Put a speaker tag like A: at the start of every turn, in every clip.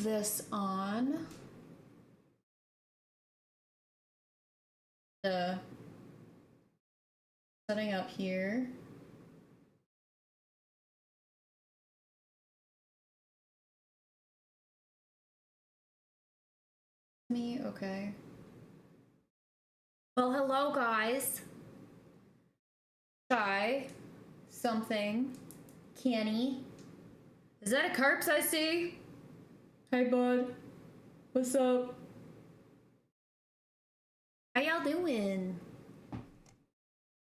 A: this on the setting up here. Me, okay. Well, hello guys. Shy, something, Kenny. Is that a Carps I see? Hey bud, what's up? How y'all doing?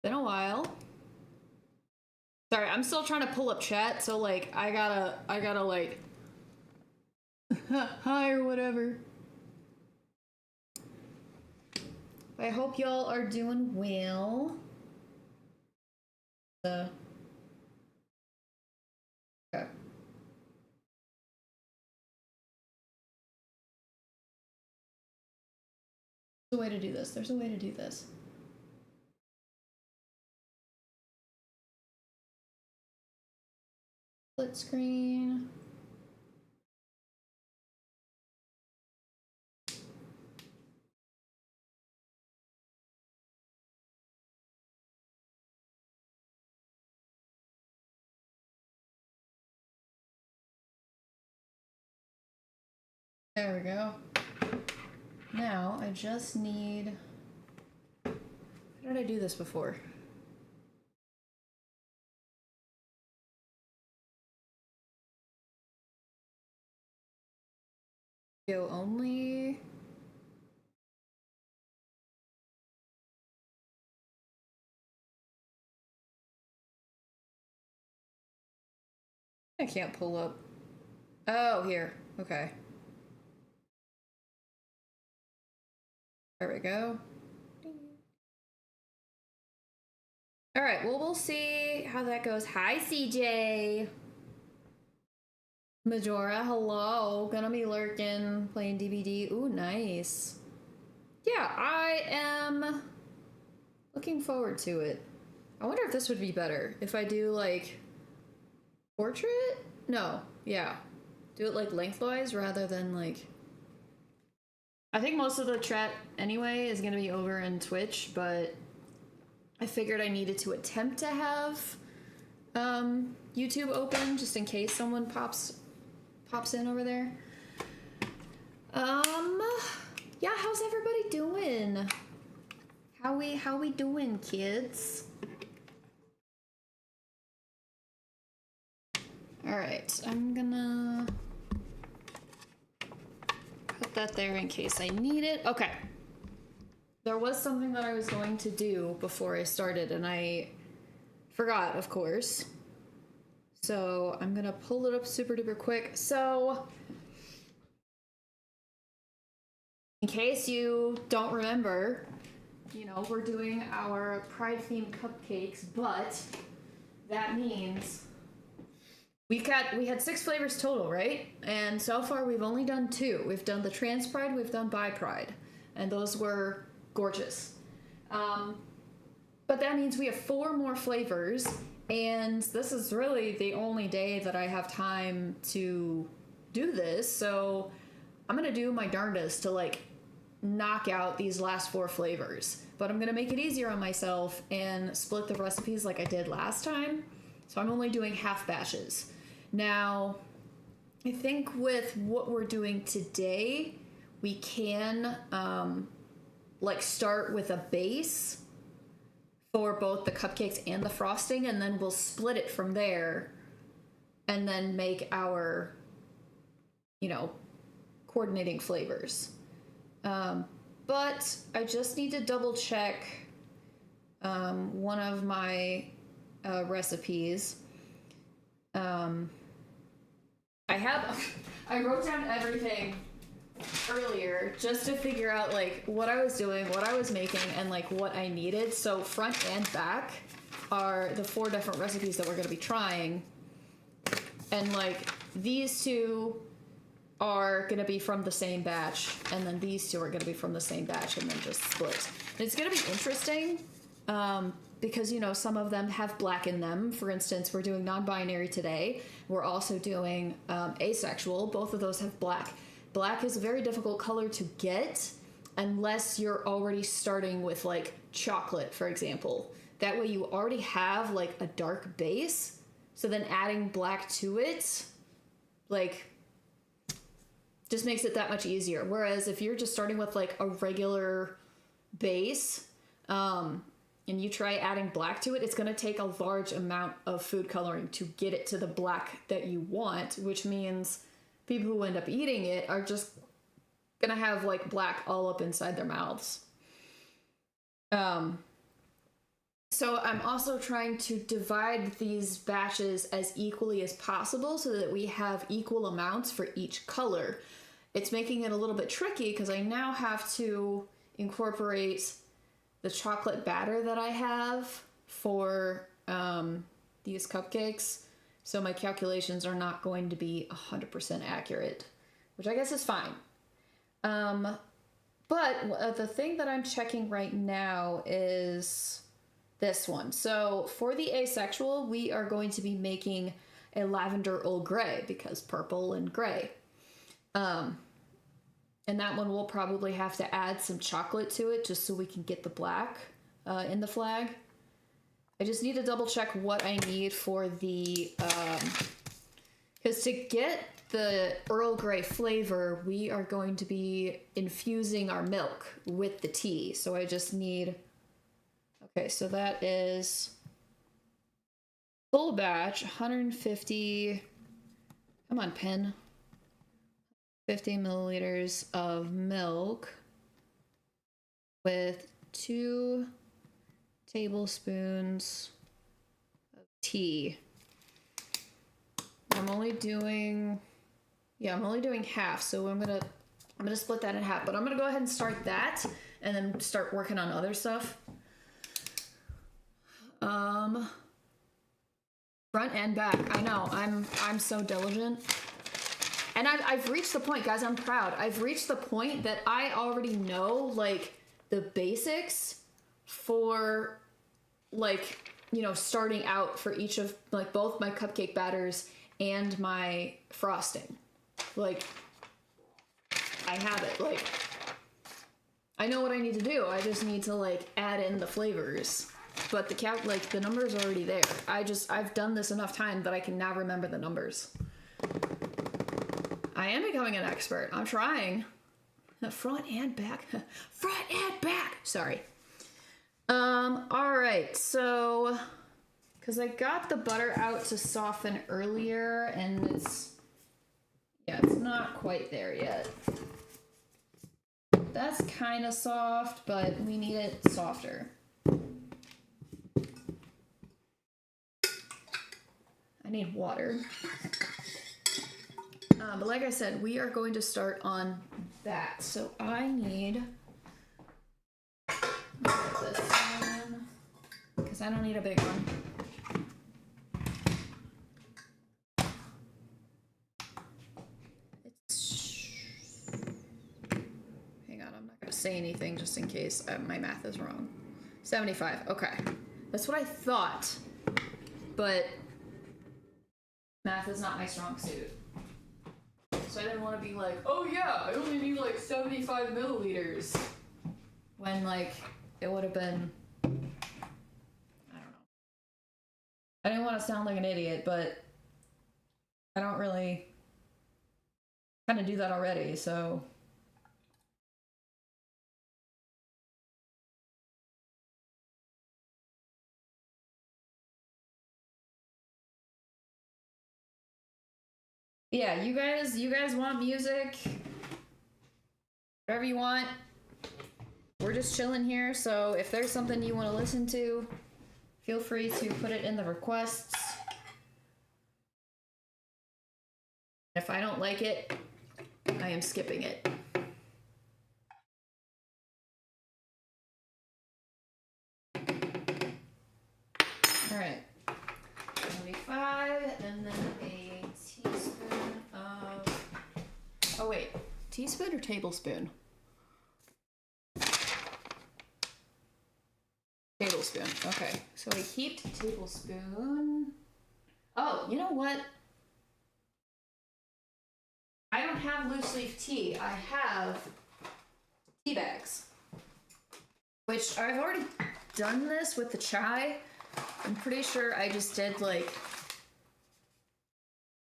A: Been a while. Sorry, I'm still trying to pull up chat, so like I gotta like hi or whatever. I hope y'all are doing well. Okay. There's a way to do this. There's a way to do this. Split screen. There we go. Now I just need... How did I do this before? Video only. I can't pull up. Oh, here. Okay. There we go. All right, well, we'll see how that goes. Hi, CJ. Majora, hello. Gonna be lurking, playing DBD. Ooh, nice. Yeah, I am looking forward to it. I wonder if this would be better. If I do, like, portrait? No, yeah. Do it, like, lengthwise rather than, like... I think most of the chat anyway is gonna be over in Twitch, but I figured I needed to attempt to have YouTube open just in case someone pops in over there. Yeah, how's everybody doing? How we doing, kids? All right, I'm gonna put that there in case I need it. Okay. There was something that I was going to do before I started, and I forgot, of course. So I'm gonna pull it up super duper quick. So, in case you don't remember, you know, we're doing our Pride-themed cupcakes, but that means we had 6 flavors total, right? And so far we've only done 2. We've done the Trans Pride, we've done Bi Pride, and those were gorgeous. But that means we have 4 more flavors, and this is really the only day that I have time to do this, so I'm gonna do my darndest to like knock out these last 4 flavors. But I'm gonna make it easier on myself and split the recipes like I did last time. So I'm only doing half batches. Now, I think with what we're doing today, we can like start with a base for both the cupcakes and the frosting, and then we'll split it from there and then make our, you know, coordinating flavors. But I just need to double check one of my recipes. I wrote down everything earlier just to figure out like what I was doing, what I was making, and like what I needed. So front and back are the 4 different recipes that we're going to be trying, and like these 2 are going to be from the same batch, and then these 2 are going to be from the same batch, and then just split. And it's going to be interesting because, you know, some of them have black in them. For instance, we're doing non-binary today. We're also doing asexual. Both of those have black. black is a very difficult color to get unless you're already starting with like chocolate, for example. That way you already have like a dark base, so then adding black to it, like, just makes it that much easier. Whereas if you're just starting with like a regular base, and you try adding black to it, it's going to take a large amount of food coloring to get it to the black that you want, which means people who end up eating it are just going to have like black all up inside their mouths. So I'm also trying to divide these batches as equally as possible so that we have equal amounts for each color. It's making it a little bit tricky because I now have to incorporate the chocolate batter that I have for these cupcakes. So my calculations are not going to be 100% accurate, which I guess is fine. But the thing that I'm checking right now is this one. So for the asexual, we are going to be making a lavender Earl Grey because purple and gray. And that one we'll probably have to add some chocolate to it just so we can get the black in the flag. I just need to double check what I need for the, because to get the Earl Grey flavor, we are going to be infusing our milk with the tea. So I just need, okay, so that is full batch, 150, come on, pen. 50 milliliters of milk with 2 tablespoons of tea. I'm only doing half, so I'm gonna split that in half, but I'm gonna go ahead and start that and then start working on other stuff. Front and back. I know, I'm so diligent. And I've reached the point, guys, I'm proud. I've reached the point that I already know, like, the basics for, like, you know, starting out for each of, like, both my cupcake batters and my frosting. Like, I have it. Like, I know what I need to do. I just need to, like, add in the flavors. But the numbers are already there. I've done this enough time that I can now remember the numbers. I am becoming an expert. I'm trying. Front and back. Front and back. Sorry. All right. So, because I got the butter out to soften earlier, and it's not quite there yet. That's kind of soft, but we need it softer. I need water. But like I said, we are going to start on that. So I need this one, because I don't need a big one. Hang on, I'm not going to say anything just in case my math is wrong. 75, okay. That's what I thought, but math is not my strong suit. So I didn't want to be like, oh yeah, I only need like 75 milliliters. When like, it would have been, I don't know. I didn't want to sound like an idiot, but I don't really kind of do that already, so. Yeah, you guys want music, whatever you want. We're just chilling here, so if there's something you want to listen to, feel free to put it in the requests. If I don't like it, I am skipping it. All right, 75, and then a teaspoon of, oh wait, teaspoon or tablespoon? Tablespoon, okay. So a heaped tablespoon. Oh, you know what? I don't don't have loose leaf tea. I have tea bags, which I've already done this with the chai. I'm pretty sure I just did like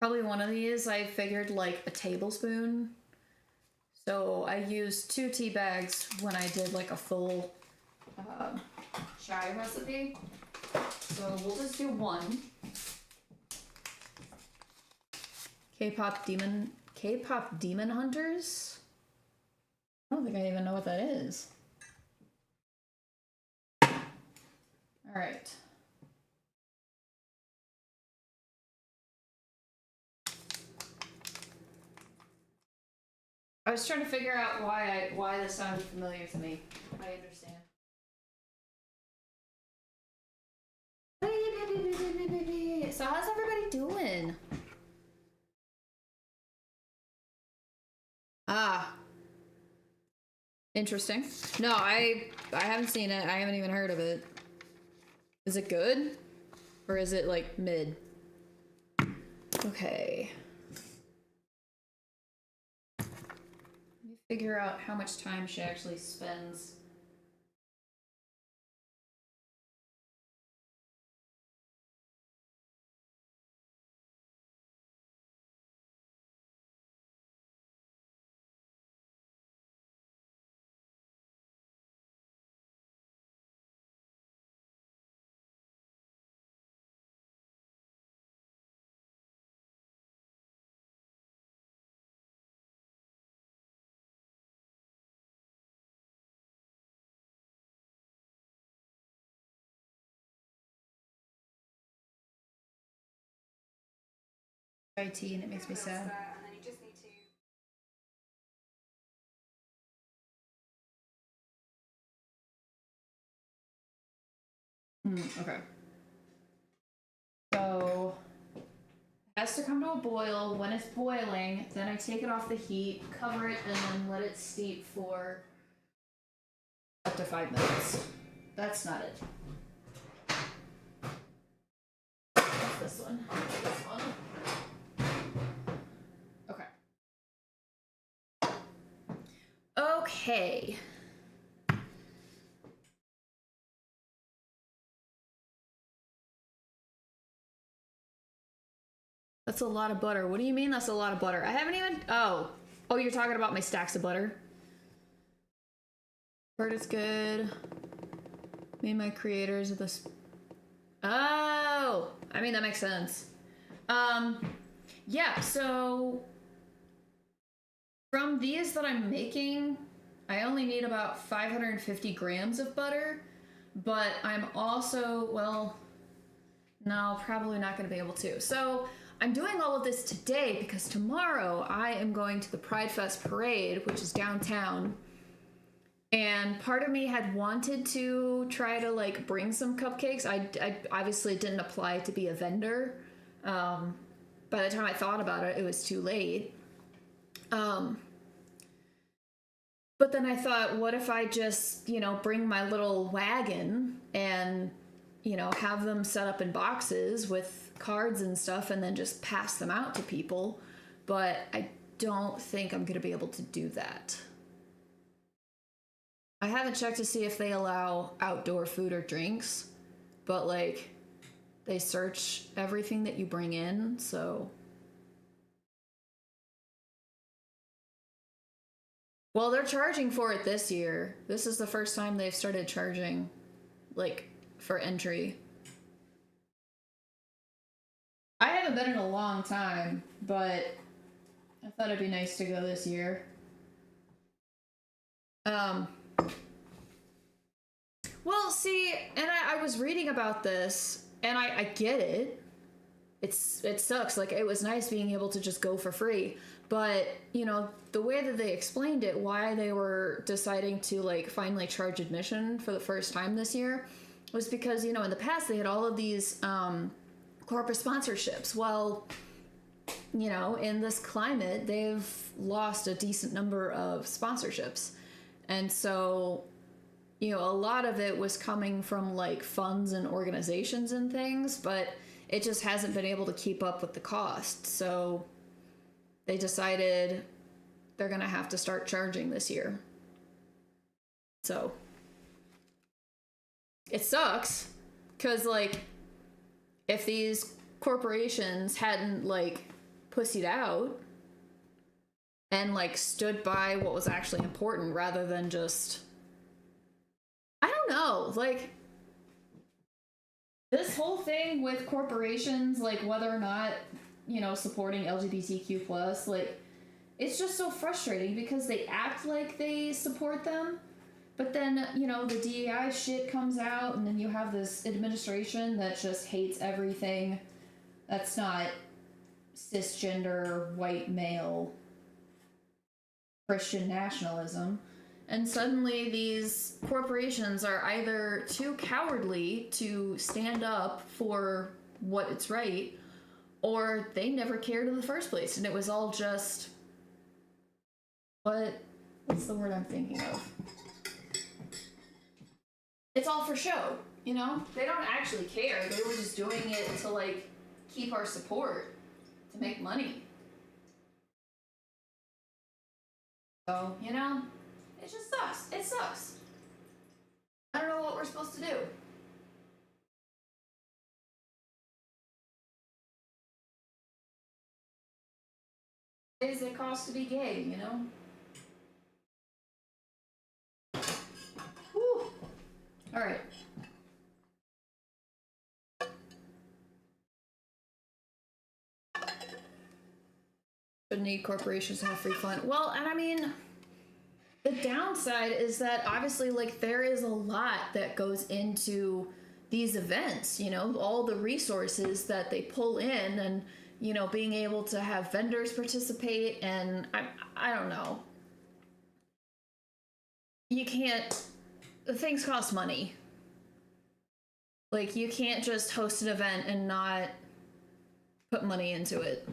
A: probably one of these. I figured like a tablespoon. So I used 2 tea bags when I did like a full chai recipe. So we'll just do 1. K-pop demon hunters? I don't think I even know what that is. Alright. I was trying to figure out why this sounded familiar to me. I understand. So how's everybody doing? Ah. Interesting. No, I haven't seen it. I haven't even heard of it. Is it good? Or is it like mid? Okay. Let me figure out how much time she actually spends. IT and it makes me sad.
B: And then you just need to...
A: Okay. So it has to come to a boil. When it's boiling, then I take it off the heat, cover it, and then let it steep for up to 5 minutes. That's not it. What's this one? This one. Okay. Okay. That's a lot of butter. What do you mean that's a lot of butter? I haven't even... Oh, you're talking about my stacks of butter? Bird is good. Me and my creators of this... Oh! I mean, that makes sense. Yeah, so... From these that I'm making, I only need about 550 grams of butter. But I'm also... Well... No, probably not going to be able to. So... I'm doing all of this today because tomorrow I am going to the Pride Fest parade, which is downtown. And part of me had wanted to try to like bring some cupcakes. I obviously didn't apply to be a vendor. By the time I thought about it, it was too late. But then I thought, what if I just, bring my little wagon and, have them set up in boxes with cards and stuff and then just pass them out to people. But I don't think I'm going to be able to do that. I haven't checked to see if they allow outdoor food or drinks, but like they search everything that you bring in, so. Well, they're charging for it this year. This is the first time they've started charging like for entry. I haven't been in a long time, but I thought it'd be nice to go this year. Well, see, and I was reading about this, and I get it. It sucks. Like, it was nice being able to just go for free. But, the way that they explained it, why they were deciding to, like, finally charge admission for the first time this year, was because, in the past they had all of these, corporate sponsorships. Well, in this climate, they've lost a decent number of sponsorships. And so, a lot of it was coming from like funds and organizations and things, but it just hasn't been able to keep up with the cost. So they decided they're gonna have to start charging this year. So it sucks, because like if these corporations hadn't like pussied out and like stood by what was actually important rather than just, I don't know, like this whole thing with corporations, like whether or not, you know, supporting LGBTQ plus, like it's just so frustrating because they act like they support them, but then, you know, the DEI shit comes out and then you have this administration that just hates everything that's not cisgender white male Christian nationalism. And suddenly these corporations are either too cowardly to stand up for what is right, or they never cared in the first place. And it was all just, what's the word I'm thinking of? It's all for show, you know? They don't actually care. They were just doing it to like keep our support, to make money. So, you know, it just sucks. It sucks. I don't know what we're supposed to do. What does it cost to be gay, you know? Whew. All right. Should need corporations to have free fun. Well, and I mean, the downside is that obviously, like, there is a lot that goes into these events, you know, all the resources that they pull in, and, you know, being able to have vendors participate, and I don't know. You can't, things cost money. Like, you can't just host an event and not put money into it.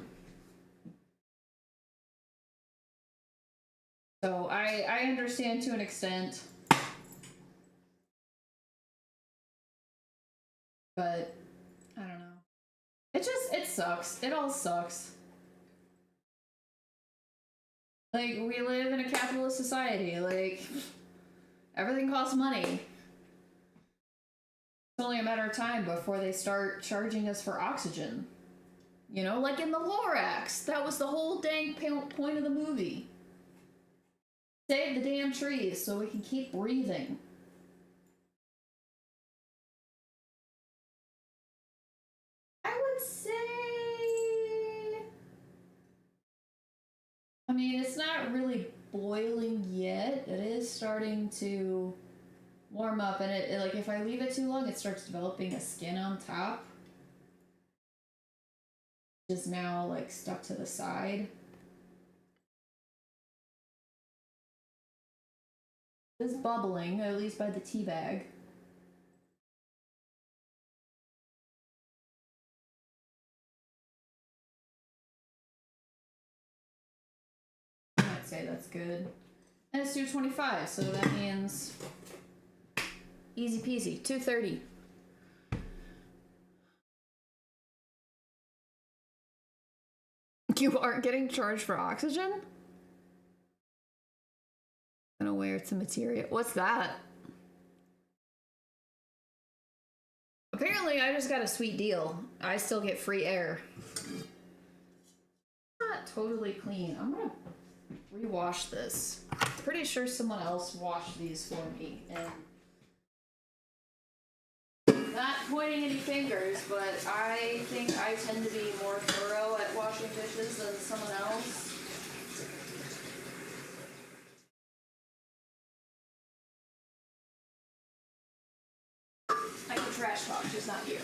A: So I understand to an extent, but I don't know. It sucks. It all sucks. Like, we live in a capitalist society. Like, everything costs money. It's only a matter of time before they start charging us for oxygen. You know, like in the Lorax. That was the whole dang point of the movie. Save the damn trees so we can keep breathing. I would say, I mean, it's not really boiling yet. It is starting to warm up, and it like, if I leave it too long, it starts developing a skin on top, which is now like stuck to the side. It's bubbling, at least by the tea bag. I'd say that's good. And it's 2:25, so that means easy peasy. 2:30. You aren't getting charged for oxygen? I don't know where it's a material. What's that? Apparently, I just got a sweet deal. I still get free air. Not totally clean. I'm gonna rewash this. Pretty sure someone else washed these for me, and not pointing any fingers, but I think I tend to be more thorough at washing dishes than someone else. I can trash talk, just not here.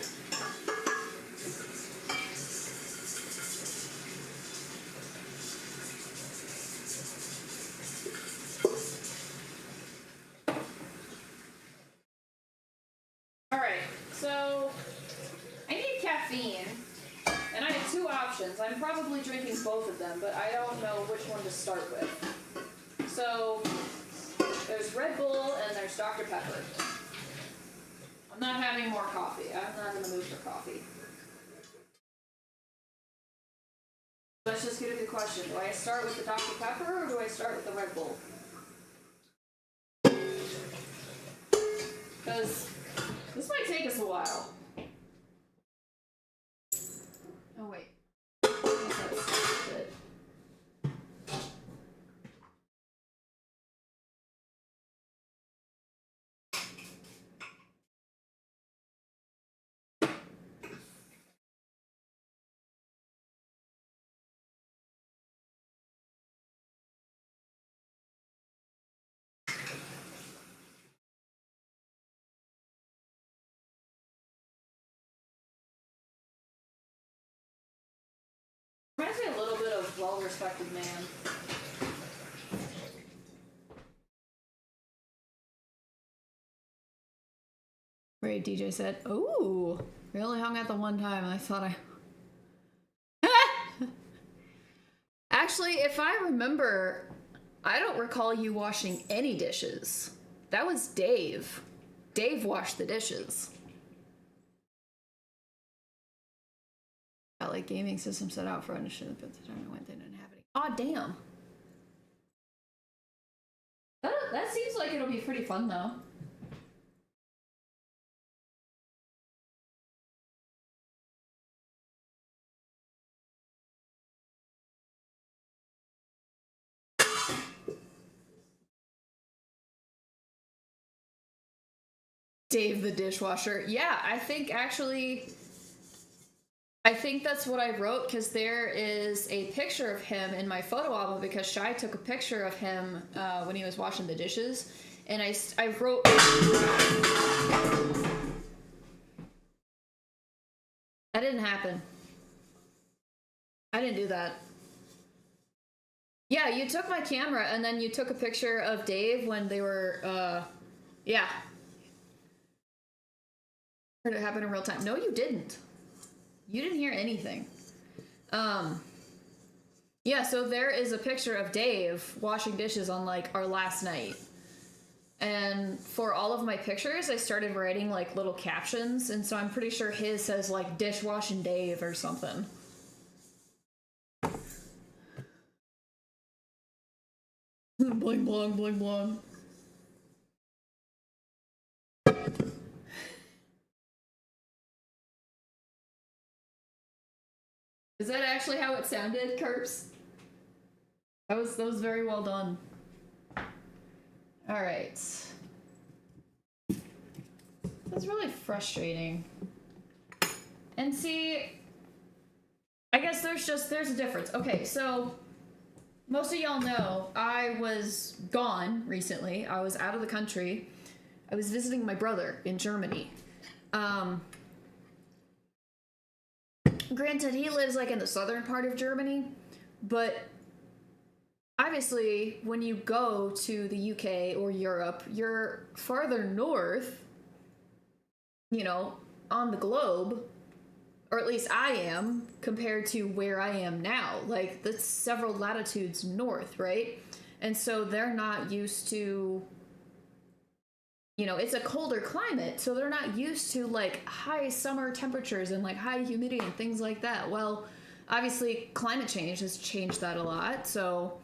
A: Alright, so I need caffeine, and I have two options. I'm probably drinking both of them, but I don't know which one to start with. So there's Red Bull and there's Dr. Pepper. I'm not having more coffee. I'm not in the mood for coffee. Let's just get a good question. Do I start with the Dr. Pepper or do I start with the Red Bull? Because this might take us a while. Oh, wait. That's good. Reminds me a little bit of Well-Respected Man. Great, DJ said. Ooh, we only hung out the one time. I thought I... Actually, if I remember, I don't recall you washing any dishes. That was Dave. Dave washed the dishes. Like gaming system set out for initiative, but the time I went, they didn't have any. Aw, damn. That seems like it'll be pretty fun, though. Dave the dishwasher. Yeah, I think that's what I wrote, because there is a picture of him in my photo album, because Shai took a picture of him when he was washing the dishes, and I wrote... That didn't happen. I didn't do that. Yeah, you took my camera, and then you took a picture of Dave when they were, yeah. Heard it happen in real time. No, you didn't. You didn't hear anything. Yeah, so there is a picture of Dave washing dishes on, like, our last night. And for all of my pictures, I started writing, like, little captions, and so I'm pretty sure his says, like, dishwashing Dave or something. Bling blong, bling blong. Is that actually how it sounded, Kerps? That was very well done. Alright. That's really frustrating. And see, I guess there's a difference. Okay, so most of y'all know I was gone recently. I was out of the country. I was visiting my brother in Germany. Granted, he lives like in the southern part of Germany, but obviously when you go to the UK or Europe, you're farther north, you know, on the globe, or at least I am, compared to where I am now. Like, that's several latitudes north, right? And so they're not used to, you know, it's a colder climate, so they're not used to, like, high summer temperatures and, like, high humidity and things like that. Well, obviously, climate change has changed that a lot, so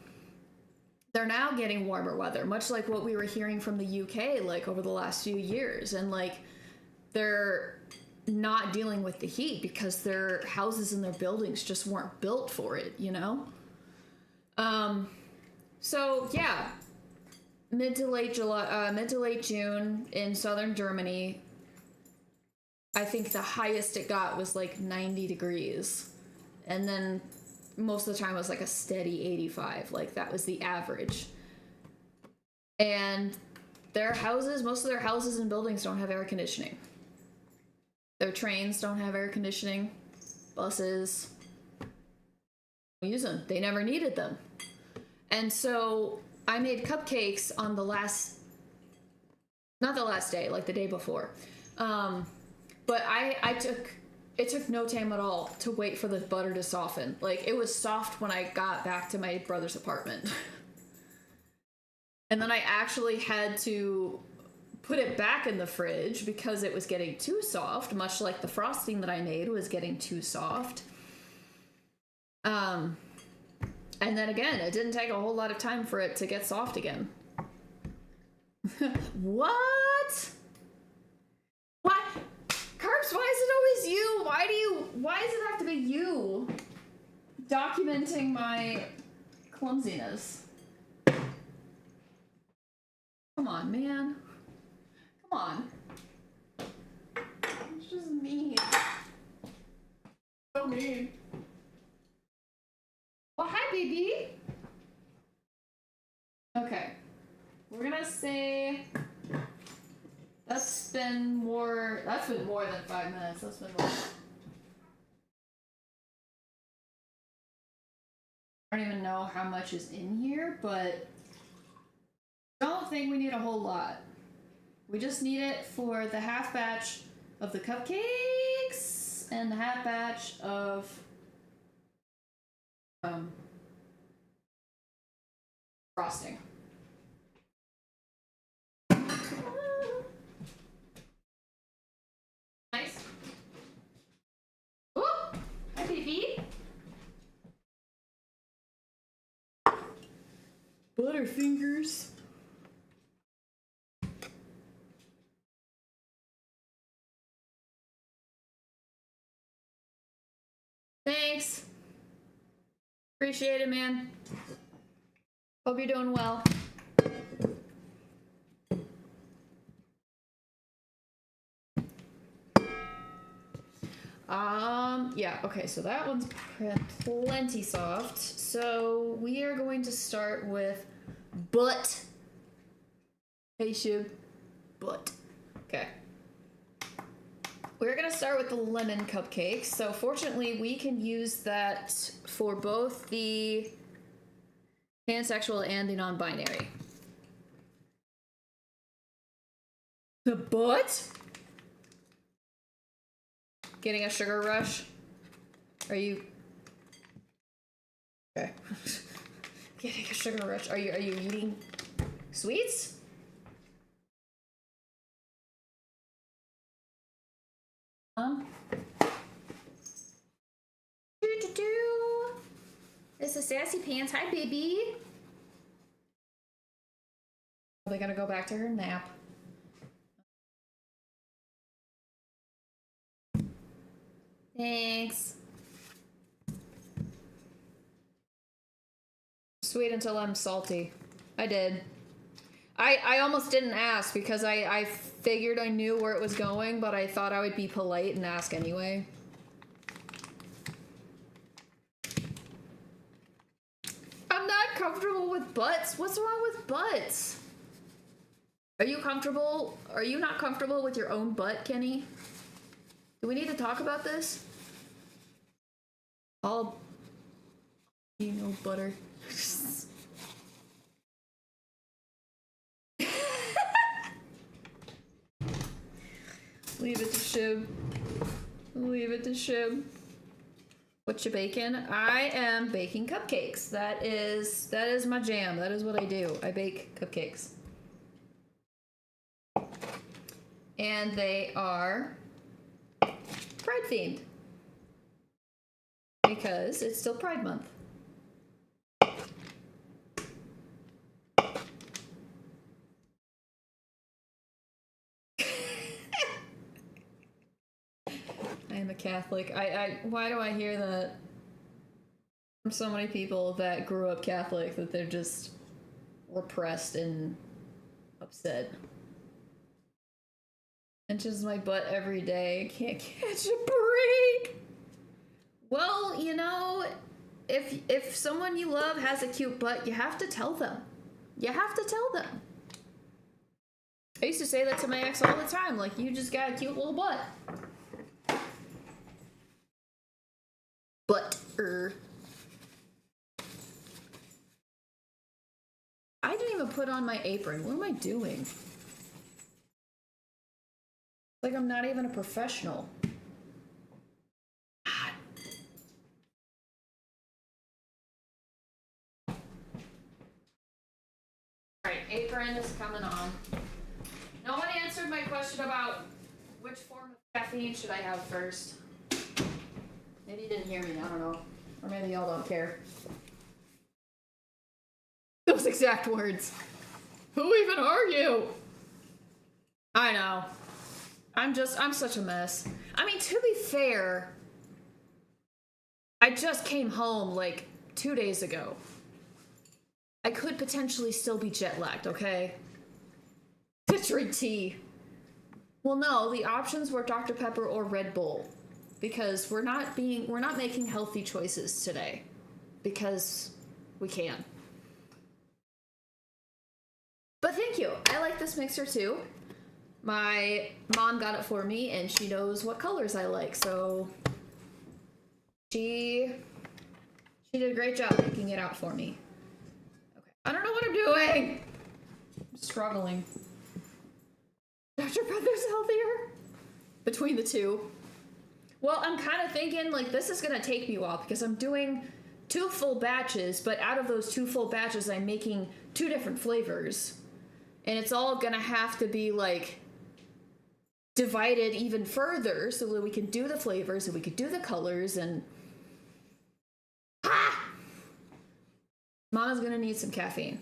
A: they're now getting warmer weather, much like what we were hearing from the UK, like, over the last few years. And, like, they're not dealing with the heat because their houses and their buildings just weren't built for it, you know? So, yeah. Mid to late June in southern Germany, I think the highest it got was like 90 degrees. And then most of the time it was like a steady 85. Like, that was the average. And most of their houses and buildings don't have air conditioning. Their trains don't have air conditioning. Buses don't use them. They never needed them. And so I made cupcakes on not the last day, like the day before. But it took no time at all to wait for the butter to soften. Like, it was soft when I got back to my brother's apartment. And then I actually had to put it back in the fridge because it was getting too soft, much like the frosting that I made was getting too soft. And then again, it didn't take a whole lot of time for it to get soft again. What? Why? Carps, why is it always you? Why does it have to be you documenting my clumsiness? Come on, man. Come on. It's just mean. So mean. Well, hi, baby. Okay. We're gonna say that's been more than 5 minutes. That's been more. I don't even know how much is in here, but I don't think we need a whole lot. We just need it for the half batch of the cupcakes and the half batch of frosting. Nice. Oh, hi, baby. Butterfingers. Thanks. Appreciate it, man. Hope you're doing well. Yeah, okay, so that one's plenty soft. So we are going to start with butt. Hey, Shub. Butt. Okay. We're gonna start with the lemon cupcakes. So fortunately, we can use that for both the pansexual and the non-binary. The butt? Getting a sugar rush? Are you... Okay. Getting a sugar rush. Are you eating sweets? It's a sassy pants. Hi, baby. Are they gonna go back to her nap? Thanks. Sweet until I'm salty. I did. I almost didn't ask because I figured I knew where it was going, but I thought I would be polite and ask anyway. I'm not comfortable with butts. What's wrong with butts? Are you comfortable? Are you not comfortable with your own butt, Kenny? Do we need to talk about this? You know, butter. Leave it to Shib. Leave it to Shib. What you baking? I am baking cupcakes. That is my jam. That is what I do. I bake cupcakes. And they are Pride themed. Because it's still Pride Month. I am a Catholic. Why do I hear that from so many people that grew up Catholic that they're just repressed and upset? Inches my butt every day. Can't catch a break. Well, you know, if someone you love has a cute butt, you have to tell them. You have to tell them. I used to say that to my ex all the time, like, you just got a cute little butt. Butter. I didn't even put on my apron. What am I doing? Like, I'm not even a professional. God. Alright, apron is coming on. No one answered my question about which form of caffeine should I have first. Maybe you didn't hear me, I don't know. Or maybe y'all don't care. Those exact words. Who even are you? I know. I'm such a mess. I mean, to be fair, I just came home like 2 days ago. I could potentially still be jet lagged, okay? To drink tea. Well, no, the options were Dr. Pepper or Red Bull. Because we're not making healthy choices today. Because we can. But thank you. I like this mixer too. My mom got it for me and she knows what colors I like, so she did a great job picking it out for me. Okay. I don't know what I'm doing. I'm struggling. Dr. Pepper's healthier between the two. Well, I'm kind of thinking like this is gonna take me a while because I'm doing 2 full batches, but out of those 2 full batches, I'm making 2 different flavors. And it's all gonna have to be like divided even further so that we can do the flavors and we could do the colors and Mama's gonna need some caffeine.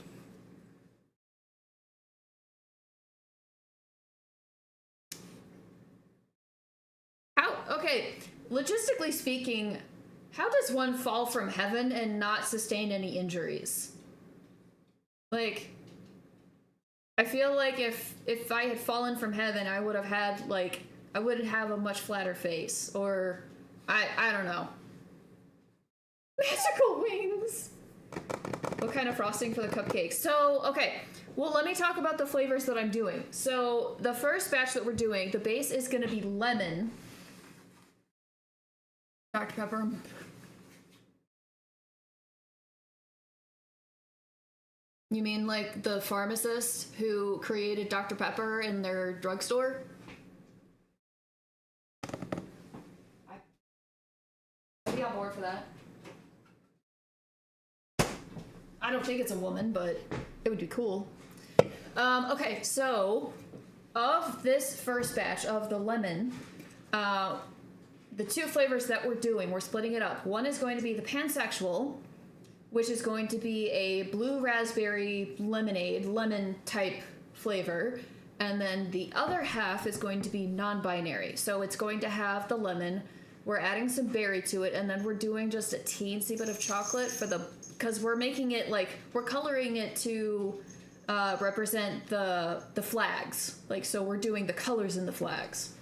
A: Okay, logistically speaking, how does one fall from heaven and not sustain any injuries? Like, I feel like if I had fallen from heaven, I would have had, like, I wouldn't have a much flatter face. Or, I don't know. Magical wings! What kind of frosting for the cupcakes? So, okay. Well, let me talk about the flavors that I'm doing. So, the first batch that we're doing, the base is going to be lemon. Dr. Pepper. You mean like the pharmacist who created Dr. Pepper in their drugstore? I'd be on board for that. I don't think it's a woman, but it would be cool. Okay, so of this first batch of the lemon, the 2 flavors that we're doing, we're splitting it up. One is going to be the pansexual, which is going to be a blue raspberry lemonade, lemon type flavor. And then the other half is going to be non-binary. So it's going to have the lemon. We're adding some berry to it. And then we're doing just a teensy bit of chocolate for the, because we're making it like, we're coloring it to represent the flags. Like, so we're doing the colors in the flags.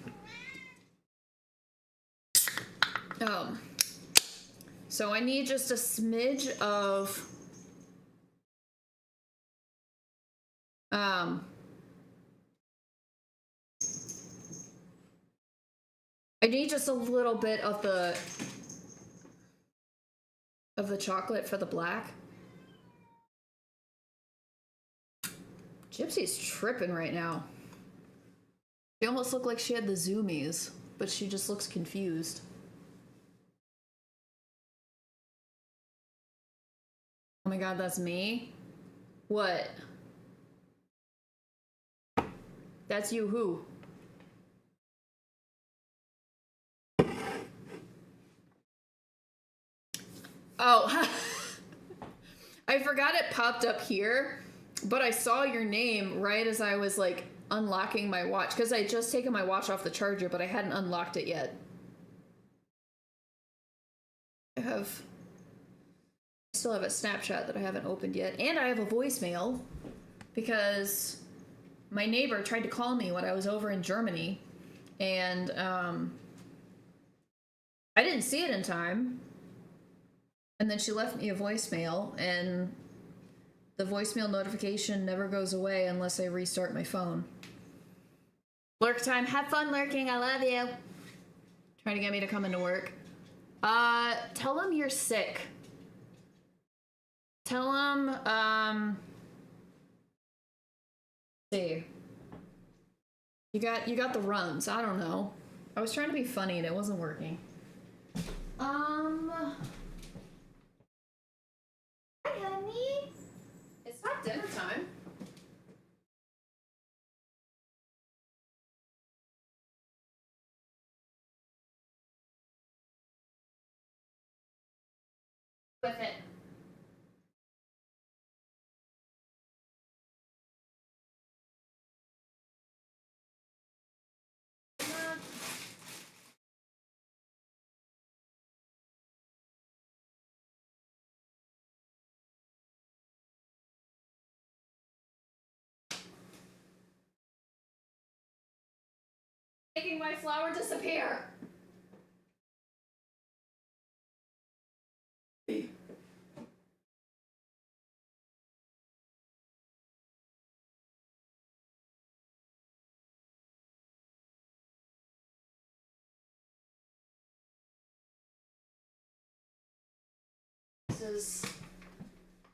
A: So I need just a smidge of I need just a little bit of the chocolate for the black. Gypsy's tripping right now. She almost looked like she had the zoomies, but she just looks confused. Oh my god, that's me? What? That's you who? Oh. I forgot it popped up here, but I saw your name right as I was like unlocking my watch, because I had just taken my watch off the charger, but I hadn't unlocked it yet. I still have a Snapchat that I haven't opened yet, and I have a voicemail because my neighbor tried to call me when I was over in Germany, and I didn't see it in time, and then she left me a voicemail, and the voicemail notification never goes away unless I restart my phone. Lurk time. Have fun lurking. I love you. Trying to get me to come into work. Tell him you're sick. Tell him, see. You got the runs. I don't know. I was trying to be funny and it wasn't working. Hi, honey. It's not dinner time. With it. Making my flower disappear. This is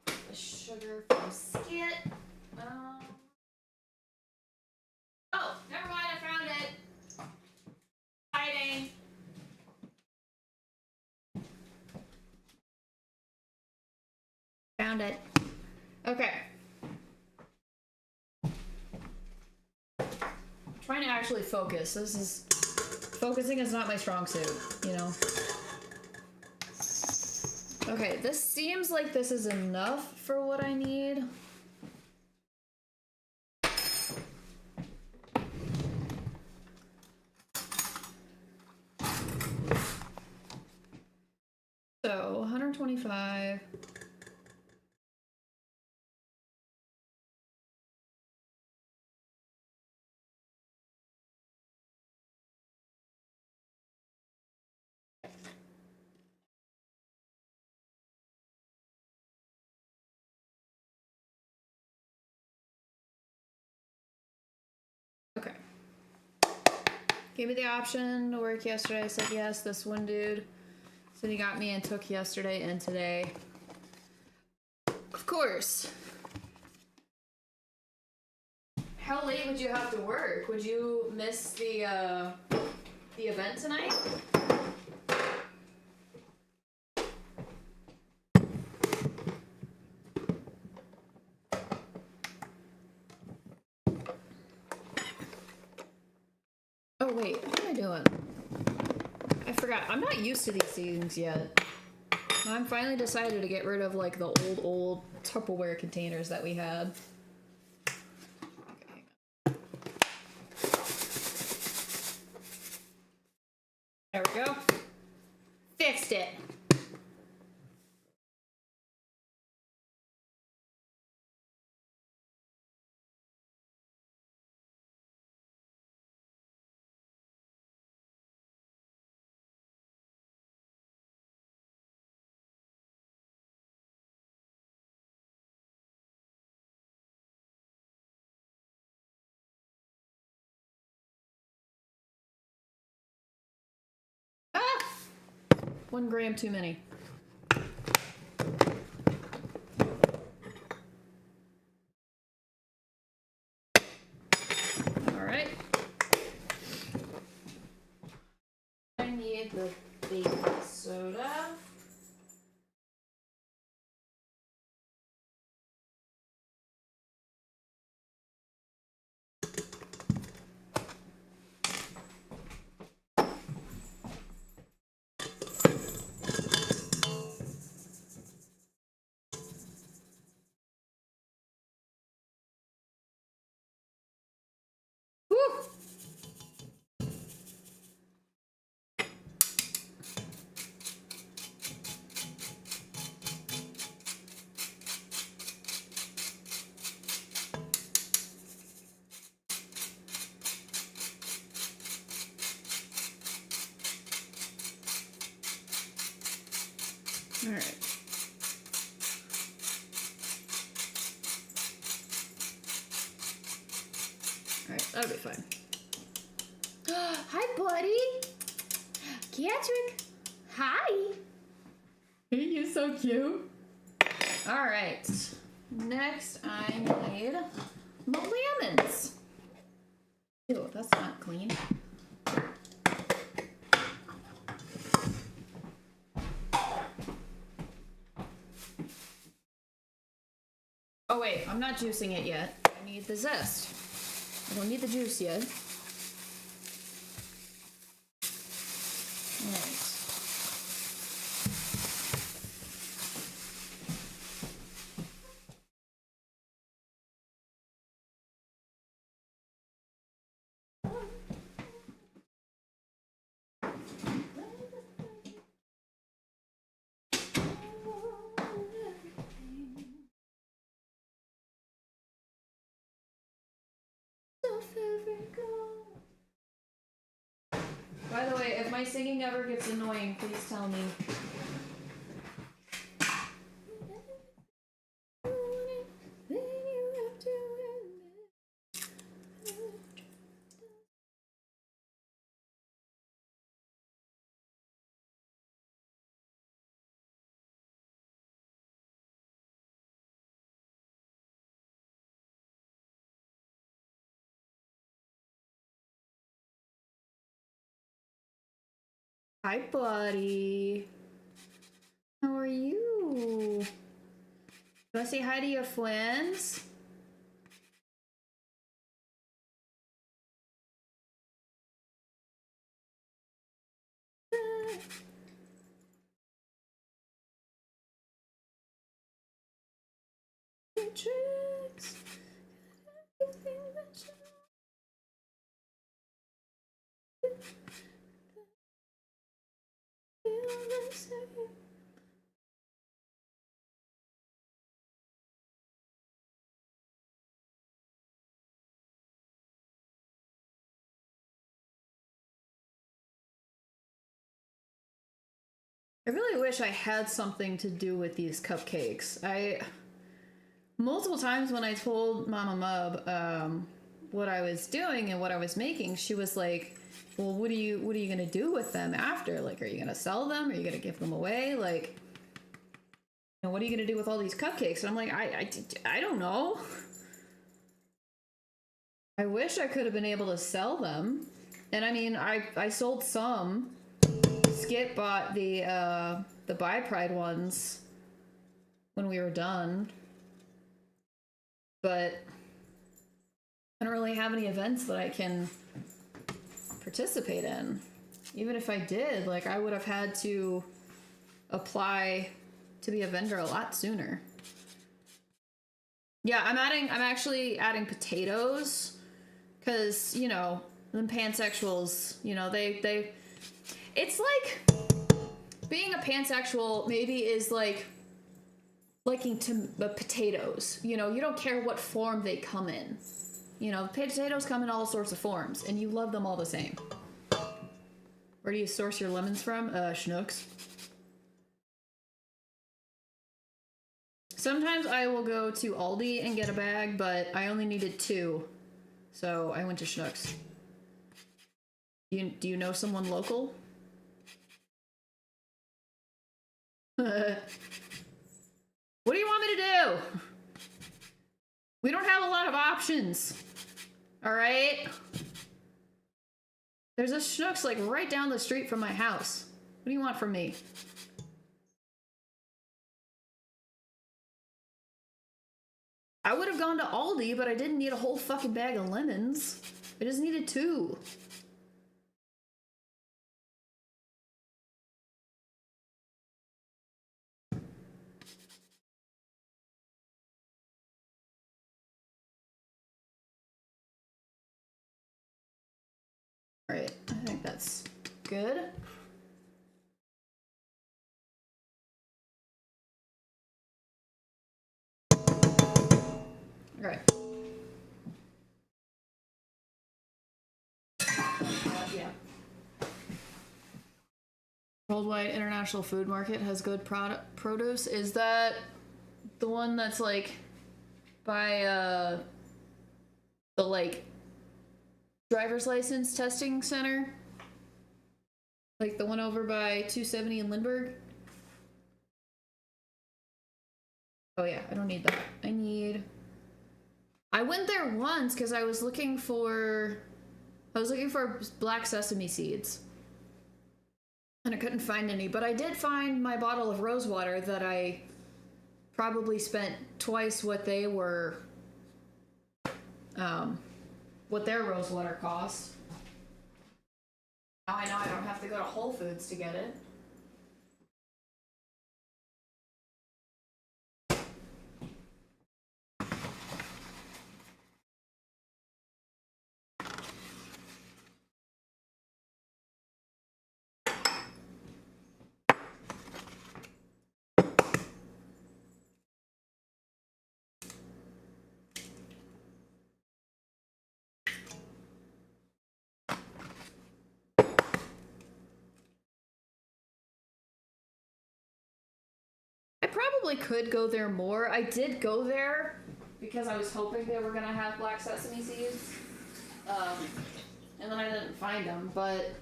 A: the sugar from Skit. Oh, never mind, I found it. Hiding. Found it. Okay. I'm trying to actually focus. Focusing is not my strong suit, you know? Okay, this seems like this is enough for what I need. So, 125. Okay. Gave me the option to work yesterday. I said yes. This one dude said he got me and took yesterday and today. Of course. How late would you have to work? Would you miss the event tonight? Oh wait, what am I doing? I forgot. I'm not used to these things yet. I'm finally decided to get rid of like the old Tupperware containers that we had. There we go. Fixed it. Ah! 1 gram too many. Alright. I need the baking soda. Woo! Alright. Alright, that'll be fine. Hi, buddy! Patrick! Hi! Ain't you so cute? Alright. Next, I need the lemons. Ew, that's not clean. Oh wait, I'm not juicing it yet. I need the zest. I don't need the juice yet. Alright. my singing ever gets annoying, please tell me. Hi, buddy. How are you? You wanna say hi to your friends? Tricks. I really wish I had something to do with these cupcakes. Multiple times when I told Mama Mub what I was doing and what I was making, she was like, "Well, what are you gonna do with them after? Like, are you gonna sell them? Are you gonna give them away? Like, what are you gonna do with all these cupcakes?" And I'm like, I don't know. I wish I could have been able to sell them. And I mean, I sold some. Skip bought the Bi Pride ones when we were done. But I don't really have any events that I can participate in. Even if I did, like, I would have had to apply to be a vendor a lot sooner. Yeah, I'm actually adding potatoes, because, you know, them pansexuals, you know, they it's like being a pansexual maybe is like liking potatoes. You know, you don't care what form they come in. You know, potatoes come in all sorts of forms, and you love them all the same. Where do you source your lemons from? Schnucks. Sometimes I will go to Aldi and get a bag, but I only needed 2. So I went to Schnucks. Do you know someone local? What do you want me to do? We don't have a lot of options. All right? There's a Schnucks like right down the street from my house. What do you want from me? I would have gone to Aldi, but I didn't need a whole fucking bag of lemons. I just needed 2. All right, I think that's good. All right. Yeah. Worldwide International Food Market has good produce. Is that the one that's like by the like driver's license testing center? Like the one over by 270 in Lindbergh? Oh yeah, I don't need that. I went there once because I was looking for black sesame seeds. And I couldn't find any, but I did find my bottle of rose water that I probably spent twice what they were, what their rose water cost. Now I know I don't have to go to Whole Foods to get it. definitely could go there more. I did go there because I was hoping they were gonna have black sesame seeds, and then I didn't find them. But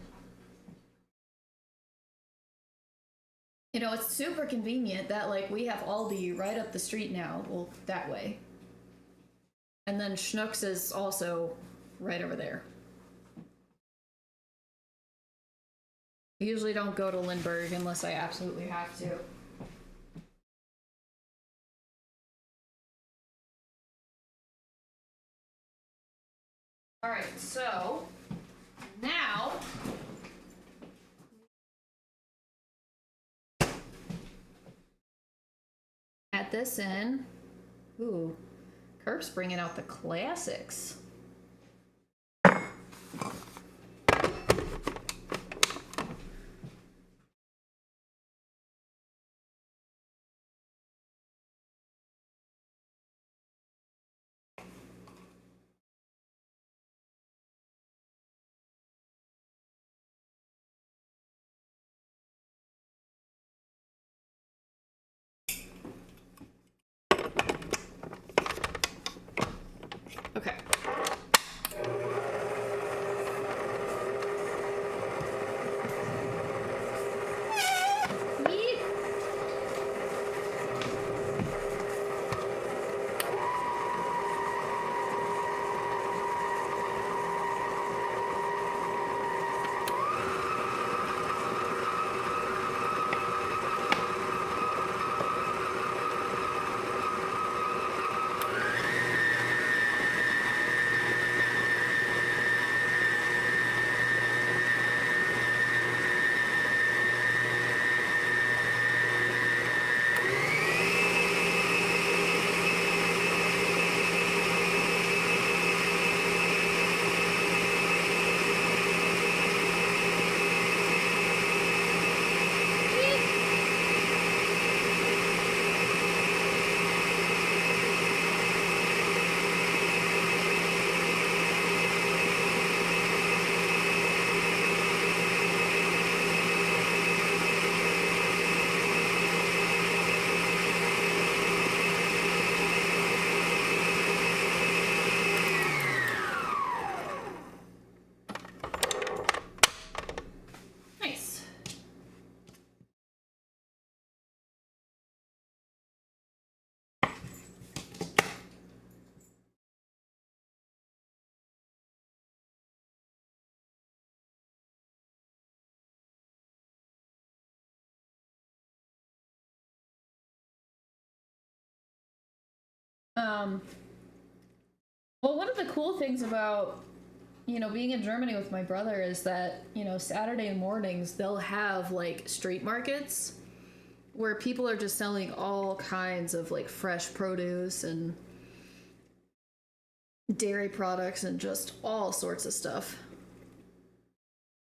A: you know, it's super convenient that like we have Aldi right up the street now. Well, that way, and then Schnucks is also right over there. I usually don't go to Lindbergh unless I absolutely have to. All right, so now add this in. Ooh, Kirk's bringing out the classics. Okay. Um, well, one of the cool things about, you know, being in Germany with my brother is that, you know, Saturday mornings they'll have like street markets where people are just selling all kinds of like fresh produce and dairy products and just all sorts of stuff.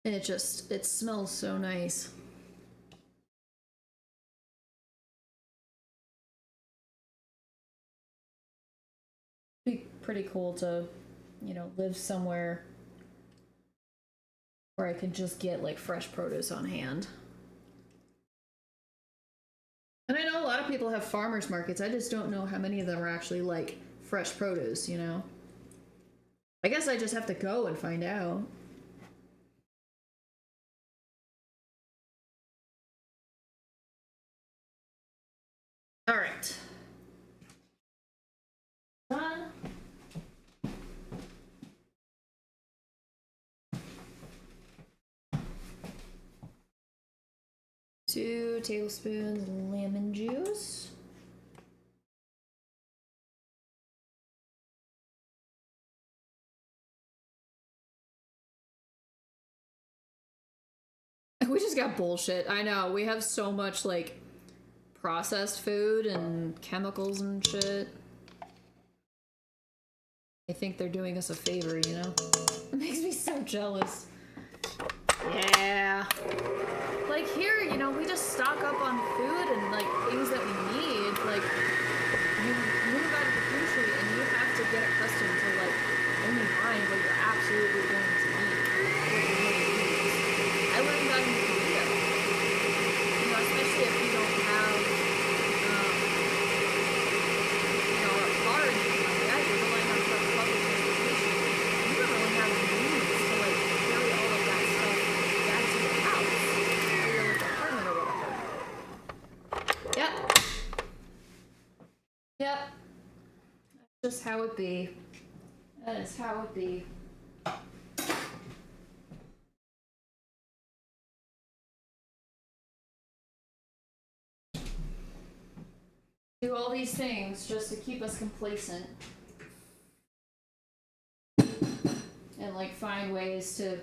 A: And it smells so nice. Be pretty cool to, you know, live somewhere where I can just get like fresh produce on hand. And I know a lot of people have farmers markets. I just don't know how many of them are actually like fresh produce, you know? I guess I just have to go and find out. All right. Done. Two tablespoons lemon juice. We just got bullshit. I know. We have so much like processed food and chemicals and shit. I think they're doing us a favor, you know? It makes me so jealous. Yeah. Like here, you know, we just stock up on food and like things that we need. Like you move out of the country and you have to get accustomed to like only buying what you're absolutely going to eat. What you're going to use. I learned that in Korea. You know, especially if you don't have just how it be. That is how it be. Do all these things just to keep us complacent. And like find ways to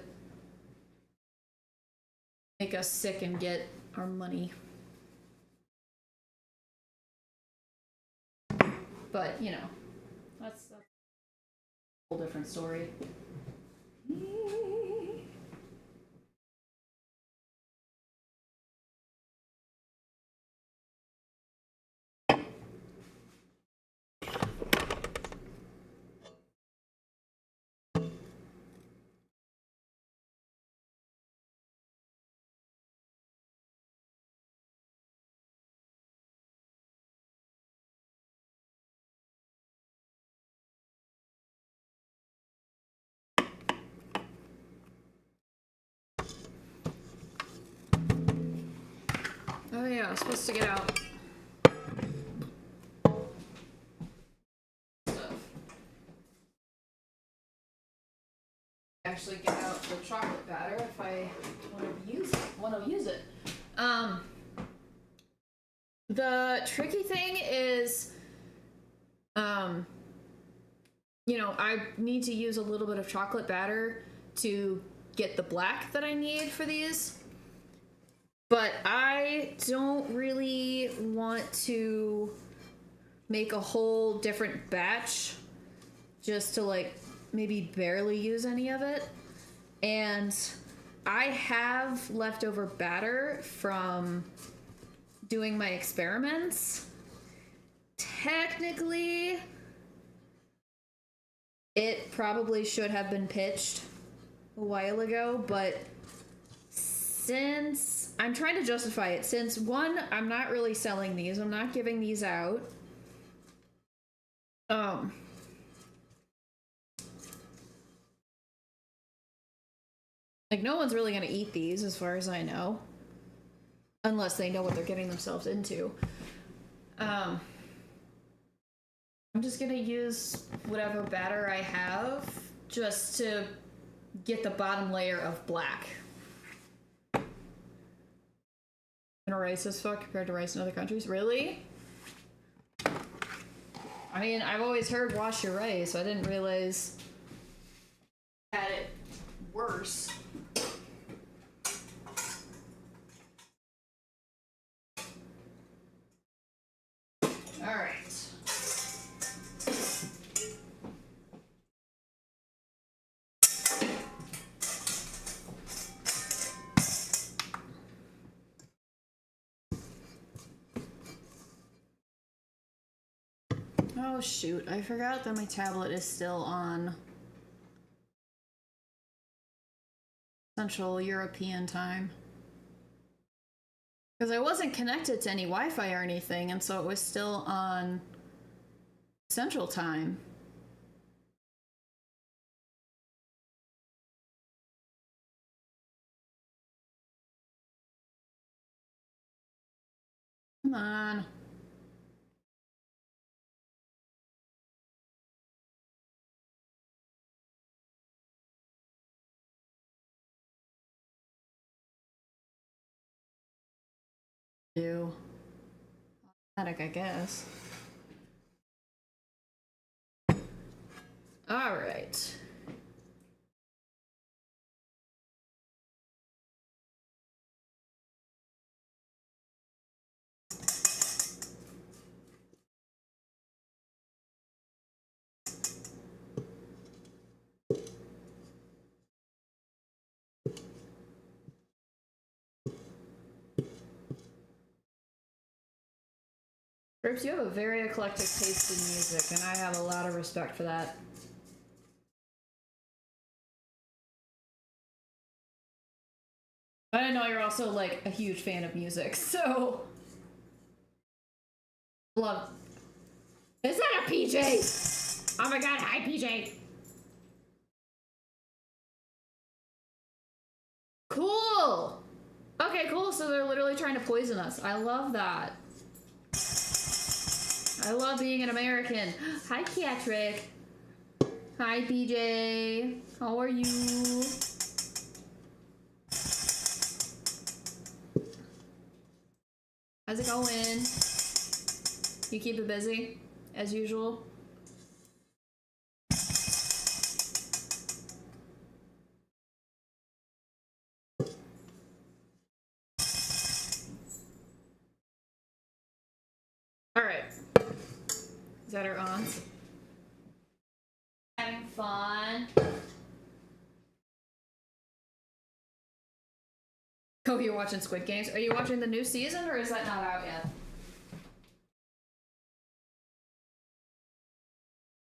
A: make us sick and get our money. But, you know, that's a whole different story. Oh yeah, I was supposed to get out stuff. Actually get out the chocolate batter if I want to use it. The tricky thing is, you know, I need to use a little bit of chocolate batter to get the black that I need for these. But I don't really want to make a whole different batch just to like maybe barely use any of it. And I have leftover batter from doing my experiments. Technically, it probably should have been pitched a while ago, but since I'm trying to justify it, since one, I'm not really selling these, I'm not giving these out. Like no one's really gonna eat these as far as I know. Unless they know what they're getting themselves into. I'm just gonna use whatever batter I have just to get the bottom layer of black. Rice as fuck compared to rice in other countries. Really? I mean, I've always heard wash your rice. I didn't realize had it worse. All right. Oh shoot, I forgot that my tablet is still on Central European time. Because I wasn't connected to any Wi-Fi or anything, and so it was still on Central time. Come on. Do automatic, I guess. All right. Ripps, you have a very eclectic taste in music, and I have a lot of respect for that. But I know you're also, like, a huge fan of music, so... Love. Is that a PJ? Oh my god, hi PJ! Cool! Okay, cool, so they're literally trying to poison us. I love that. I love being an American. Hi, Catrick. Hi, BJ. How are you? How's it going? You keep it busy, as usual? Alright. Is that our aunts? Having fun. Oh, you're watching Squid Games? Are you watching the new season, or is that not out yet?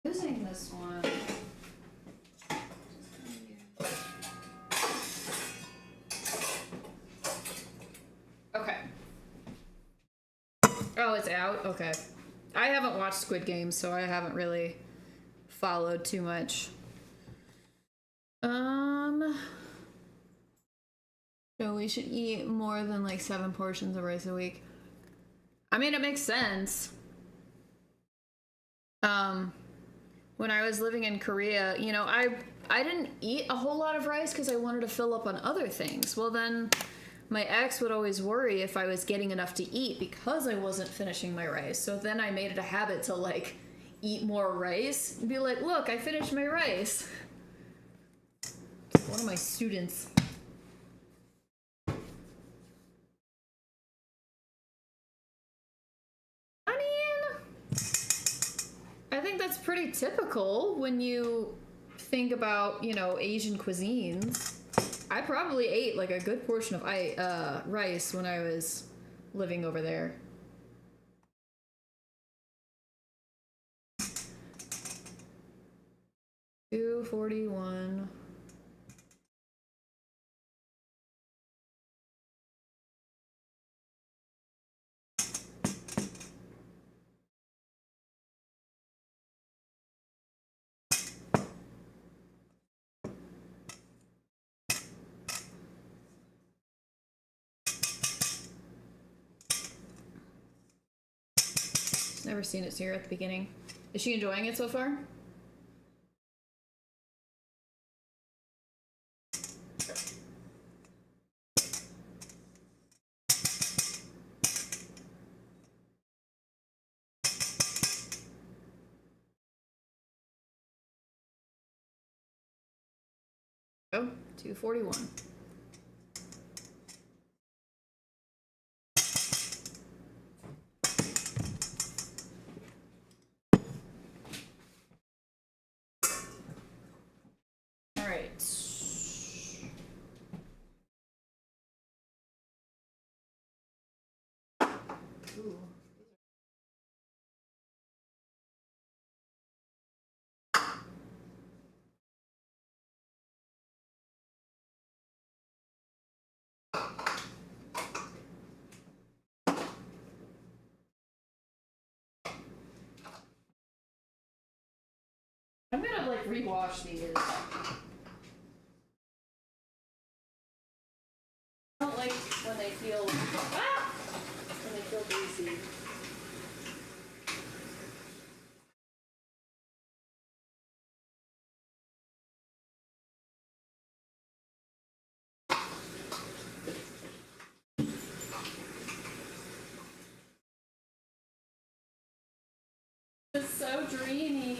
A: Using this one. Okay. Oh, it's out? Okay. I haven't watched Squid Games, so I haven't really followed too much. So we should eat more than like 7 portions of rice a week. I mean, it makes sense. When I was living in Korea, you know, I didn't eat a whole lot of rice because I wanted to fill up on other things. Well, then my ex would always worry if I was getting enough to eat because I wasn't finishing my rice. So then I made it a habit to like eat more rice and be like, look, I finished my rice. One of my students. I mean, I think that's pretty typical when you think about, you know, Asian cuisines. I probably ate like a good portion of rice when I was living over there. $2.41. Never seen it here at the beginning. Is she enjoying it so far? Oh, 241. All right. Ooh. I'm gonna like rewash these. I don't like when they feel greasy. It's so dreamy.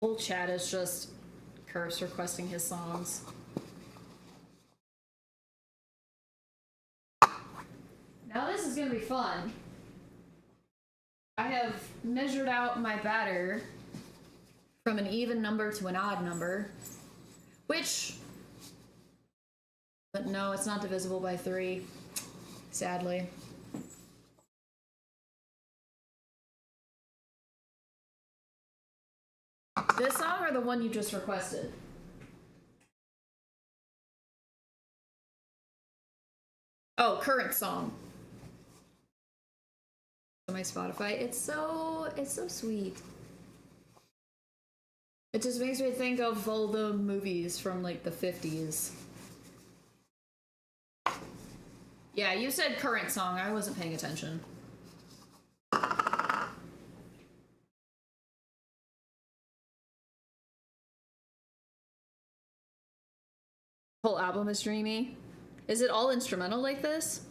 A: Whole chat is just Curse requesting his songs. Now this is gonna be fun. I have measured out my batter from an even number to an odd number, which But no, it's not divisible by 3, sadly. This song or the one you just requested? Oh, current song. On my Spotify. It's so sweet. It just makes me think of all the movies from like the 50s. Yeah, you said current song. I wasn't paying attention. Whole album is dreamy. Is it all instrumental like this?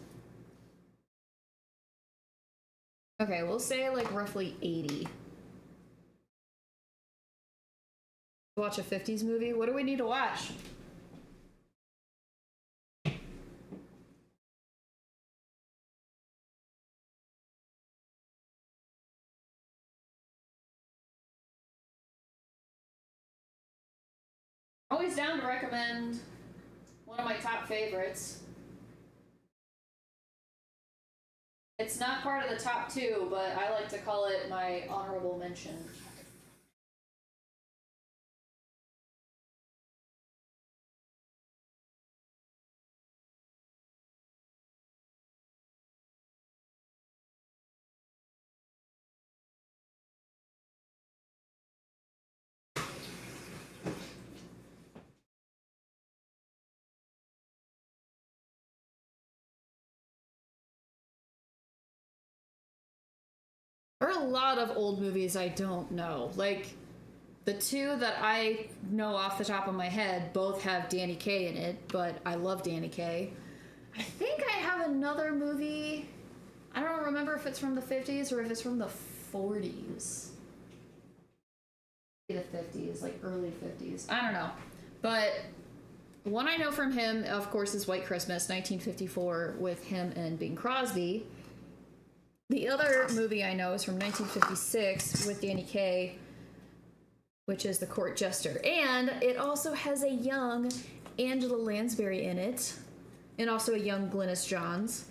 A: Okay, we'll say like roughly 80. Watch a 50s movie? What do we need to watch? Always down to recommend one of my top favorites. It's not part of the top 2, but I like to call it my honorable mention. There are a lot of old movies I don't know. Like, the 2 that I know off the top of my head both have Danny Kaye in it, but I love Danny Kaye. I think I have another movie. I don't remember if it's from the 50s or if it's from the 40s. The 50s, like early 50s. I don't know. But one I know from him, of course, is White Christmas, 1954, with him and Bing Crosby. The other movie I know is from 1956 with Danny Kaye, which is The Court Jester. And it also has a young Angela Lansbury in it, and also a young Glynis Johns.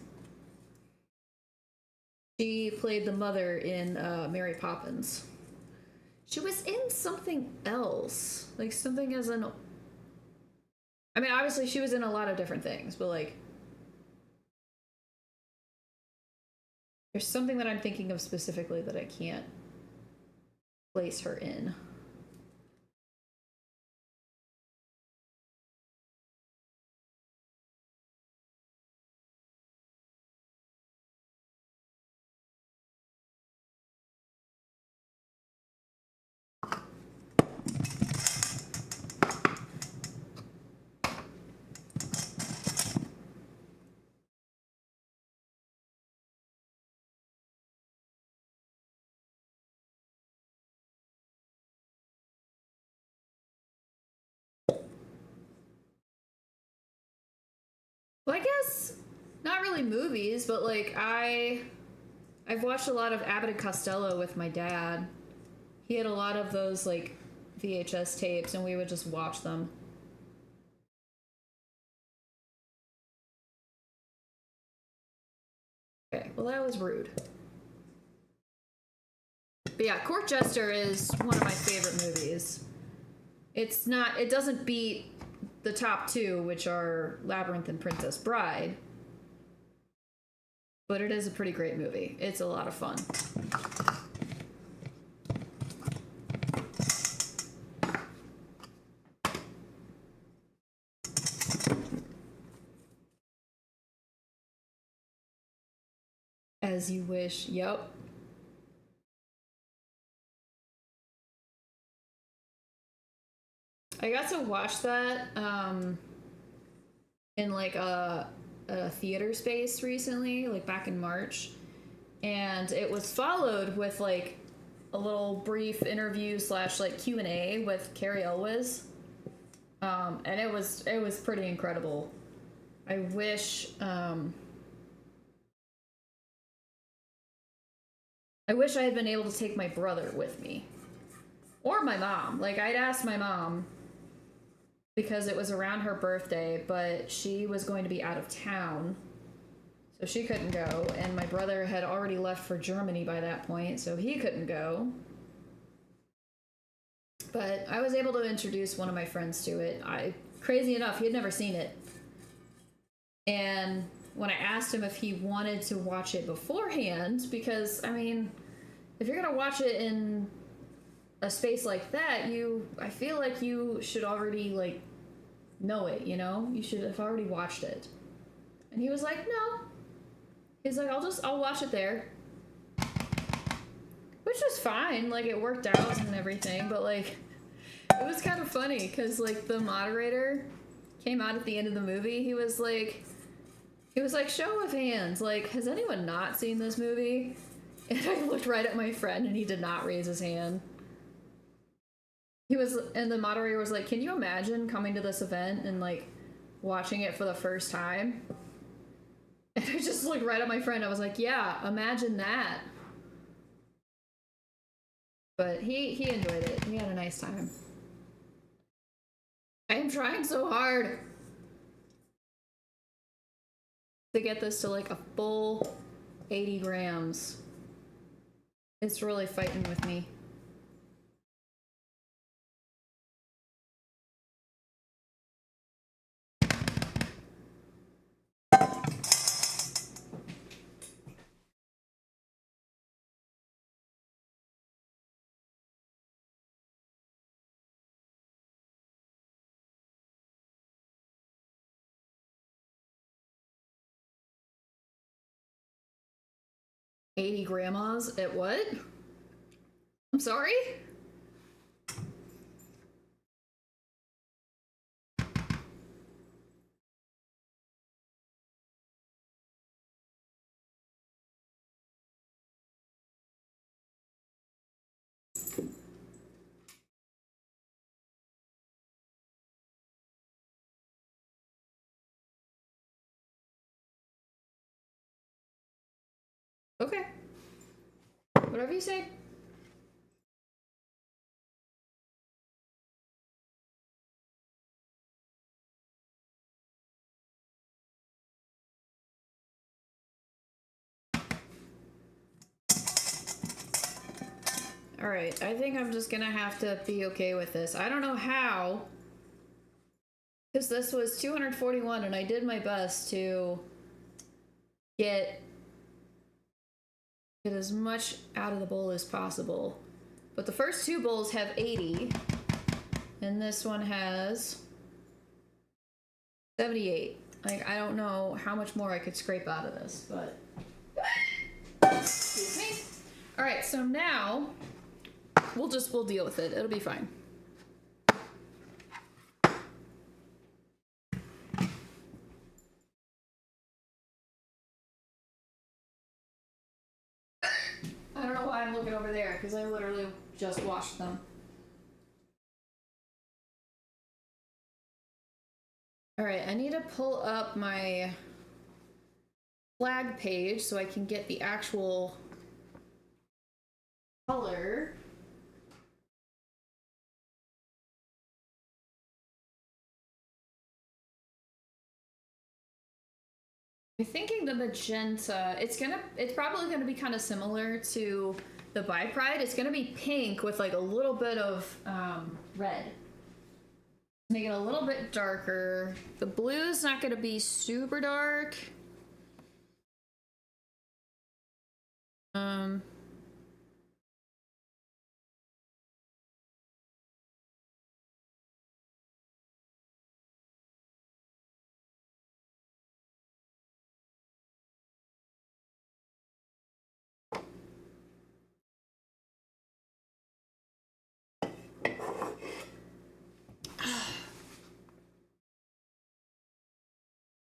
A: She played the mother in Mary Poppins. She was in something else. Like something as an... I mean, obviously she was in a lot of different things, but like... There's something that I'm thinking of specifically that I can't place her in. Well, I guess not really movies, but like I've watched a lot of Abbott and Costello with my dad. He had a lot of those like VHS tapes, and we would just watch them. Okay, well that was rude. But yeah, Court Jester is one of my favorite movies. It's not, it doesn't beat the top 2, which are Labyrinth and Princess Bride, but it is a pretty great movie. It's a lot of fun. As You Wish. Yep. I got to watch that in like a theater space recently, like back in March, and it was followed with like a little brief interview / like Q&A with Carrie Elwes, and it was pretty incredible. I wish I had been able to take my brother with me or my mom. Like I'd asked my mom, because it was around her birthday, but she was going to be out of town, so she couldn't go, and my brother had already left for Germany by that point, so he couldn't go. But I was able to introduce one of my friends to it. Crazy enough, he had never seen it. And when I asked him if he wanted to watch it beforehand, because, I mean, if you're gonna watch it in a space like that, I feel like you should already, like, know it, you know? You should have already watched it. And he was like, no. He's like, I'll watch it there. Which was fine, like, it worked out and everything, but, like, it was kind of funny, because, like, the moderator came out at the end of the movie. He was like, show of hands, like, has anyone not seen this movie? And I looked right at my friend, and he did not raise his hand. And the moderator was like, can you imagine coming to this event and, like, watching it for the first time? And I just looked right at my friend. I was like, yeah, imagine that. But he enjoyed it. We had a nice time. I am trying so hard to get this to, like, a full 80 grams. It's really fighting with me. $80 grandmas at what? I'm sorry? Okay. Whatever you say. Alright, I think I'm just gonna have to be okay with this. I don't know how, because this was 241 and I did my best to get as much out of the bowl as possible. But the first two bowls have 80, and this one has 78. Like, I don't know how much more I could scrape out of this, but... Excuse me. Alright, so now we'll deal with it. It'll be fine. I don't know why I'm looking over there, because I literally just washed them. Alright, I need to pull up my flag page so I can get the actual color. I'm thinking the magenta, it's probably gonna be kind of similar to the Bi Pride. It's gonna be pink with like a little bit of red. Make it a little bit darker. The blue's not gonna be super dark.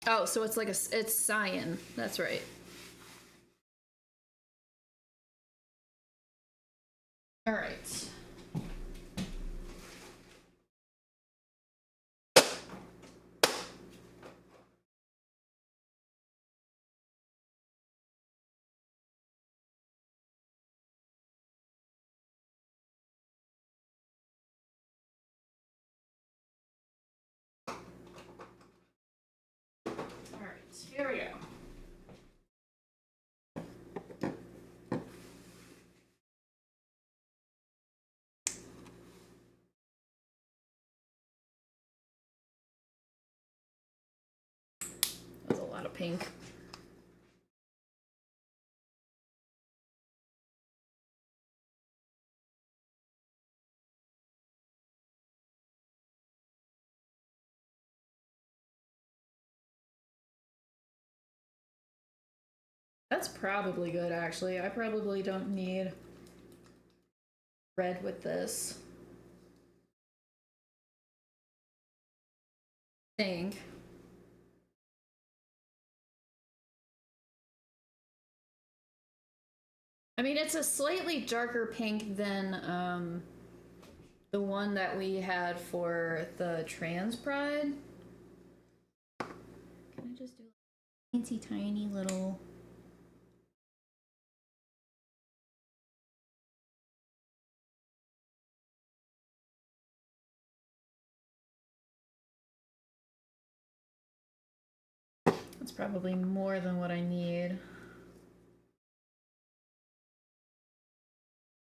A: Oh, so it's like it's cyan. That's right. All right. Here we go. That was a lot of pink. That's probably good, actually. I probably don't need red with this. I think. I mean, it's a slightly darker pink than the one that we had for the trans pride. Can I just do a teensy tiny little... That's probably more than what I need.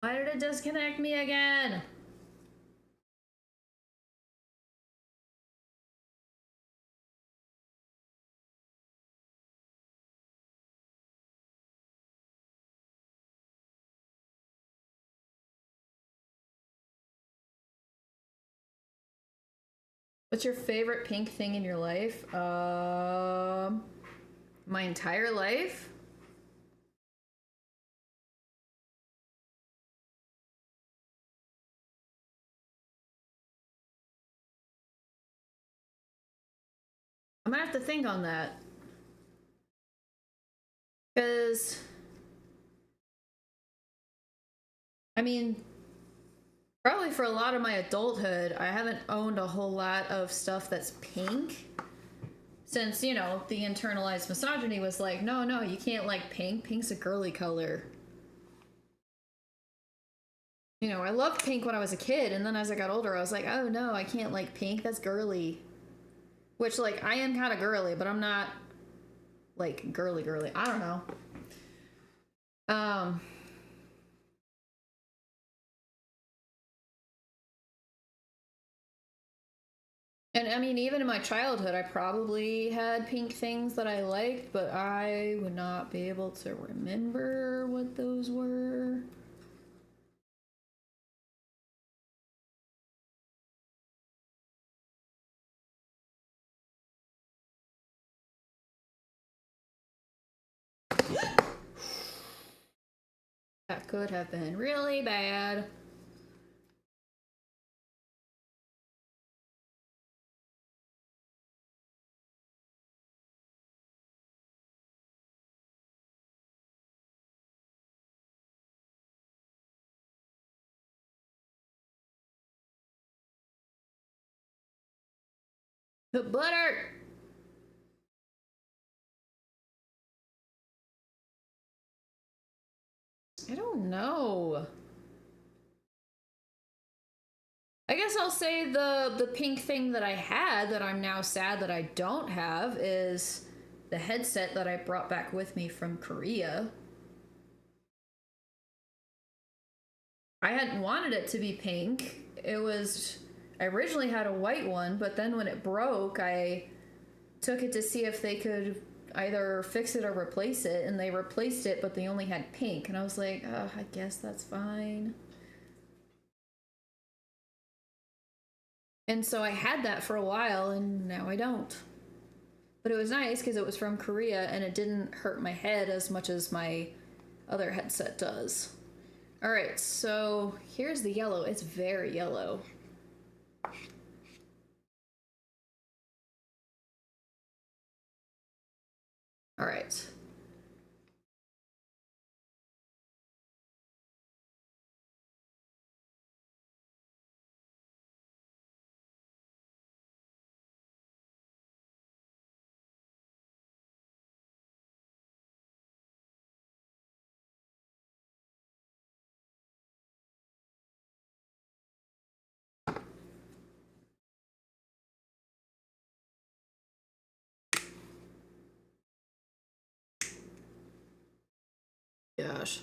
A: Why did it disconnect me again? What's your favorite pink thing in your life? My entire life? I'm gonna have to think on that. Because, I mean, probably for a lot of my adulthood, I haven't owned a whole lot of stuff that's pink. Since, you know, the internalized misogyny was like, no, no, you can't like pink. Pink's a girly color. You know, I loved pink when I was a kid, and then as I got older, I was like, oh no, I can't like pink. That's girly. Which, like, I am kind of girly, but I'm not, like, girly. I don't know. And I mean, even in my childhood, I probably had pink things that I liked, but I would not be able to remember what those were. That could have been really bad. The butter! I don't know. I guess I'll say the pink thing that I had that I'm now sad that I don't have is the headset that I brought back with me from Korea. I hadn't wanted it to be pink. I originally had a white one, but then when it broke, I took it to see if they could either fix it or replace it, and they replaced it, but they only had pink, and I was like, oh, I guess that's fine. And so I had that for a while, and now I don't. But it was nice because it was from Korea, and it didn't hurt my head as much as my other headset does. All right, so here's the yellow. It's very yellow. All right. Gosh.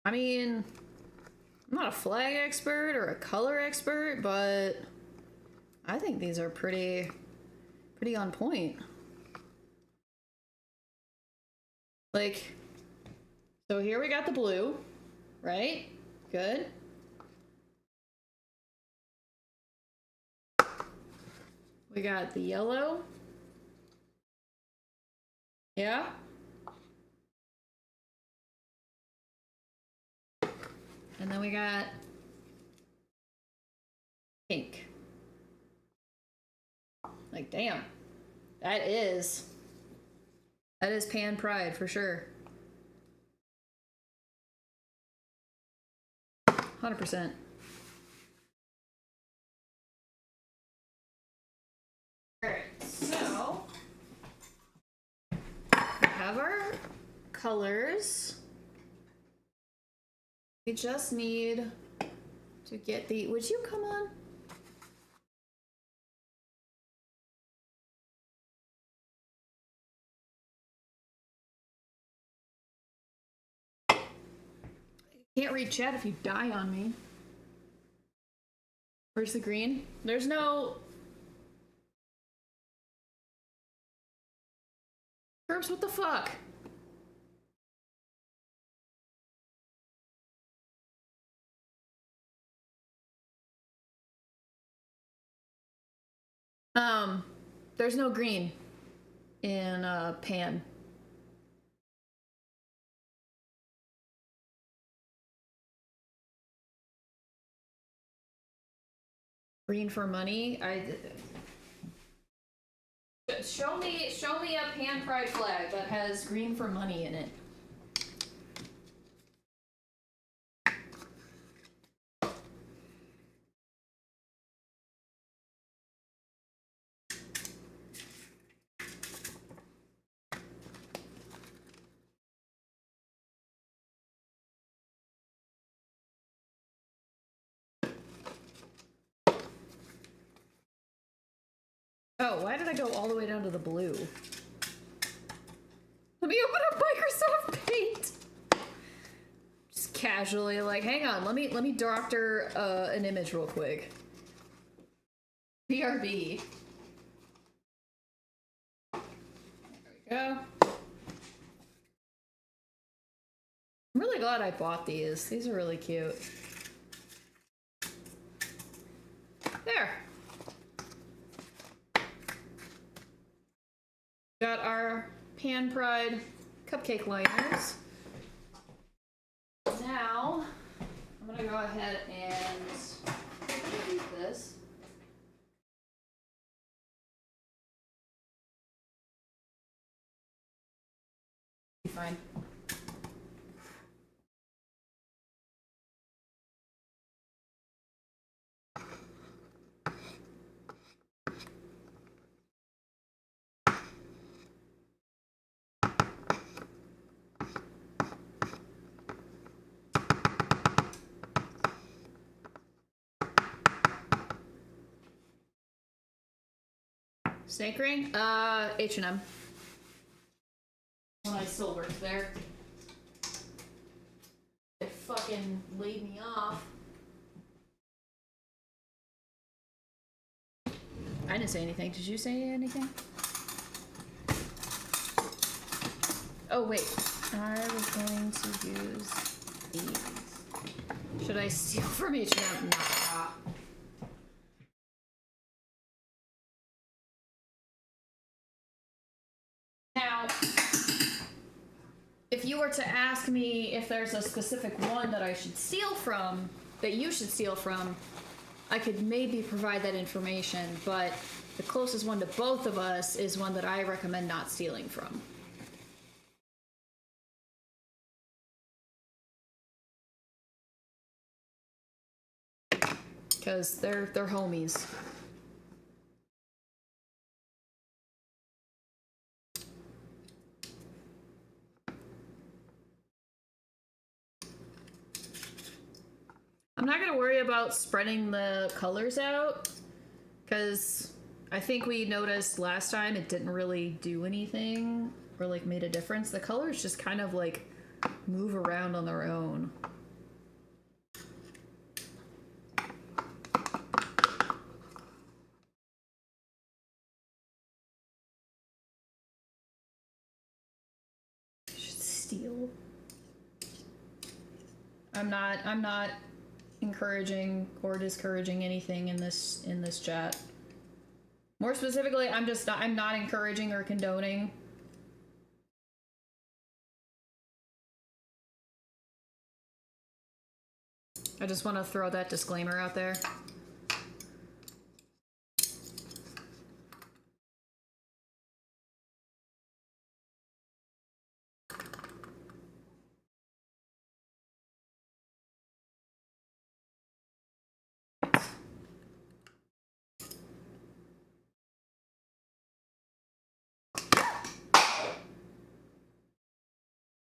A: I mean, I'm not a flag expert or a color expert, but I think these are pretty on point. Like, so here we got the blue, right? Good. We got the yellow. Yeah. And then we got pink. Like, damn. That is pan pride for sure. 100%. Alright, so we have our colors. We just need to get the, would you come on? Can't read chat if you die on me. Where's the green? There's no... Herbs, what the fuck? There's no green in pan. Green for money. Show me a pan pride flag that has green for money in it. Oh, why did I go all the way down to the blue? Let me open up Microsoft Paint. Just casually, like, hang on, let me doctor an image real quick. BRB. There we go. I'm really glad I bought these. These are really cute. There. Got our Pan Pride cupcake liners. Now, I'm gonna go ahead and use this. Be fine. Snake ring? H&M. When I still worked there. It fucking laid me off. I didn't say anything. Did you say anything? Oh, wait. I was going to use these. Should I steal from H&M? Nah. Now, if you were to ask me if there's a specific one that I should steal from, that you should steal from, I could maybe provide that information, but the closest one to both of us is one that I recommend not stealing from. Because they're homies. I'm not gonna worry about spreading the colors out, because I think we noticed last time it didn't really do anything or like made a difference. The colors just kind of like move around on their own. I should steal. I'm not encouraging or discouraging anything in this chat. More specifically, I'm not encouraging or condoning. I just want to throw that disclaimer out there.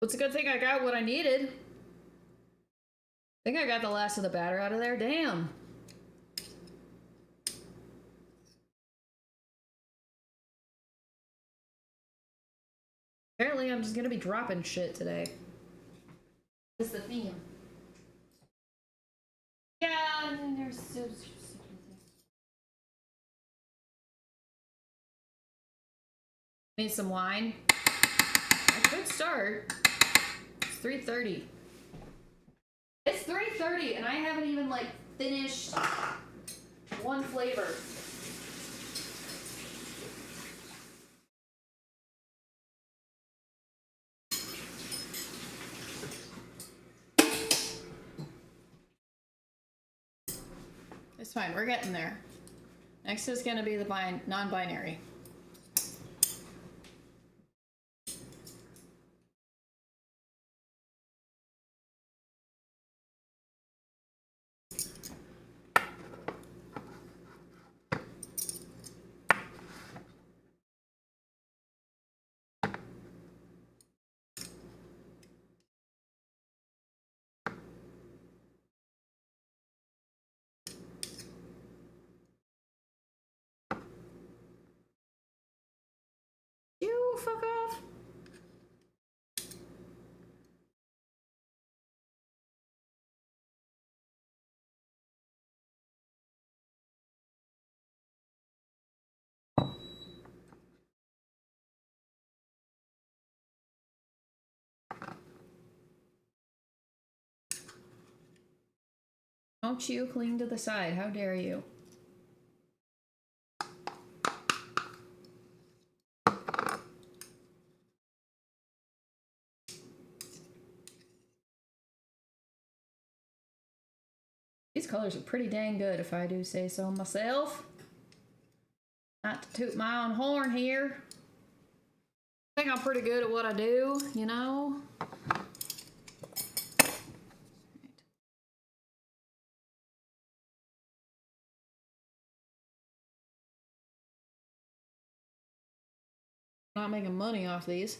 A: It's a good thing I got what I needed. I think I got the last of the batter out of there. Damn. Apparently I'm just gonna be dropping shit today. That's the theme. Yeah, and there's need some wine. A good start. It's 3:30. It's 3:30 and I haven't even like finished one flavor. It's fine, we're getting there. Next is gonna be the non-binary. You fuck off. Don't you cling to the side, how dare you? These colors are pretty dang good, if I do say so myself. Not to toot my own horn here. I think I'm pretty good at what I do, you know? Not making money off these.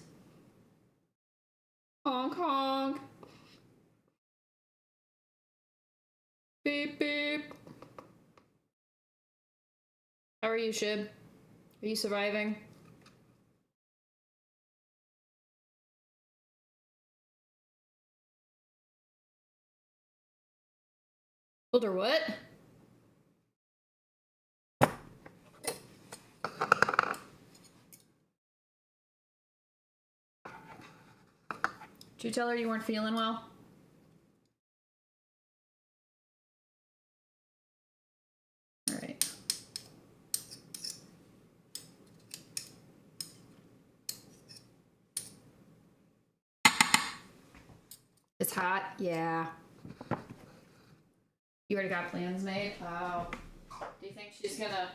A: Honk honk. Beep beep. How are you, Shib? Are you surviving? Told her what? Did you tell her you weren't feeling well? All right. It's hot? Yeah. You already got plans made? Wow. Do you think she's gonna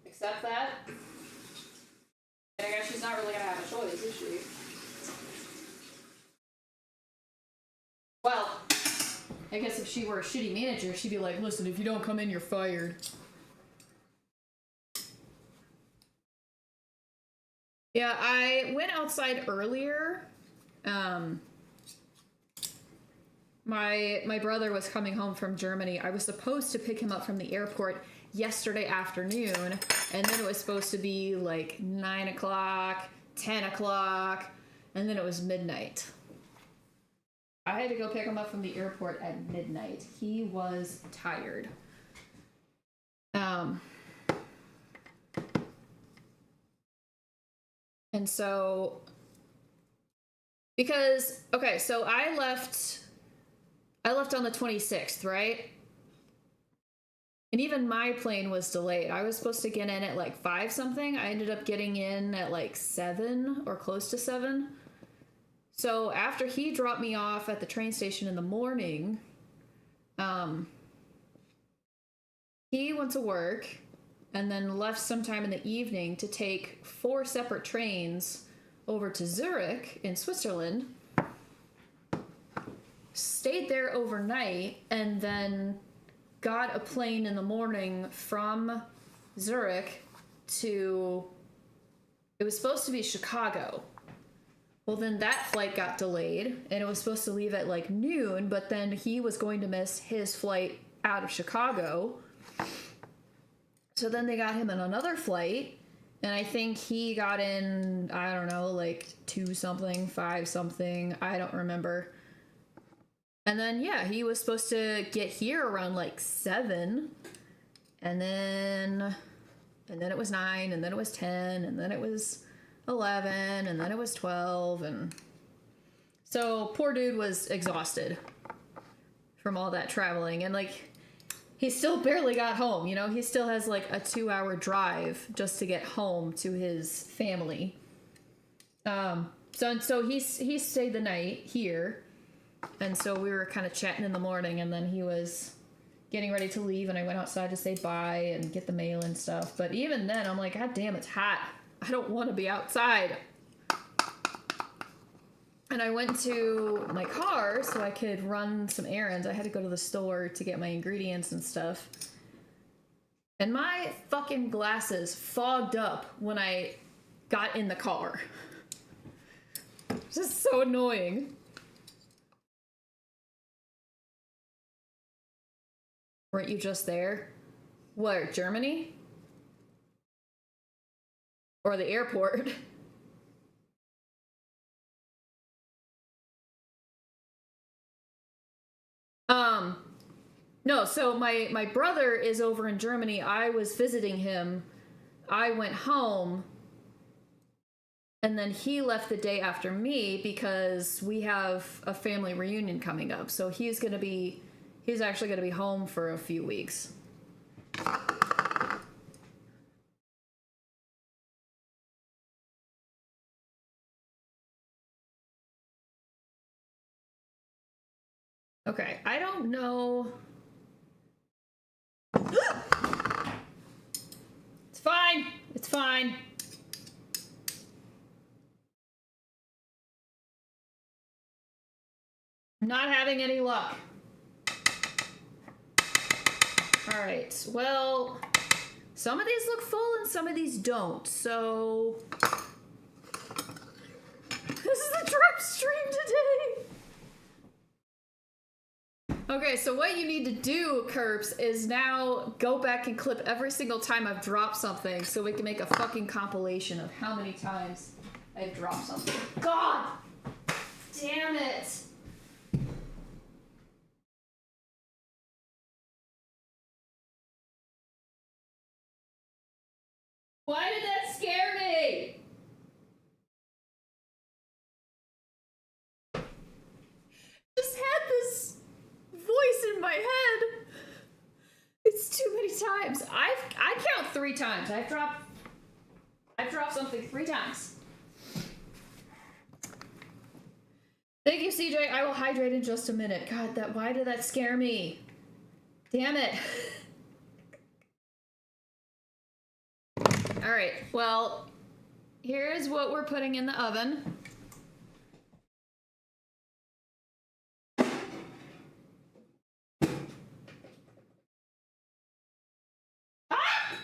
A: accept that? And I guess she's not really gonna have a choice, is she? Well, I guess if she were a shitty manager, she'd be like, listen, if you don't come in, you're fired. Yeah, I went outside earlier. My brother was coming home from Germany. I was supposed to pick him up from the airport yesterday afternoon, and then it was supposed to be like 9 o'clock, 10 o'clock, and then it was midnight. I had to go pick him up from the airport at midnight. He was tired. And so, because, okay, so I left on the 26th, right? And even my plane was delayed. I was supposed to get in at like 5 something. I ended up getting in at like 7 or close to 7. So after he dropped me off at the train station in the morning, he went to work and then left sometime in the evening to take 4 separate trains over to Zurich in Switzerland, stayed there overnight, and then got a plane in the morning from Zurich to, it was supposed to be Chicago. Well, then that flight got delayed, and it was supposed to leave at like noon, but then he was going to miss his flight out of Chicago. So then they got him in another flight, and I think he got in, I don't know, like 2 something, 5 something, I don't remember. And then, yeah, he was supposed to get here around like 7, and then it was 9, and then it was 10, and then it was 11, and then it was 12, and so poor dude was exhausted from all that traveling, and like, he still barely got home, you know? He still has like a 2-hour drive just to get home to his family. So he stayed the night here, and so we were kind of chatting in the morning, and then he was getting ready to leave, and I went outside to say bye and get the mail and stuff. But even then, I'm like, God damn, it's hot. I don't want to be outside. And I went to my car so I could run some errands. I had to go to the store to get my ingredients and stuff. And my fucking glasses fogged up when I got in the car. It's just so annoying. Weren't you just there? Where, Germany? Or the airport? No, so my brother is over in Germany. I was visiting him. I went home, and then he left the day after me because we have a family reunion coming up. So he's actually gonna be home for a few weeks. Okay, I don't know. It's fine. It's fine. I'm not having any luck. All right. Well, some of these look full and some of these don't. So this is the drop stream today. Okay, so what you need to do, Kerps, is now go back and clip every single time I've dropped something so we can make a fucking compilation of how many times I've dropped something. God damn it! Why did that scare me? Just had this voice in my head. It's too many times. I count 3 times. I've dropped something 3 times. Thank you, CJ. I will hydrate in just a minute. God, why did that scare me? Damn it. All right, well, here's what we're putting in the oven. Ah!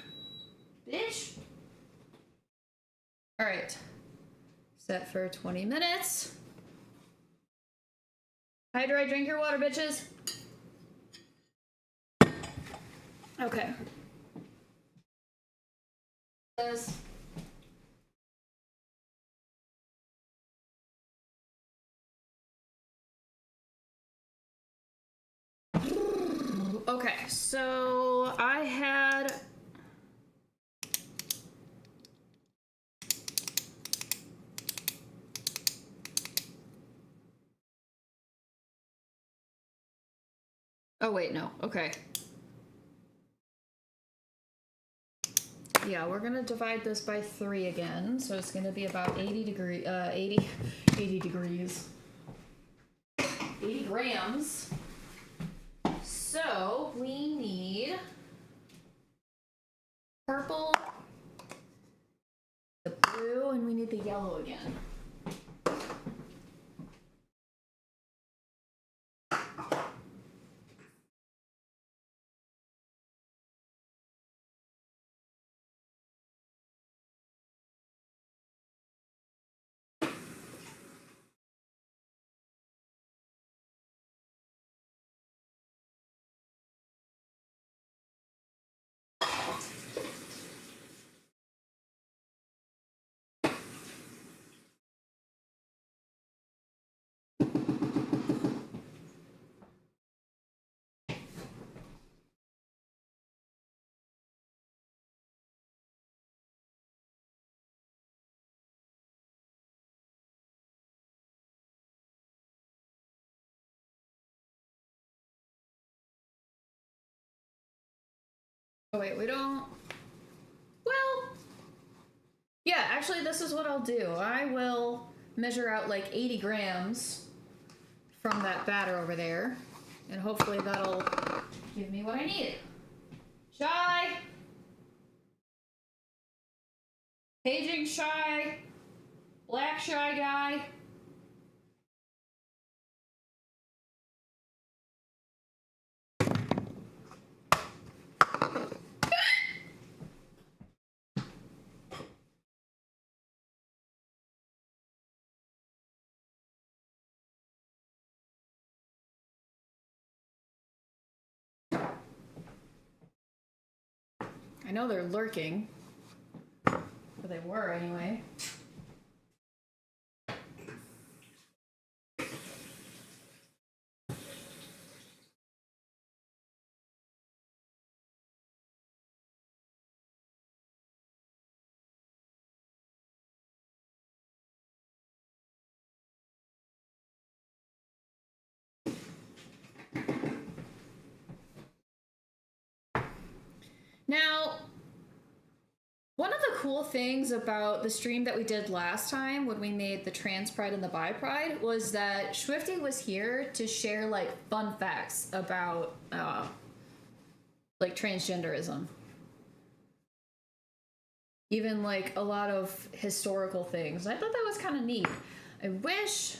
A: Bitch. All right, set for 20 minutes. Hydrate, drink your water, bitches. Okay. Okay, so I had oh wait, no. Okay. Yeah, we're gonna divide this by 3 again, so it's gonna be about 80 degrees. 80 grams. So we need purple, the blue, and we need the yellow again. Oh wait, we don't. Well, yeah, actually this is what I'll do. I will measure out like 80 grams from that batter over there, and hopefully that'll give me what I need. Shy! Paging Shy! Black Shy guy! I know they're lurking. Or they were anyway. Now, one of the cool things about the stream that we did last time when we made the trans pride and the bi pride was that Swifty was here to share like fun facts about like transgenderism. Even like a lot of historical things. I thought that was kind of neat. I wish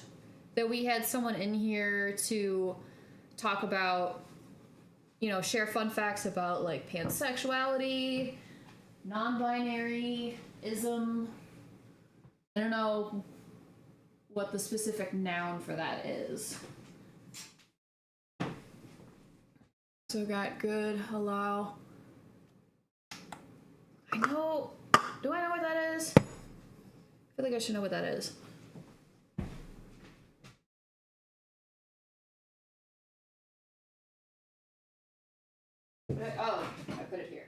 A: that we had someone in here to talk about, you know, share fun facts about like pansexuality, non-binary, ism. I don't know what the specific noun for that is. So got good, allow. I know. Do I know what that is? I feel like I should know what that is. Oh, I put it here.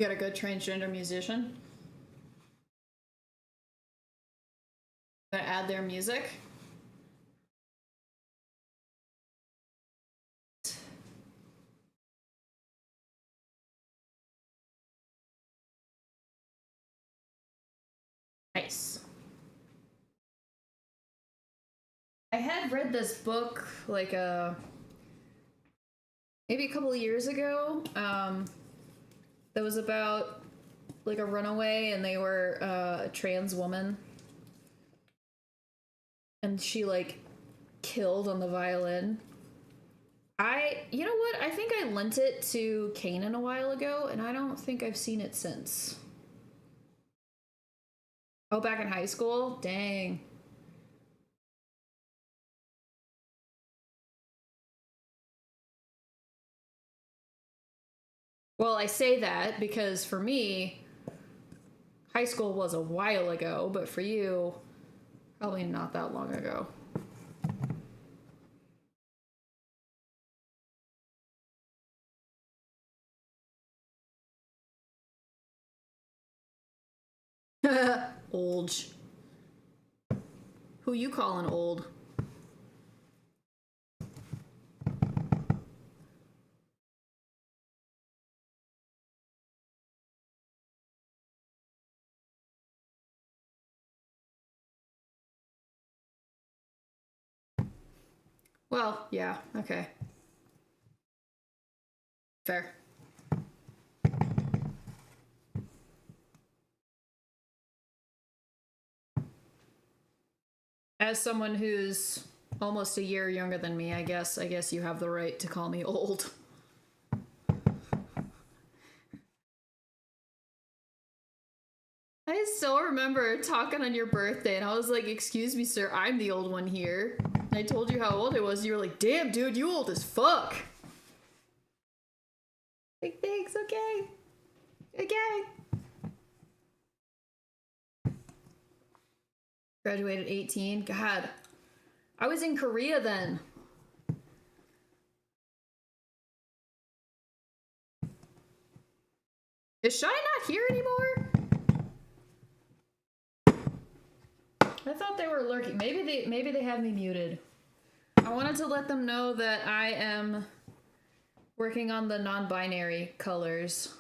A: You got a good transgender musician? Gonna add their music? Nice. I had read this book like maybe a couple of years ago that was about like a runaway, and they were a trans woman, and she like killed on the violin. You know what? I think I lent it to Kanan a while ago, and I don't think I've seen it since. Oh, back in high school? Dang. Well, I say that because for me, high school was a while ago, but for you, probably not that long ago. Old. Who you calling old? Well, yeah, okay. Fair. As someone who's almost a year younger than me, I guess you have the right to call me old. I still remember talking on your birthday, and I was like, "Excuse me, sir, I'm the old one here." And I told you how old I was. You were like, "Damn, dude, you old as fuck." Like, thanks, okay. Okay. Graduated 18. God. I was in Korea then. Is Shy not here anymore? I thought they were lurking. Maybe they have me muted. I wanted to let them know that I am working on the non-binary colors.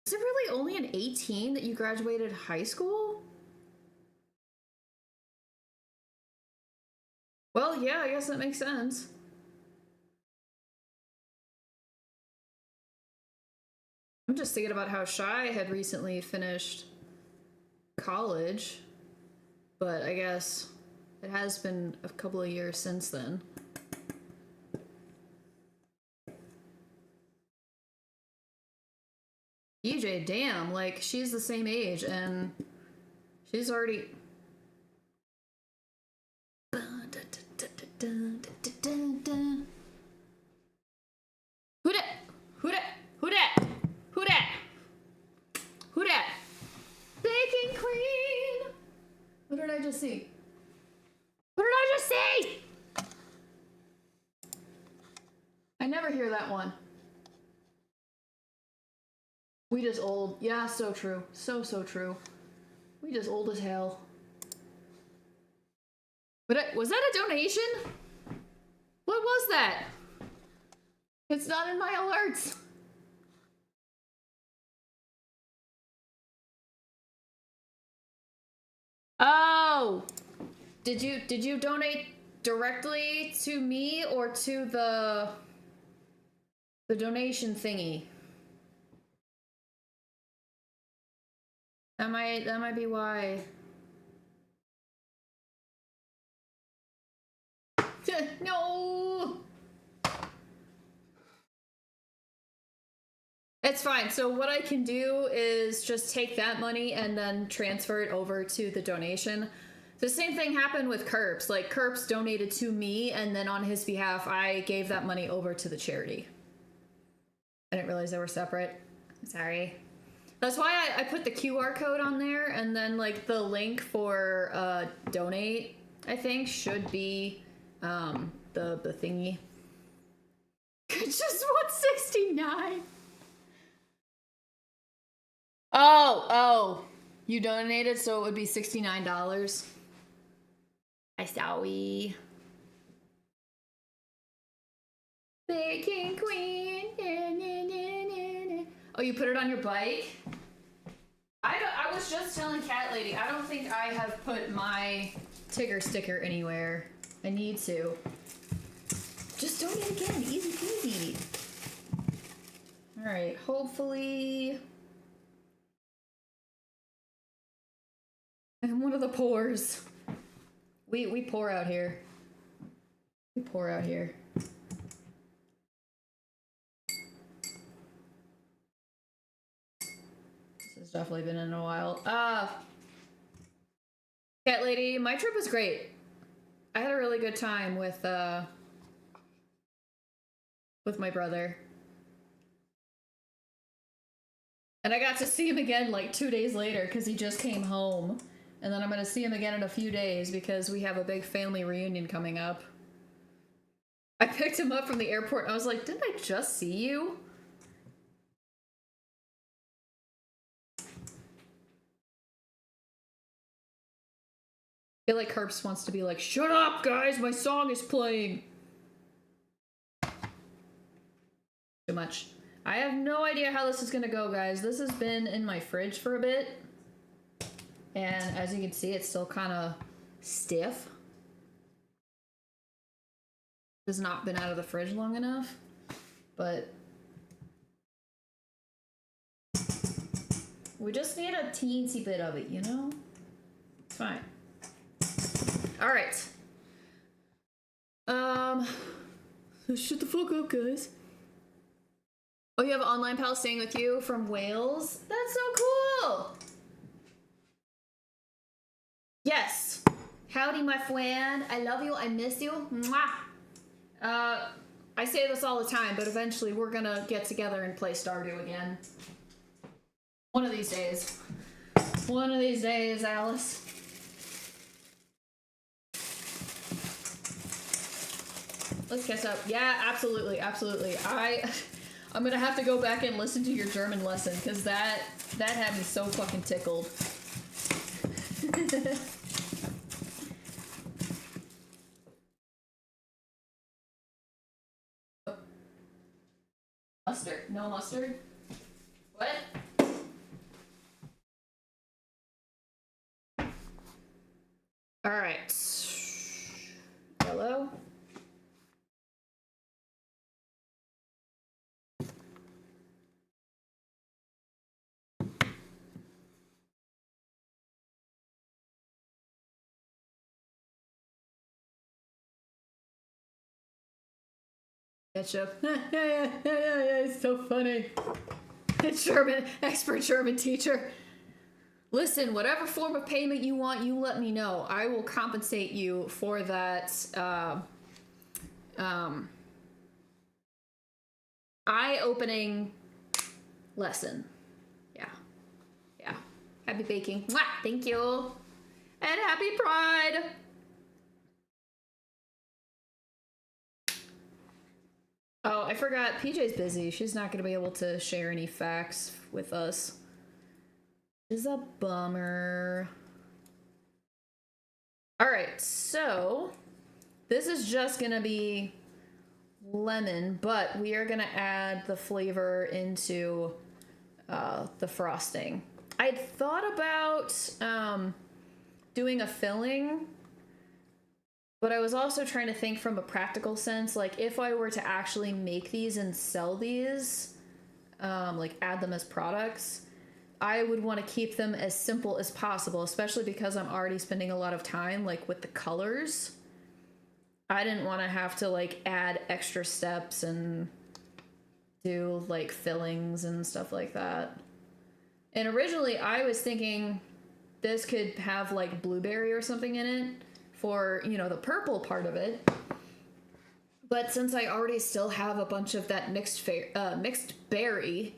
A: Is it really only an 18 that you graduated high school? Well, yeah, I guess that makes sense. I'm just thinking about how Shy had recently finished college, but I guess it has been a couple of years since then. EJ, damn, like, she's the same age, and she's already... Who dat? Who dat? Who dat? Who dat? Who dat? Baking Queen! What did I just see? What did I just see? I never hear that one. We just old. Yeah, so true. So true. We just old as hell. But was that a donation? What was that? It's not in my alerts. Oh! Did you donate directly to me or to the donation thingy? That might be why. No. It's fine. So what I can do is just take that money and then transfer it over to the donation. The same thing happened with Kerps. Like, Kerps donated to me, and then on his behalf, I gave that money over to the charity. I didn't realize they were separate. Sorry. That's why I put the QR code on there, and then, like, the link for donate, I think, should be the thingy. Just 169. Oh, you donated, so it would be $69. I sorry. Baking Queen. Oh, you put it on your bike? I was just telling Cat Lady, I don't think I have put my Tigger sticker anywhere. I need to. Just donate again, easy peasy. All right, hopefully. I'm one of the poors. We pour out here. We pour out here. This has definitely been in a while. Cat Lady, my trip was great. I had a really good time with my brother. And I got to see him again like 2 days later because he just came home. And then I'm going to see him again in a few days because we have a big family reunion coming up. I picked him up from the airport and I was like, didn't I just see you? I feel like Kerps wants to be like, shut up, guys, my song is playing. Too much. I have no idea how this is going to go, guys. This has been in my fridge for a bit. And as you can see, it's still kind of stiff. Has not been out of the fridge long enough, but we just need a teensy bit of it, you know? It's fine. All right. Shut the fuck up, guys. Oh, you have an online pal staying with you from Wales? That's so cool! Yes. Howdy, my friend. I love you. I miss you. Mwah. I say this all the time, but eventually we're gonna get together and play Stardew again. One of these days. One of these days, Alice. Let's catch up. Yeah, absolutely, absolutely. I'm gonna have to go back and listen to your German lesson because that had me so fucking tickled. Mustard. No mustard? What? Alright. Hello? Ketchup. Yeah, it's so funny. German, expert German teacher. Listen, whatever form of payment you want, you let me know. I will compensate you for that, eye-opening lesson. Yeah. Yeah. Happy baking. Mwah! Thank you. And happy Pride! Oh, I forgot. PJ's busy. She's not going to be able to share any facts with us. Which is a bummer. Alright, so this is just going to be lemon, but we are going to add the flavor into the frosting. I'd thought about doing a filling, but I was also trying to think from a practical sense, like if I were to actually make these and sell these, like add them as products, I would want to keep them as simple as possible, especially because I'm already spending a lot of time like with the colors. I didn't want to have to like add extra steps and do like fillings and stuff like that. And originally I was thinking this could have like blueberry or something in it for, you know, the purple part of it. But since I already still have a bunch of that mixed berry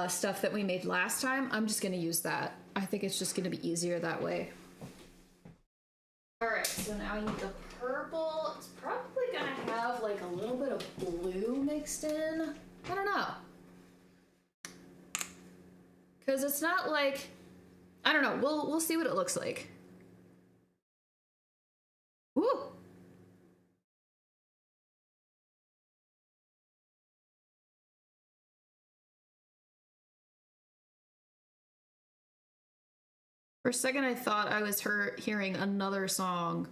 A: stuff that we made last time, I'm just going to use that. I think it's just going to be easier that way. All right, so now I need the purple. It's probably going to have like a little bit of blue mixed in. I don't know. Because it's not like, I don't know. We'll see what it looks like. Woo! For a second, I thought I was hearing another song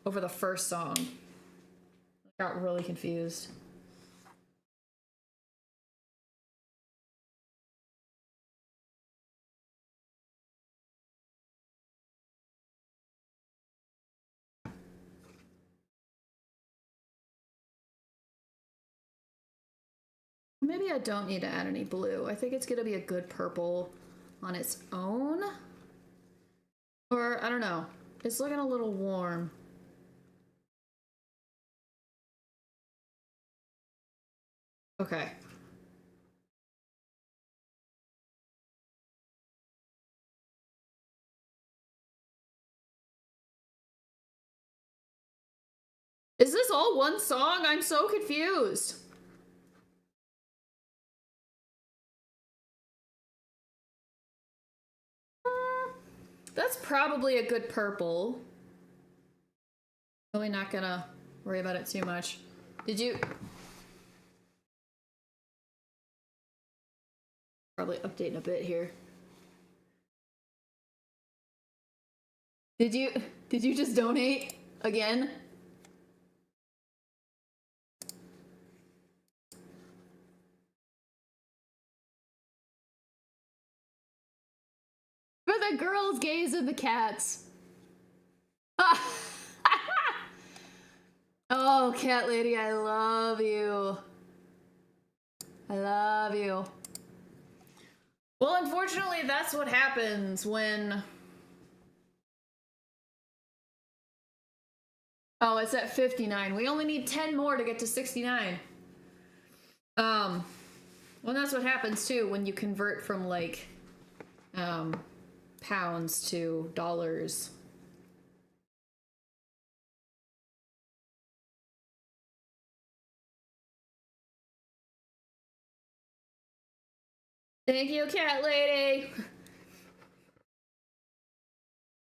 A: over the first song. I got really confused. Maybe I don't need to add any blue. I think it's going to be a good purple on its own. Or, I don't know. It's looking a little warm. Okay. Is this all one song? I'm so confused. That's probably a good purple. Really not gonna worry about it too much. Did you... Probably updating a bit here. Did you just donate again? For the girls, gays, and the cats. Oh, cat lady, I love you. I love you. Well, unfortunately, that's what happens when... Oh, it's at 59. We only need 10 more to get to 69. Well, that's what happens, too, when you convert from, like, pounds to dollars. Thank you, cat lady.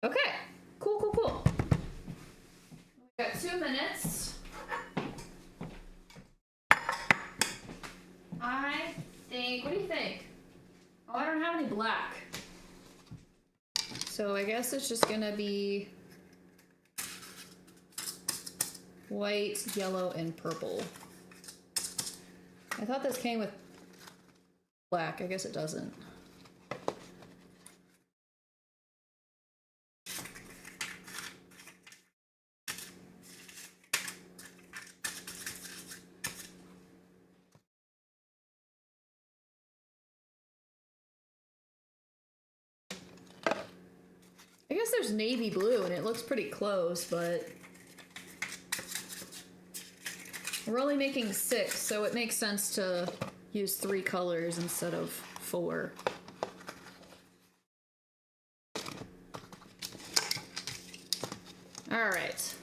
A: Okay, cool. We got 2 minutes. I think, what do you think? Oh, I don't have any black. So I guess it's just gonna be white, yellow, and purple. I thought this came with black. I guess it doesn't. I guess there's navy blue and it looks pretty close, but we're only making 6, so it makes sense to use 3 colors instead of 4. All right.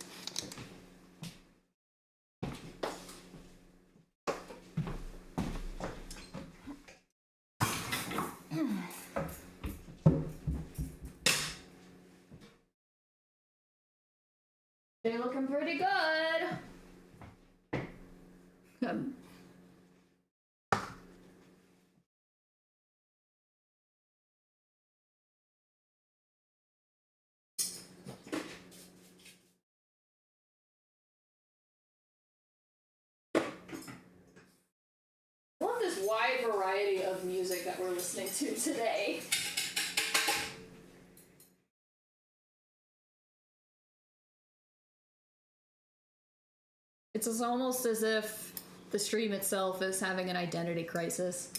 A: They're looking pretty good. I love this wide variety of music that we're listening to today. It's almost as if the stream itself is having an identity crisis.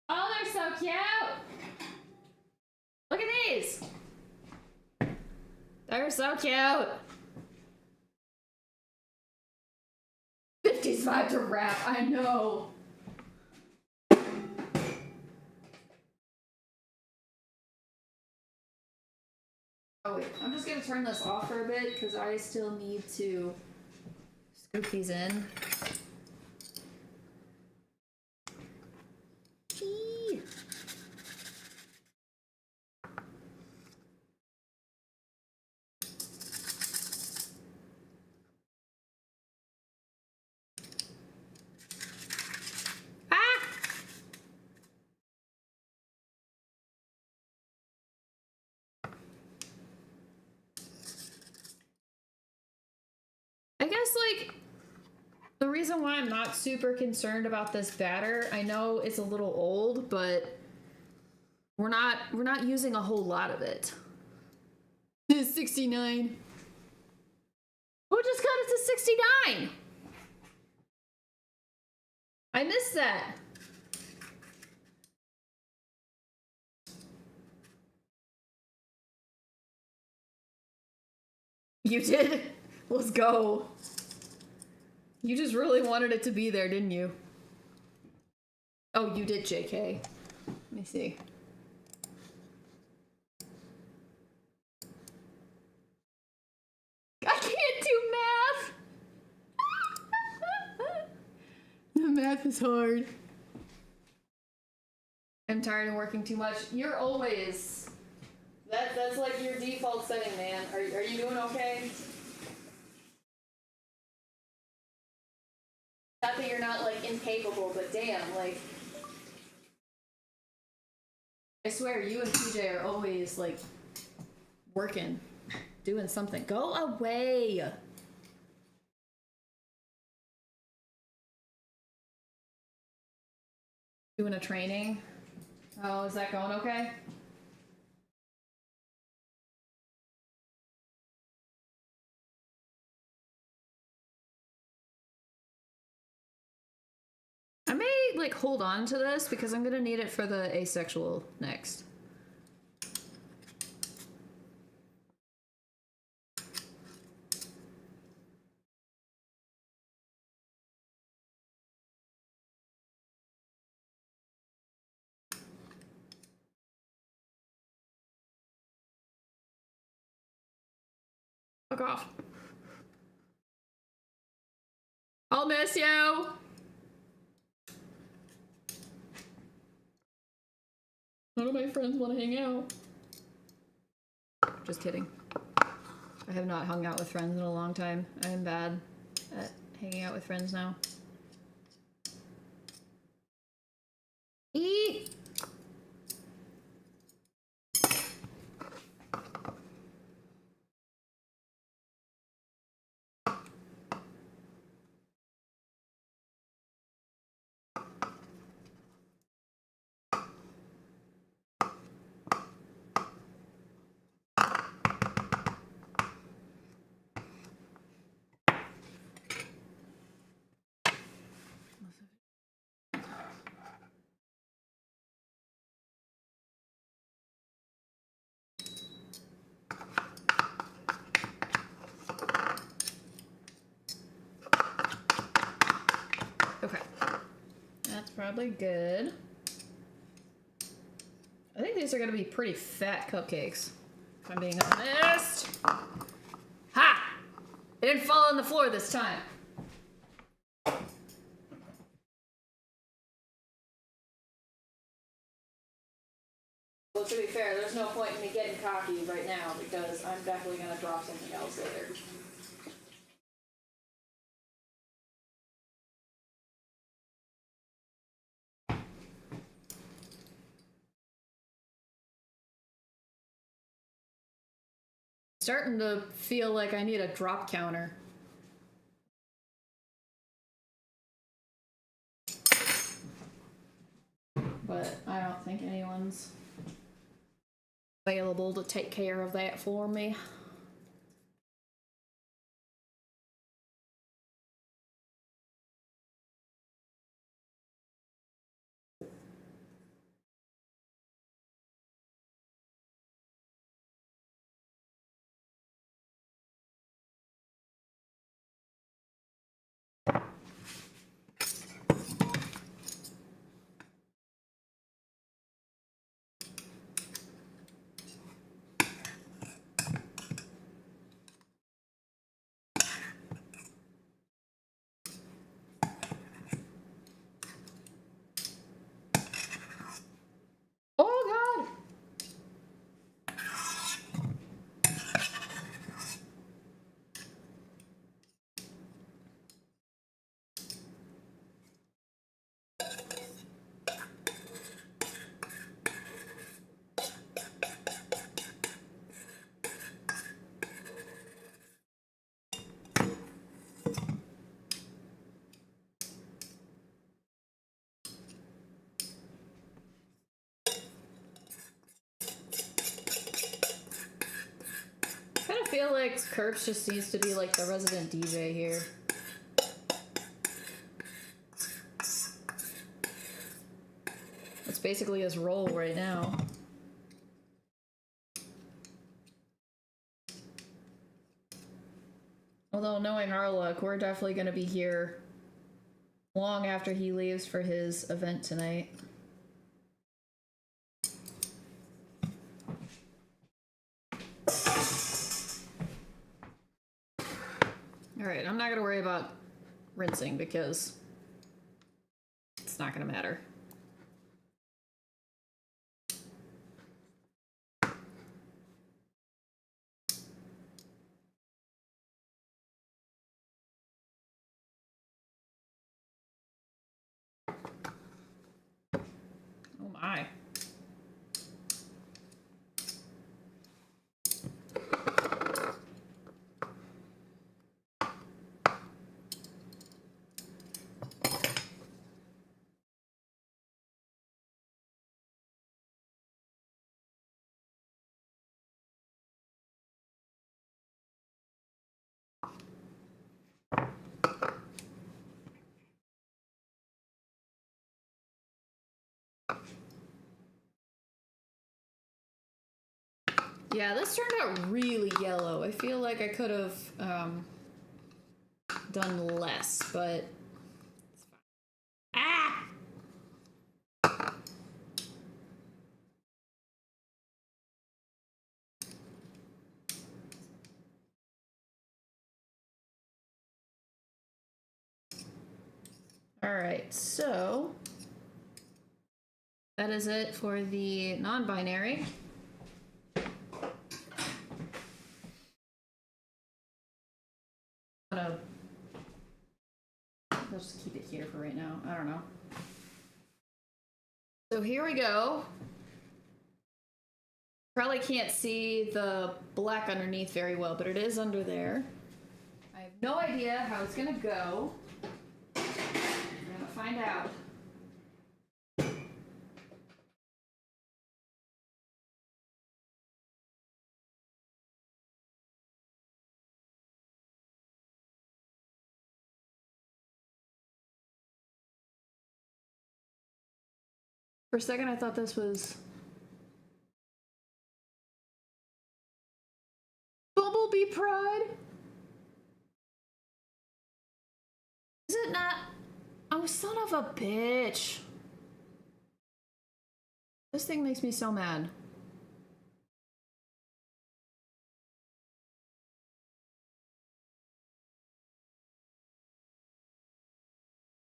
A: Oh, they're so cute! Look at these! They're so cute! 50s vibe to rap, I know! Oh wait, I'm just gonna turn this off for a bit because I still need to scoop these in. Gee. I guess, like, the reason why I'm not super concerned about this batter, I know it's a little old, but we're not using a whole lot of it. 69. Who just got it to 69? I missed that. You did? Let's go. You just really wanted it to be there, didn't you? Oh, you did, JK. Let me see. I can't do math! The math is hard. I'm tired of working too much. You're always... That's like your default setting, man. Are you doing okay? Not that you're not, like, incapable, but damn, like... I swear, you and PJ are always, like, working. Doing something. Go away! Doing a training? Oh, is that going okay? I may, like, hold on to this because I'm gonna need it for the asexual next. Fuck off. I'll miss you! None of my friends want to hang out. Just kidding. I have not hung out with friends in a long time. I am bad at hanging out with friends now. Eat! Okay. That's probably good. I think these are gonna be pretty fat cupcakes, if I'm being honest. Ha! It didn't fall on the floor this time. to be fair, there's no point in me getting cocky right now because I'm definitely gonna drop something else later. Starting to feel like I need a drop counter. But I don't think anyone's available to take care of that for me. Oh god! I kind of feel like Kurtz just needs to be like the resident DJ here. That's basically his role right now. Although, knowing our luck, we're definitely going to be here long after he leaves for his event tonight. Alright, I'm not going to worry about rinsing because it's not going to matter. Oh my. Yeah, this turned out really yellow. I feel like I could have done less, but it's fine. Ah! Alright, so that is it for the non-binary. I'll just keep it here for right now. I don't know. So here we go. Probably can't see the black underneath very well, but it is under there. I have no idea how it's gonna go. We're gonna find out. For a second, I thought this was Bumblebee Pride. Is it not? Oh, son of a bitch. This thing makes me so mad.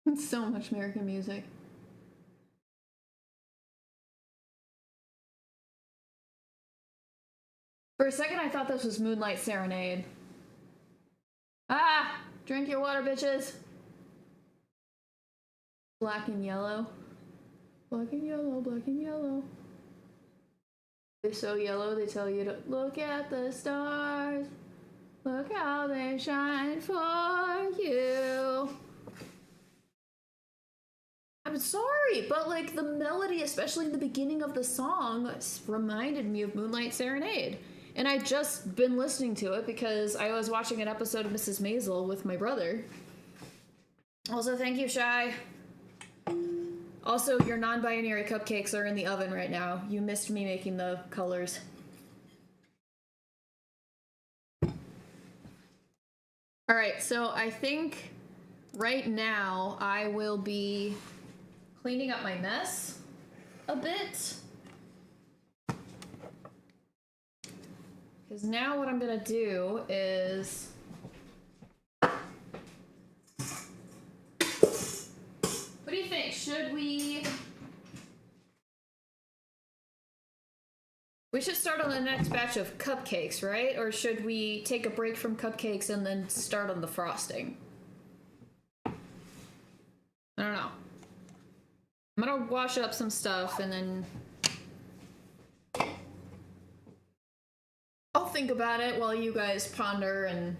A: It's so much American music. For a second, I thought this was Moonlight Serenade. Ah! Drink your water, bitches! Black and yellow. Black and yellow, black and yellow. They're so yellow, they tell you to look at the stars. Look how they shine for you. I'm sorry, but like the melody, especially in the beginning of the song, reminded me of Moonlight Serenade. And I just been listening to it because I was watching an episode of Mrs. Maisel with my brother. Also, thank you, Shy. Also, your non-binary cupcakes are in the oven right now. You missed me making the colors. Alright, so I think right now I will be cleaning up my mess a bit. Because now what I'm gonna do is... What do you think? Should we... We should start on the next batch of cupcakes, right? Or should we take a break from cupcakes and then start on the frosting? I don't know. I'm gonna wash up some stuff and then... I'll think about it while you guys ponder and...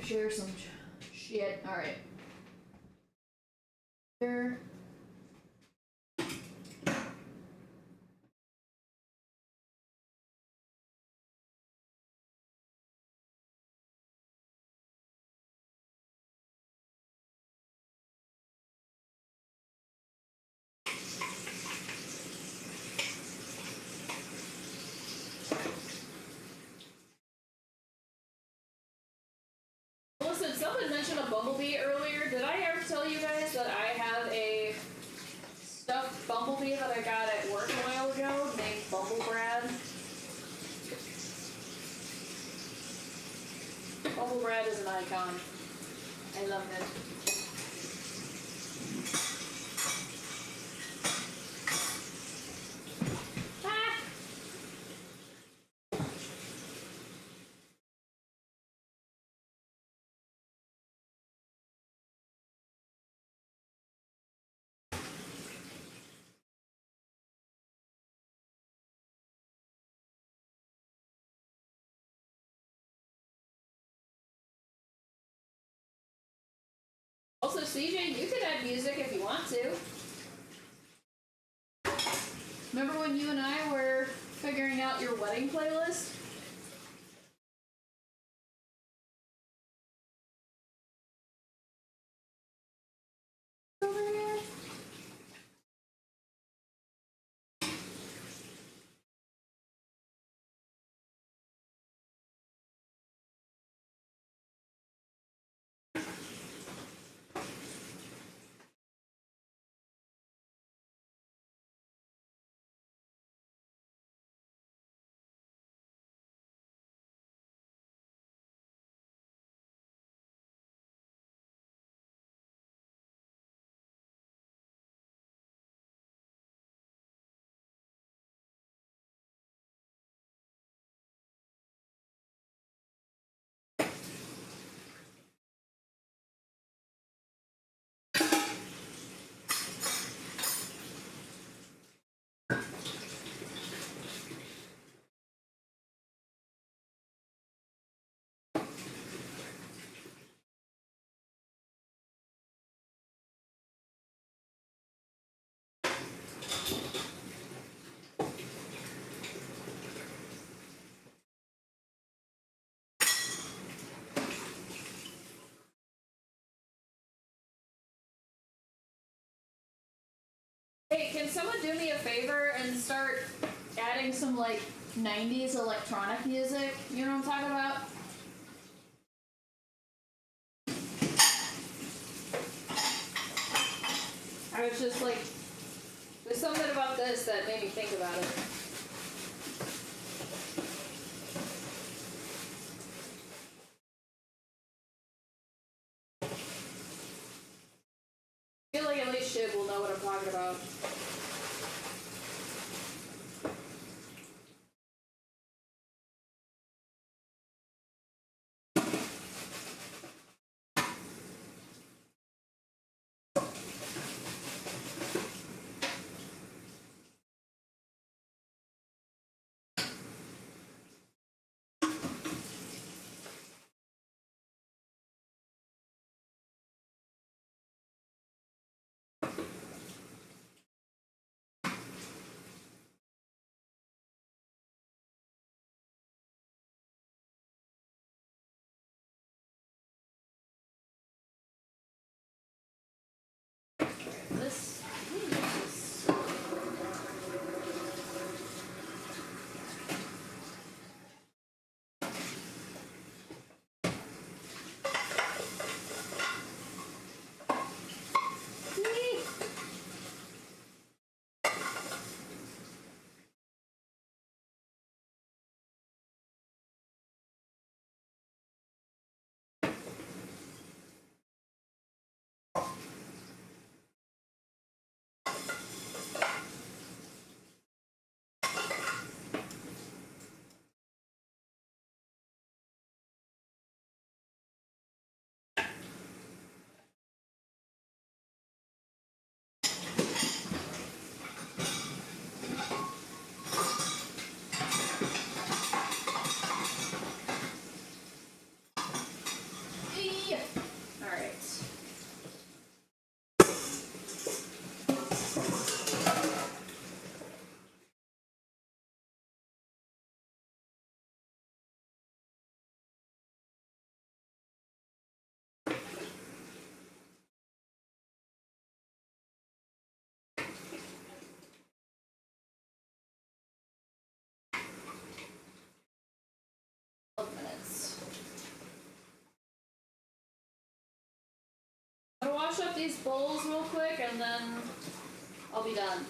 A: share some shit. Alright. Here. Listen, someone mentioned a bumblebee earlier. Did I ever tell you guys that I have a stuffed bumblebee that I got at work a while ago named Bumblebrad? Bumblebrad is an icon. I love him. Also, CJ, you could add music if you want to. Remember when you and I were figuring out your wedding playlist? Over here. Hey, can someone do me a favor and start adding some, like, 90s electronic music? You know what I'm talking about? I was just like, there's something about this that made me think about it. I feel like at least Shiv will know know what I'm talking about. This. Minutes. I'm gonna wash up these bowls real quick and then I'll be done.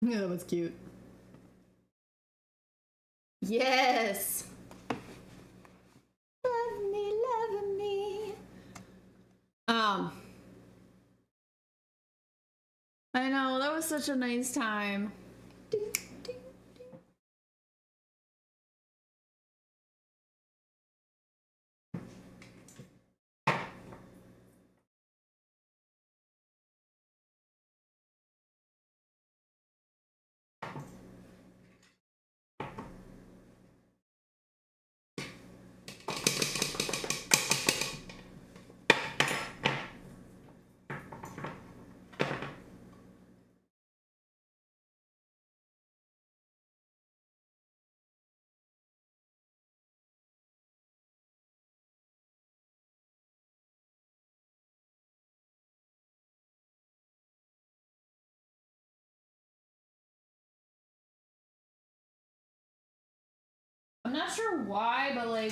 A: Yeah, that was cute. Yes! Love me, love me. I know, that was such a nice time. I'm not sure why, but like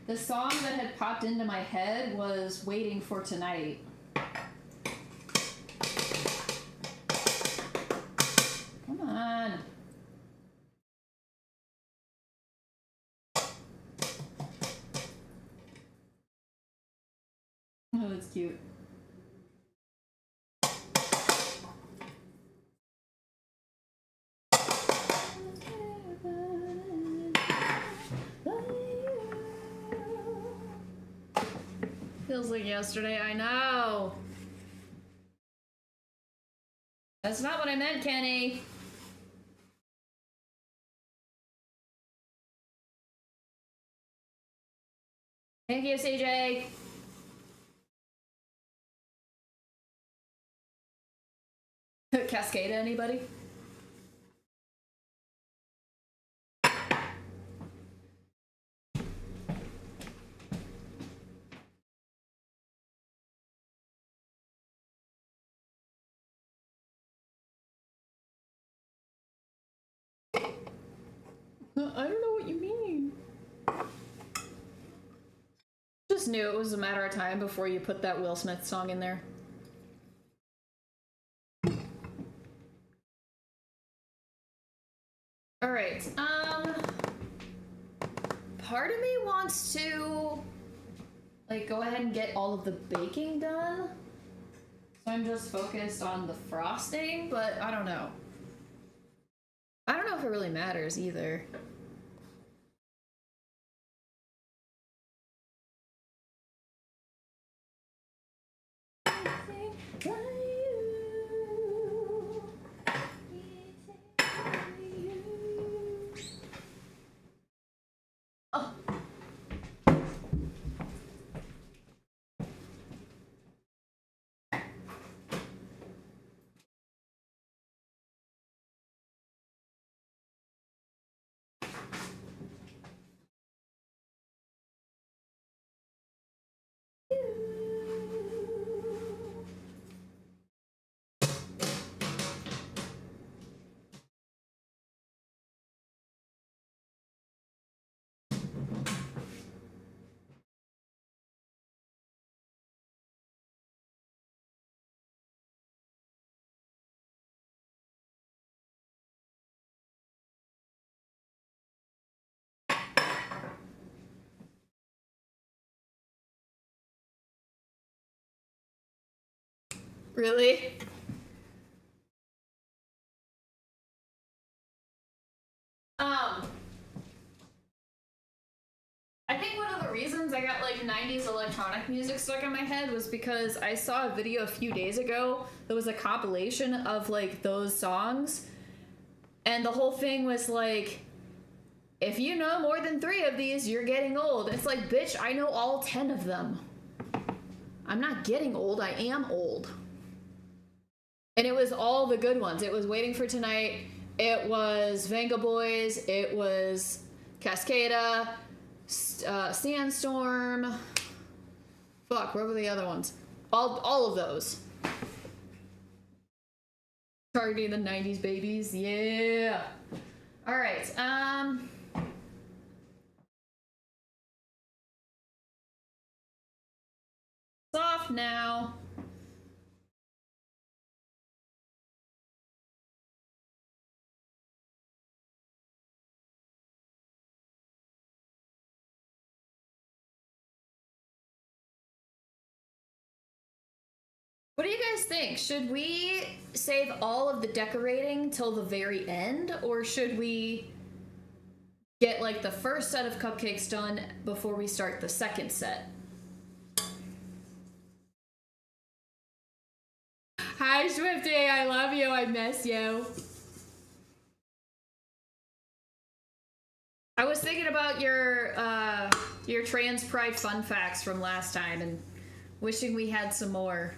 A: the song that had popped into my head was Waiting for Tonight. Come on. Oh, that's cute. Feels like yesterday, I know. That's not what I meant, Kenny. Thank you, CJ. Cascade, anybody? I don't know what you mean. Just knew it was a matter of time before you put that Will Smith song in there. All right. Part of me wants to like go ahead and get all of the baking done. So I'm just focused on the frosting, but I don't know. I don't know if it really matters either. Oh. Really? I think one of the reasons I got like 90s electronic music stuck in my head was because I saw a video a few days ago that was a compilation of like those songs, and the whole thing was like, if you know more than 3 of these, you're getting old. It's like, bitch, I know all 10 of them. I'm not getting old, I am old. And it was all the good ones. It was Waiting for Tonight, it was Venga Boys, it was Cascada, Sandstorm. Fuck, where were the other ones? All of those. Targeting the 90s babies, yeah. All right, soft now. What do you guys think? Should we save all of the decorating till the very end, or should we get like the first set of cupcakes done before we start the second set? Hi, Swifty. I love you. I miss you. I was thinking about your trans pride fun facts from last time and wishing we had some more.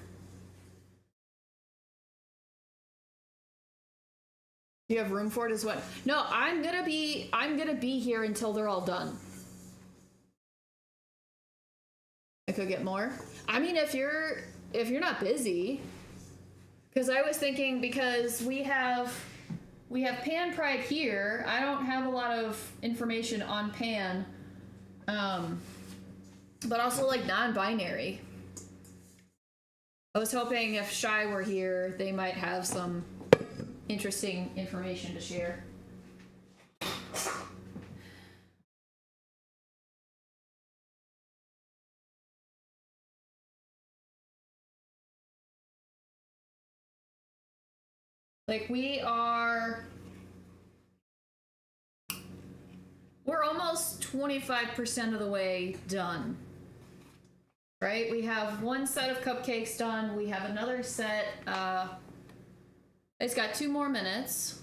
A: Do you have room for it as well? No, I'm gonna be here until they're all done. I could get more. I mean, if you're not busy, because I was thinking, because we have Pan Pride here. I don't have a lot of information on Pan, but also like non-binary. I was hoping if Shy were here, they might have some interesting information to share. Like we're almost 25% of the way done. Right? We have one set of cupcakes done. We have another set. It's got 2 more minutes.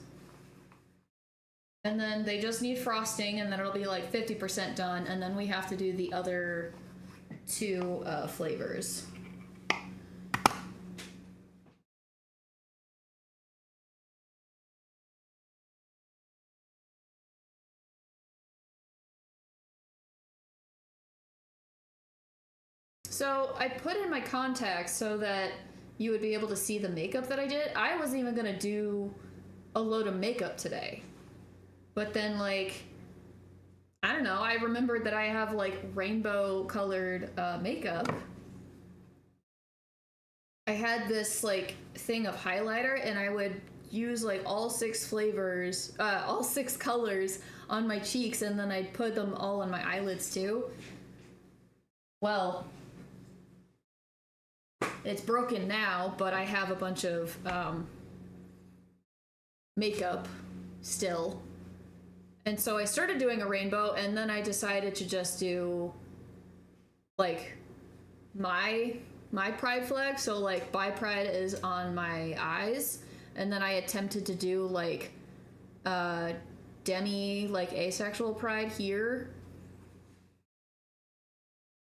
A: And then they just need frosting, and then it'll be like 50% done. And then we have to do the other 2 flavors. So I put in my contacts so that you would be able to see the makeup that I did. I wasn't even gonna do a load of makeup today. But then, like, I don't know, I remembered that I have like rainbow colored makeup. I had this like thing of highlighter, and I would use like all 6 flavors, all 6 colors on my cheeks, and then I'd put them all on my eyelids too. Well, it's broken now, but I have a bunch of makeup still. And so I started doing a rainbow, and then I decided to just do like my pride flag. So like bi pride is on my eyes, and then I attempted to do like demi like asexual pride here.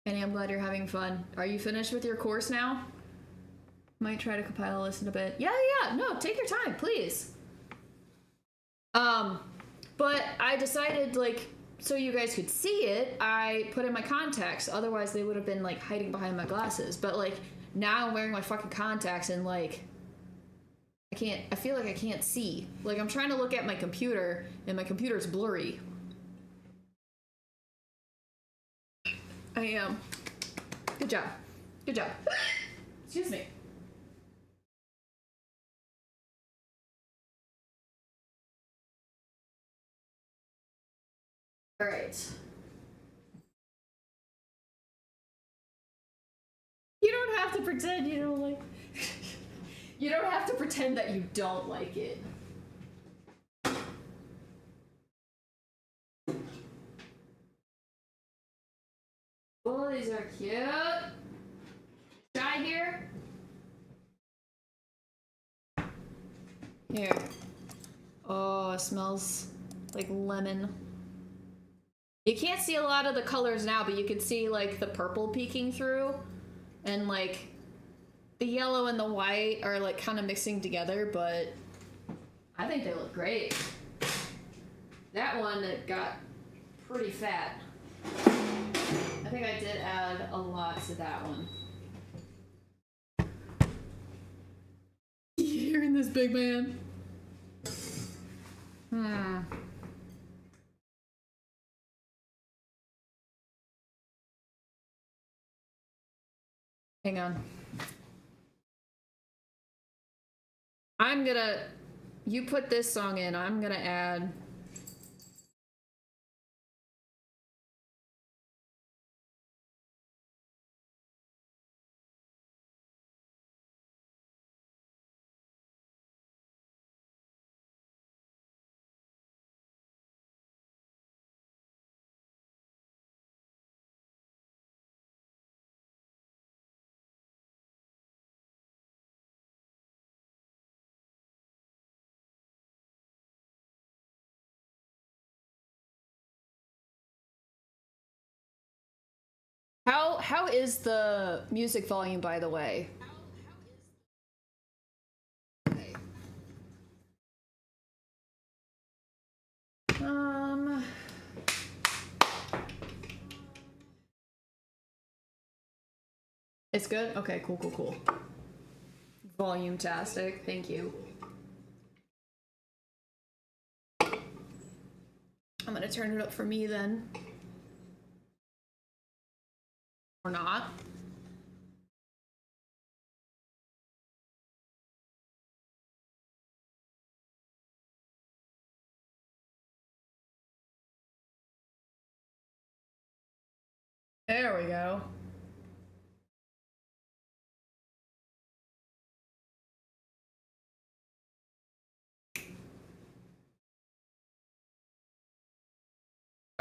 A: Annie, I'm glad you're having fun. Are you finished with your course now? Might try to compile a list in a bit. Yeah, no, take your time, please. But I decided, like, so you guys could see it, I put in my contacts. Otherwise, they would have been, like, hiding behind my glasses. But, like, now I'm wearing my fucking contacts and, like, I feel like I can't see. Like, I'm trying to look at my computer, and my computer's blurry. I am. Good job. Good job. Excuse me. All right. You don't have to pretend you don't like. You don't have to pretend that you don't like it. Oh, these are cute. Shy here. Here. Oh, it smells like lemon. You can't see a lot of the colors now, but you can see like the purple peeking through, and like the yellow and the white are like kind of mixing together, but I think they look great. That one that got pretty fat. I think I did add a lot to that one. You hearing this, big man? Hang on. You put this song in, I'm gonna add How is the music volume, by the way? Okay. It's good? Okay, cool, cool, cool. Volume-tastic, thank you. I'm gonna turn it up for me then. Or not. There we go.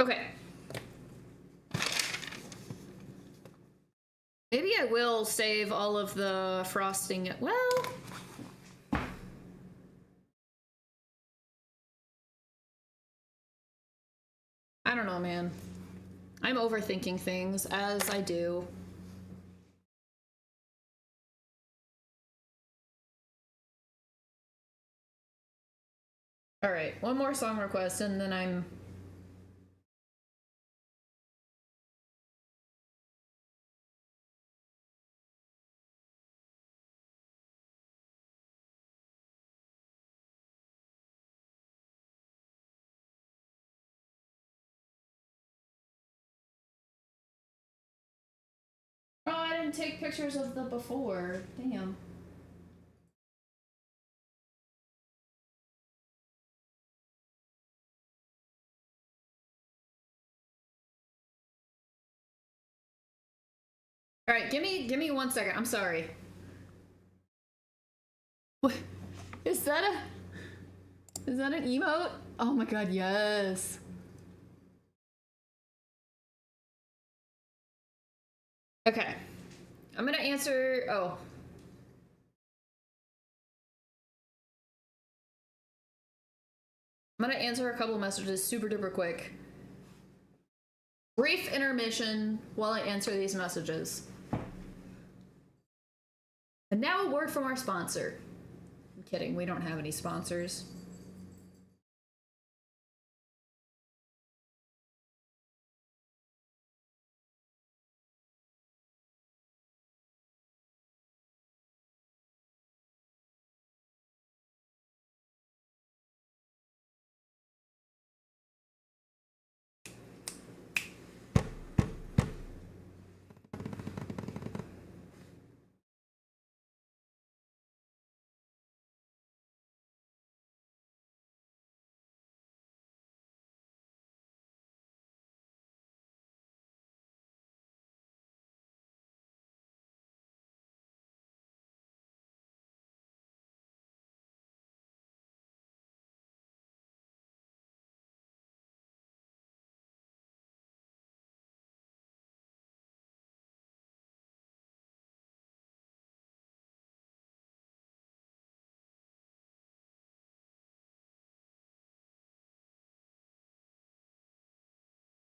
A: Okay. Maybe I will save all of the frosting. Well, I don't know, man. I'm overthinking things, as I do. All right, one more song request, and then I'm... Oh, I didn't take pictures of the before. Damn. All right, give me 1 second. I'm sorry. What is that? Is that an emote? Oh my god, yes. Okay, I'm gonna answer. Oh, I'm gonna answer a couple messages super duper quick. Brief intermission while I answer these messages. And now a word from our sponsor. I'm kidding, we don't have any sponsors.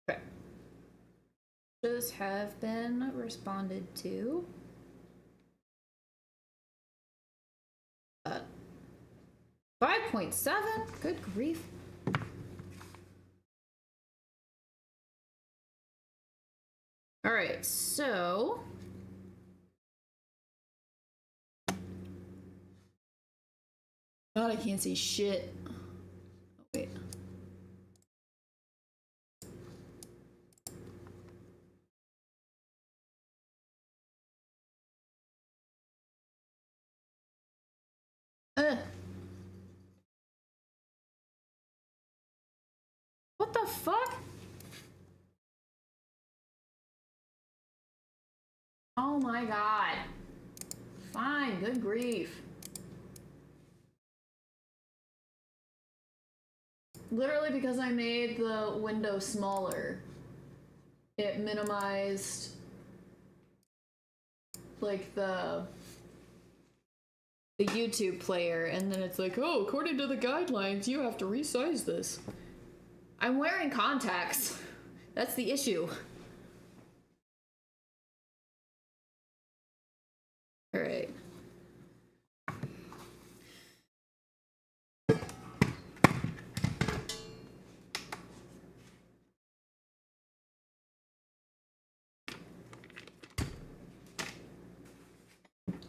A: Okay. Those have been responded to. 5.7? Good grief. All right, so God, I can't see shit. Oh, wait. What the fuck? Oh my god. Fine, good grief. Literally because I made the window smaller, it minimized like the YouTube player, and then it's like, oh, according to the guidelines, you have to resize this. I'm wearing contacts. That's the issue. All right.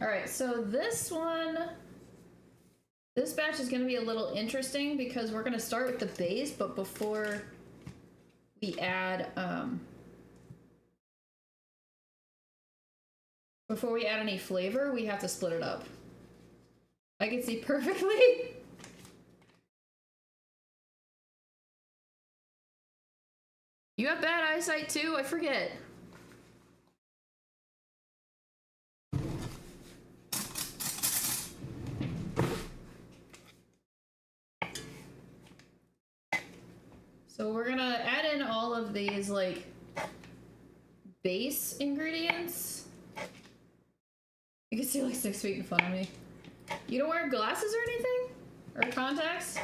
A: All right, so this batch is going to be a little interesting because we're going to start with the base, but before we add any flavor, we have to split it up. I can see perfectly. You have bad eyesight too? I forget. So we're gonna add in all of these like base ingredients. You can see like 6 feet in front of me. You don't wear glasses or anything? Or contacts?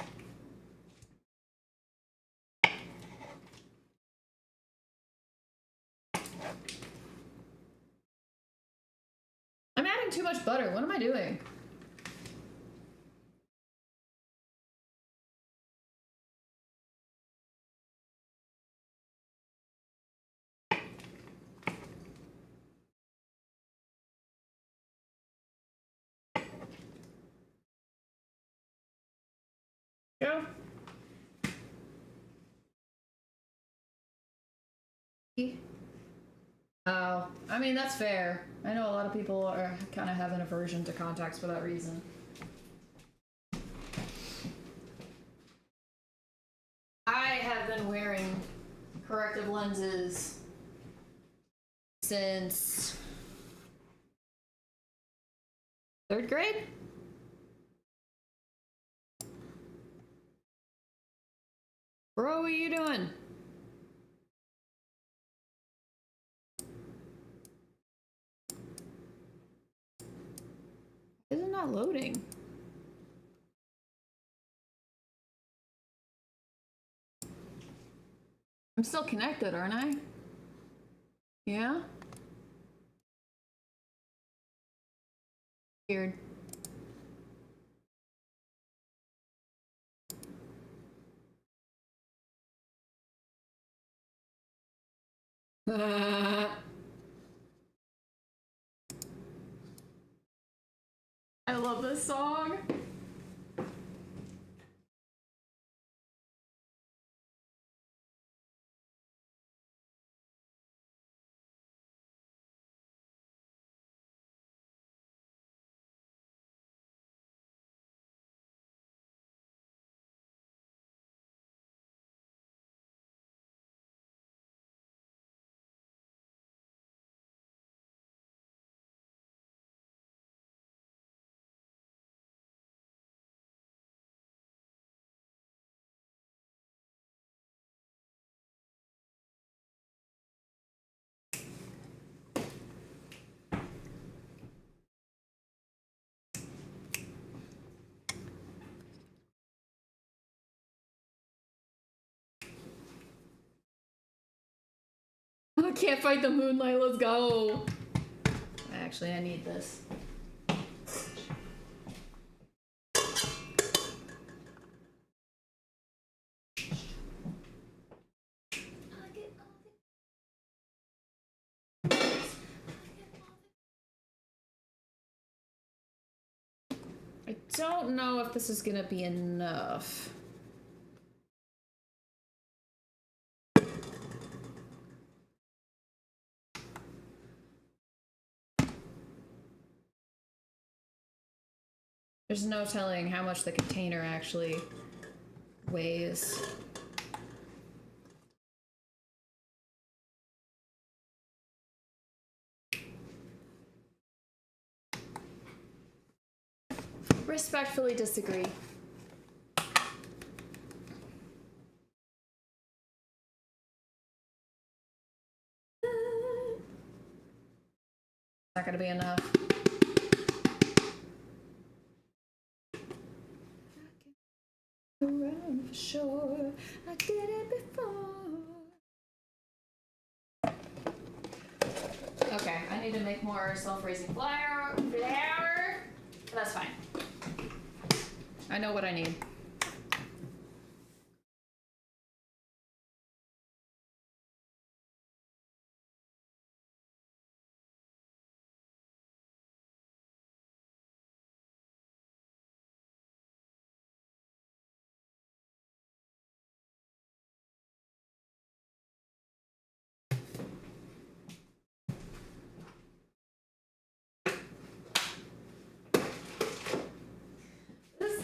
A: I'm adding too much butter. What am I doing? Go. Oh, I mean, that's fair. I know a lot of people are kind of have an aversion to contacts for that reason. I have been wearing corrective lenses since 3rd grade? Bro, what are you doing? Is it not loading? I'm still connected, aren't I? Yeah? Weird. I love this song. I can't fight the moonlight, let's go. Actually, I need this. I don't know if this is gonna be enough. There's no telling how much the container actually weighs. Respectfully disagree. Not gonna be enough. Around for sure, I did it before. Okay, I need to make more self-raising flour. I know what I need.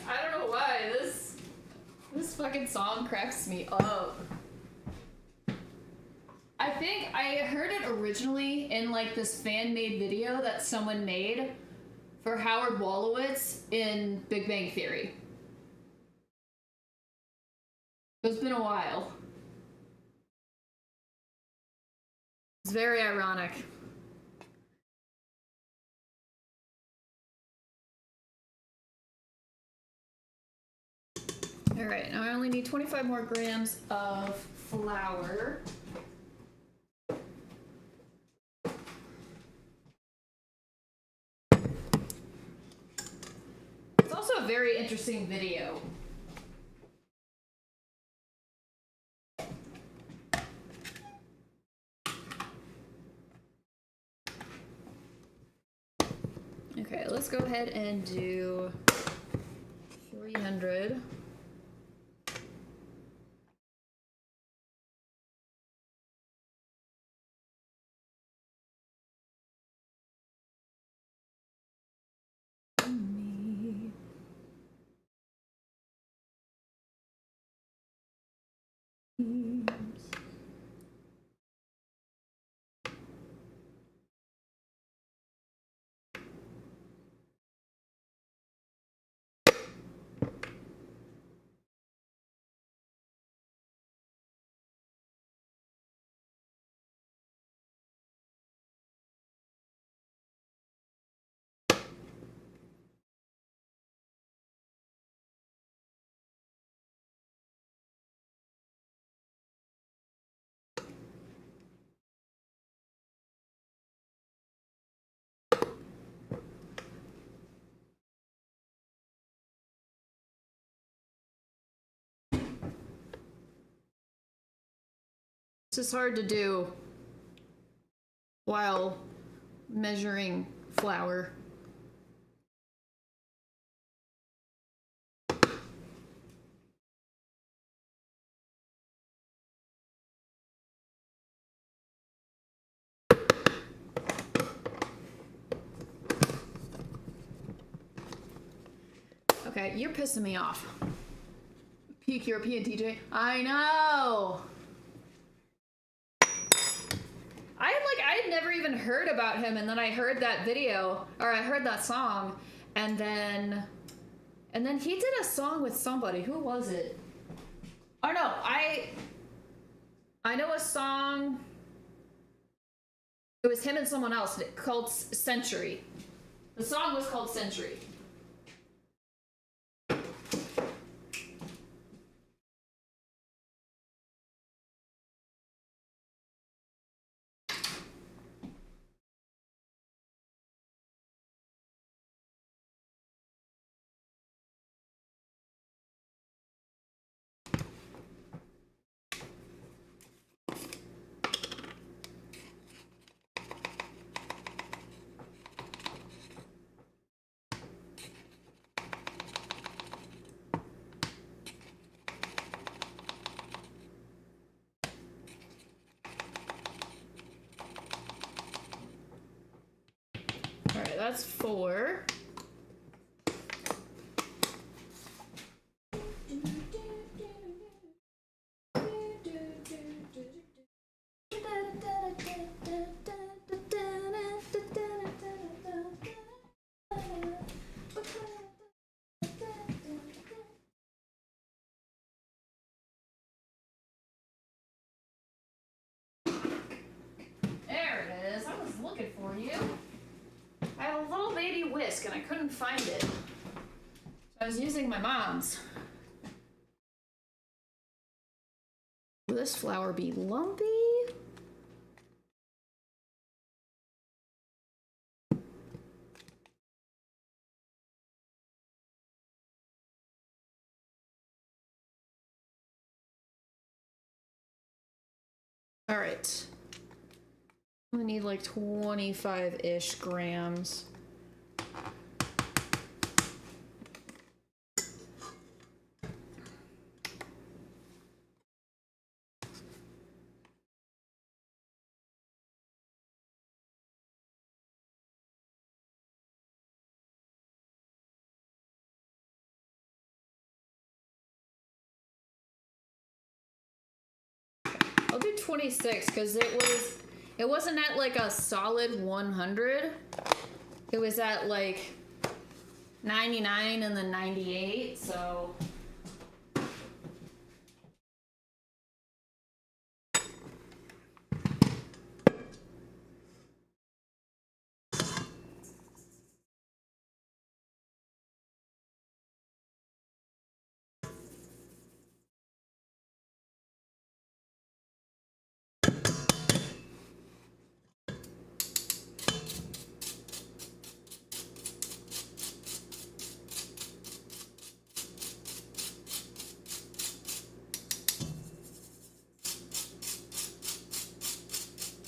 A: I don't know why this fucking song cracks me up. I think I heard it originally in like this fan-made video that someone made for Howard Wolowitz in Big Bang Theory. It's been a while. It's very ironic. All right, now I only need 25 more grams of flour. It's also a very interesting video. Okay, let's go ahead and do 300. This is hard to do while measuring flour. Okay, you're pissing me off. Peak European DJ. I know! I had never even heard about him, and then I heard that video, or I heard that song, and then he did a song with somebody. Who was it? Oh no, I know a song. It was him and someone else called Century. The song was called Century. Alright, that's 4. There it is. I was looking for you. I had a little baby whisk and I couldn't find it. So I was using my mom's. Will this flour be lumpy? All right. I'm gonna need like 25-ish grams. I'll do 26 because it wasn't at like a solid 100. It was at like 99 and then 98, so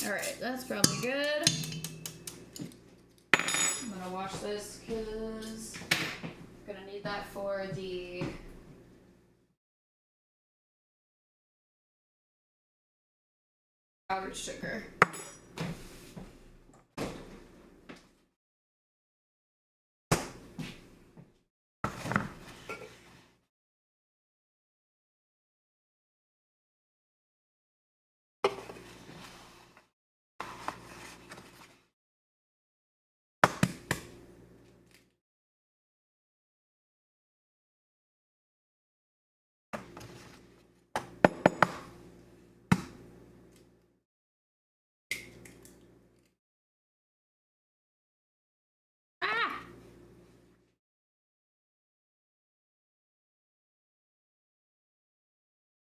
A: all right, that's probably good. I'm gonna wash this because I'm gonna need that for the powdered sugar. Ah!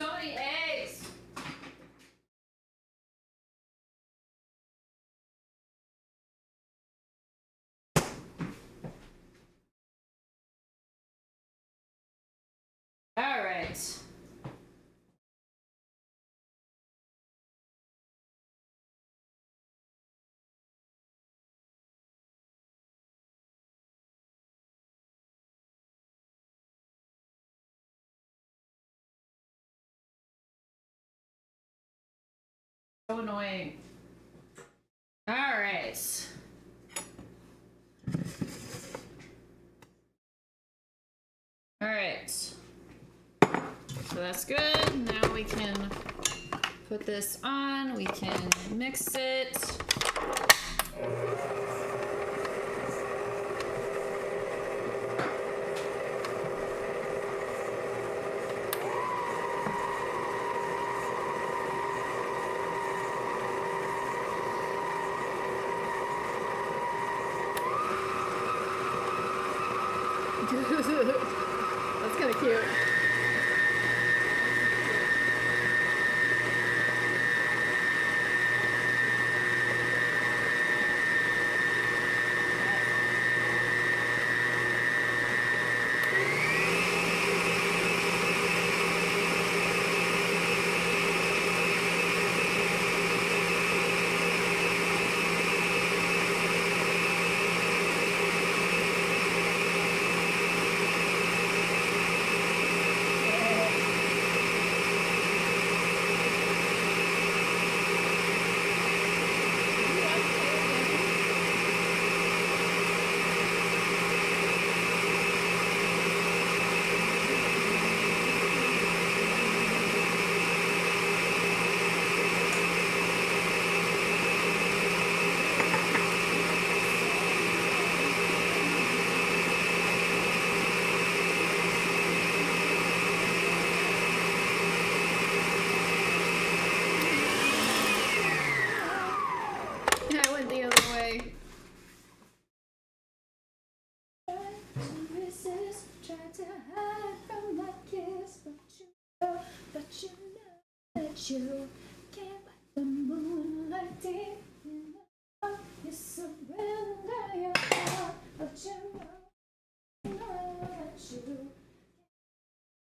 A: So many eggs! All right. So annoying. All right. All right. So that's good. Now we can put this on. We can mix it. That's kind of cute. You can't fight the moonlight deep enough. You surrender your heart, but you know that you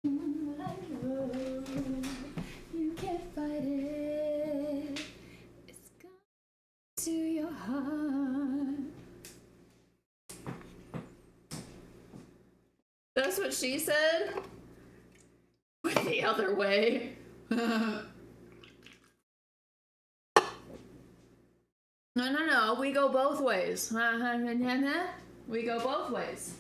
A: moonlight road. You can't fight it. That's what she said? The other way. No, we go both ways. We go both ways.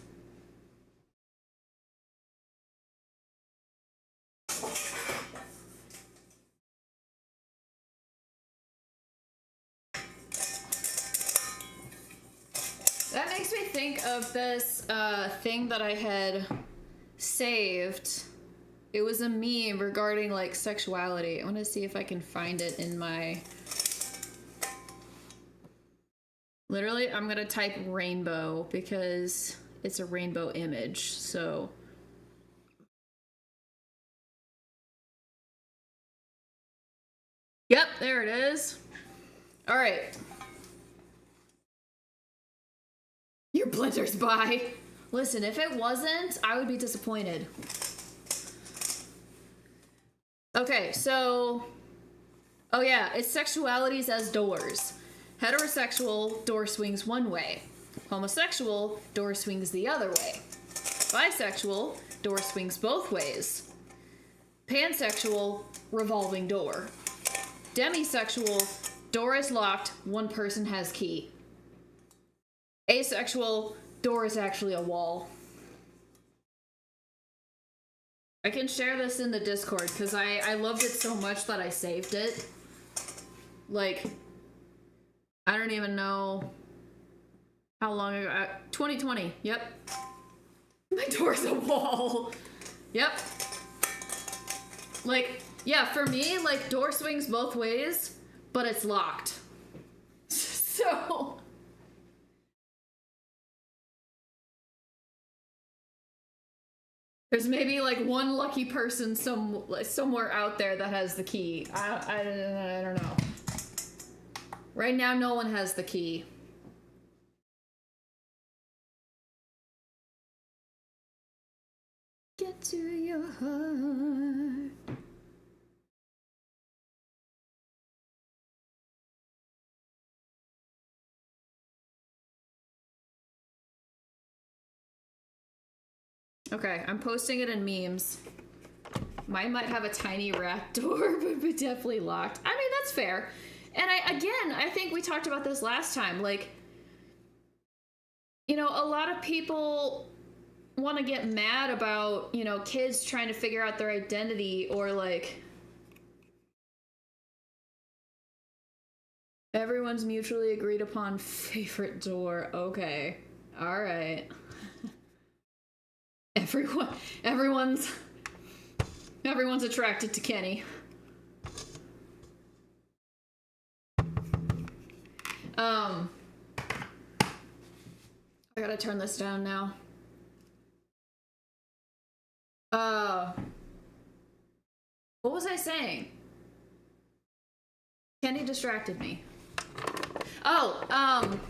A: That makes me think of this thing that I had saved. It was a meme regarding like sexuality. I want to see if I can find it in my... Literally, I'm gonna type rainbow because it's a rainbow image, so... Yep, there it is. All right. Your blender's by. Listen, if it wasn't, I would be disappointed. Okay, so... Oh yeah, it's sexualities as doors. Heterosexual, door swings one way. Homosexual, door swings the other way. Bisexual, door swings both ways. Pansexual, revolving door. Demisexual, door is locked, one person has key. Asexual, door is actually a wall. I can share this in the Discord because I loved it so much that I saved it. Like... I don't even know how long ago. 2020. Yep. My door's a wall. Yep. Like, yeah, for me, like, door swings both ways, but it's locked. So... There's maybe, like, one lucky person somewhere out there that has the key. I don't know. Right now, no one has the key. Get to your heart. Okay, I'm posting it in memes. Mine might have a tiny rat door, but definitely locked. I mean, that's fair. And I think we talked about this last time, like, you know, a lot of people want to get mad about, you know, kids trying to figure out their identity or, like, everyone's mutually agreed upon favorite door. Okay. All right. Everyone's attracted to Kenny. I gotta turn this down now. What was I saying? Kenny distracted me. Oh,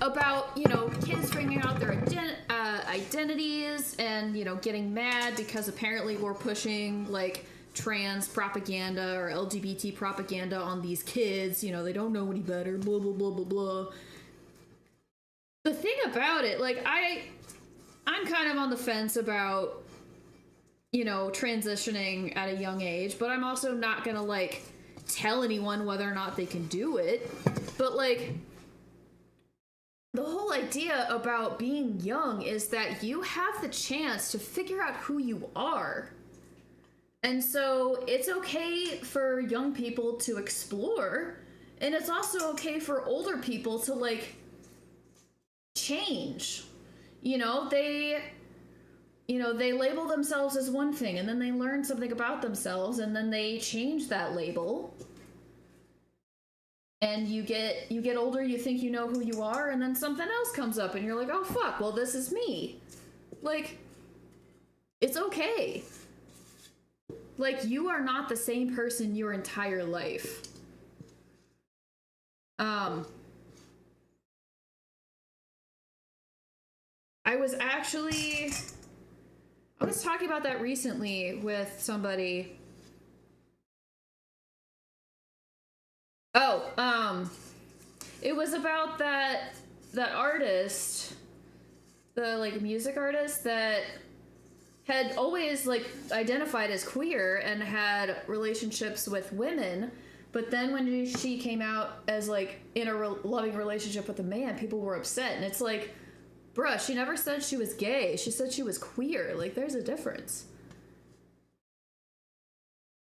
A: about, you know, kids figuring out their identities and, you know, getting mad because apparently we're pushing, like, trans propaganda or LGBT propaganda on these kids. You know, they don't know any better, blah, blah, blah, blah, blah. The thing about it, like, I'm kind of on the fence about, you know, transitioning at a young age, but I'm also not gonna, like, tell anyone whether or not they can do it. But, like, the whole idea about being young is that you have the chance to figure out who you are. And so it's okay for young people to explore, and it's also okay for older people to, like, change. You know, they label themselves as one thing, and then they learn something about themselves, and then they change that label. And you get older, you think you know who you are, and then something else comes up, and you're like, oh fuck, well this is me. Like, it's okay. Like, you are not the same person your entire life. I was talking about that recently with somebody. It was about that artist, the, like, music artist that had always like identified as queer and had relationships with women, but then when she came out as like in a loving relationship with a man, people were upset. And it's like, bruh, she never said she was gay. She said she was queer. Like, there's a difference.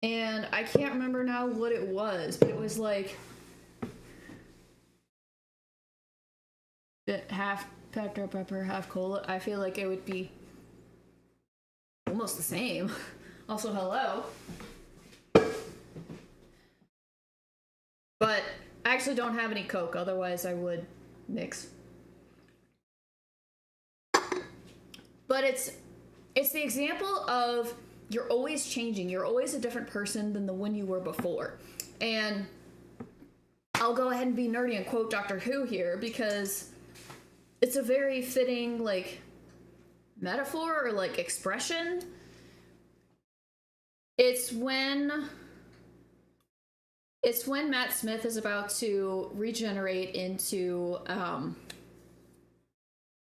A: And I can't remember now what it was, but it was like half Dr. Pepper, half cola. I feel like it would be almost the same. Also, hello. But I actually don't have any Coke, otherwise I would mix. But it's the example of you're always changing. You're always a different person than the one you were before. And I'll go ahead and be nerdy and quote Doctor Who here because it's a very fitting, like, metaphor or, like, expression. It's when Matt Smith is about to regenerate into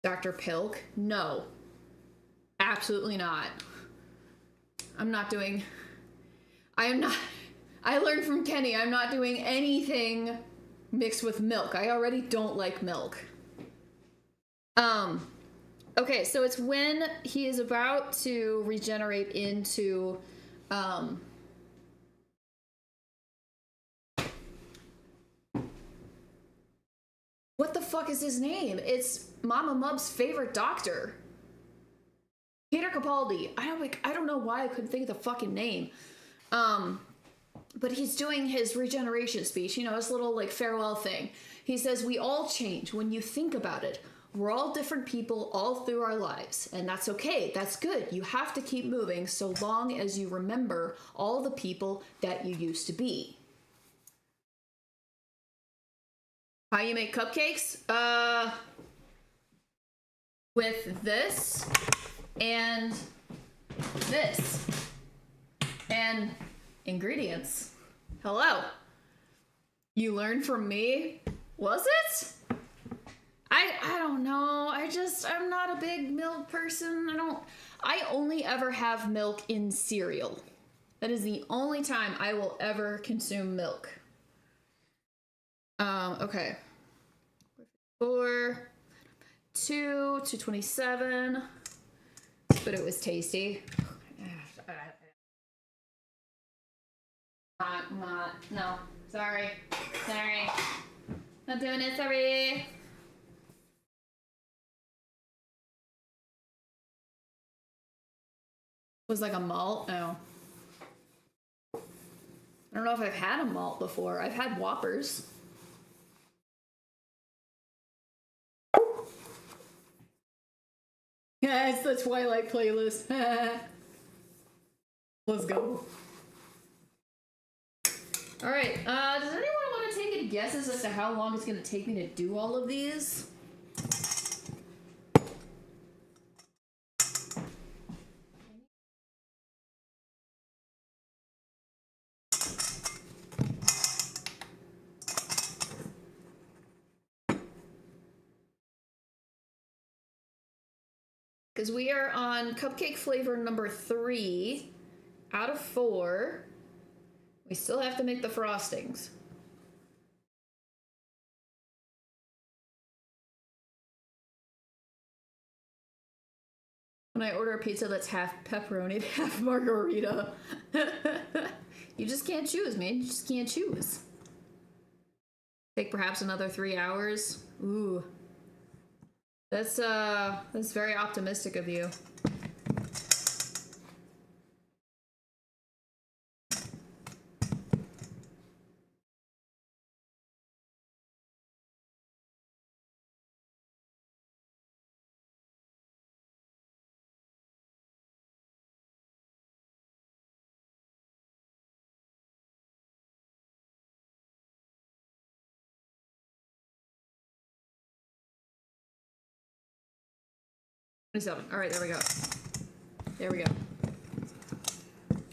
A: Dr. Pilk. No. Absolutely not. I learned from Kenny, I'm not doing anything mixed with milk. I already don't like milk. Okay, so it's when he is about to regenerate into, what the fuck is his name? It's Mama Mub's favorite doctor. Peter Capaldi. I don't know why I couldn't think of the fucking name. But he's doing his regeneration speech, you know, his little, like, farewell thing. He says, we all change when you think about it. We're all different people all through our lives, and that's okay. That's good. You have to keep moving so long as you remember all the people that you used to be. How you make cupcakes? With this and this and ingredients. Hello. You learned from me? Was it? I don't know. I'm not a big milk person. I only ever have milk in cereal. That is the only time I will ever consume milk. Okay. 4, 227. But it was tasty. No. Sorry. Not doing it, sorry. Was like a malt? No. I don't know if I've had a malt before. I've had Whoppers. Yeah, it's the Twilight playlist. Let's go. Alright, does anyone want to take any guesses as to how long it's going to take me to do all of these? Because we are on cupcake flavor number 3 out of 4. We still have to make the frostings. When I order a pizza that's half pepperoni, half margarita. You just can't choose, man. You just can't choose. Take perhaps another 3 hours. Ooh. That's very optimistic of you. All right, there we go. There we go.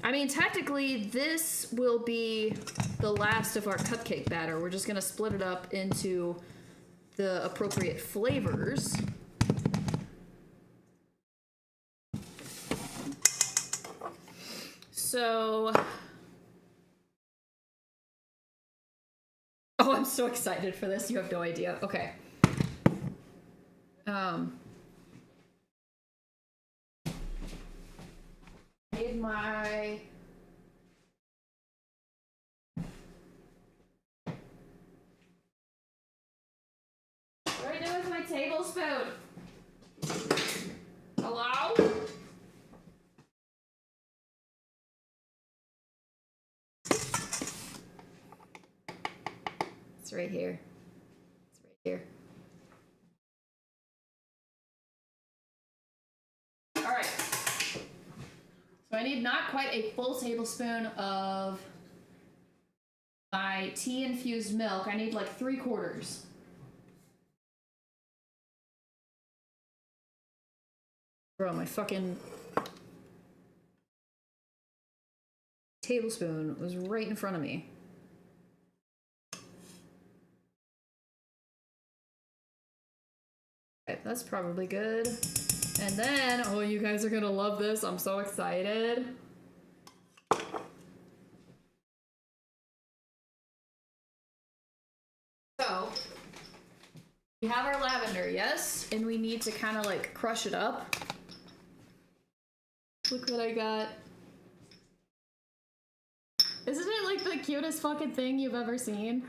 A: I mean, technically, this will be the last of our cupcake batter. We're just going to split it up into the appropriate flavors. So... Oh, I'm so excited for this. You have no idea. Okay. Made my... What do I do with my tablespoon? Hello? It's right here. It's right here. All right. So I need not quite a full tablespoon of my tea infused milk. I need like 3/4. Bro, my fucking tablespoon was right in front of me. Okay, that's probably good. And then, oh, you guys are gonna love this. I'm so excited. So, we have our lavender, yes? And we need to kind of like crush it up. Look what I got. Isn't it like the cutest fucking thing you've ever seen?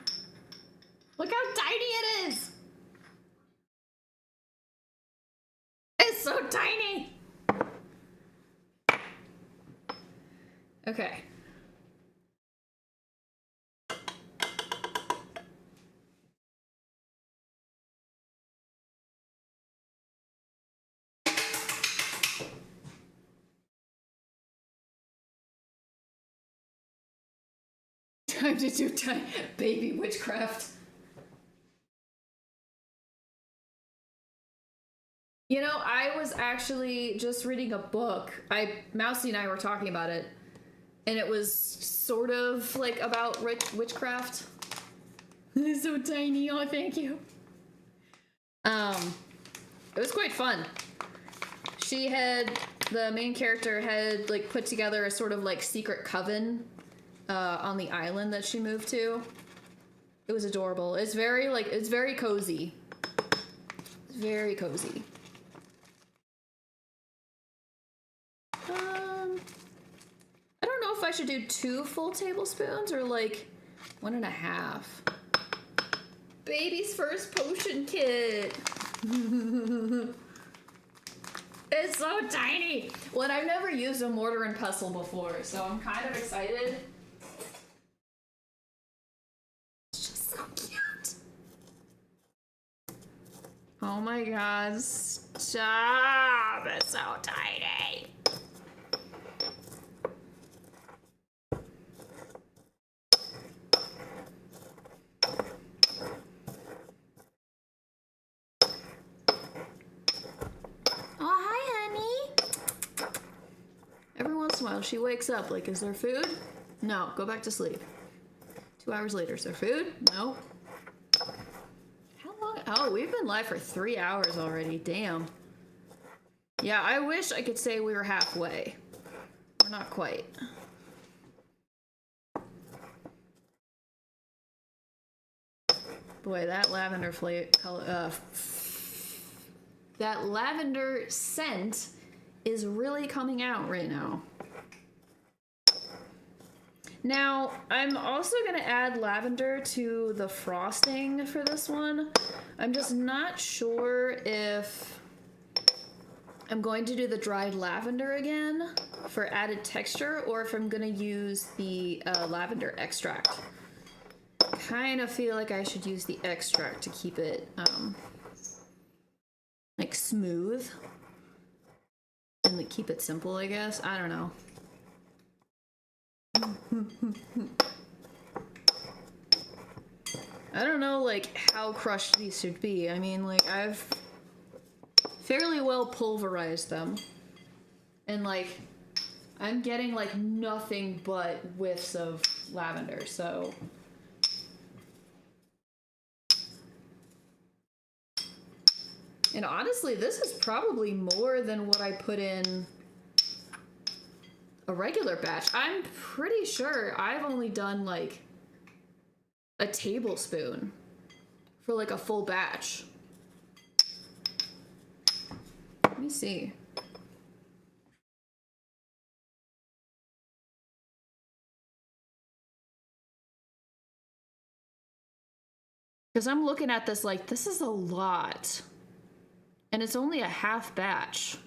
A: Look how tiny it is! It's so tiny! Okay. Time to do baby witchcraft. You know, I was actually just reading a book. Mousy and I were talking about it, and it was sort of like about witchcraft. It's so tiny. Oh, thank you. It was quite fun. The main character had like put together a sort of like secret coven on the island that she moved to. It was adorable. It's very cozy. It's very cozy. I don't know if I should do 2 full tablespoons or like 1.5. Baby's first potion kit. It's so tiny. Well, I've never used a mortar and pestle before, so I'm kind of excited. It's just so cute. Oh my god, stop. It's so tiny. While she wakes up, like, is there food? No, go back to sleep. 2 hours later, is there food? No. How long? Oh, we've been live for 3 hours already. Damn. Yeah, I wish I could say we were halfway. We're not quite. Boy, that lavender that lavender scent is really coming out right now. Now, I'm also going to add lavender to the frosting for this one. I'm just not sure if I'm going to do the dried lavender again for added texture or if I'm going to use the lavender extract. Kind of feel like I should use the extract to keep it like smooth and like keep it simple, I guess. I don't know. I don't know like how crushed these should be. I mean, like, I've fairly well pulverized them, and like I'm getting like nothing but whiffs of lavender, so and honestly this is probably more than what I put in a regular batch. I'm pretty sure I've only done like a tablespoon for like a full batch. Let me see. Because I'm looking at this like, this is a lot. And it's only a half batch.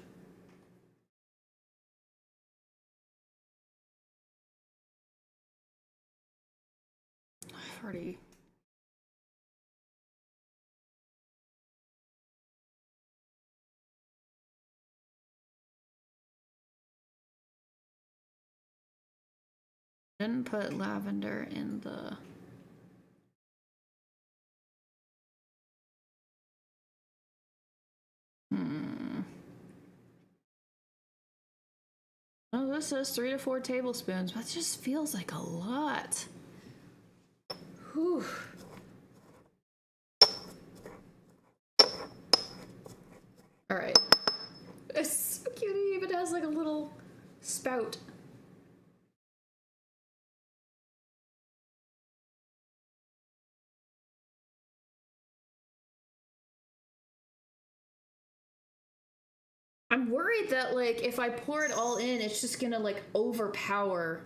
A: I've already... Didn't put lavender in the... Oh, this says 3 to 4 tablespoons, but it just feels like a lot. Whew. All right. It's so cute. It even has like a little spout. I'm worried that like if I pour it all in, it's just gonna like overpower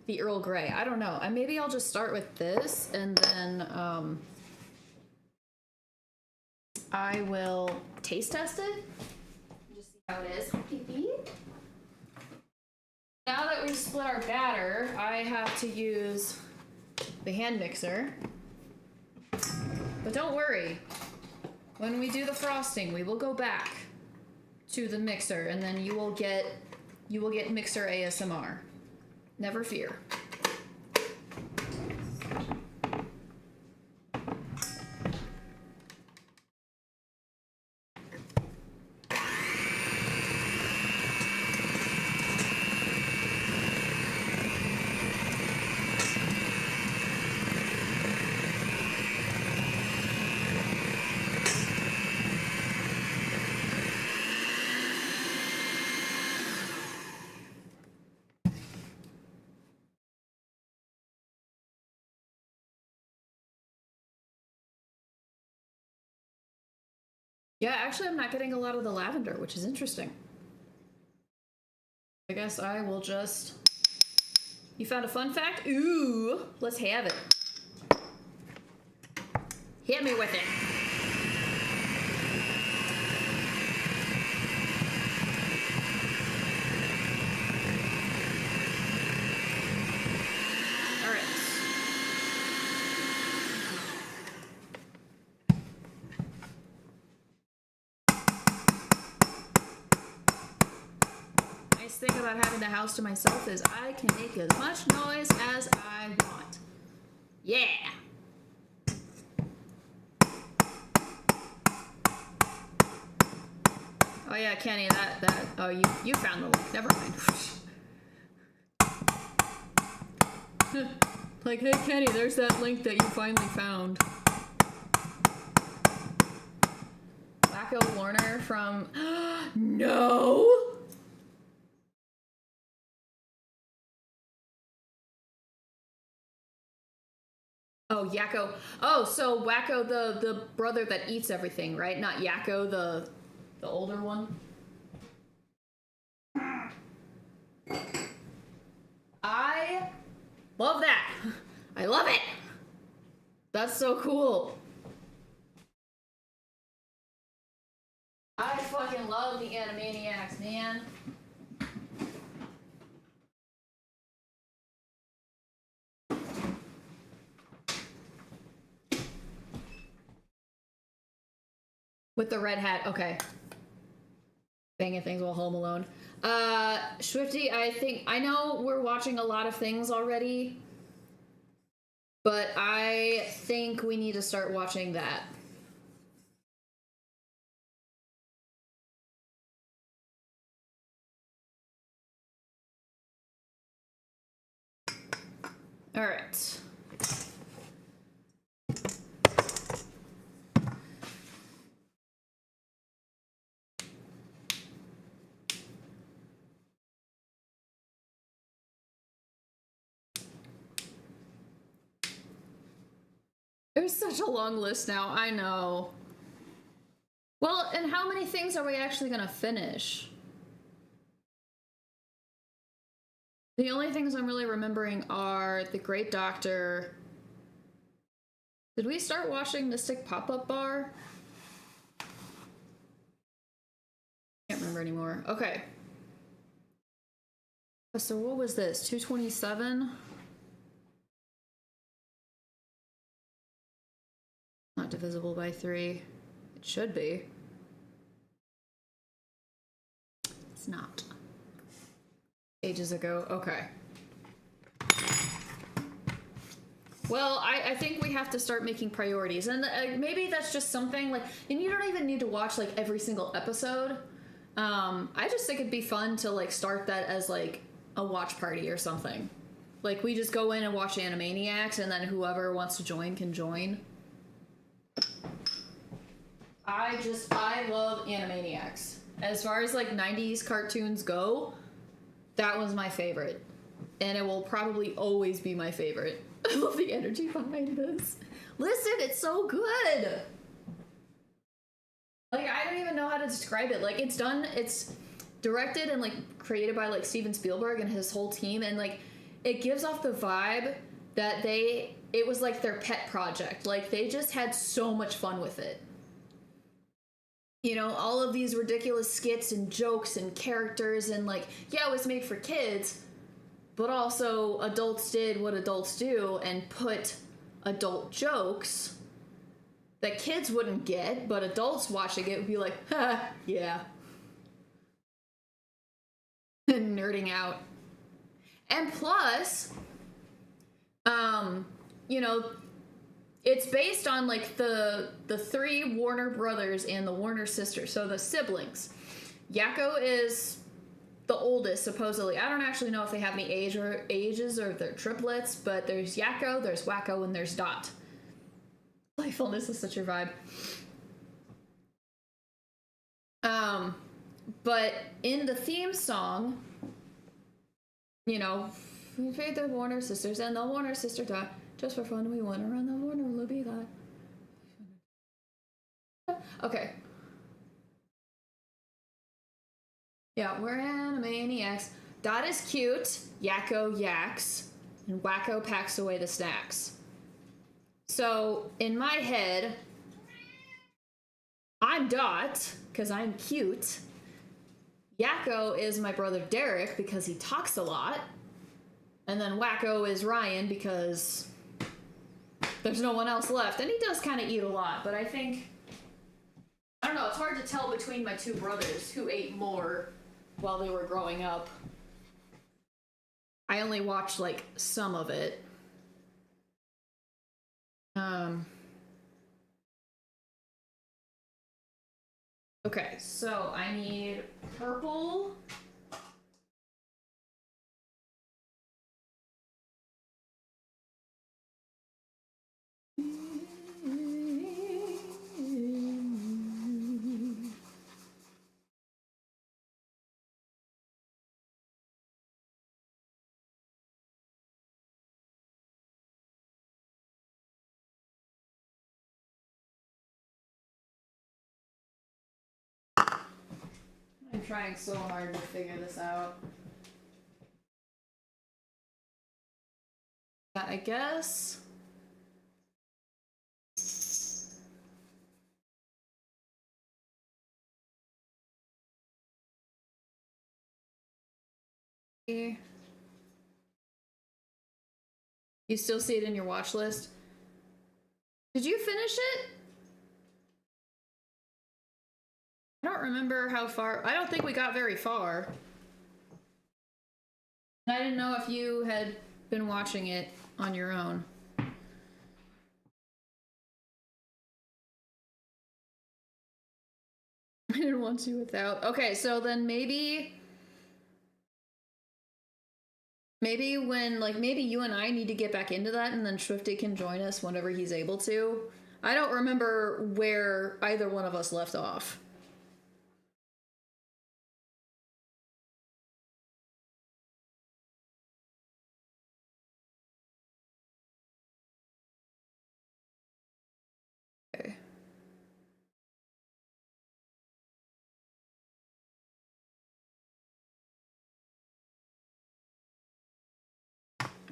A: the Earl Grey. I don't know. Maybe I'll just start with this and then I will taste test it. Just see how it is. Now that we've split our batter, I have to use the hand mixer. But don't worry. When we do the frosting, we will go back to the mixer and then you will get mixer ASMR. Never fear. Yeah, actually I'm not getting a lot of the lavender, which is interesting. I guess I will just... You found a fun fact? Ooh, let's have it. Hit me with it. Thing about having the house to myself is I can make as much noise as I want. Yeah. Oh yeah, Kenny, that oh you found the link. Never mind. Like, hey Kenny, there's that link that you finally found. Wacko Warner from No. Oh, Yakko. Oh, so Wacko, the brother that eats everything, right? Not Yakko, the older one. I love that. I love it. That's so cool. I fucking love the Animaniacs, man. With the red hat, okay. Banging things while home alone. Swifty, I know we're watching a lot of things already, but I think we need to start watching that. All right. There's such a long list now, I know. Well, and how many things are we actually gonna finish? The only things I'm really remembering are The Great Doctor. Did we start watching Mystic Pop-Up Bar? Can't remember anymore. Okay. So what was this? 227? Not divisible by 3. It should be. It's not. Ages ago. Okay. Well, I think we have to start making priorities. And maybe that's just something like, and you don't even need to watch like every single episode. I just think it'd be fun to like start that as like a watch party or something. Like we just go in and watch Animaniacs, and then whoever wants to join can join. I love Animaniacs. As far as like 90s cartoons go, that was my favorite. And it will probably always be my favorite. I love the energy behind this. Listen, it's so good. Like, I don't even know how to describe it. Like, it's directed and like created by like Steven Spielberg and his whole team, and like it gives off the vibe that it was like their pet project. Like they just had so much fun with it. You know, all of these ridiculous skits and jokes and characters, and like, yeah, it was made for kids, but also adults did what adults do and put adult jokes that kids wouldn't get, but adults watching it would be like, ha, yeah. And nerding out. And plus, you know, it's based on like the 3 Warner brothers and the Warner sisters, so the siblings. Yakko is the oldest, supposedly. I don't actually know if they have any ages or if they're triplets, but there's Yakko, there's Wacko, and there's Dot. Playfulness is such a vibe. But in the theme song, you know, we paid the Warner sisters, and the Warner sister Dot. Just for fun, we went around the Warner Libby Dot. Okay. Yeah, we're Animaniacs. Dot is cute. Yakko yaks. And Wacko packs away the snacks. So, in my head, I'm Dot, because I'm cute. Yakko is my brother Derek, because he talks a lot. And then Wacko is Ryan, because there's no one else left. And he does kind of eat a lot, but I think... I don't know, it's hard to tell between my 2 brothers who ate more while they were growing up. I only watched, like, some of it. Okay, so I need purple. I'm trying so hard to figure this out. Yeah, I guess. You still see it in your watch list? Did you finish it? I don't remember how far. I don't think we got very far. I didn't know if you had been watching it on your own. I didn't want to without. Okay, so then maybe when, like, maybe you and I need to get back into that, and then Swifty can join us whenever he's able to. I don't remember where either one of us left off.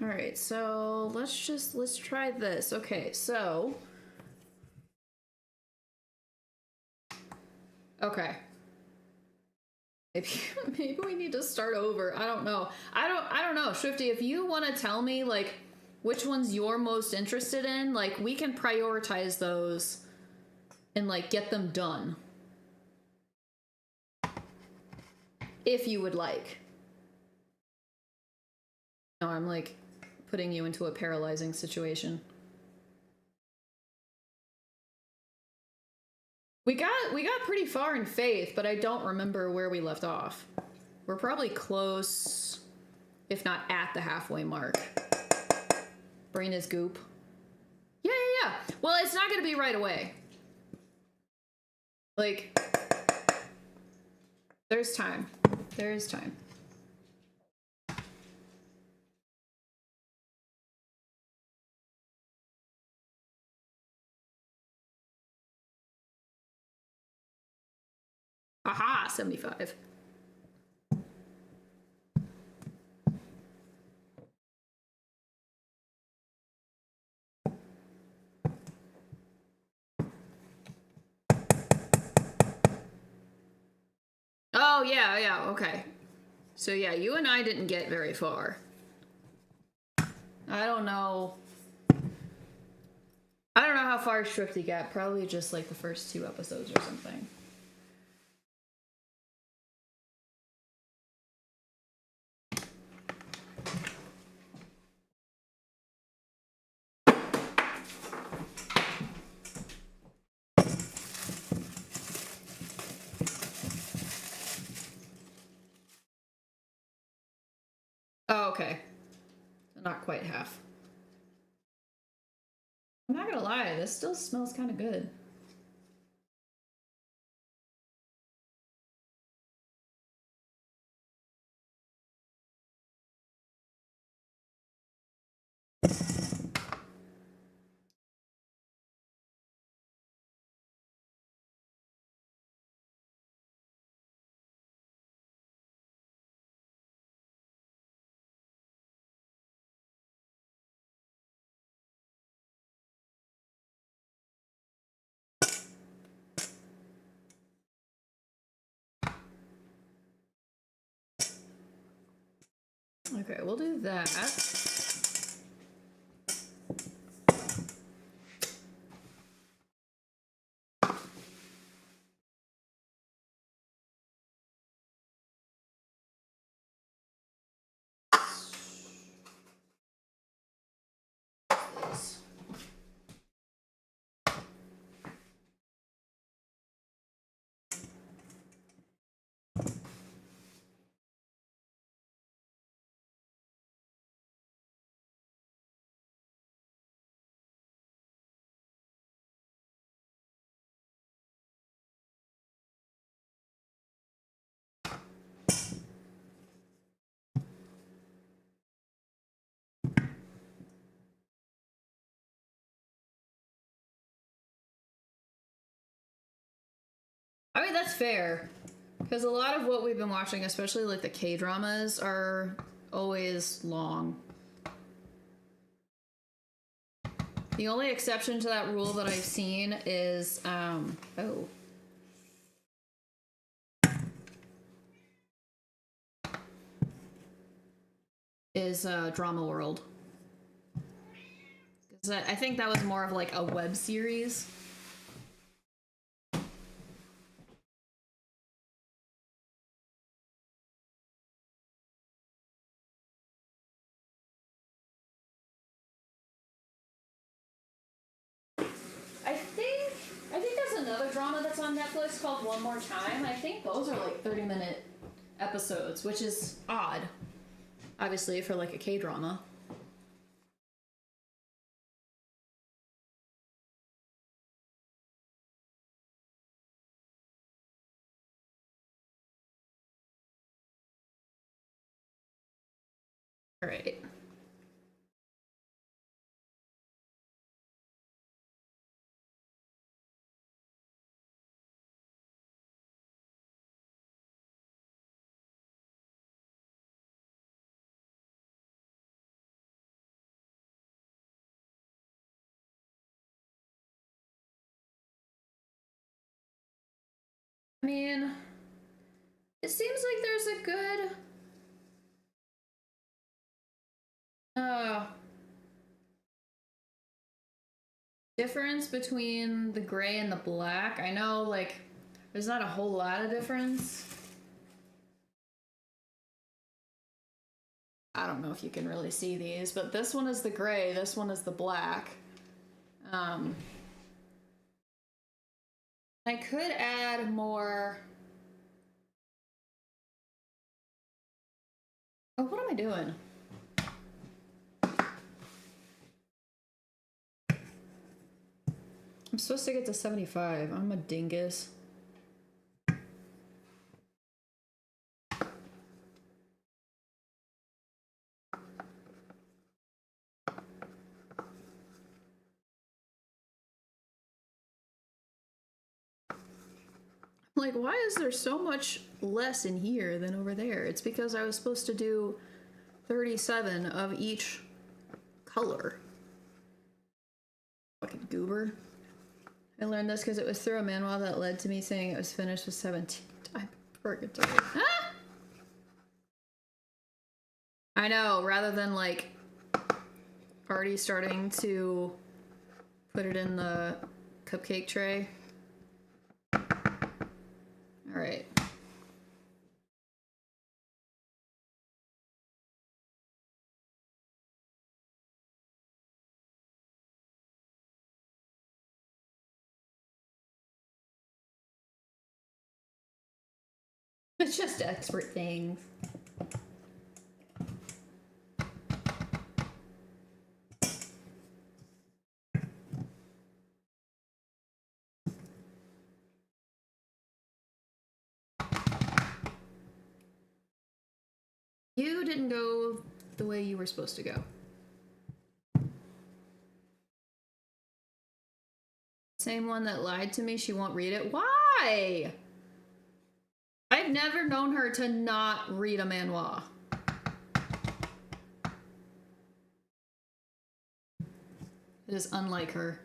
A: All right, so let's try this. Okay, so okay. Maybe we need to start over. I don't know. I don't know. Swifty, if you want to tell me like which ones you're most interested in, like we can prioritize those and like get them done. If you would like. No, I'm like putting you into a paralyzing situation. We got pretty far in Faith, but I don't remember where we left off. We're probably close, if not at the halfway mark. Brain is goop. Yeah. Well, it's not gonna be right away. Like, there's time. There is time. Aha, 75. Oh, yeah, okay. So yeah, you and I didn't get very far. I don't know how far Swifty got. Probably just like the first 2 episodes or something. Oh, okay. Not quite half. I'm not gonna lie, this still smells kind of good. Okay, we'll do that. I mean, that's fair. Because a lot of what we've been watching, especially like the K-dramas, are always long. The only exception to that rule that I've seen is, Drama World. I think that was more of like a web series. I think there's another drama that's on Netflix called One More Time. I think those are like 30-minute episodes, which is odd, obviously, for like a K-drama. All right. I mean, it seems like there's a good difference between the gray and the black. I know, like, there's not a whole lot of difference. I don't know if you can really see these, but this one is the gray, this one is the black. I could add more. Oh, what am I doing? I'm supposed to get to 75. I'm a dingus. Like, why is there so much less in here than over there? It's because I was supposed to do 37 of each color. Fucking goober. I learned this because it was through a manual that led to me saying it was finished with 17. I'm purgatory. Ah! I know, rather than like already starting to put it in the cupcake tray. All right. It's just expert things. You didn't go the way you were supposed to go. Same one that lied to me, she won't read it. Why? I've never known her to not read a manhwa. It is unlike her.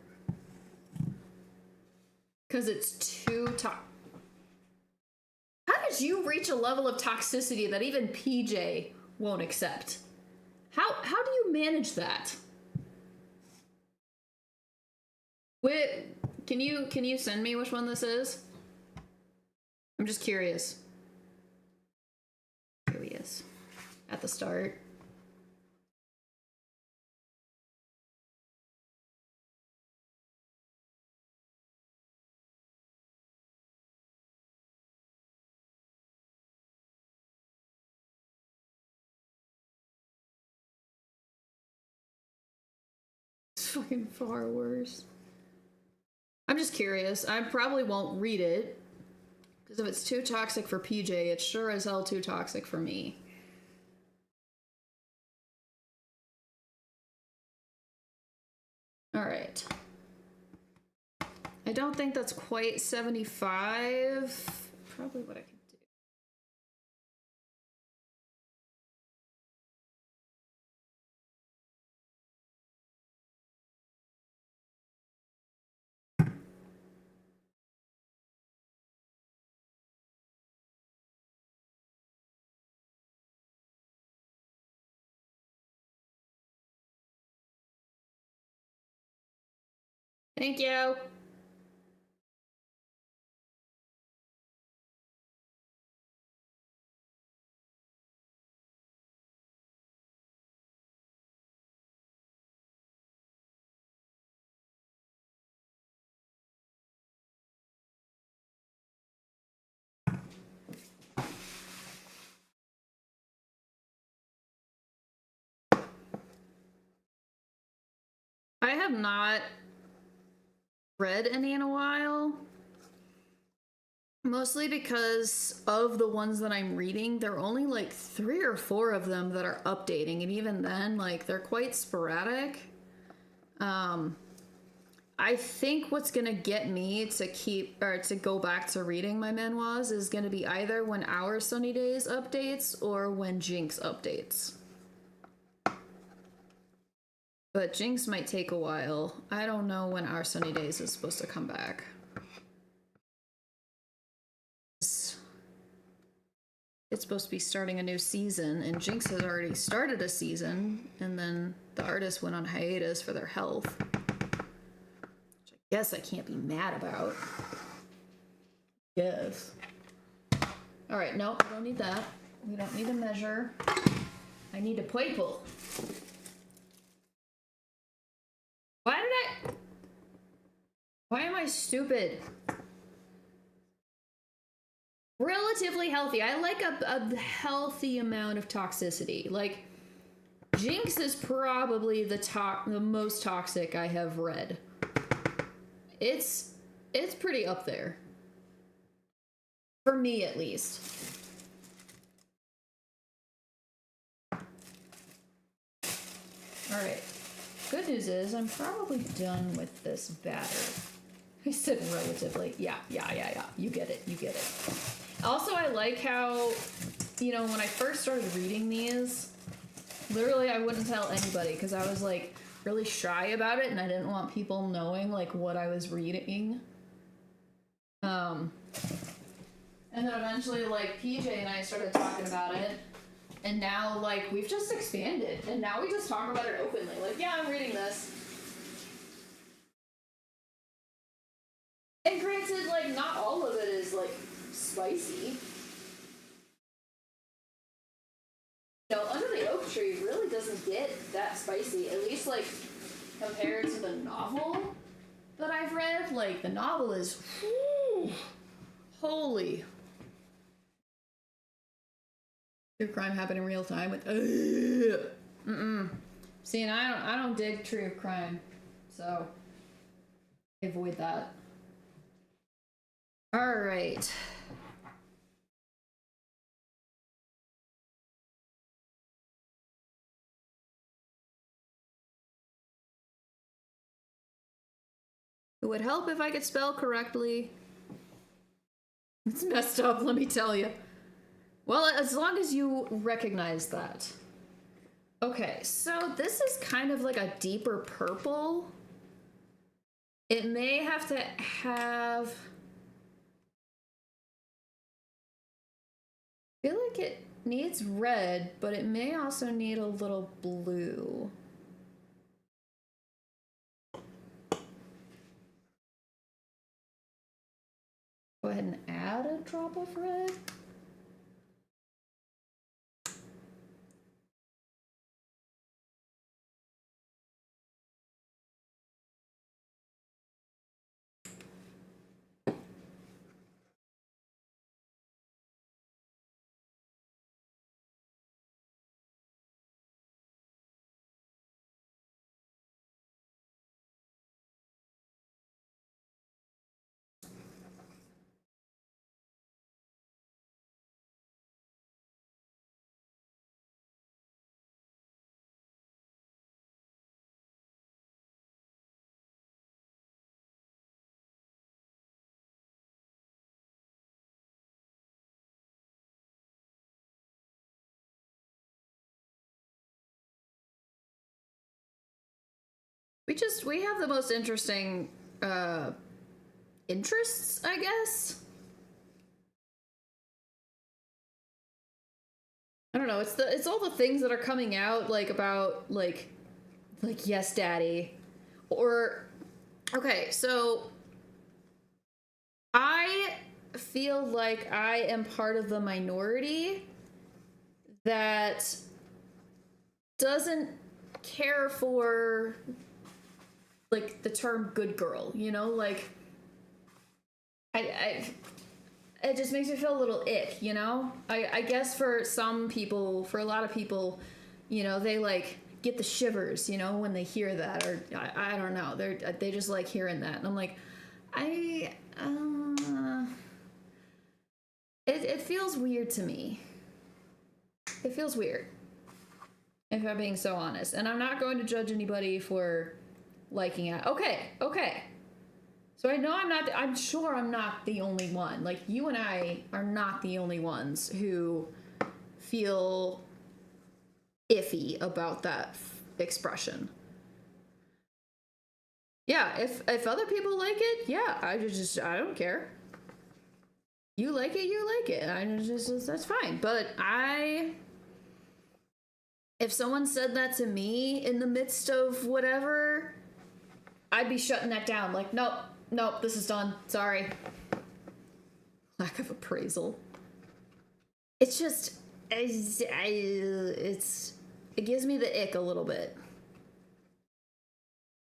A: Because it's too toxic. How did you reach a level of toxicity that even PJ won't accept? How do you manage that? Wait, can you send me which one this is? I'm just curious. Here he is. At the start. It's fucking far worse. I'm just curious. I probably won't read it. Because if it's too toxic for PJ, it's sure as hell too toxic for me. Alright. I don't think that's quite 75. Probably what I can do. Thank you. I have not read any in a while. Mostly because of the ones that I'm reading, there are only like 3 or 4 of them that are updating, and even then, like, they're quite sporadic. I think what's gonna get me to go back to reading my manhwas is gonna be either when Our Sunny Days updates or when Jinx updates. But Jinx might take a while. I don't know when Our Sunny Days is supposed to come back. it's supposed to be starting a new season, and Jinx has already started a season, and then the artists went on hiatus for their health. Which I guess I can't be mad about. Yes. Alright, no, I don't need that. We don't need a measure. I need a purple. Why am I stupid? Relatively healthy. I like a healthy amount of toxicity. Like, Jinx is probably the most toxic I have read. It's pretty up there. For me, at least. Alright. Good news is, I'm probably done with this batter. I said relatively. Yeah. You get it. Also, I like how, you know, when I first started reading these, literally I wouldn't tell anybody because I was, like, really shy about it and I didn't want people knowing, like, what I was reading. And then eventually, like, PJ and I started talking about it. And now, like, we've just expanded. And now we just talk about it openly. Like, yeah, I'm reading this. And granted, like, not all of it is, like, spicy. You know, Under the Oak Tree really doesn't get that spicy. At least, like, compared to the novel that I've read. Like, the novel is, whew, holy. True crime happen in real time with, See, and I don't dig true crime, so I avoid that. All right. It would help if I could spell correctly. It's messed up, let me tell you. Well, as long as you recognize that. Okay, so this is kind of like a deeper purple. It may have to have... I feel like it needs red, but it may also need a little blue. Go ahead and add a drop of red. We have the most interesting interests, I guess. I don't know. It's all the things that are coming out, like, about like yes, daddy, or okay. So I feel like I am part of the minority that doesn't care for, like, the term good girl, you know? Like, it just makes me feel a little ick, you know? I guess for some people, for a lot of people, you know, they, like, get the shivers, you know, when they hear that, or I don't know, they just like hearing that, and I'm like, it feels weird to me. It feels weird, if I'm being so honest, and I'm not going to judge anybody for liking it. Okay. So I know I'm sure I'm not the only one. Like, you and I are not the only ones who feel iffy about that expression. Yeah, if other people like it, yeah, I don't care. You like it, you like it. That's fine. But if someone said that to me in the midst of whatever, I'd be shutting that down. Like, nope, this is done. Sorry. Lack of appraisal. It's just, it gives me the ick a little bit.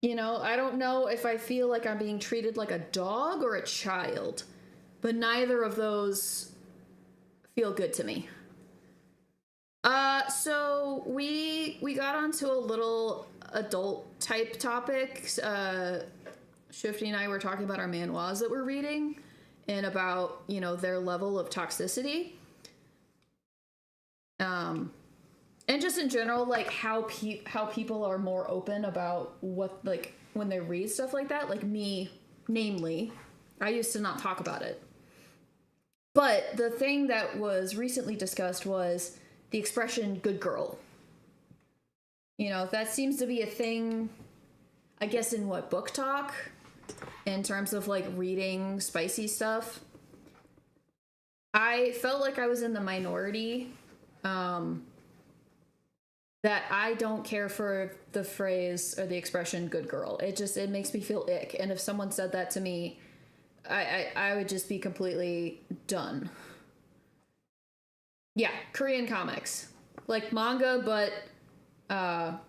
A: You know, I don't know if I feel like I'm being treated like a dog or a child, but neither of those feel good to me. So we got onto a little adult type topic. Shifty and I were talking about our manhwas that we're reading and about, you know, their level of toxicity. And just in general, like how people are more open about what, like, when they read stuff like that. Like me, namely, I used to not talk about it. But the thing that was recently discussed was the expression good girl. You know, that seems to be a thing, I guess, in what, book talk? In terms of, like, reading spicy stuff. I felt like I was in the minority, that I don't care for the phrase or the expression good girl. It makes me feel ick. And if someone said that to me, I would just be completely done. Yeah, Korean comics. Like manga, but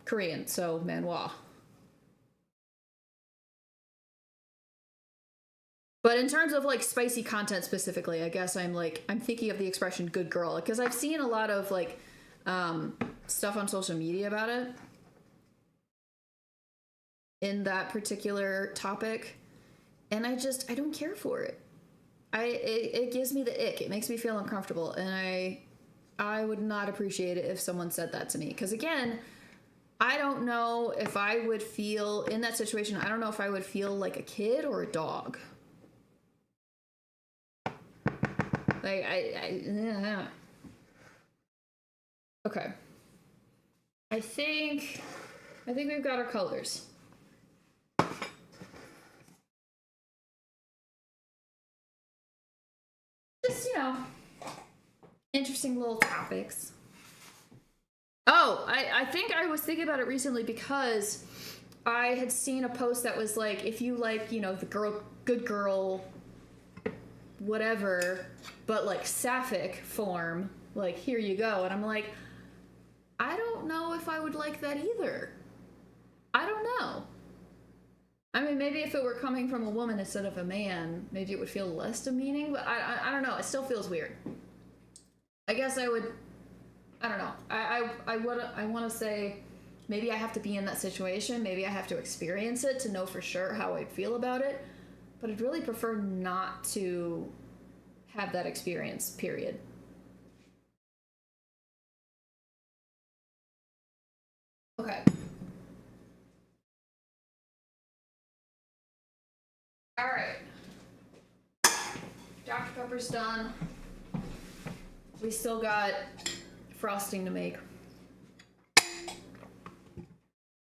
A: Korean, so manhwa. But in terms of like spicy content specifically, I guess I'm thinking of the expression good girl, because I've seen a lot of like stuff on social media about it in that particular topic, and I don't care for it. It gives me the ick. It makes me feel uncomfortable, and I would not appreciate it if someone said that to me, because again, I don't know if I would feel in that situation. I don't know if I would feel like a kid or a dog. Like yeah. Okay. I think we've got our colors. Just, you know, interesting little topics. Oh, I think I was thinking about it recently because I had seen a post that was like, if you like, you know, the good girl, whatever, but like sapphic form, like, here you go. And I'm like, I don't know if I would like that either. I don't know. I mean, maybe if it were coming from a woman instead of a man, maybe it would feel less demeaning, but I don't know. It still feels weird. I guess I would, I don't know. I want to say maybe I have to be in that situation. Maybe I have to experience it to know for sure how I'd feel about it. But I'd really prefer not to have that experience, period. Okay. All right. Dr. Pepper's done. We still got frosting to make.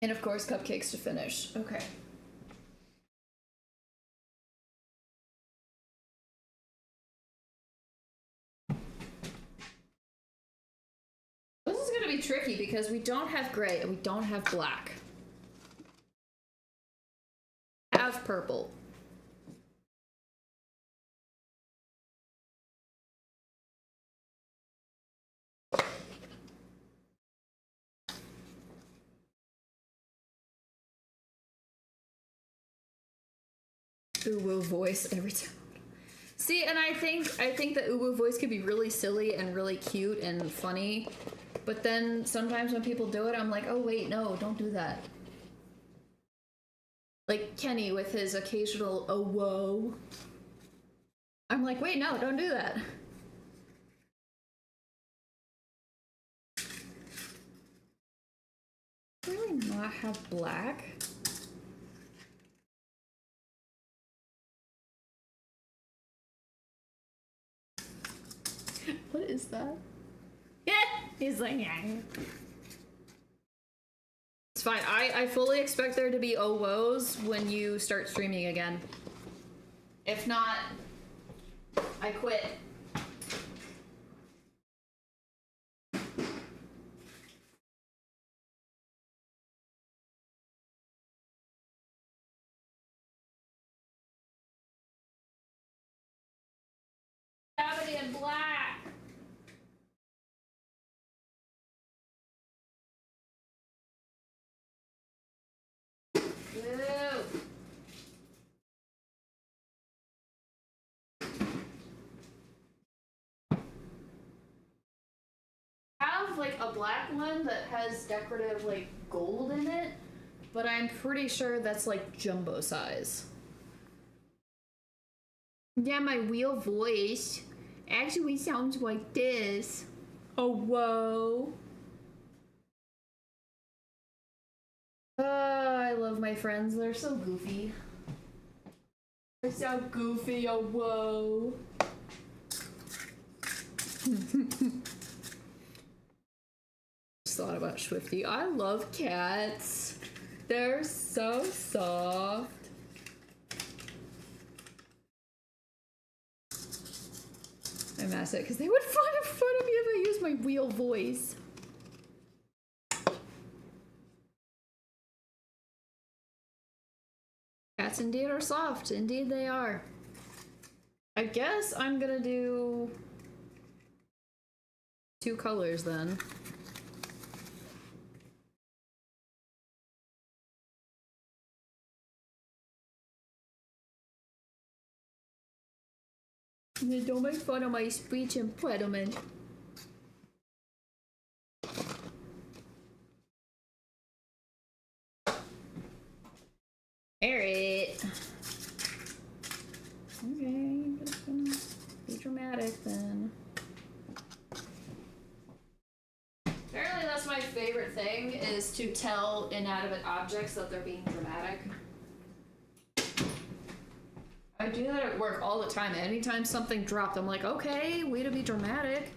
A: And of course, cupcakes to finish. Okay. This is going to be tricky because we don't have gray and we don't have black. We have purple. Uwu voice every time. See, and I think the Uwu voice could be really silly and really cute and funny, but then sometimes when people do it, I'm like, oh wait, no, don't do that. Like Kenny with his occasional oh whoa. I'm like, wait, no, don't do that. Really not have black? What is that? Yeah, he's like, yeah. It's fine. I fully expect there to be oh woes when you start streaming again. If not, I quit. Have it in black. Ew. I have like a black one that has decorative like gold in it, but I'm pretty sure that's like jumbo size. Yeah, my real voice actually sounds like this. Oh, whoa. I love my friends. They're so goofy. They're so goofy. Oh, whoa. Just thought about Swifty. I love cats. They're so soft. I'm mad at it because they would find fun of me if I used my real voice. Cats indeed are soft. Indeed they are. I guess I'm gonna do 2 colors then. Don't make fun of my speech impediment. Alright. Okay, I'm just gonna be dramatic then. Apparently that's my favorite thing, is to tell inanimate objects that they're being dramatic. I do that at work all the time. Anytime something dropped, I'm like, okay, way to be dramatic.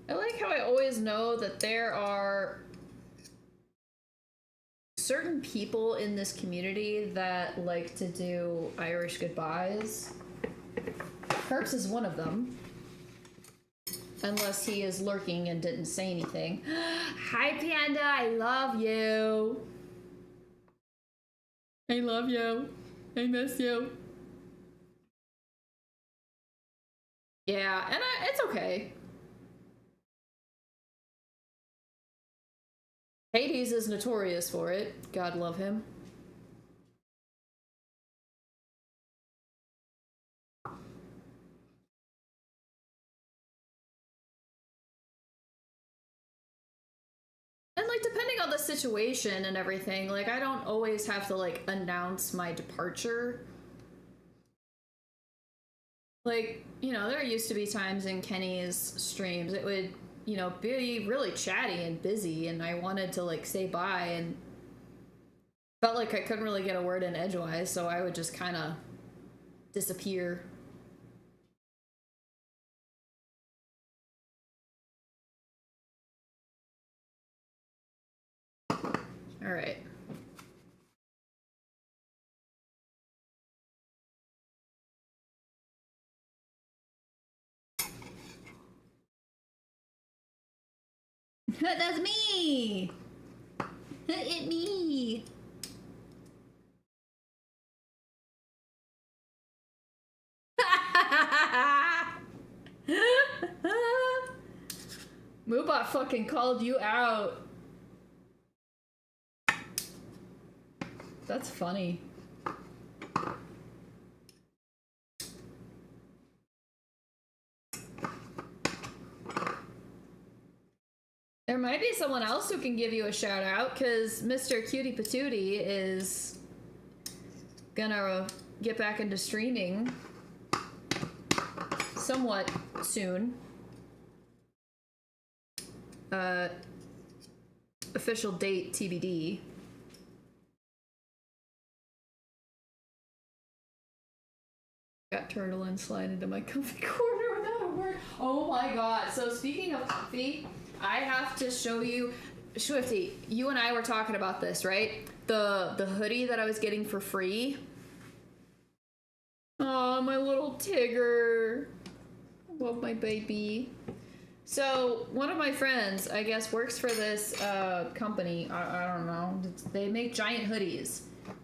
A: I like how I always know that there are certain people in this community that like to do Irish goodbyes. Perks is one of them. Unless he is lurking and didn't say anything. Hi, Panda, I love you. I love you. I miss you. Yeah, and it's okay. Hades is notorious for it. God love him. And like depending on the situation and everything, like I don't always have to like announce my departure. Like, you know, there used to be times in Kenny's streams it would, you know, be really chatty and busy and I wanted to like say bye and felt like I couldn't really get a word in edgewise, so I would just kind of disappear. All right. That's me. It's me. Moobot fucking called you out. That's funny. There might be someone else who can give you a shout out, because Mr. Cutie Patootie is gonna get back into streaming somewhat soon. Official date TBD. Got turtle and slide into my comfy corner without a word. Oh my god. So speaking of comfy, I have to show you, Swifty, you and I were talking about this, right? The hoodie that I was getting for free. Oh, my little Tigger. Love my baby. So one of my friends, I guess, works for this company. I don't know. They make giant hoodies.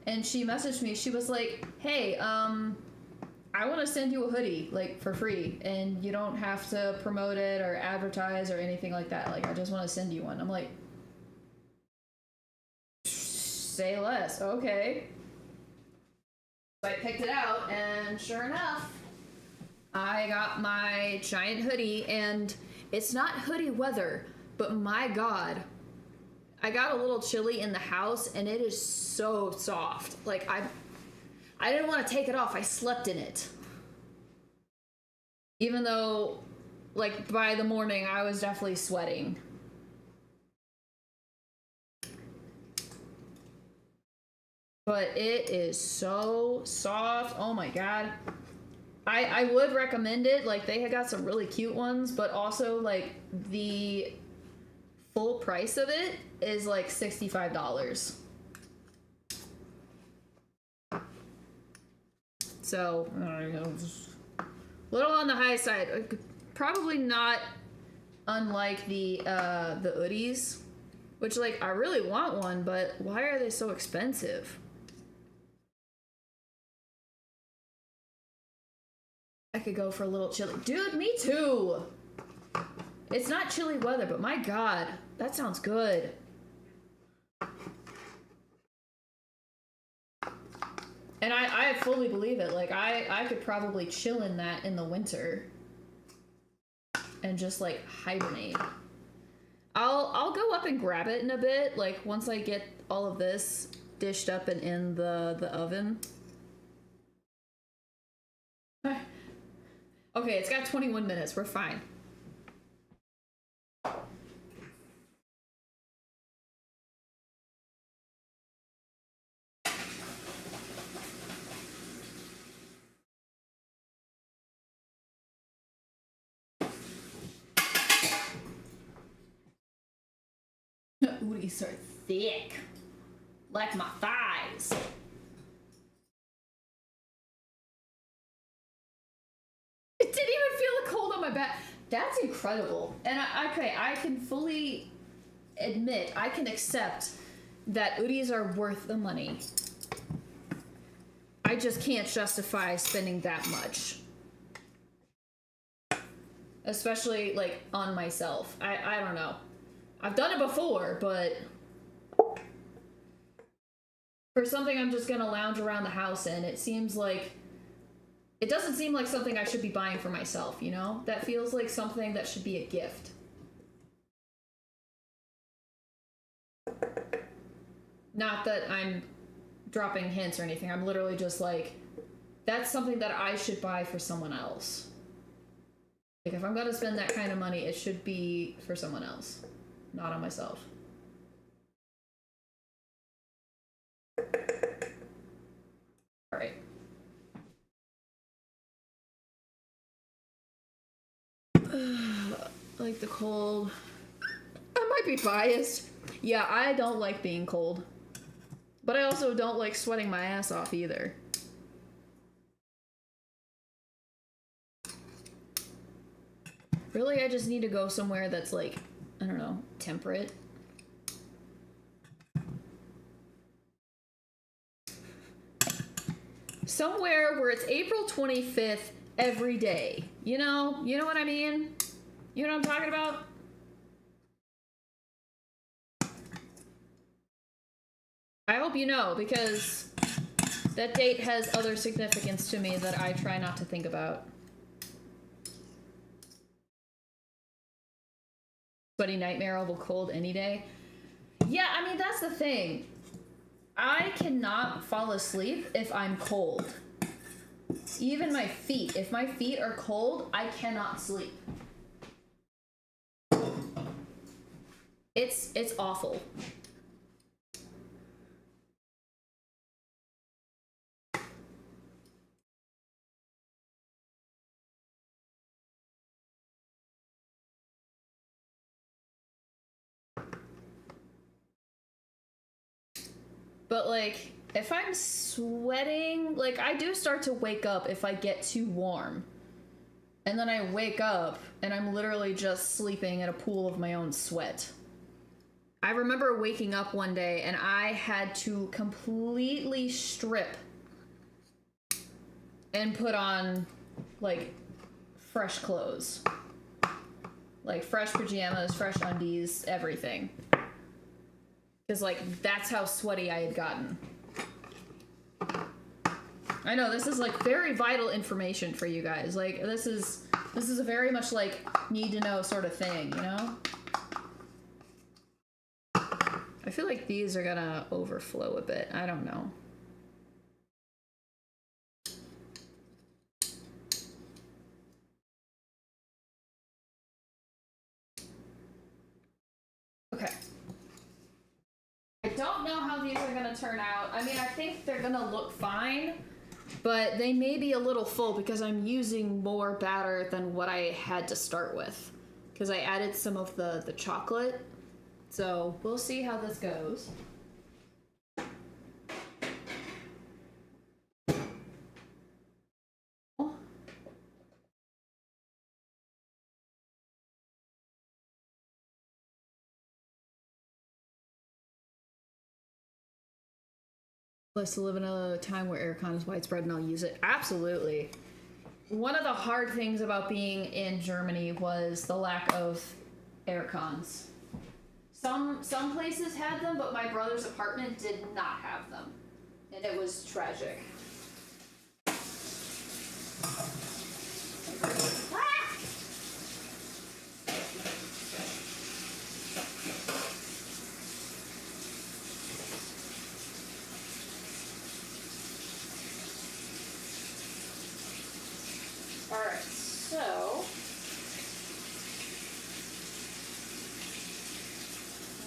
A: And she messaged me. She was like, hey, I want to send you a hoodie, like, for free, and you don't have to promote it or advertise or anything like that. Like, I just want to send you one. I'm like, say less. Okay. So I picked it out, and sure enough, I got my giant hoodie, and it's not hoodie weather, but my god, I got a little chilly in the house, and it is so soft. Like, I didn't want to take it off. I slept in it. Even though, like, by the morning, I was definitely sweating. But it is so soft. Oh my god. I would recommend it. Like, they had got some really cute ones, but also, like, the full price of it is, like, $65. So, just a little on the high side. Probably not unlike the hoodies, which, like, I really want one, but why are they so expensive? I could go for a little chilly. Dude, me too! It's not chilly weather, but my god, that sounds good. And I fully believe it. Like, I could probably chill in that in the winter. And just, like, hibernate. I'll go up and grab it in a bit, like, once I get all of this dished up and in the oven. Okay, it's got 21 minutes. We're fine. Ooties are thick. Like my thighs. It didn't even feel the cold on my back. That's incredible. And I can fully admit, I can accept that hoodies are worth the money. I just can't justify spending that much. Especially, like, on myself. I don't know. I've done it before, but for something I'm just gonna lounge around the house in, it seems like, it doesn't seem like something I should be buying for myself, you know? That feels like something that should be a gift. Not that I'm dropping hints or anything, I'm literally just like, that's something that I should buy for someone else. Like, if I'm gonna spend that kind of money, it should be for someone else, not on myself. All right. Like the cold. I might be biased. Yeah, I don't like being cold. But I also don't like sweating my ass off either. Really, I just need to go somewhere that's, like, I don't know, temperate. Somewhere where it's April 25th every day. You know what I mean? You know what I'm talking about? I hope you know, because that date has other significance to me that I try not to think about. Sweaty nightmare of a cold any day. Yeah, I mean, that's the thing. I cannot fall asleep if I'm cold. Even my feet. If my feet are cold, I cannot sleep. It's awful. But like, if I'm sweating, like I do start to wake up if I get too warm. And then I wake up and I'm literally just sleeping in a pool of my own sweat. I remember waking up one day and I had to completely strip and put on like fresh clothes. Like fresh pajamas, fresh undies, everything. Because like that's how sweaty I had gotten. I know this is like very vital information for you guys. Like this is a very much like need to know sort of thing, you know? I feel like these are gonna overflow a bit. I don't know. Okay. I don't know how these are gonna turn out. I mean, I think they're gonna look fine, but they may be a little full because I'm using more batter than what I had to start with. Because I added some of the chocolate. So we'll see how this goes. Blessed to live in a time where aircon is widespread and I'll use it. Absolutely. One of the hard things about being in Germany was the lack of air cons. Some places had them, but my brother's apartment did not have them. And it was tragic. Alright, so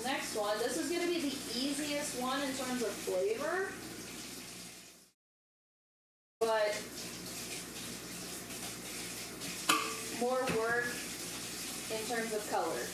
A: next one, this is going to be the easiest one in terms of flavor, but more work in terms of color.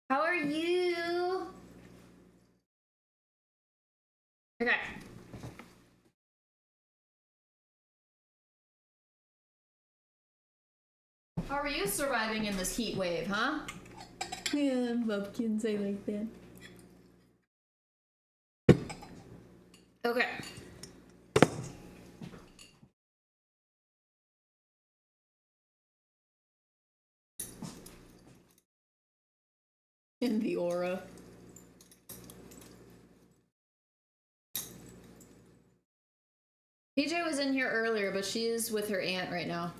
A: How are you? Okay. How are you surviving in this heat wave, huh? Yeah, pumpkins, I like that. Okay. In the aura. PJ was in here earlier, but she is with her aunt right now.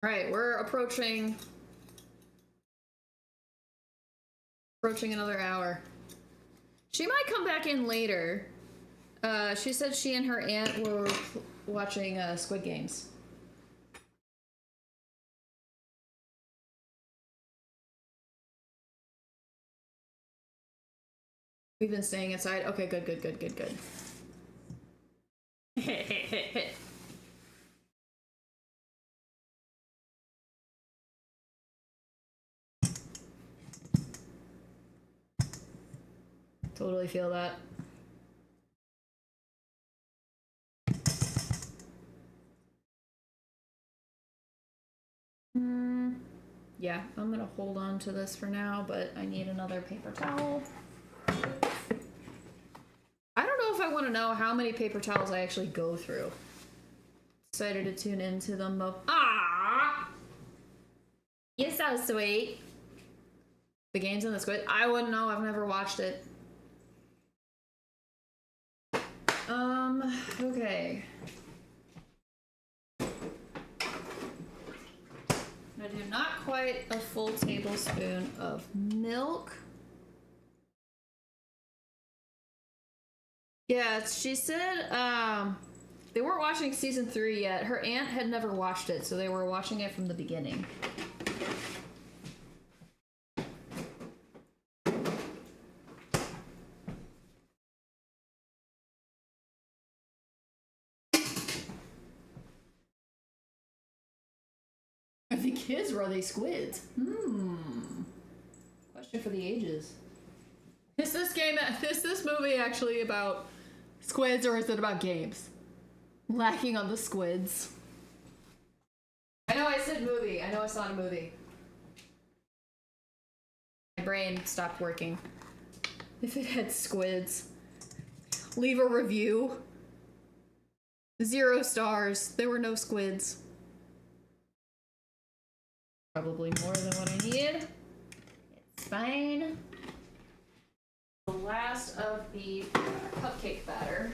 A: Alright, we're approaching another hour. She might come back in later. She said she and her aunt were watching Squid Games. We've been staying inside. Okay, good. Totally feel that. Yeah, I'm gonna hold on to this for now, but I need another paper towel. I don't know if I want to know how many paper towels I actually go through. Excited to tune into them. Ah, you're so sweet. The games in the Squid. I wouldn't know. I've never watched it. Okay. I do not quite a full tablespoon of milk. Yeah, she said they weren't watching season 3 yet. Her aunt had never watched it, so they were watching it from the beginning. I think his were they squids? Question for the ages. Is this movie actually about squids or is it about games? Lacking on the squids. I know I said movie. I know it's not a movie. My brain stopped working. If it had squids. Leave a review. 0 stars. There were no squids. Probably more than what I need. It's fine. The last of the cupcake batter.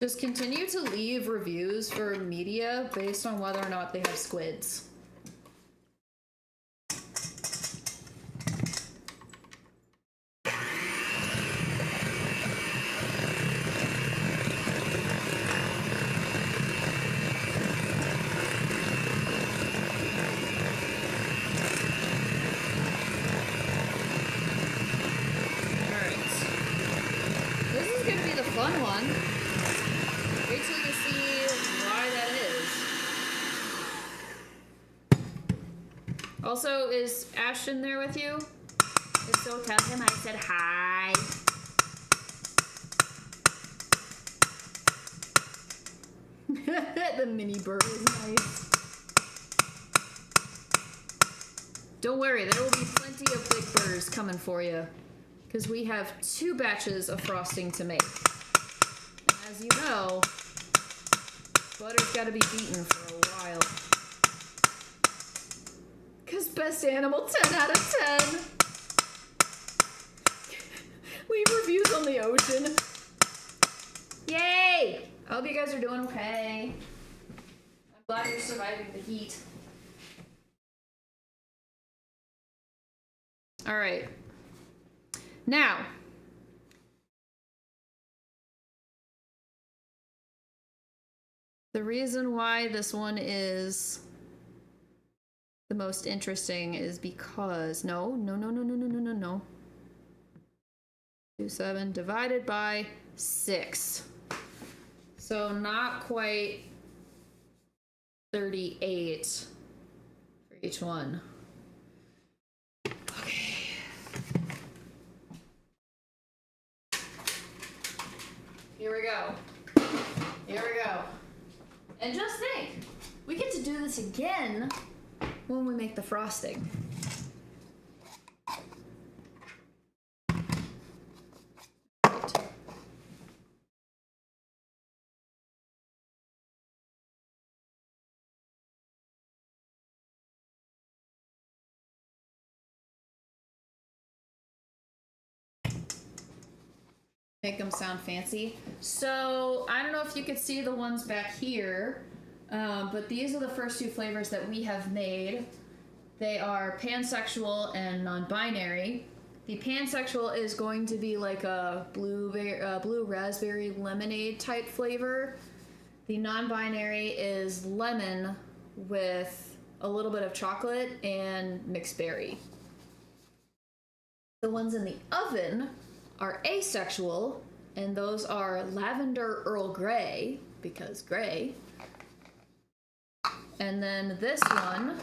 A: Just continue to leave reviews for media based on whether or not they have squids. Also, is Ashton there with you? If so, tell him I said hi. The mini bird is nice. Don't worry, there will be plenty of big burrs coming for you. Because we have 2 batches of frosting to make. And as you know, butter's got to be beaten for a while. Because best animal, 10 out of 10. Leave reviews on the ocean. Yay! I hope you guys are doing okay. I'm glad you're surviving the heat. All right. Now, The reason why this one is the most interesting is because no. 27 divided by 6. So not quite 38 for each one. Okay. Here we go. And just think, we get to do this again when we make the frosting. Make them sound fancy. So I don't know if you could see the ones back here, but these are the first two flavors that we have made. They are pansexual and non-binary. The pansexual is going to be like a blue raspberry lemonade type flavor. The non-binary is lemon with a little bit of chocolate and mixed berry. The ones in the oven are asexual, and those are lavender Earl Grey, because gray. And then this one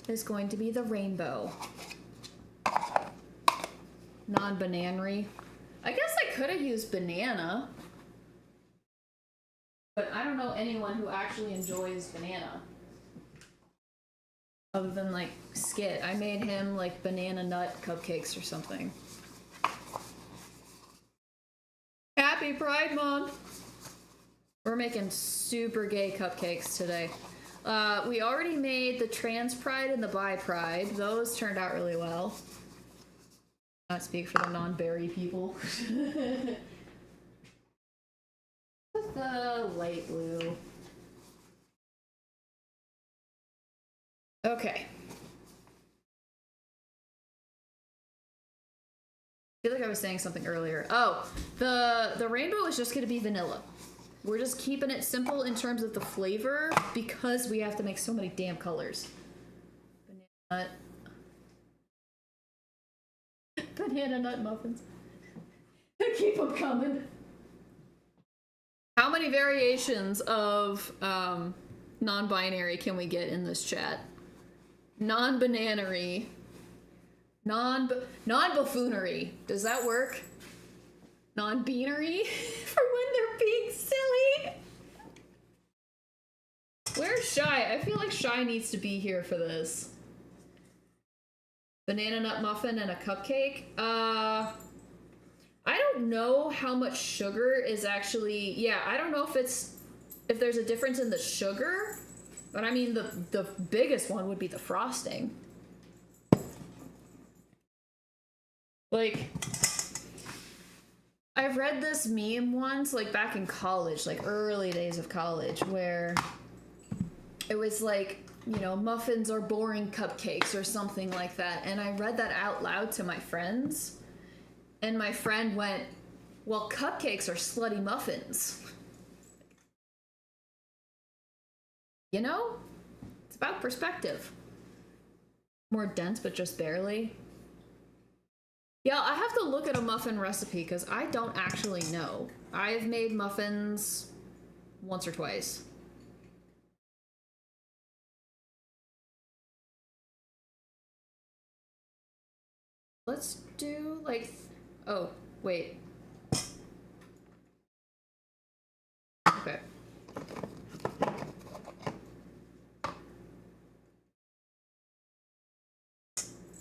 A: is going to be the rainbow. Non-binary. I guess I could have used banana, but I don't know anyone who actually enjoys banana. Other than like Skit. I made him like banana nut cupcakes or something. Happy Pride Month! We're making super gay cupcakes today. We already made the trans pride and the bi pride. Those turned out really well. Not speak for the non-berry people. The light blue. Okay. I feel like I was saying something earlier. Oh, the rainbow is just going to be vanilla. We're just keeping it simple in terms of the flavor because we have to make so many damn colors. Banana nut. Banana nut muffins. Keep them coming. How many variations of non-binary can we get in this chat? Non-bananary. Non-buffoonery. Does that work? Non-beanery? For when they're being silly? Where's Shy? I feel like Shy needs to be here for this. Banana nut muffin and a cupcake? I don't know how much sugar is actually... Yeah, I don't know if there's a difference in the sugar, but I mean the biggest one would be the frosting. Like, I've read this meme once, like back in college, like early days of college, where it was like, you know, muffins are boring cupcakes or something like that. And I read that out loud to my friends. And my friend went, well, cupcakes are slutty muffins. You know? It's about perspective. More dense, but just barely. Yeah, I have to look at a muffin recipe because I don't actually know. I've made muffins once or twice. Let's do like... Oh, wait. Okay.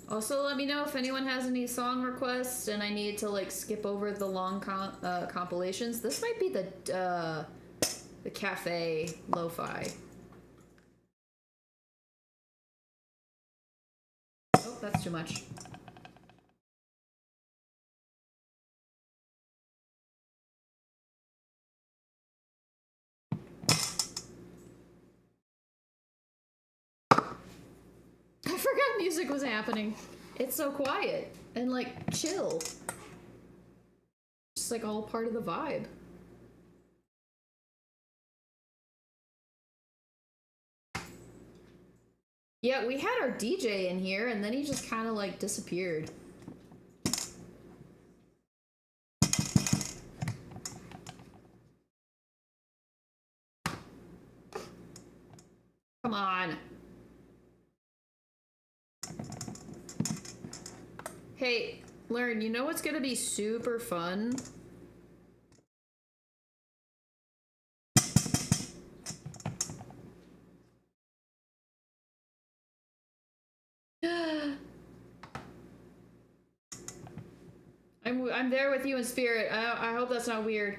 A: Also, let me know if anyone has any song requests and I need to like skip over the long compilations. This might be the cafe lo-fi. Oh, that's too much. I forgot music was happening. It's so quiet and like chill. Just like all part of the vibe. Yeah, we had our DJ in here, and then he just kind of like disappeared. Come on. Hey, Learn, you know what's gonna be super fun? I'm there with you in spirit. I hope that's not weird.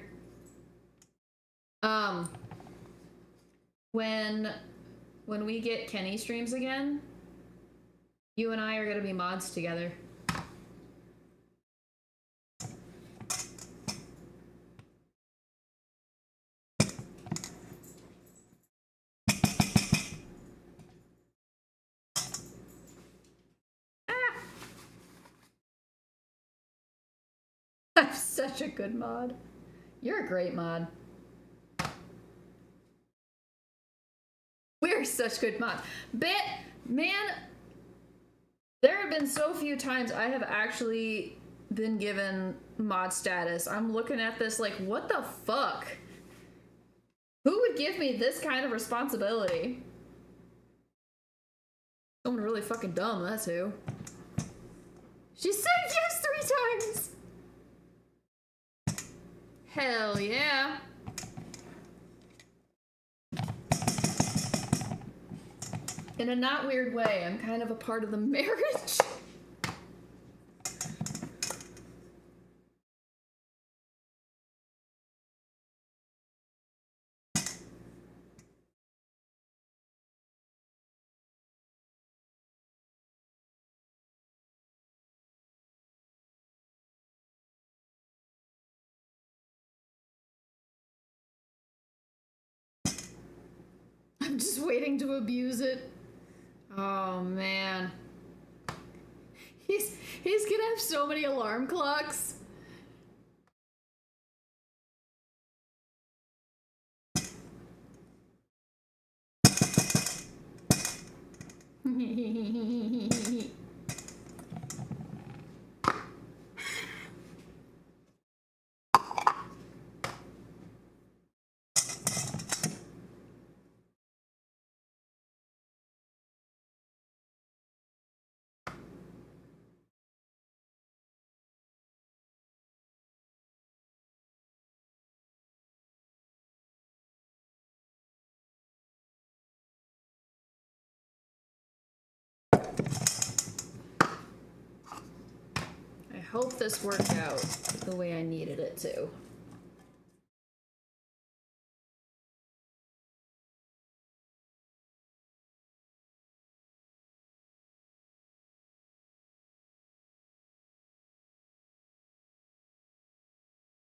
A: When we get Kenny streams again, you and I are gonna be mods together. I'm such a good mod. You're a great mod. We're such good mods. Man, there have been so few times I have actually been given mod status. I'm looking at this like, what the fuck? Who would give me this kind of responsibility? Someone really fucking dumb, that's who. She said yes 3 times! Hell yeah. In a not weird way, I'm kind of a part of the marriage. I'm just waiting to abuse it. Oh man. He's gonna have so many alarm clocks. I hope this worked out the way I needed it to.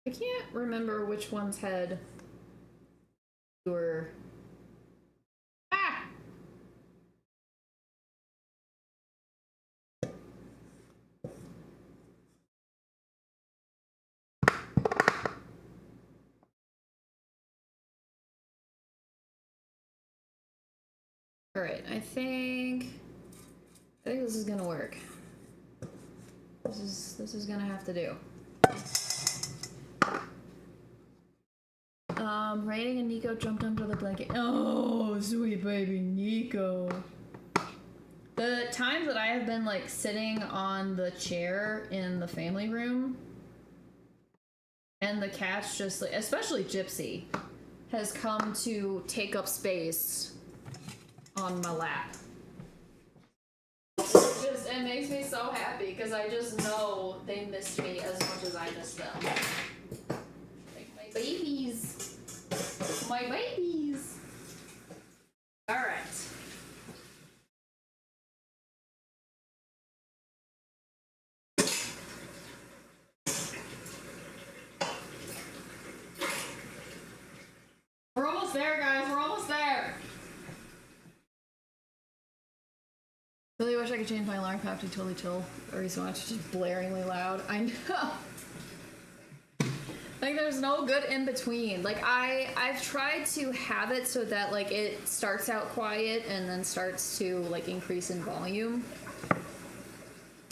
A: I can't remember which ones had your... Ah! Alright, I think this is gonna work. This is gonna have to do. Rating and Nico jumped under the blanket. Oh, sweet baby Nico. The times that I have been like sitting on the chair in the family room and the cat's just like, especially Gypsy, has come to take up space on my lap. It makes me so happy because I just know they missed me as much as I missed them. Like my babies. My babies. All right. We're almost there, guys. We're almost there. Really wish I could change my alarm clock to totally chill every so much. It's just blaringly loud. I know. Like there's no good in between. Like I've tried to have it so that like it starts out quiet and then starts to like increase in volume.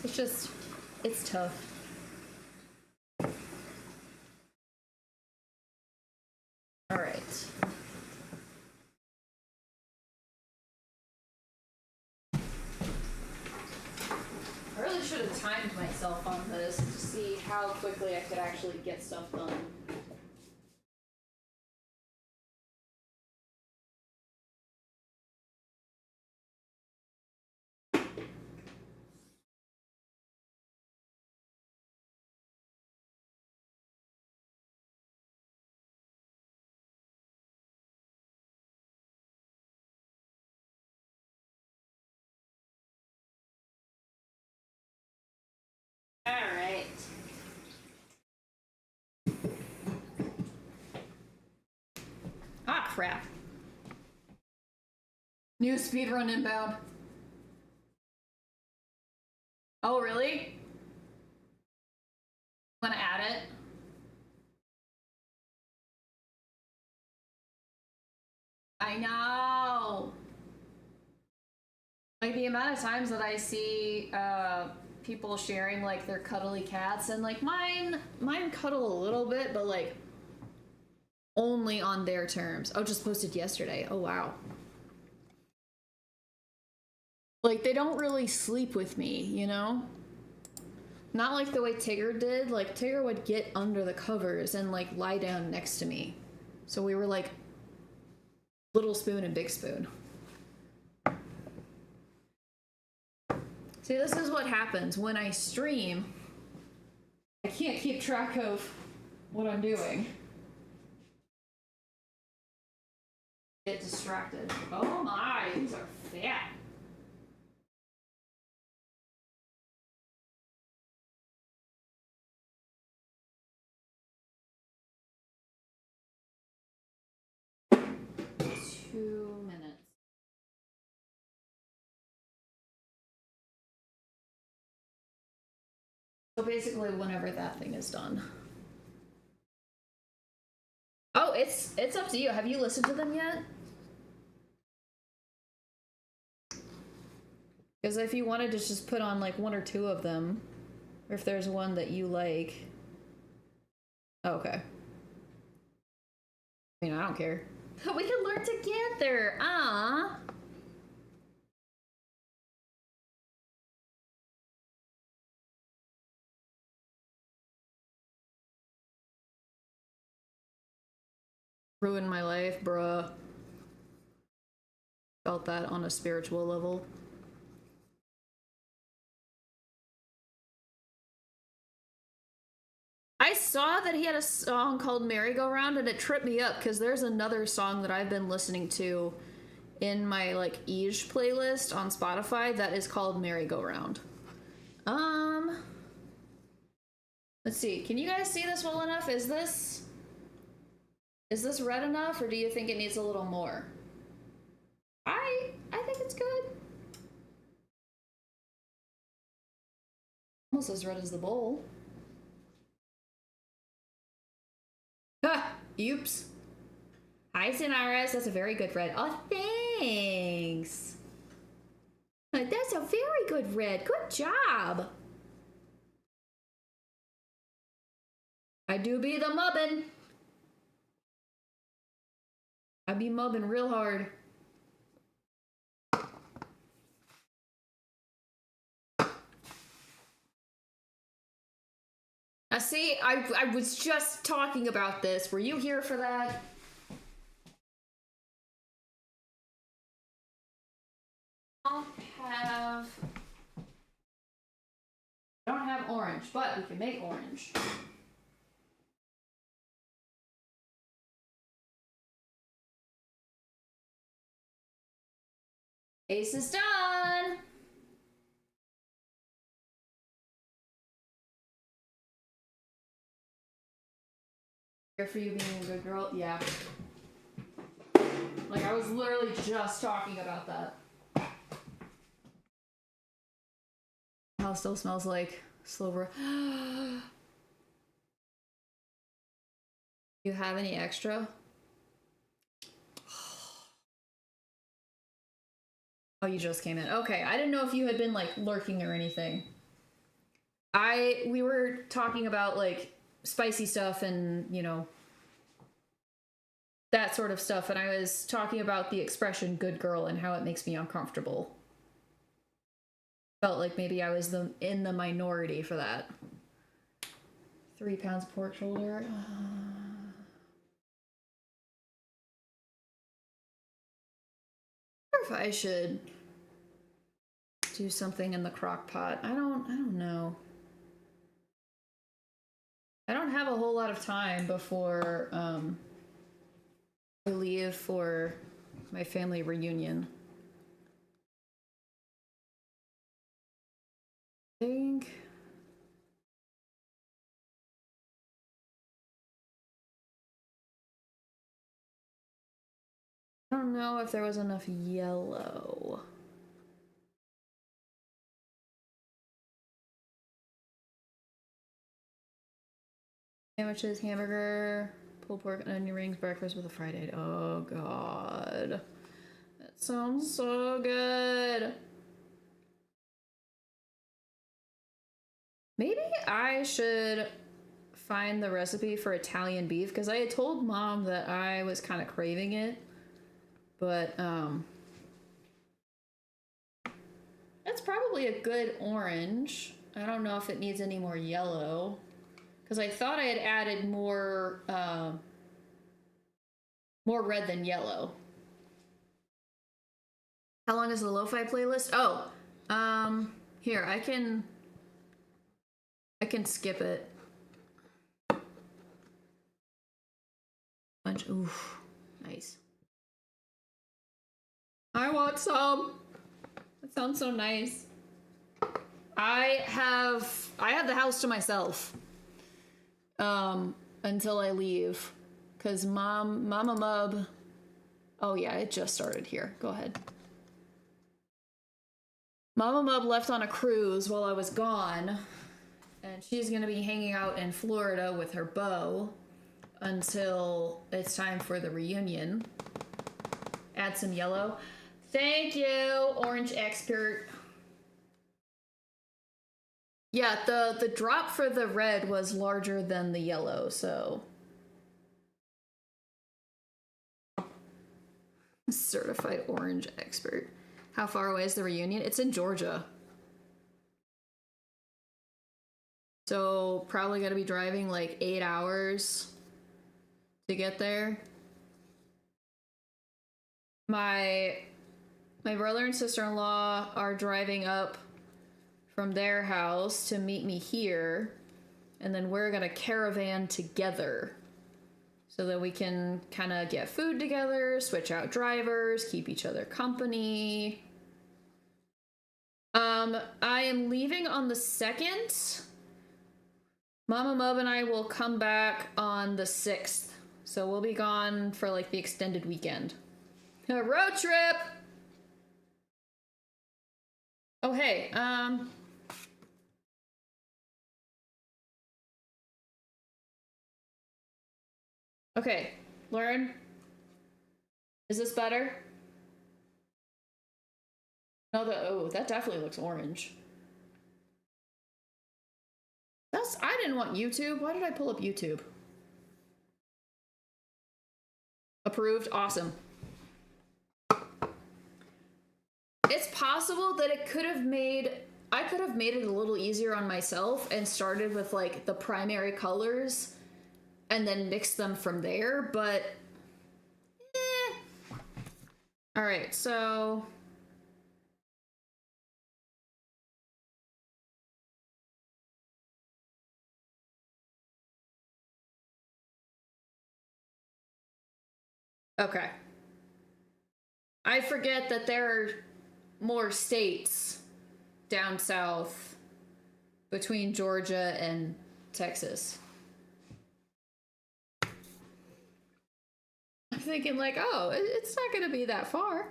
A: It's just it's tough. All right. I really should have timed myself on this to see how quickly I could actually get stuff done. All right. Ah, crap. New speedrun inbound. Oh, really? Want to add it? I know. Like the amount of times that I see people sharing like their cuddly cats, and like mine cuddle a little bit, but like only on their terms. Oh, just posted yesterday. Oh wow. Like they don't really sleep with me, you know? Not like the way Tigger did. Like Tigger would get under the covers and like lie down next to me. So we were like little spoon and big spoon. See, this is what happens when I stream. I can't keep track of what I'm doing. Get distracted. Oh my, these are fat. So basically, whenever that thing is done. Oh, it's up to you. Have you listened to them yet? Because if you wanted to just put on like one or two of them, or if there's one that you like. Oh, okay. I mean, I don't care. We can learn together. Ah. Ruined my life, bruh. Felt that on a spiritual level. I saw that he had a song called Merry-Go-Round, and it tripped me up because there's another song that I've been listening to in my like Ege playlist on Spotify that is called Merry-Go-Round. Let's see. Can you guys see this well enough? Is this red enough, or do you think it needs a little more? I think it's good. Almost as red as the bowl. Ha! Oops. Hi, Sinaris. That's a very good red. Oh, thanks. That's a very good red. Good job. I do be the mubbin. I be mubbin real hard. See, I was just talking about this. Were you here for that? I don't have orange, but we can make orange. Ace is done. Here for you being a good girl. Yeah. Like I was literally just talking about that. House still smells like slow. You have any extra? Oh, you just came in. Okay, I didn't know if you had been like lurking or anything. We were talking about like spicy stuff and, you know, that sort of stuff, and I was talking about the expression good girl and how it makes me uncomfortable. Felt like maybe I was in the minority for that. 3 pounds of pork shoulder. I wonder if I should do something in the crock pot. I don't know. I don't have a whole lot of time before I leave for my family reunion. I think I don't know if there was enough yellow. Sandwiches, hamburger, pulled pork and onion rings, breakfast with a fried egg. Oh god. That sounds so good. Maybe I should find the recipe for Italian beef, because I had told Mom that I was kind of craving it. But, that's probably a good orange. I don't know if it needs any more yellow, because I thought I had added more red than yellow. How long is the lo-fi playlist? Oh, here, I can skip it. Oof, nice. I want some. That sounds so nice. I have the house to myself until I leave, because Mama Mub. Oh yeah, it just started here. Go ahead. Mama Mub left on a cruise while I was gone, and she's gonna be hanging out in Florida with her beau until it's time for the reunion. Add some yellow. Thank you, Orange Expert. Yeah, the drop for the red was larger than the yellow, so. Certified Orange Expert. How far away is the reunion? It's in Georgia. So probably gonna be driving like 8 hours to get there. My brother and sister-in-law are driving up from their house to meet me here, and then we're gonna caravan together so that we can kind of get food together, switch out drivers, keep each other company. I am leaving on the 2nd. Mama Mub and I will come back on the 6th, so we'll be gone for like the extended weekend. A road trip! Oh, hey, okay, Lauren, is this better? No, that definitely looks orange. I didn't want YouTube. Why did I pull up YouTube? Approved, awesome. It's possible that I could have made it a little easier on myself and started with like the primary colors and then mixed them from there, but all right, so okay. I forget that there are more states down south between Georgia and Texas. I'm thinking like, oh, it's not gonna be that far.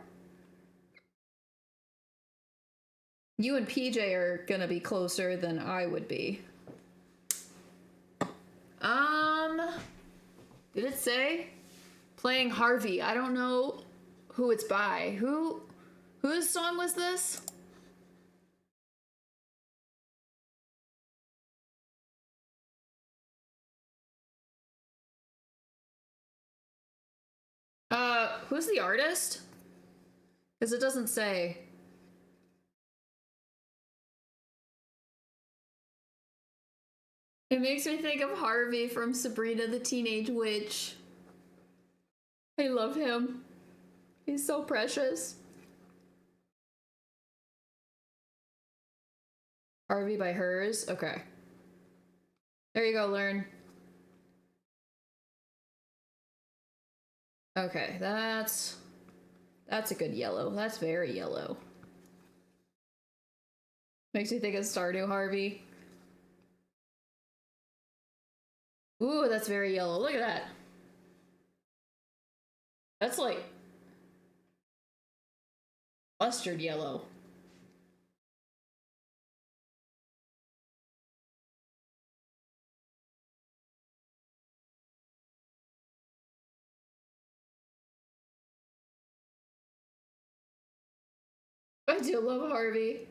A: You and PJ are gonna be closer than I would be. Did it say? Playing Harvey. I don't know who it's by. Whose song was this? Who's the artist? Because it doesn't say. It makes me think of Harvey from Sabrina the Teenage Witch. I love him. He's so precious. Harvey by Hers? Okay. There you go, learn. Okay, that's a good yellow. That's very yellow. Makes me think of Stardew Harvey. Ooh, that's very yellow. Look at that. That's like mustard yellow. I do love Harvey.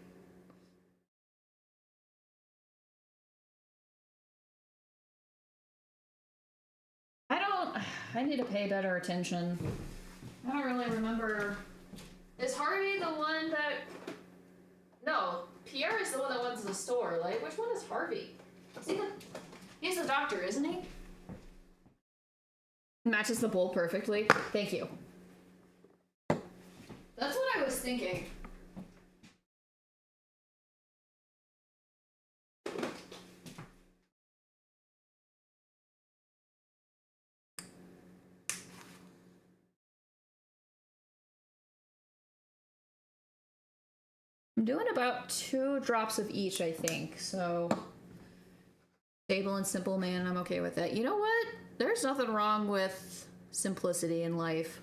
A: I need to pay better attention. I don't really remember. Is Harvey the one that... No, Pierre is the one that went to the store. Like, which one is Harvey? He's the doctor, isn't he? Matches the bowl perfectly. Thank you. That's what I was thinking. I'm doing about 2 drops of each, I think, so... Stable and simple, man, I'm okay with that. You know what? There's nothing wrong with simplicity in life.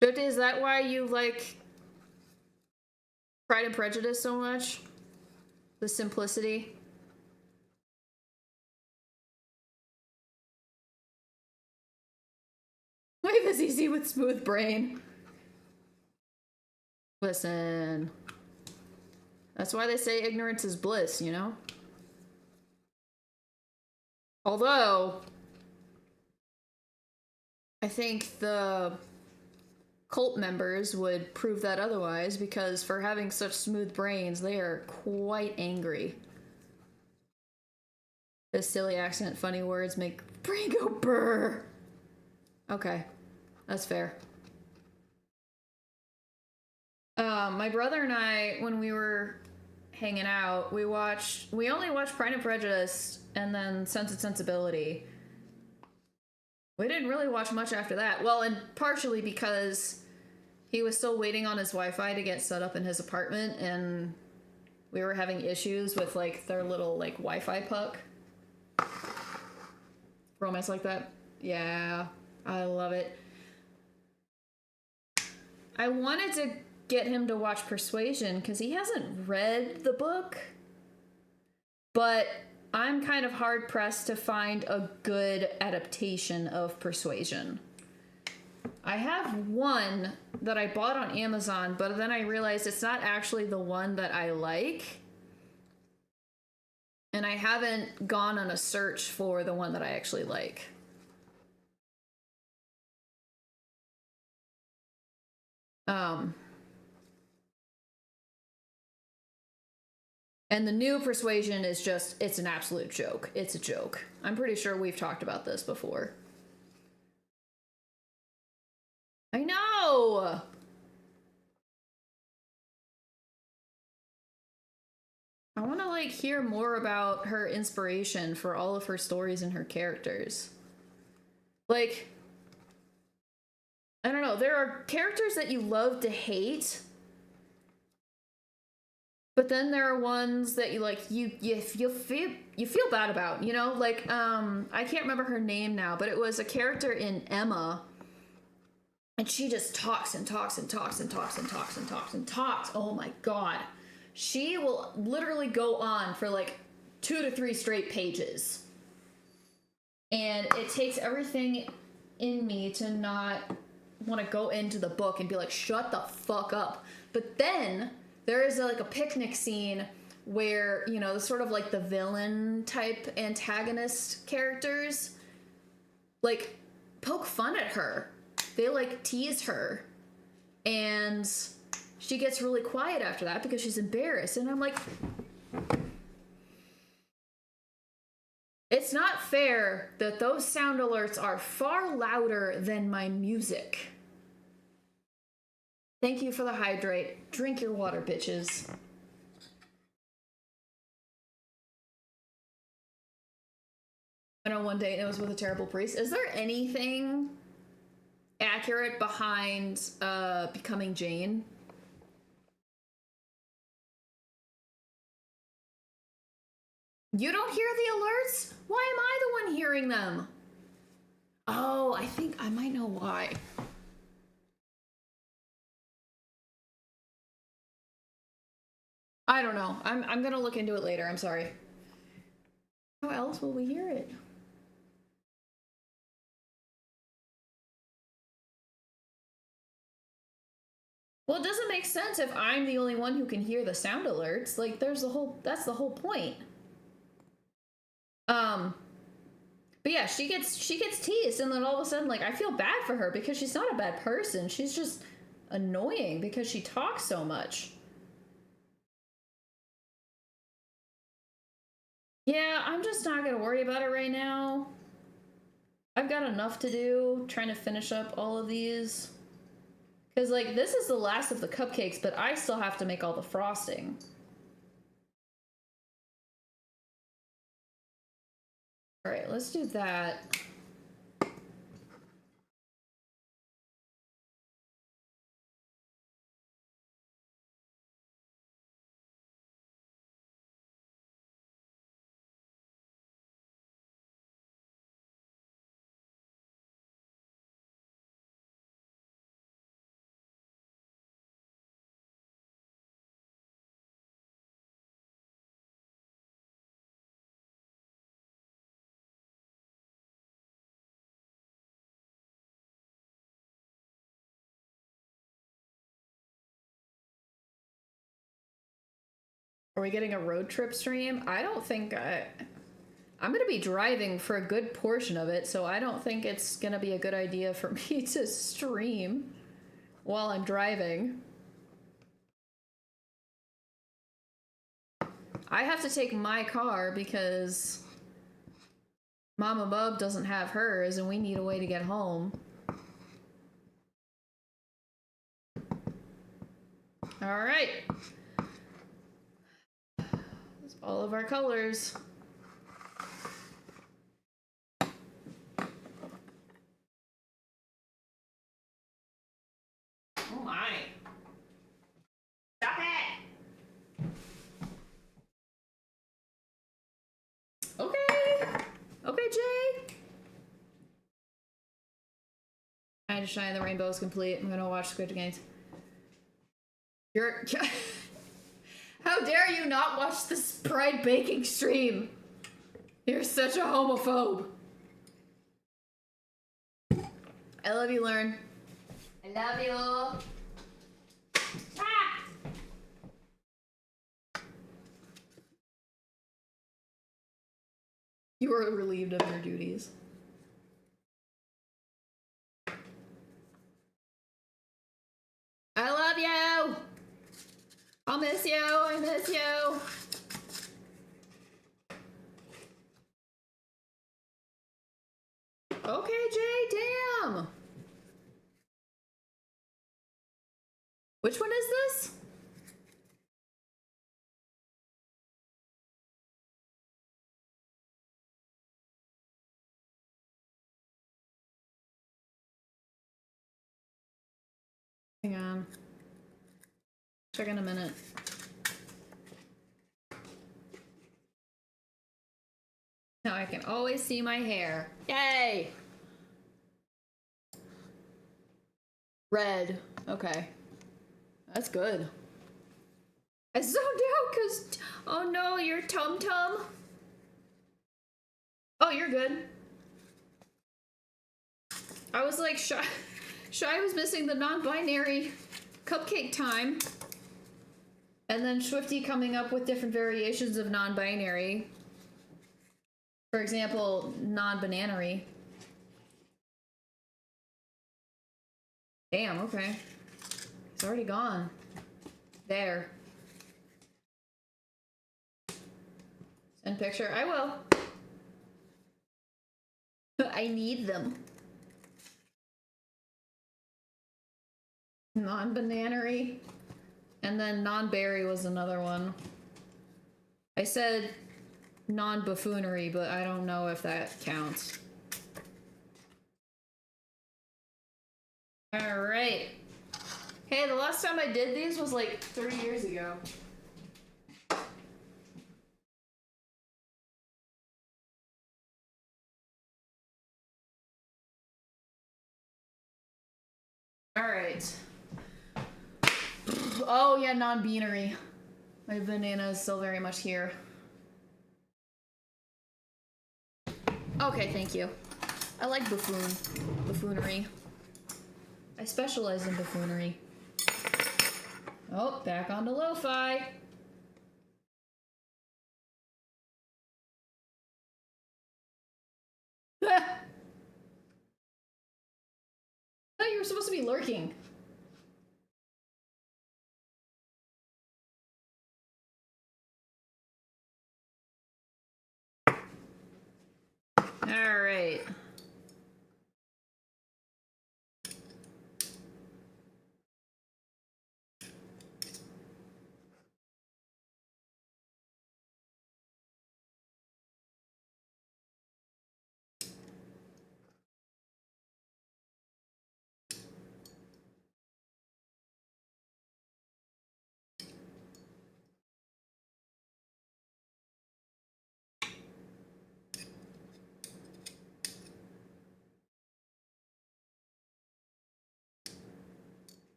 A: But is that why you like Pride and Prejudice so much? The simplicity? Life is easy with smooth brain. Listen, that's why they say ignorance is bliss, you know? Although, I think the cult members would prove that otherwise, because for having such smooth brains, they are quite angry. The silly accent, funny words make brain go brr. Okay, that's fair. My brother and I, when we were hanging out, we only watched Pride and Prejudice and then Sense and Sensibility. We didn't really watch much after that. Well, and partially because he was still waiting on his Wi-Fi to get set up in his apartment, and we were having issues with, like, their little, like, Wi-Fi puck. Romance like that. Yeah, I love it. I wanted to get him to watch Persuasion because he hasn't read the book, but I'm kind of hard pressed to find a good adaptation of Persuasion. I have one that I bought on Amazon, but then I realized it's not actually the one that I like, and I haven't gone on a search for the one that I actually like. And the new Persuasion is just, it's an absolute joke. It's a joke. I'm pretty sure we've talked about this before. I know! I want to, like, hear more about her inspiration for all of her stories and her characters. Like, I don't know, there are characters that you love to hate, but then there are ones that you like, you feel bad about, you know? Like, I can't remember her name now, but it was a character in Emma, and she just talks and talks and talks and talks and talks and talks and talks. Oh my god. She will literally go on for like 2 to 3 straight pages. And it takes everything in me to not want to go into the book and be like, shut the fuck up. But then there is like a picnic scene where, you know, sort of like the villain type antagonist characters like poke fun at her. They like tease her. And she gets really quiet after that because she's embarrassed. And I'm like, it's not fair that those sound alerts are far louder than my music. Thank you for the hydrate. Drink your water, bitches. I know one day it was with a terrible priest. Is there anything accurate behind becoming Jane? You don't hear the alerts? Why am I the one hearing them? Oh, I think I might know why. I don't know. I'm gonna look into it later. I'm sorry. How else will we hear it? Well, it doesn't make sense if I'm the only one who can hear the sound alerts. Like, that's the whole point. But yeah, she gets teased, and then all of a sudden, like, I feel bad for her because she's not a bad person. She's just annoying because she talks so much. Yeah, I'm just not gonna worry about it right now. I've got enough to do trying to finish up all of these. Because, like, this is the last of the cupcakes, but I still have to make all the frosting. Alright, let's do that. Are we getting a road trip stream? I don't think I'm going to be driving for a good portion of it, so I don't think it's going to be a good idea for me to stream while I'm driving. I have to take my car because Mama Bub doesn't have hers, and we need a way to get home. All right. That's all of our colors. Oh my. Stop it! Okay. Okay, Jay. I just shine the rainbow is complete. I'm gonna watch Squid Games. You're... How dare you not watch the Pride baking stream? You're such a homophobe. I love you, Learn. I love you. Ah! You are relieved of your duties. I love you. I'll miss you. I miss you. Okay, Jay, damn. Which one is this? Hang on. Check in a minute. Now I can always see my hair. Yay! Red. Okay. That's good. I zoned out because... Oh no, your tum-tum. Oh, you're good. I was like, Shy was missing the non-binary cupcake time. And then Swifty coming up with different variations of non-binary. For example, non-binary. Damn, okay. It's already gone. There. Send picture. I will. I need them. Non-binary. And then non-berry was another one. I said non-buffoonery, but I don't know if that counts. Alright. Hey, the last time I did these was like 3 years ago. Alright. Oh yeah, non-binary. My banana is still very much here. Okay, thank you. I like buffoonery. I specialize in buffoonery. Oh, back on the lo-fi. I thought you were supposed to be lurking. All right.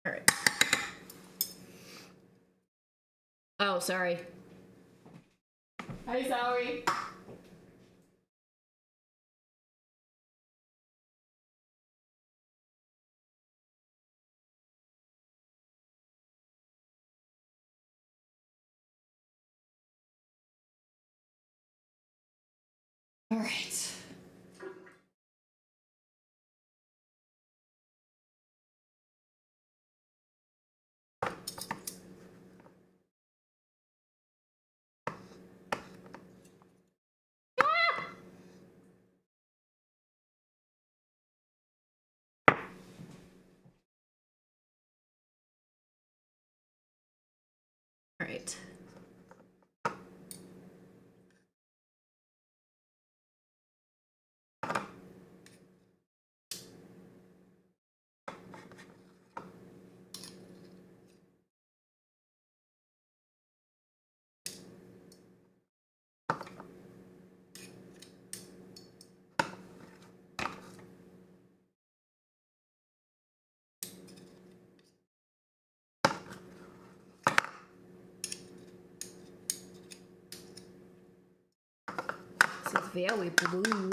A: All right. Oh, sorry. Hi, sorry. All right. All right. This is very blue.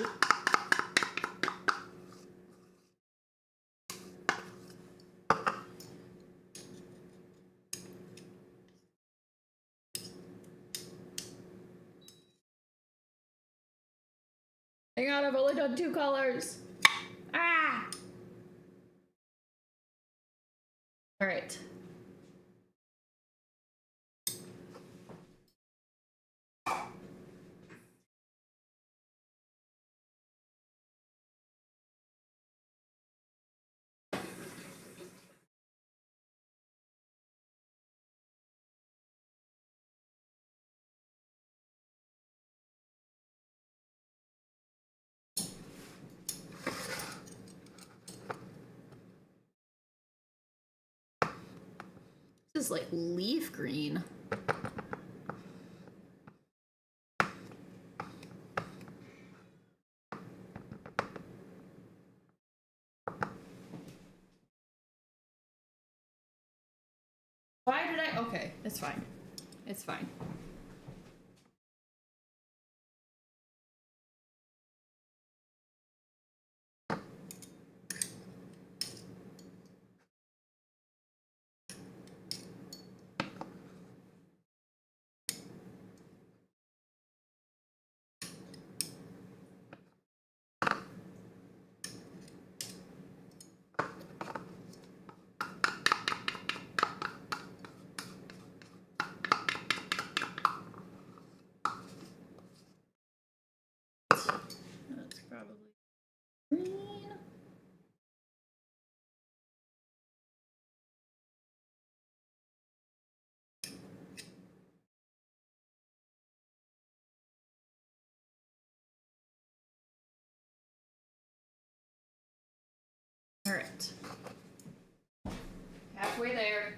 A: Hang on, I've only done 2 colors. Ah! All right. This is like leaf green. Why did I? Okay, it's fine. It's fine. That's probably green. All right. Halfway there.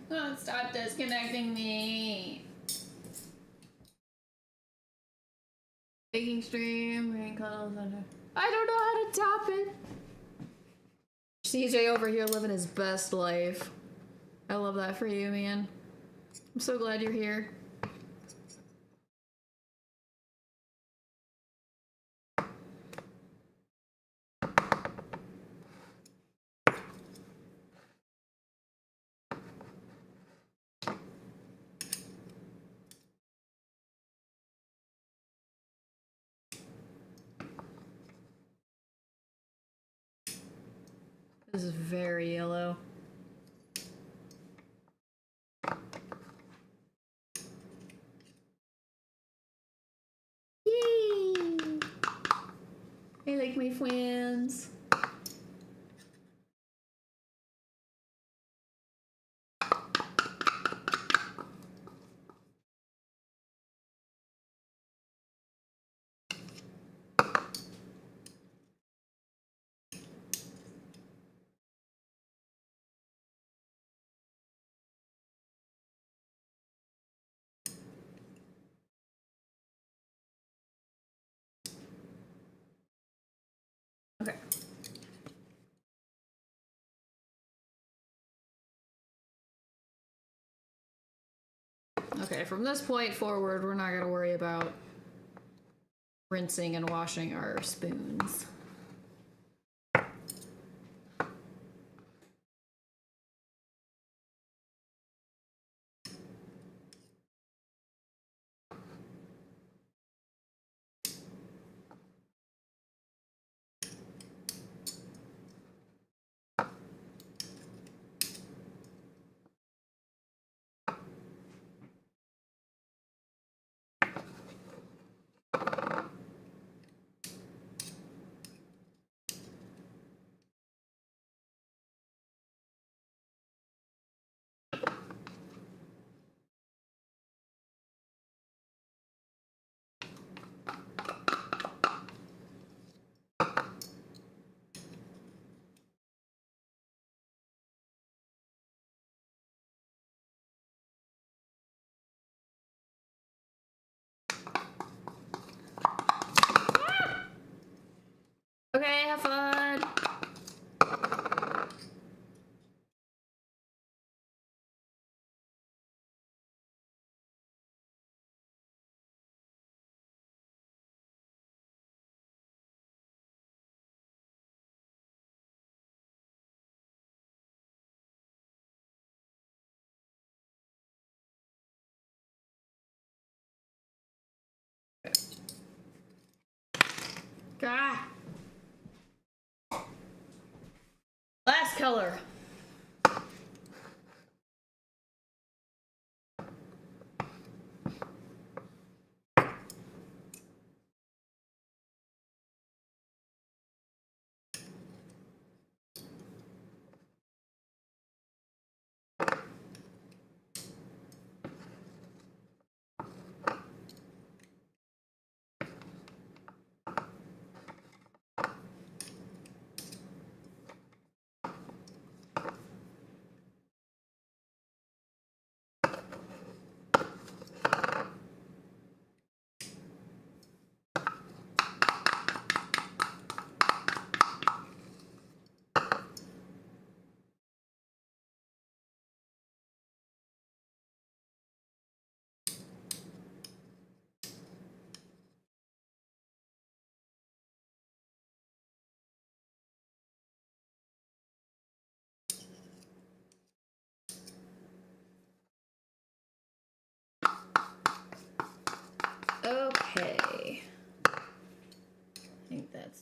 A: Oh, stop disconnecting me. Baking stream, rain cuddles under. I don't know how to top it. CJ over here living his best life. I love that for you, man. I'm so glad you're here. This is very yellow. Yay! I like my friends. Okay. Okay, from this point forward, we're not gonna worry about rinsing and washing our spoons. Okay, have fun. Ah. Last color.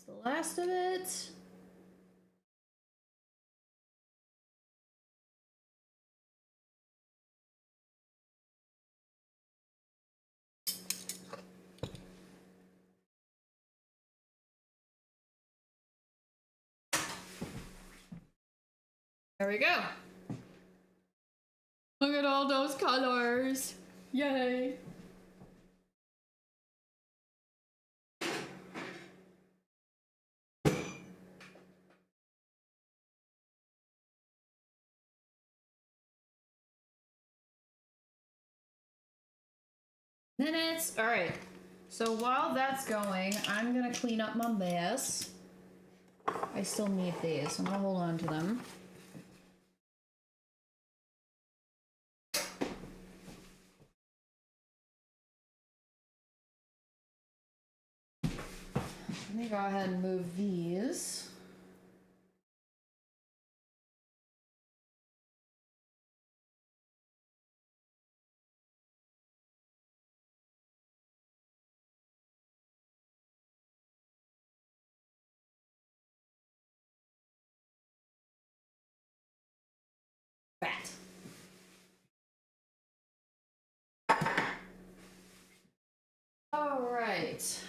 A: the last of it. There we go. Look at all those colors. Yay. Minutes. All right. So while that's going, I'm gonna clean up my mess. I still need these. I'm gonna hold on to them. Let me go ahead and move these. Fat. All right.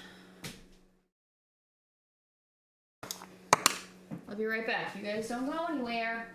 A: I'll be right back. You guys don't go anywhere.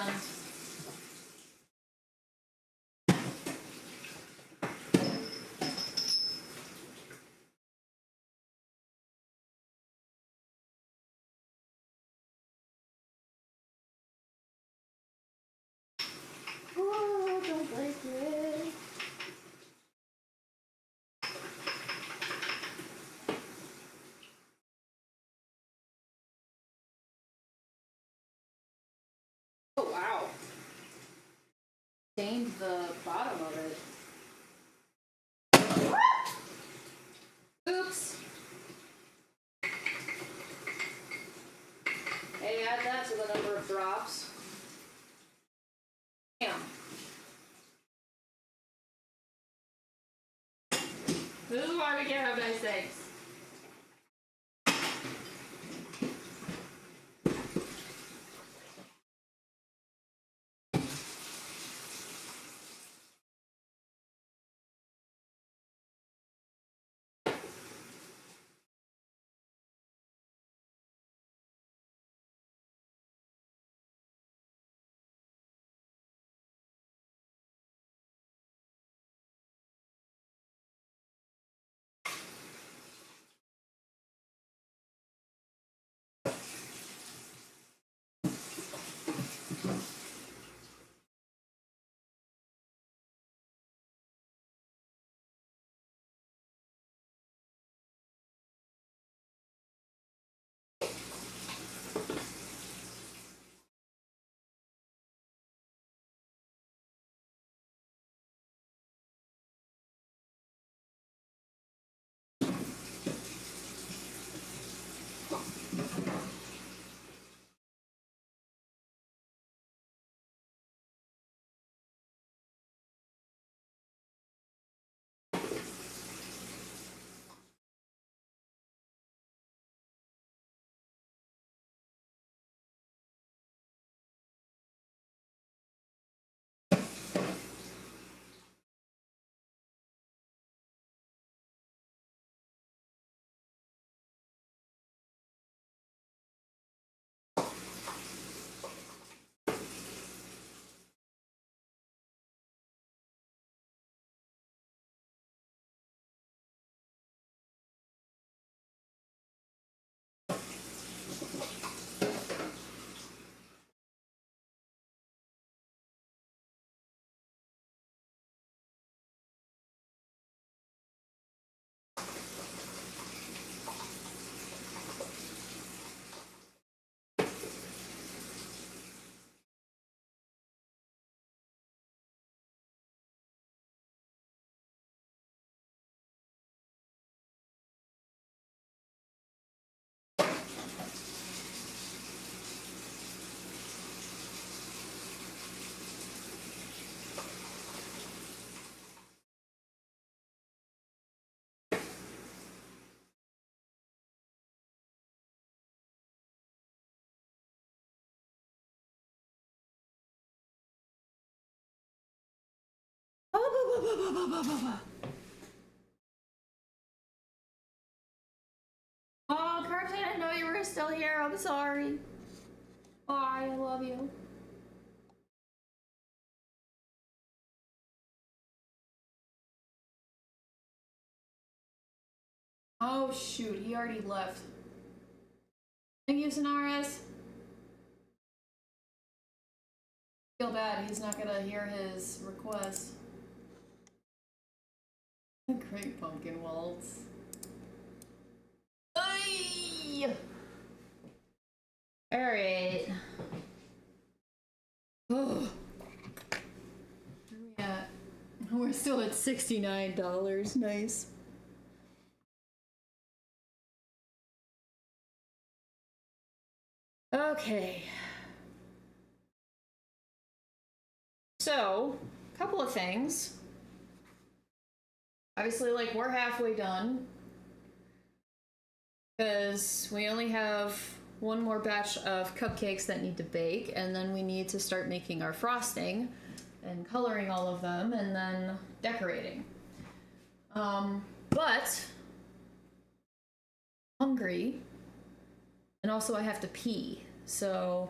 A: and oh, don't break it. Oh wow. Stained the bottom of it. Oops. Hey, add that to the number of drops. Damn. This is why we can't have nice things. Oh, Carson, I didn't know you were still here. I'm sorry. Oh, I love you. Oh, shoot. He already left. Thank you, Sonaris. Feel bad. He's not gonna hear his request. Great pumpkin waltz. Ay! Alright. Oh. Yeah. We're still at $69. Nice. Okay. So, a couple of things. Obviously, like, we're halfway done. Because we only have one more batch of cupcakes that need to bake, and then we need to start making our frosting and coloring all of them and then decorating. But hungry, and also I have to pee, so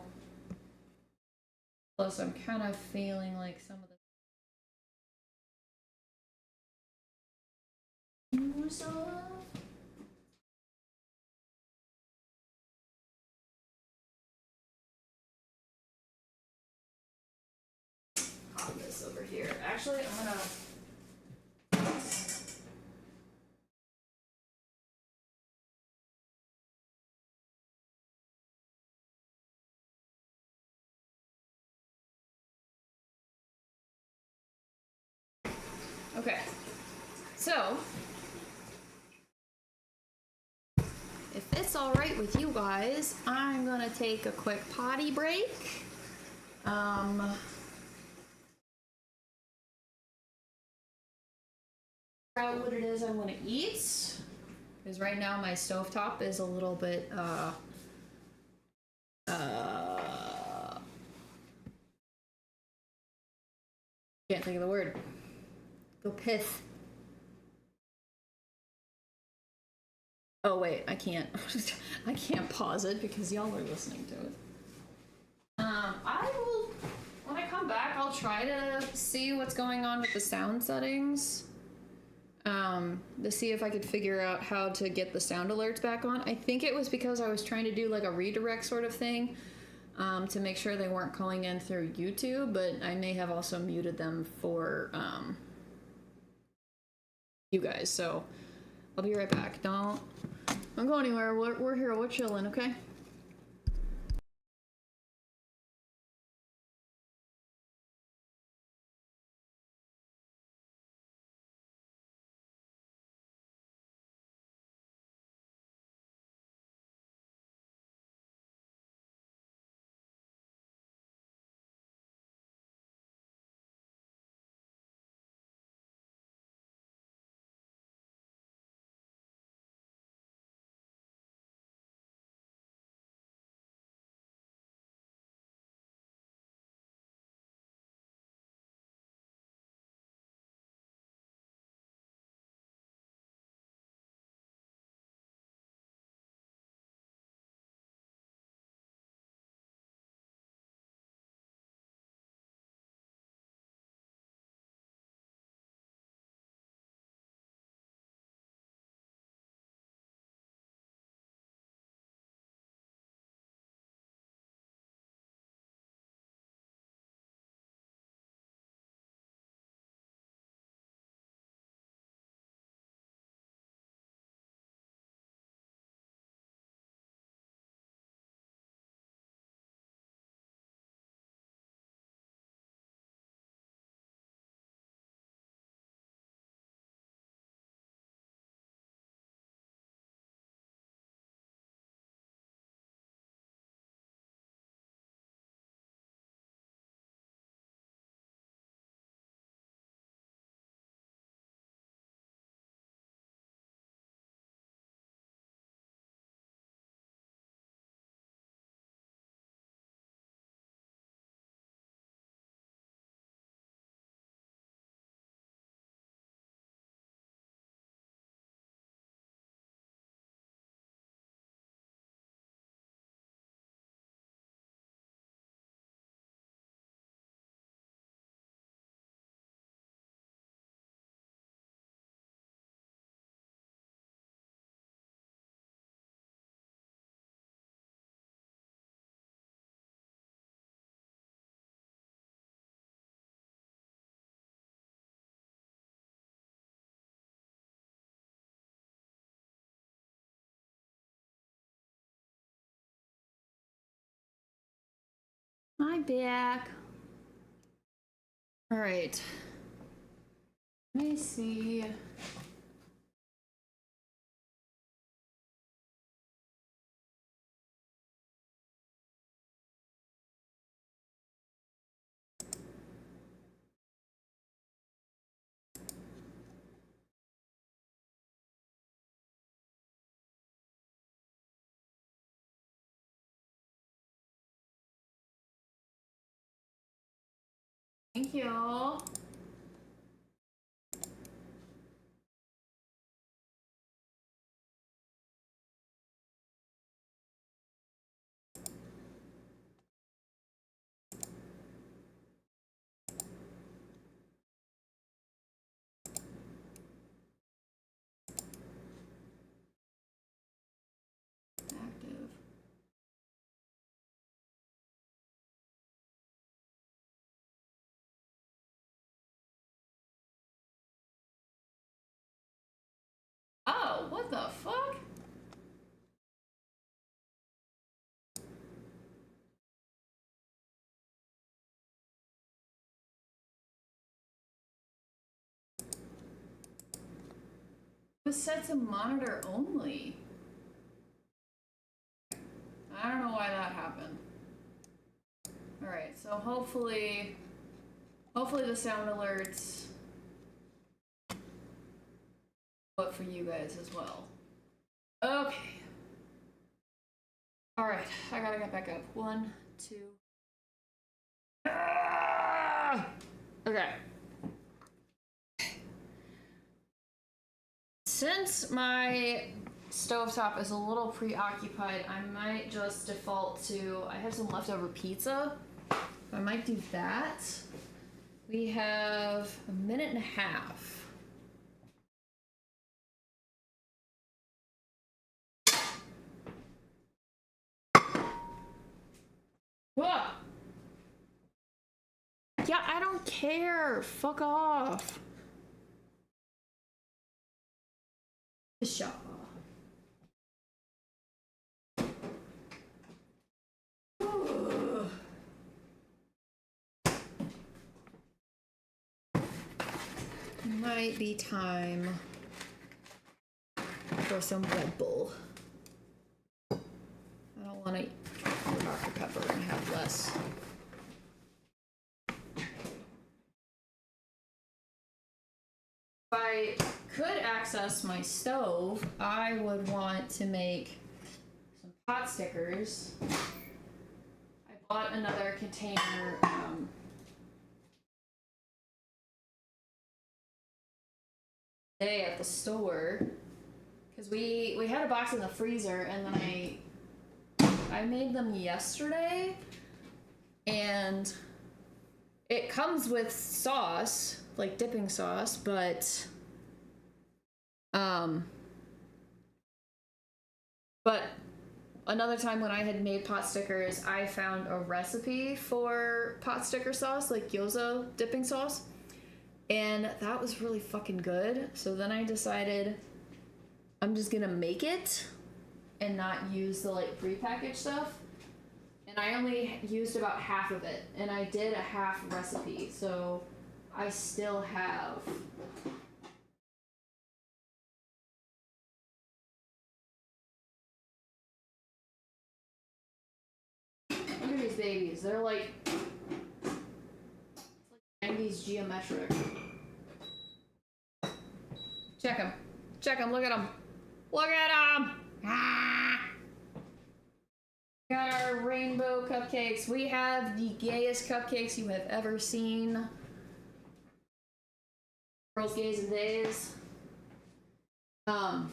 A: Plus, I'm kind of feeling like some of the more stuff. Pop this over here. Actually, I'm gonna. Okay. So, if it's all right with you guys, I'm gonna take a quick potty break. Out what it is I want to eat, because right now my stovetop is a little bit can't think of the word. Go pith. Oh wait, I can't. I can't pause it because y'all are listening to it. I will, when I come back, I'll try to see what's going on with the sound settings. To see if I could figure out how to get the sound alerts back on. I think it was because I was trying to do like a redirect sort of thing, to make sure they weren't calling in through YouTube, but I may have also muted them for, you guys, so I'll be right back. Don't go anywhere. We're here. We're chilling, okay? I'm back. All right. Let me see. Thank you. the fuck? It was set to monitor only. I don't know why that happened. Alright, so hopefully the sound alerts but for you guys as well. Okay. Alright, I gotta get back up. 1, 2. Ah! Okay. Since my stovetop is a little preoccupied, I might just default to, I have some leftover pizza. I might do that. We have a minute and a half. What? Yeah, I don't care. Fuck off. Shut up. Might be time for some Red Bull. I don't want to drink more Dr. Pepper and have less. If I could access my stove, I would want to make some pot stickers. I bought another container today at the store because we had a box in the freezer, and then I made them yesterday, and it comes with sauce, like dipping sauce, but another time when I had made pot stickers, I found a recipe for pot sticker sauce, like gyoza dipping sauce, and that was really fucking good. So then I decided I'm just gonna make it and not use the like prepackaged stuff. And I only used about half of it, and I did a half recipe, so I still have look at these babies. They're like 90s geometric. Check them. Check them. Look at them. Look at them. Ah! Got our rainbow cupcakes. We have the gayest cupcakes you have ever seen. Girls, gays, and days. I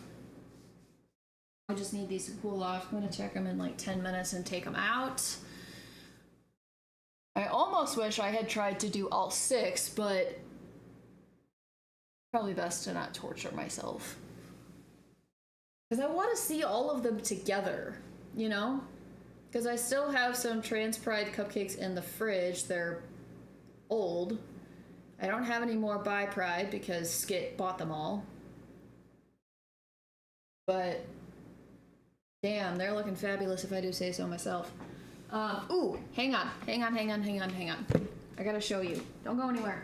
A: just need these to cool off. I'm gonna check them in like 10 minutes and take them out. I almost wish I had tried to do all 6, but probably best to not torture myself. Because I want to see all of them together, you know? Because I still have some Trans Pride cupcakes in the fridge. They're old. I don't have any more Bi Pride because Skit bought them all. But damn, they're looking fabulous if I do say so myself. Ooh, hang on. I gotta show you. Don't go anywhere.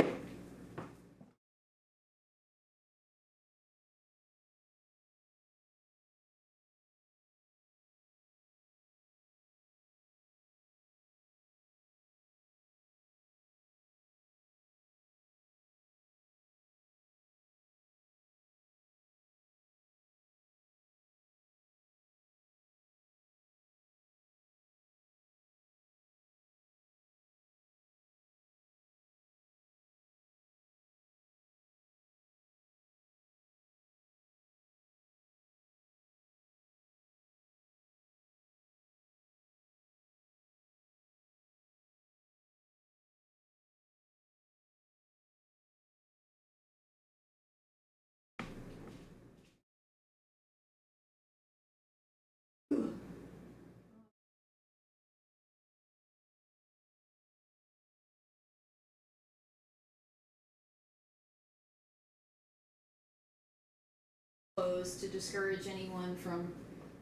A: clothes to discourage anyone from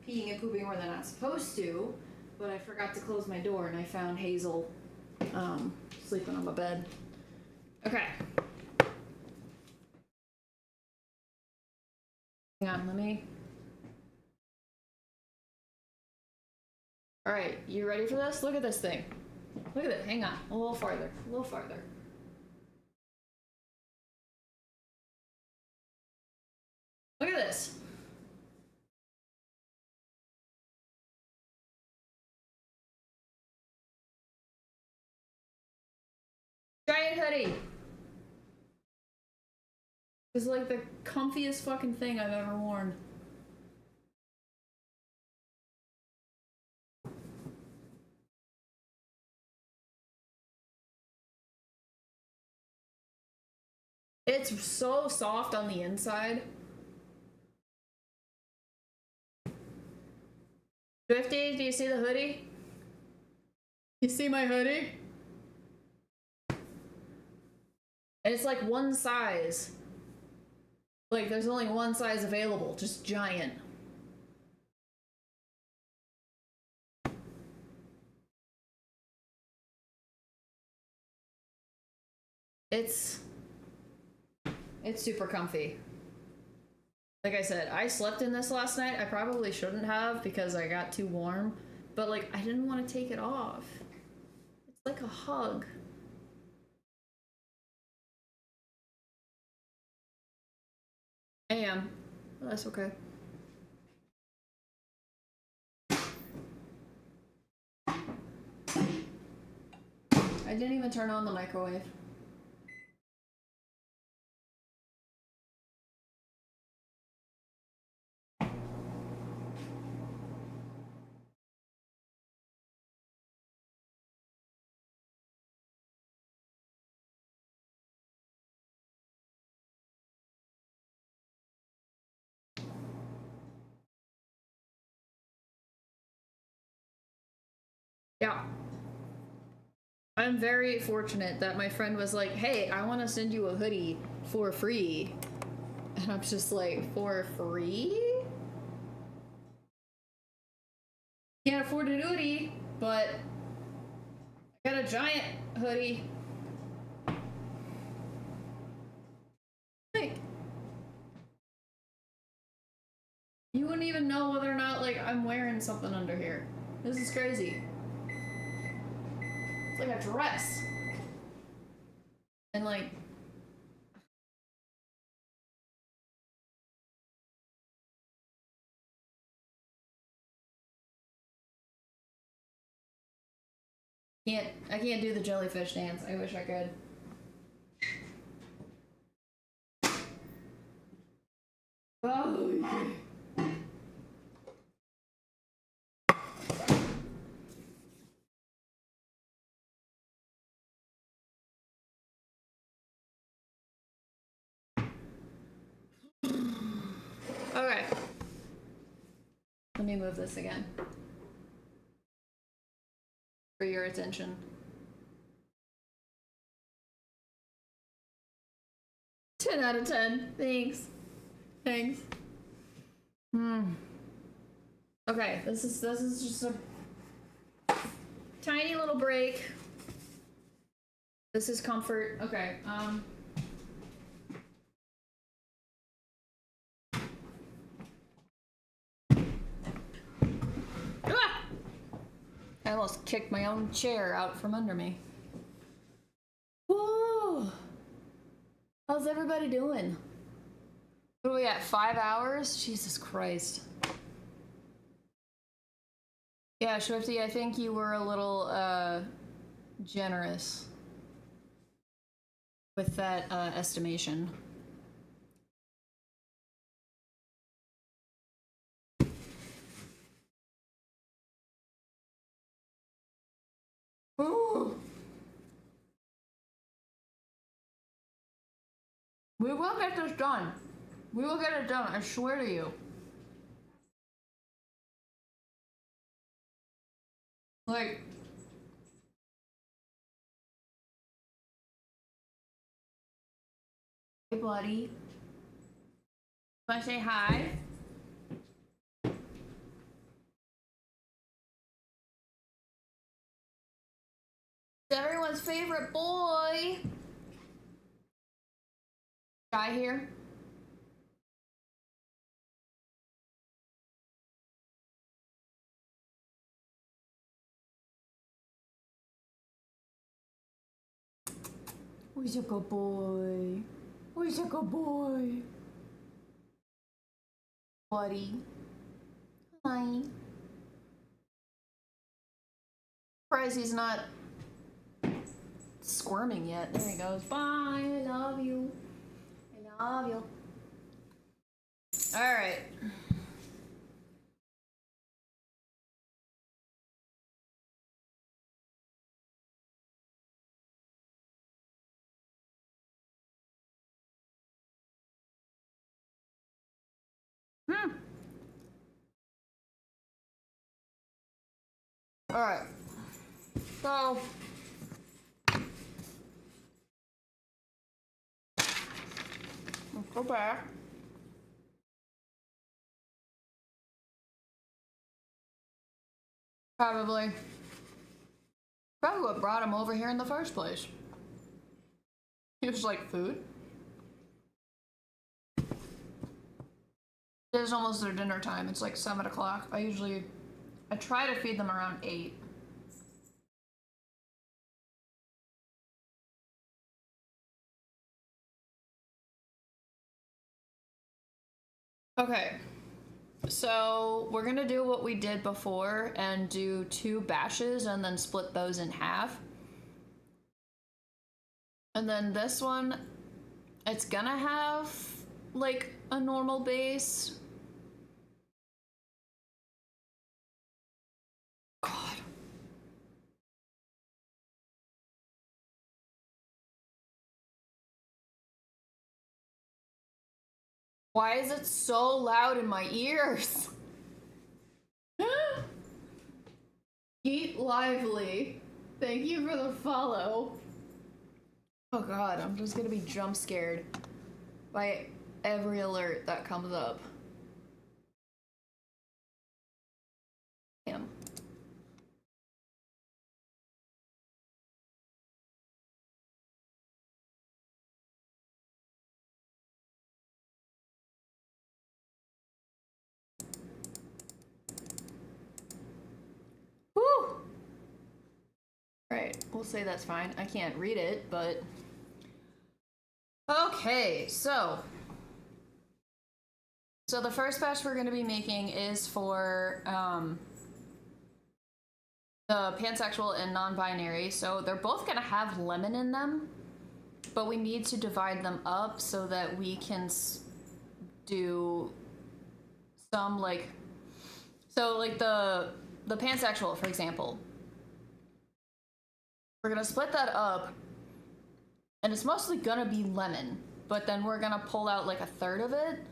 A: peeing and pooping where they're not supposed to, but I forgot to close my door and I found Hazel sleeping on my bed. Okay. Hang on, let me... Alright, you ready for this? Look at this thing. Look at it. Hang on. A little farther. A little farther. Look at this. Giant hoodie. It's like the comfiest fucking thing I've ever worn. It's so soft on the inside. Swifty, do you see the hoodie? You see my hoodie? And it's like one size. Like, there's only one size available, just giant. It's super comfy. Like I said, I slept in this last night. I probably shouldn't have because I got too warm, but like I didn't want to take it off. It's like a hug. I am. But that's okay. I didn't even turn on the microwave. Yeah. I'm very fortunate that my friend was like, hey, I want to send you a hoodie for free. And I'm just like, for free? Can't afford a hoodie, but I got a giant hoodie. Like, you wouldn't even know whether or not, like, I'm wearing something under here. This is crazy. It's like a dress. And like... I can't do the jellyfish dance. I wish I could. Oh, okay. Let me move this again. For your attention. 10 out of 10. Thanks. Thanks. Okay, this is just a tiny little break. This is comfort. Okay, I almost kicked my own chair out from under me. Whoa! How's everybody doing? What are we at? 5 hours? Jesus Christ. Yeah, Swifty, I think you were a little, generous with that, estimation. Ooh. We will get this done. We will get it done, I swear to you. Like... Hey, buddy. Want to say hi? It's everyone's favorite boy. Guy here. Who's a good boy? Who's a good boy? Buddy. Hi. Surprised he's not squirming yet. There he goes. Bye. I love you. I love you. All right. All right. So let's go back. Probably what brought him over here in the first place. He was like, food? It is almost their dinner time. It's like 7 o'clock. I try to feed them around 8. Okay. So we're gonna do what we did before and do 2 batches and then split those in half. And then this one, it's gonna have like a normal base. God. Why is it so loud in my ears? Eat lively. Thank you for the follow. Oh god, I'm just gonna be jump scared by every alert that comes up. Damn. Whew! Right, we'll say that's fine. I can't read it, but... Okay, so the first batch we're going to be making is for the pansexual and non-binary. So they're both going to have lemon in them, but we need to divide them up so that we can do some like... So like the pansexual, for example. We're going to split that up, and it's mostly going to be lemon, but then we're going to pull out like a third of it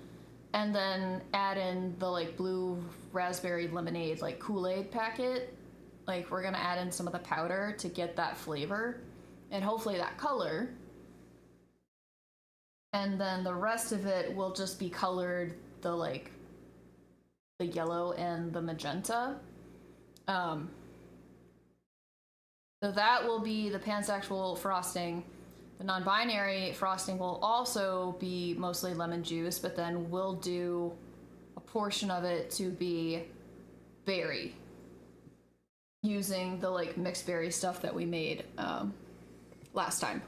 A: and then add in the like blue raspberry lemonade, like Kool-Aid packet. Like we're gonna add in some of the powder to get that flavor and hopefully that color. And then the rest of it will just be colored the yellow and the magenta. So that will be the pansexual frosting. The non-binary frosting will also be mostly lemon juice, but then we'll do a portion of it to be berry, using the like mixed berry stuff that we made last time.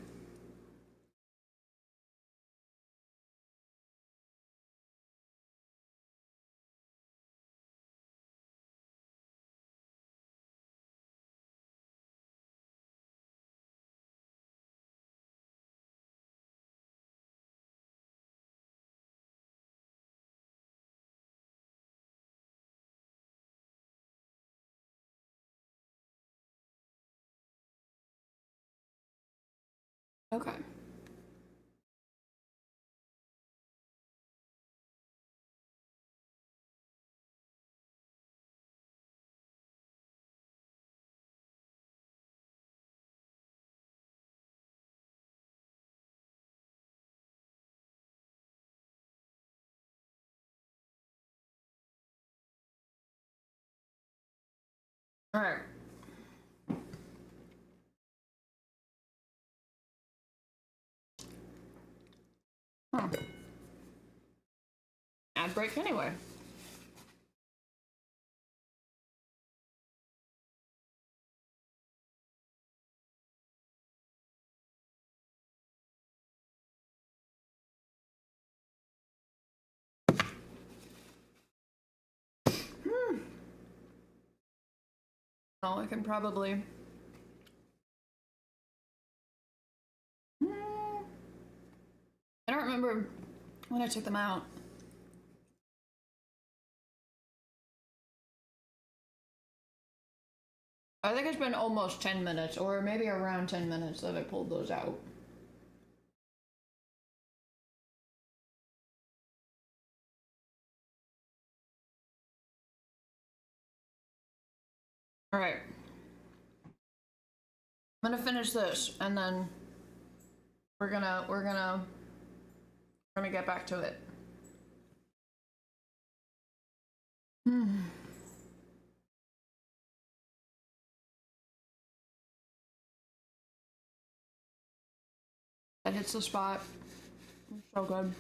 A: Okay. All right. Huh. Ad break anyway. Oh, I can probably. I don't remember when I took them out. I think it's been almost 10 minutes, or maybe around 10 minutes that I pulled those out. All right. I'm gonna finish this, and then we're gonna get back to it. That hits the spot. So good.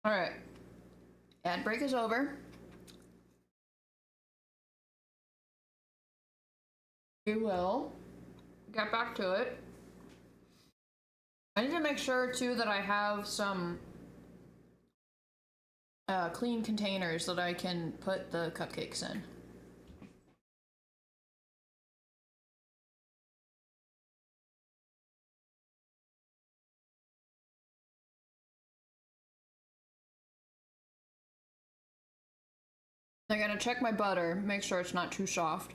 A: All right. Ad break is over. We will get back to it. I need to make sure too that I have some clean containers that I can put the cupcakes in. I'm gonna check my butter, make sure it's not too soft.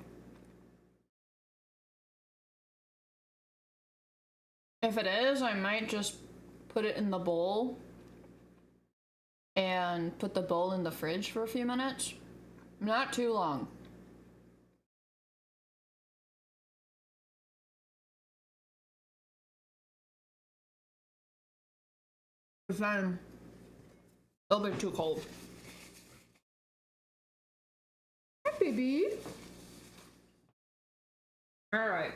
A: If it is, I might just put it in the bowl and put the bowl in the fridge for a few minutes. Not too long. It's not a little bit too cold. Hi, baby. All right.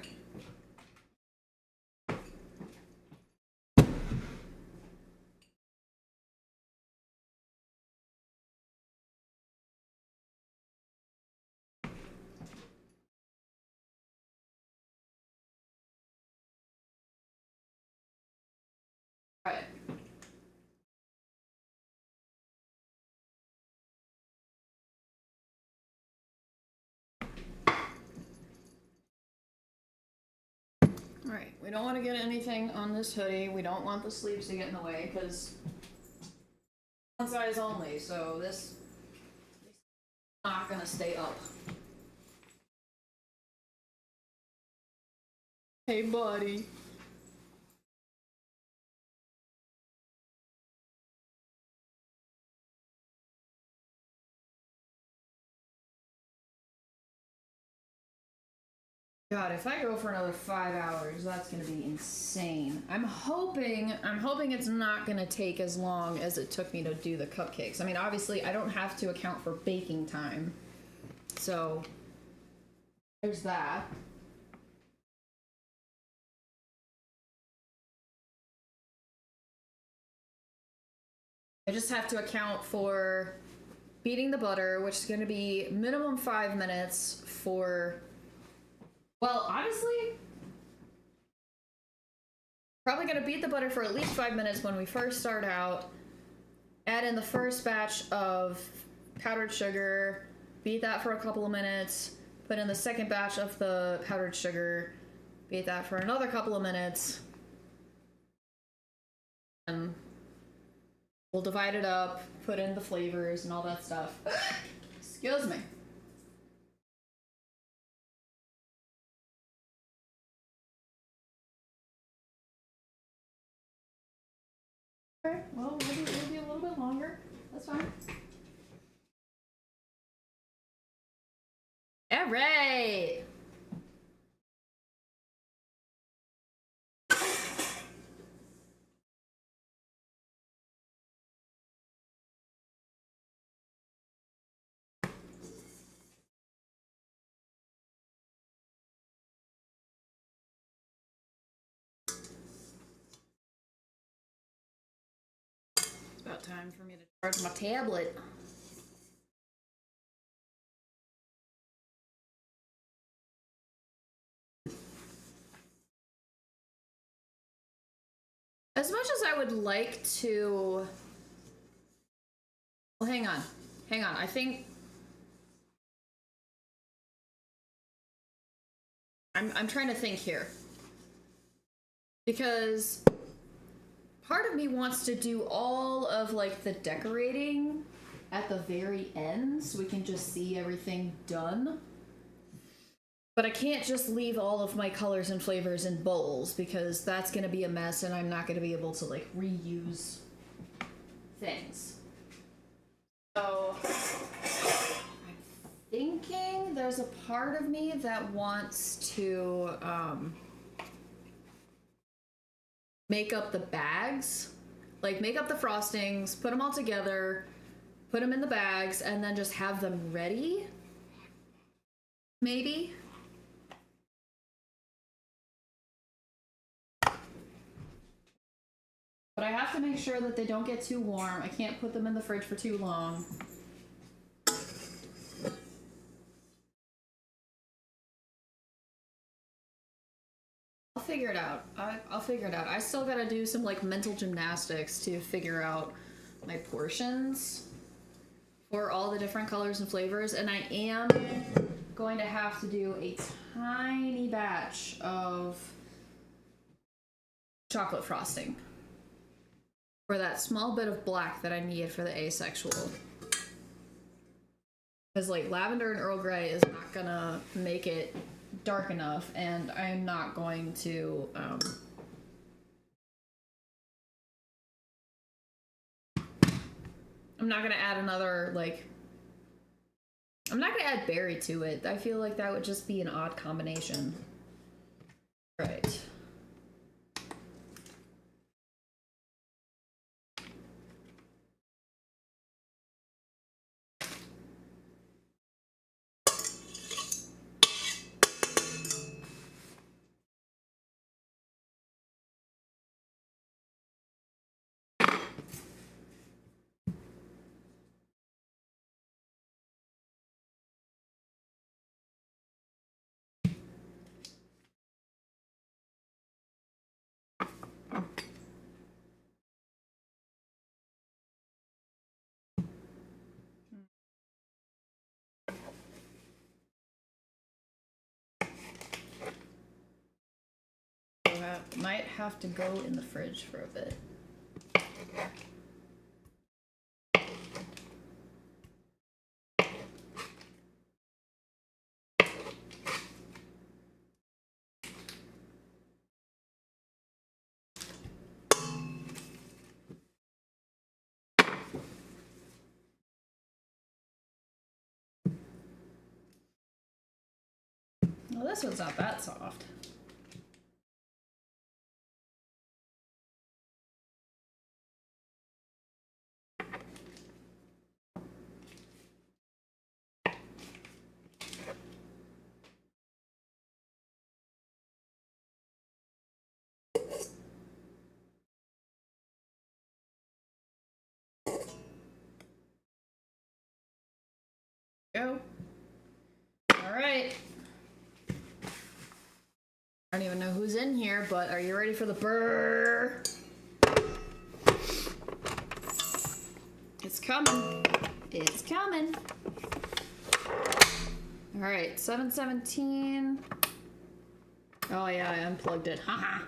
A: All right. All right, we don't want to get anything on this hoodie. We don't want the sleeves to get in the way because one size only, so this is not gonna stay up. Hey, buddy. God, if I go for another 5 hours, that's gonna be insane. I'm hoping it's not gonna take as long as it took me to do the cupcakes. I mean, obviously, I don't have to account for baking time, so there's that. I just have to account for beating the butter, which is gonna be minimum 5 minutes for. Well, honestly, probably gonna beat the butter for at least 5 minutes when we first start out. Add in the first batch of powdered sugar, beat that for a couple of minutes, put in the second batch of the powdered sugar, beat that for another couple of minutes, and we'll divide it up, put in the flavors and all that stuff. Excuse me. Okay, well, we'll be a little bit longer. That's fine. All right. about time for me to charge my tablet. As much as I would like to... Well, hang on. Hang on. I think... I'm trying to think here. Because part of me wants to do all of, like, the decorating at the very end so we can just see everything done. But I can't just leave all of my colors and flavors in bowls because that's going to be a mess and I'm not going to be able to, like, reuse things. So I'm thinking there's a part of me that wants to make up the bags, like make up the frostings, put them all together, put them in the bags, and then just have them ready. Maybe. But I have to make sure that they don't get too warm. I can't put them in the fridge for too long. I'll figure it out. I'll figure it out. I still gotta do some like mental gymnastics to figure out my portions for all the different colors and flavors. And I am going to have to do a tiny batch of chocolate frosting for that small bit of black that I need for the asexual. Because like lavender and Earl Grey is not gonna make it dark enough, and I'm not going to I'm not gonna add another, like, I'm not gonna add berry to it. I feel like that would just be an odd combination. Right. Might have to go in the fridge for a bit. Well, this one's not that soft. Go. All right. I don't even know who's in here, but are you ready for the burr? It's coming. It's coming. All right, 717. Oh yeah, I unplugged it. Haha.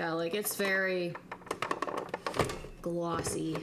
A: Yeah, like it's very glossy.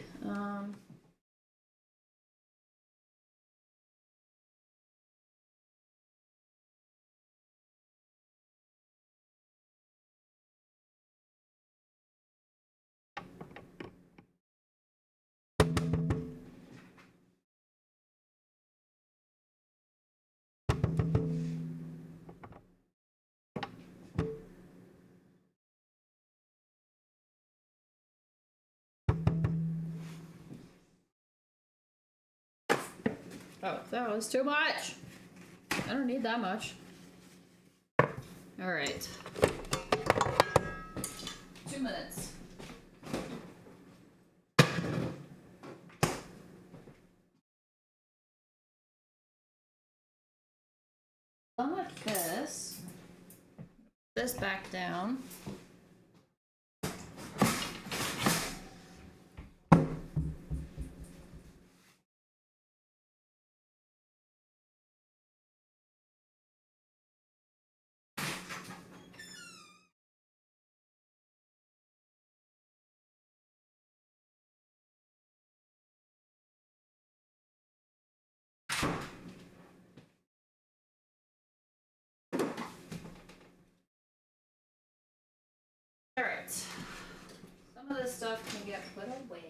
A: Oh, that was too much. I don't need that much. All right. 2 minutes. Done like this. This back down. All right. Some of this stuff can get put away.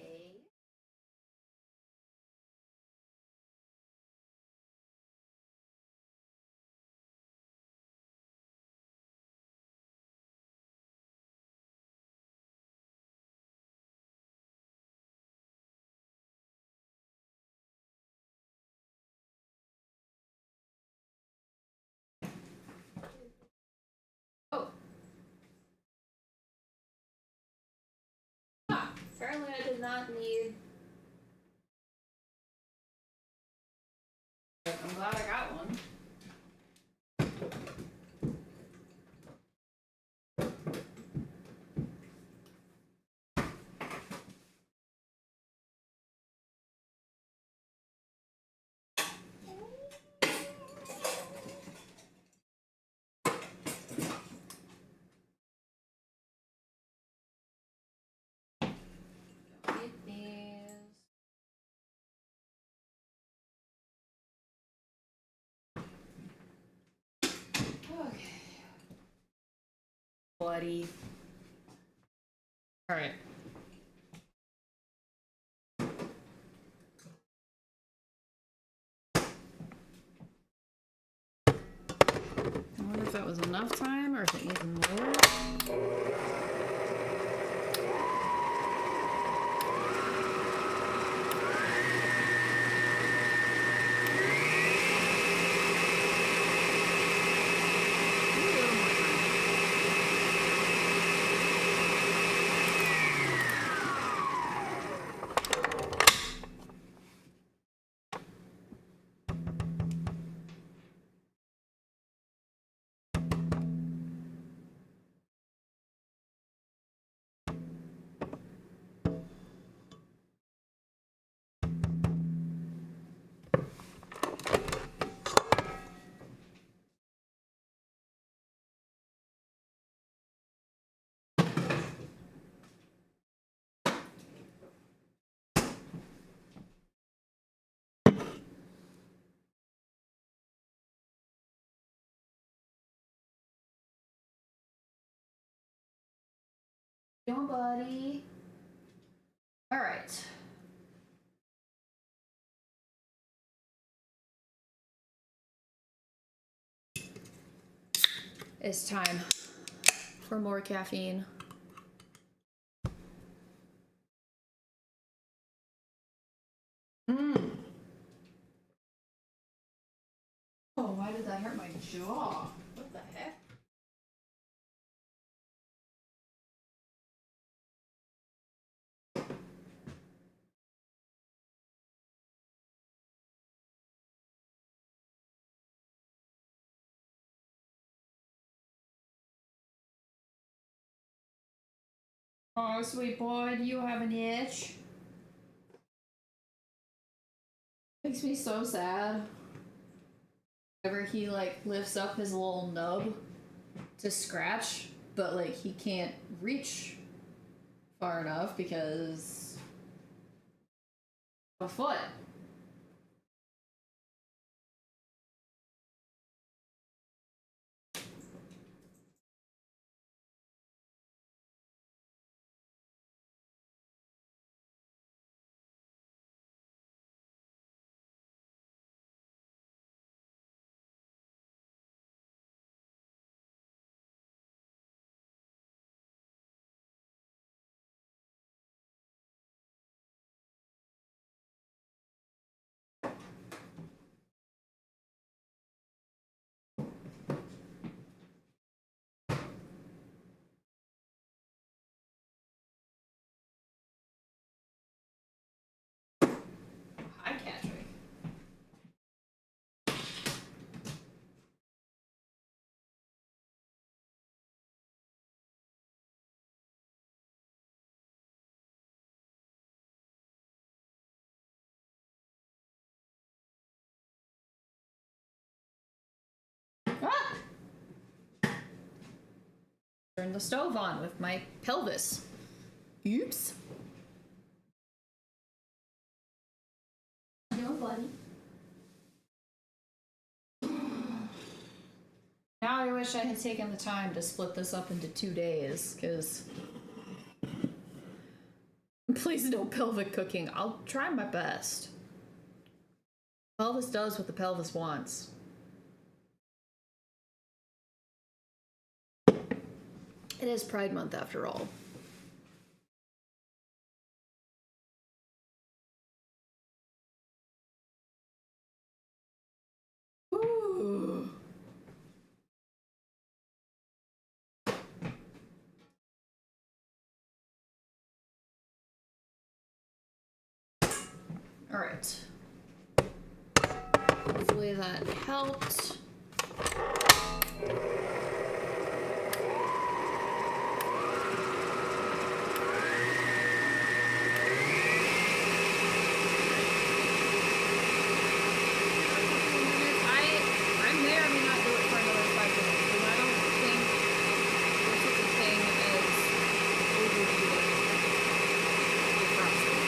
A: Oh. Apparently I did not need... I'm glad I got one. Okay. Buddy. All right. I wonder if that was enough time or if it needs more. Come on, buddy. All right. It's time for more caffeine. Oh, why did that hurt my jaw? What the heck? Oh, sweet boy, do you have an itch? Makes me so sad. Whenever he like lifts up his little nub to scratch, but like he can't reach far enough because of a foot. Hi, Patrick. Ah! Turn the stove on with my pelvis. Oops. No, buddy. Now I wish I had taken the time to split this up into 2 days, because... Please no pelvic cooking. I'll try my best. Pelvis does what the pelvis wants. It is Pride Month after all. Ooh. All right. Hopefully that helped. I'm there. I may not do it for another 5 minutes, because I don't think there's such a thing as overheating defrosting.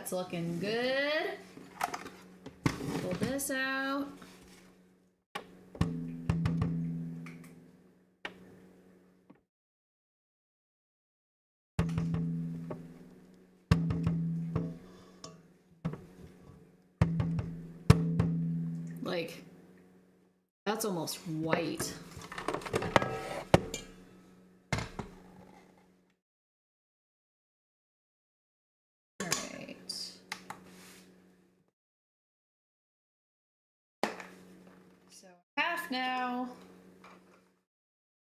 A: That's looking good. Pull this out. Like, that's almost white. All right. So half now.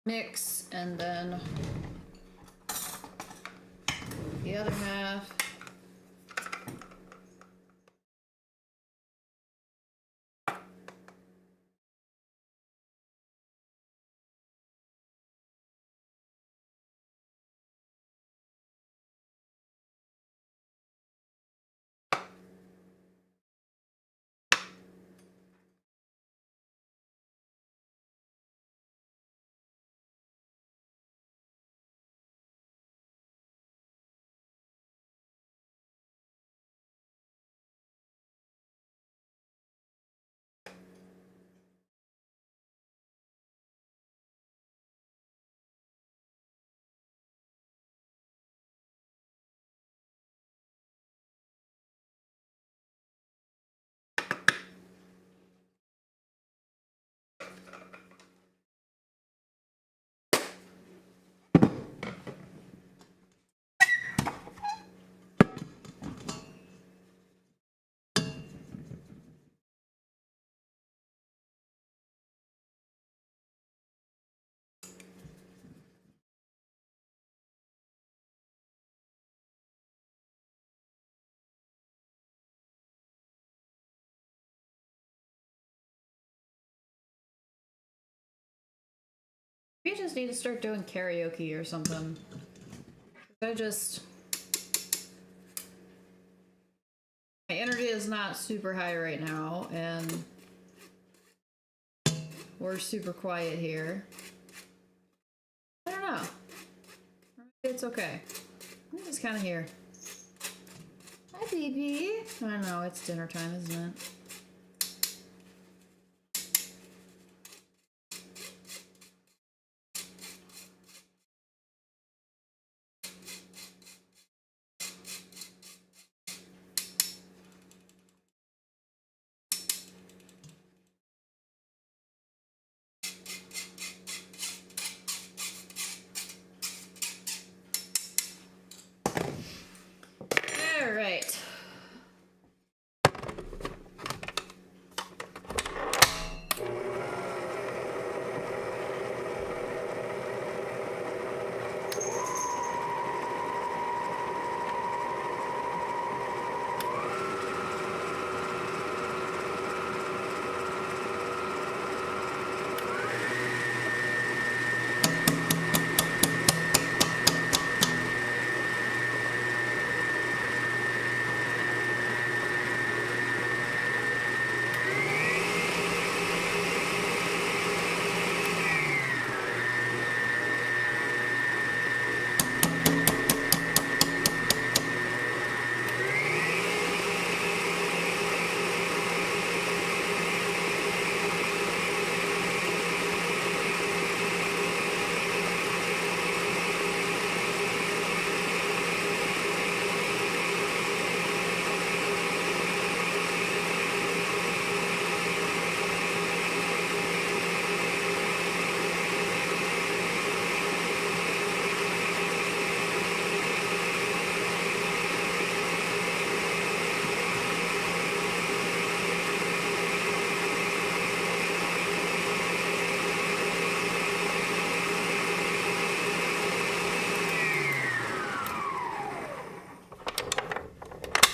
A: Mix, and then the other half. We just need to start doing karaoke or something. My energy is not super high right now, and we're super quiet here. I don't know. It's okay. I'm just kind of here. Hi, baby. I know, it's dinner time, isn't it? All right.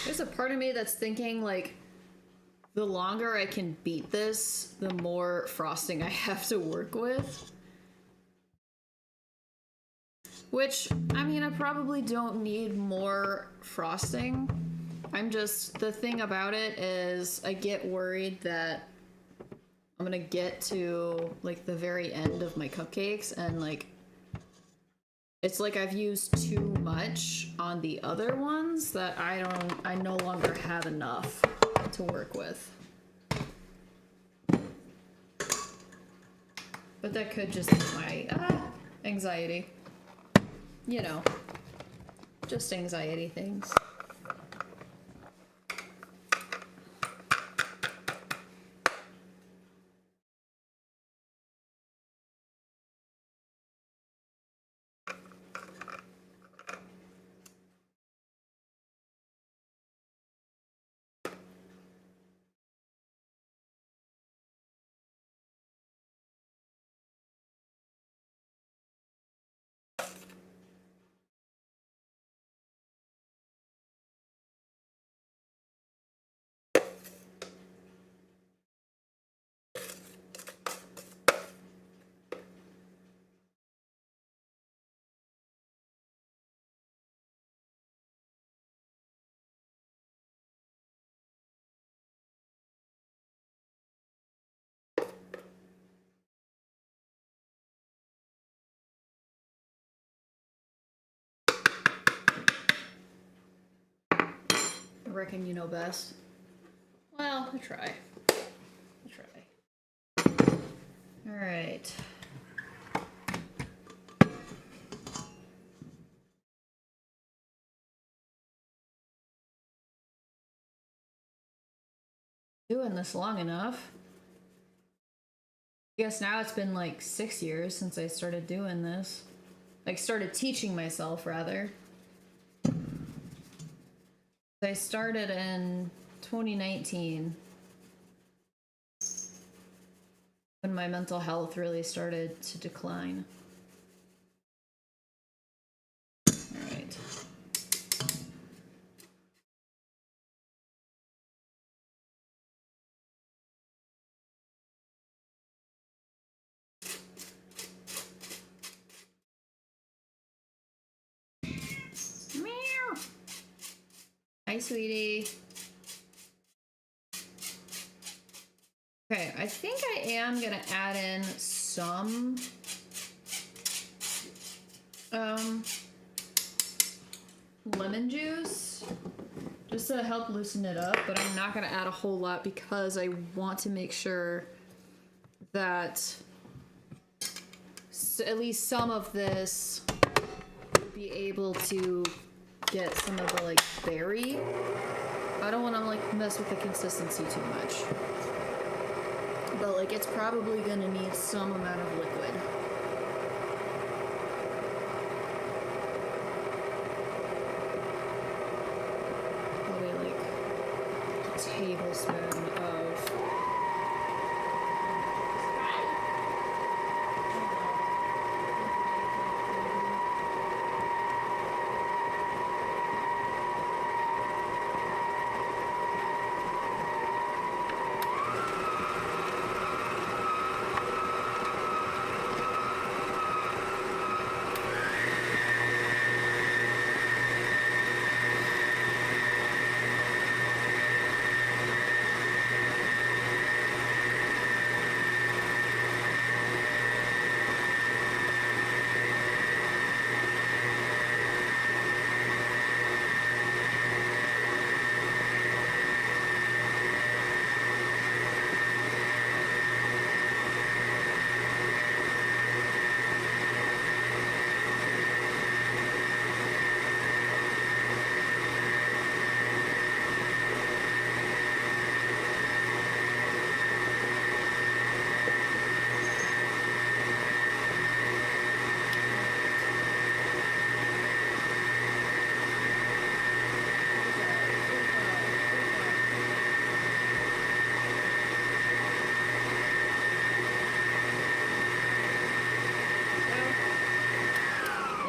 A: There's a part of me that's thinking, like, the longer I can beat this, the more frosting I have to work with. Which, I mean, I probably don't need more frosting. The thing about it is I get worried that I'm gonna get to, like, the very end of my cupcakes and, like, It's like I've used too much on the other ones that I no longer have enough to work with. But that could just be my anxiety. You know, just anxiety things. I reckon you know best. Well, I try. All right. Doing this long enough. I guess now it's been like 6 years since I started doing this. Like, started teaching myself, rather. I started in 2019 when my mental health really started to decline. All right. Meow. Hi, sweetie. Okay, I think I am gonna add in some lemon juice just to help loosen it up, but I'm not gonna add a whole lot because I want to make sure that at least some of this be able to get some of the like berry. I don't want to like mess with the consistency too much, but like it's probably gonna need some amount of liquid. Probably like a tablespoon of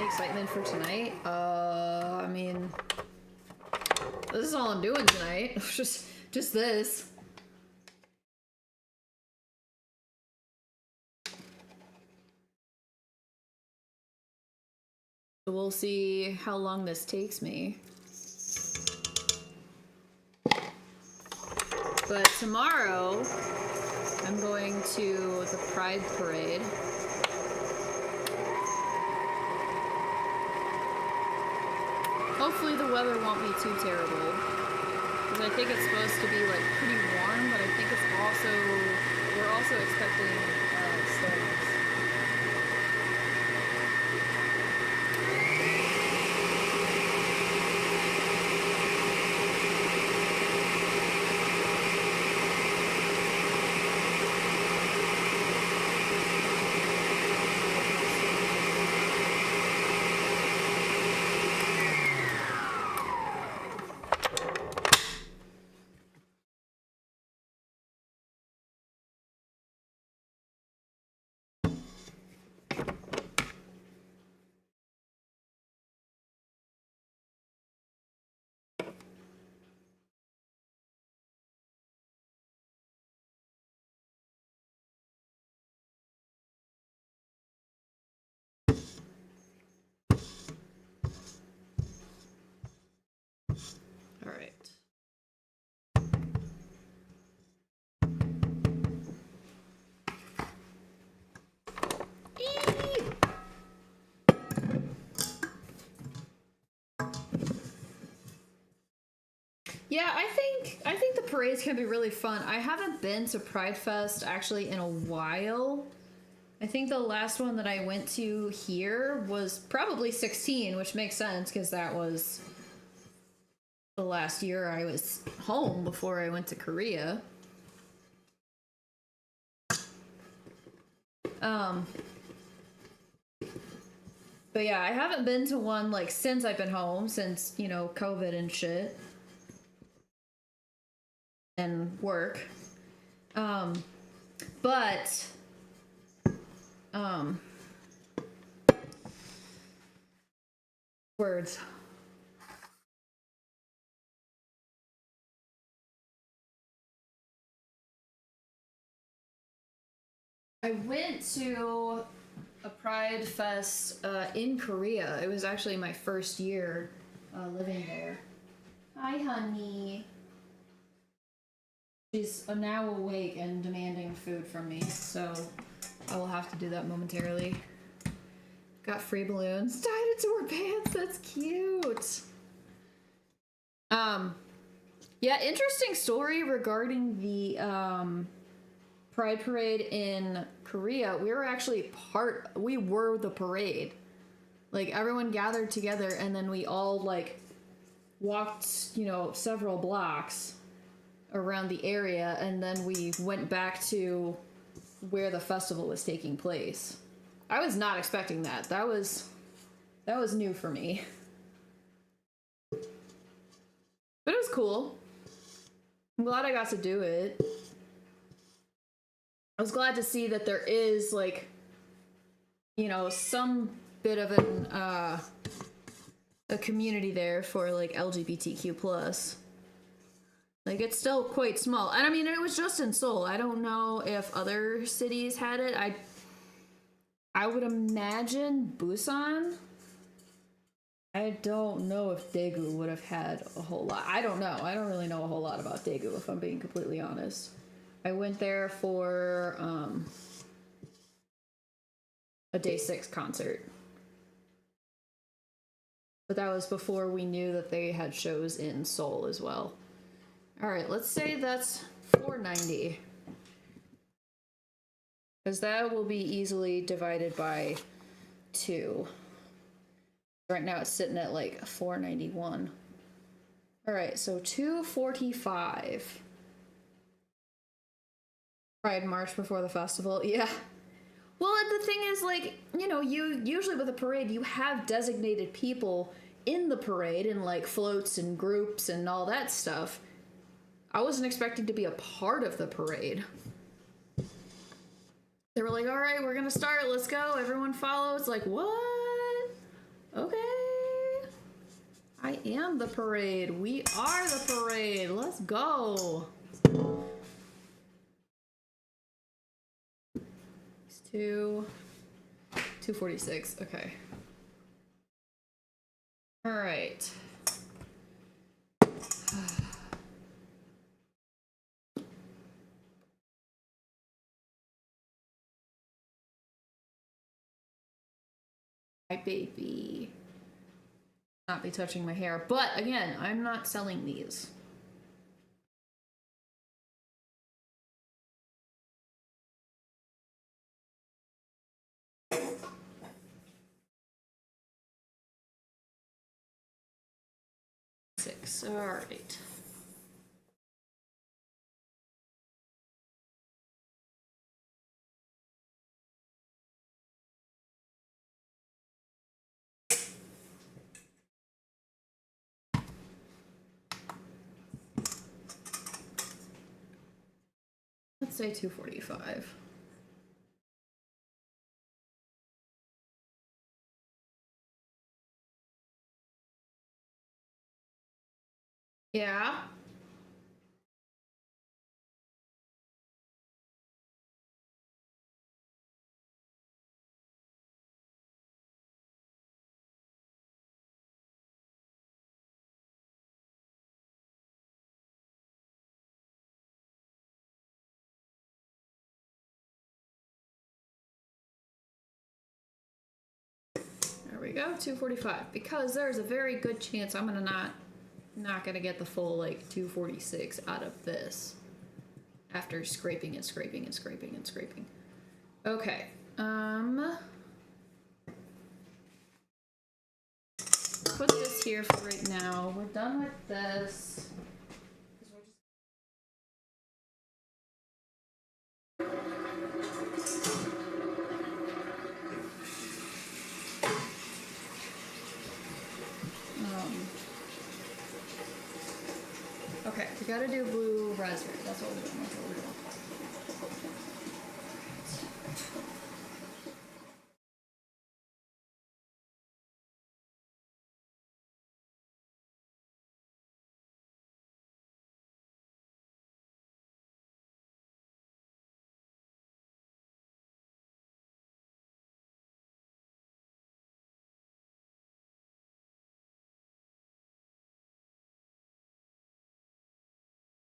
A: excitement for tonight. I mean, this is all I'm doing tonight. just this. We'll see how long this takes me. But tomorrow, I'm going to the Pride Parade. hopefully the weather won't be too terrible. Because I think it's supposed to be like pretty warm, but I think it's also, we're also expecting storms. All right. Yeah, I think the parades can be really fun. I haven't been to Pride Fest actually in a while. I think the last one that I went to here was probably 16, which makes sense because that was the last year I was home before I went to Korea. But yeah, I haven't been to one like since I've been home, since, you know, COVID and shit. And work. But words. I went to a Pride Fest in Korea. It was actually my first year living there. Hi, honey. She's now awake and demanding food from me, so I will have to do that momentarily. Got free balloons. Dinosaur pants, that's cute. Yeah, interesting story regarding the Pride Parade in Korea. We were the parade. Like, everyone gathered together and then we all, like, walked, you know, several blocks around the area, and then we went back to where the festival was taking place. I was not expecting that. That was new for me. But it was cool. I'm glad I got to do it. I was glad to see that there is, like, you know, some bit of a community there for, like, LGBTQ plus. Like, it's still quite small. And I mean, it was just in Seoul. I don't know if other cities had it. I would imagine Busan. I don't know if Daegu would have had a whole lot. I don't know. I don't really know a whole lot about Daegu, if I'm being completely honest. I went there for a Day 6 concert. But that was before we knew that they had shows in Seoul as well. All right, let's say that's 490. Because that will be easily divided by 2. Right now it's sitting at like 491. All right, so 245. Pride March before the festival, yeah. Well, the thing is, like, you know, you usually with a parade, you have designated people in the parade and, like, floats and groups and all that stuff. I wasn't expecting to be a part of the parade. They were like, all right, we're gonna start, let's go, everyone follow. It's like, what? Okay. I am the parade. We are the parade. Let's go. 246, okay. All right. Hi, baby. not be touching my hair. But again, I'm not selling these. All right. Let's say 245. Yeah. There we go, 245. Because there's a very good chance I'm gonna not gonna get the full like 246 out of this after scraping and scraping and scraping and scraping. Okay. Put this here for right now. We're done with this. Okay, we gotta do blue raspberry. That's what we're doing. That's what we're doing.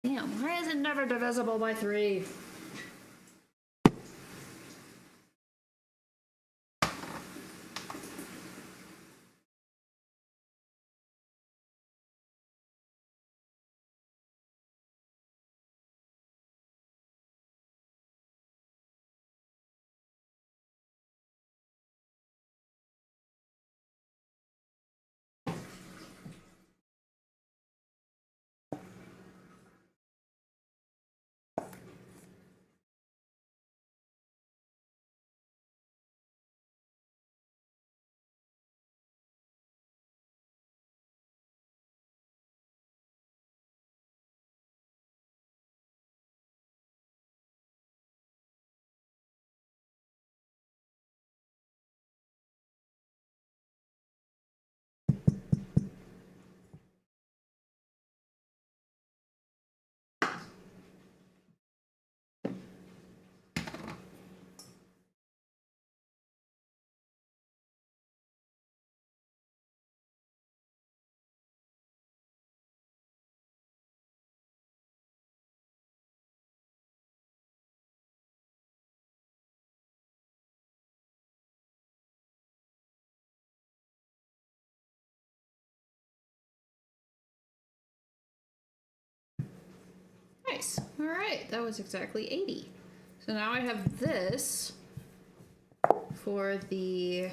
A: Damn, why is it never divisible by 3? Nice. All right, that was exactly 80. So now I have this for the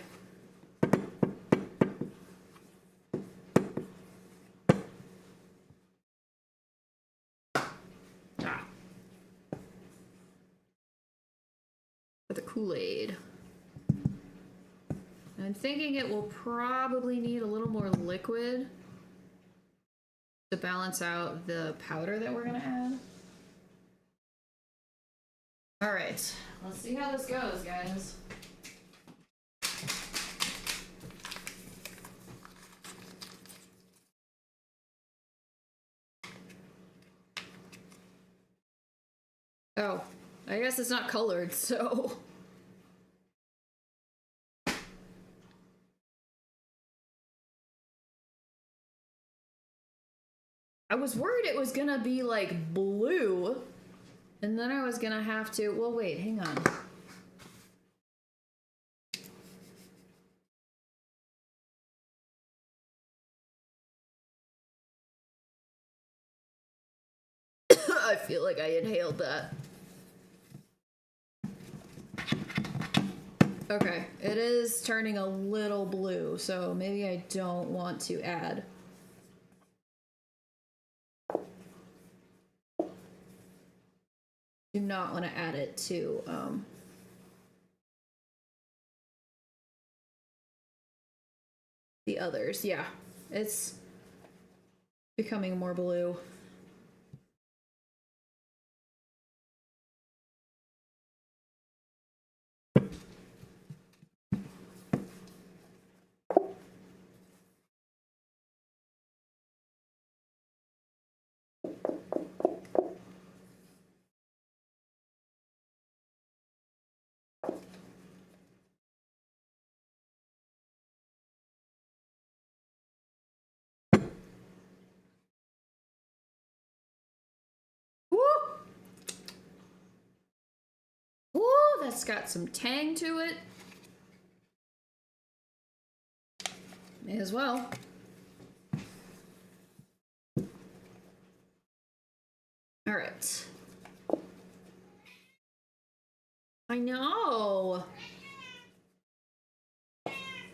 A: for the Kool-Aid. I'm thinking it will probably need a little more liquid to balance out the powder that we're gonna add. All right, let's see how this goes, guys. Oh, I guess it's not colored, so. I was worried it was gonna be like blue, and then I was gonna have to, well, wait, hang on. I feel like I inhaled that. Okay, it is turning a little blue, so maybe I don't want to add. Do not want to add it to the others. Yeah, it's becoming more blue. Woo! Woo, that's got some tang to it. May as well. All right. I know.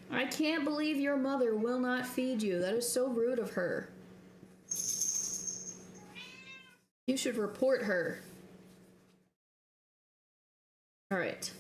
A: I can't believe your mother will not feed you. That is so rude of her. You should report her. All right.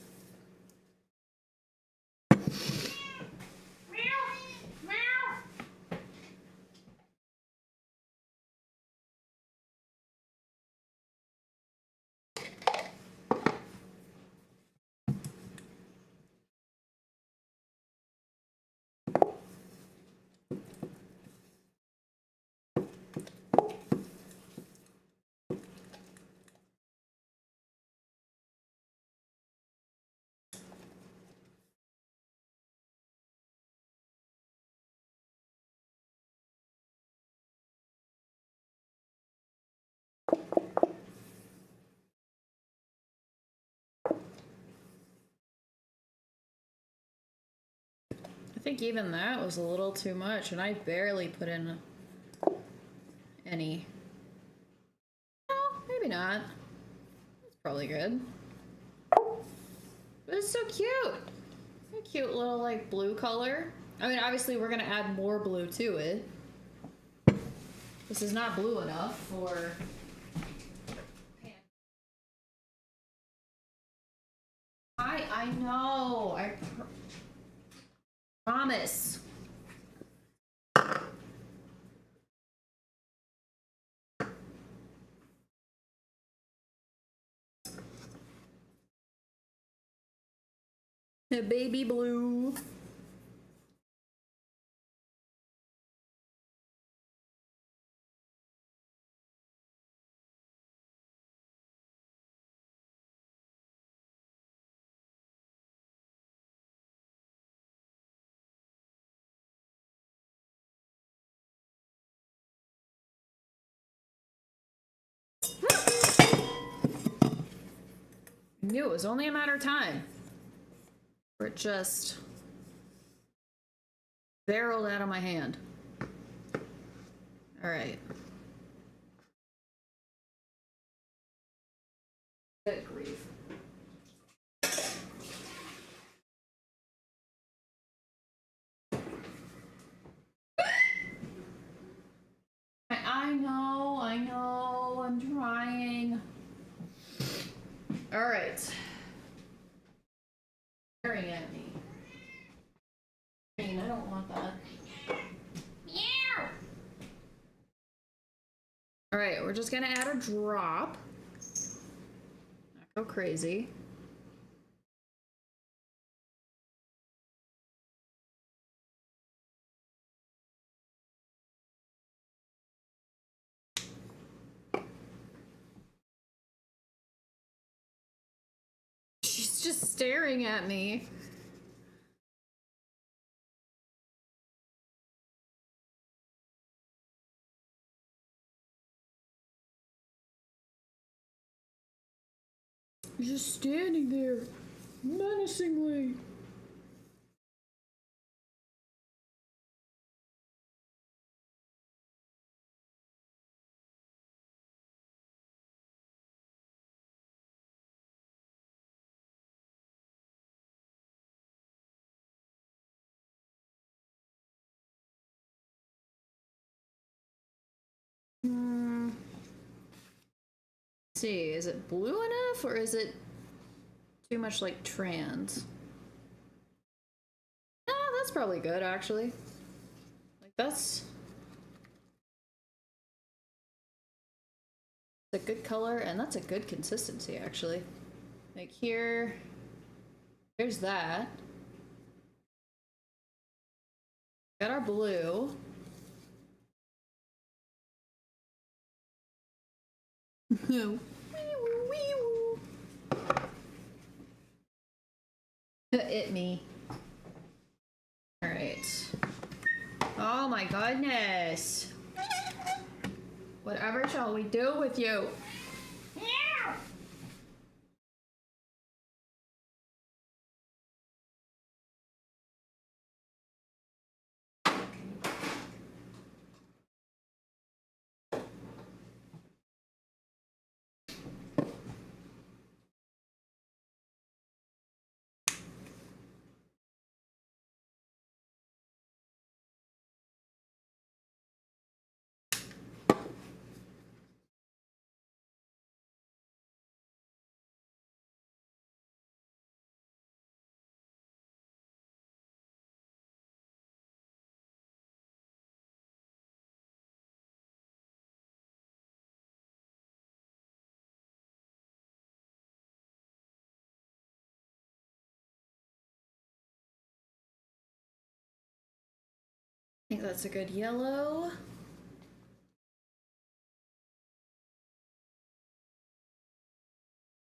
A: I think even that was a little too much, and I barely put in any. Well, maybe not. It's probably good. But it's so cute. A cute little, like, blue color. I mean, obviously we're gonna add more blue to it. This is not blue enough for... I know. I promise. The baby blue. I knew it was only a matter of time. Or it just barreled out of my hand. All right. Good grief. I know, I'm trying. All right. Staring at me. I mean, I don't want that. Meow! All right, we're just gonna add a drop. Not go crazy. She's just staring at me. Just standing there, menacingly. Let's see, is it blue enough or is it too much like trans? That's probably good actually. Like that's a good color and that's a good consistency actually. Like here, there's that. Got our blue. It me. All right. Oh my goodness. Whatever shall we do with you? I think that's a good yellow.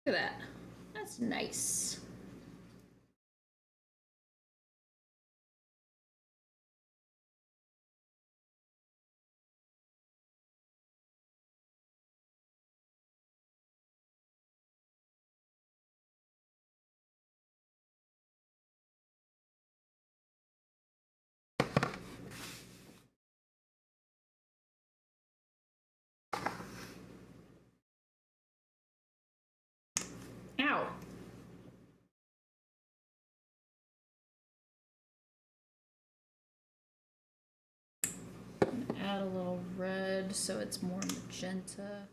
A: Look at that. That's nice. Ow. Add a little red so it's more magenta.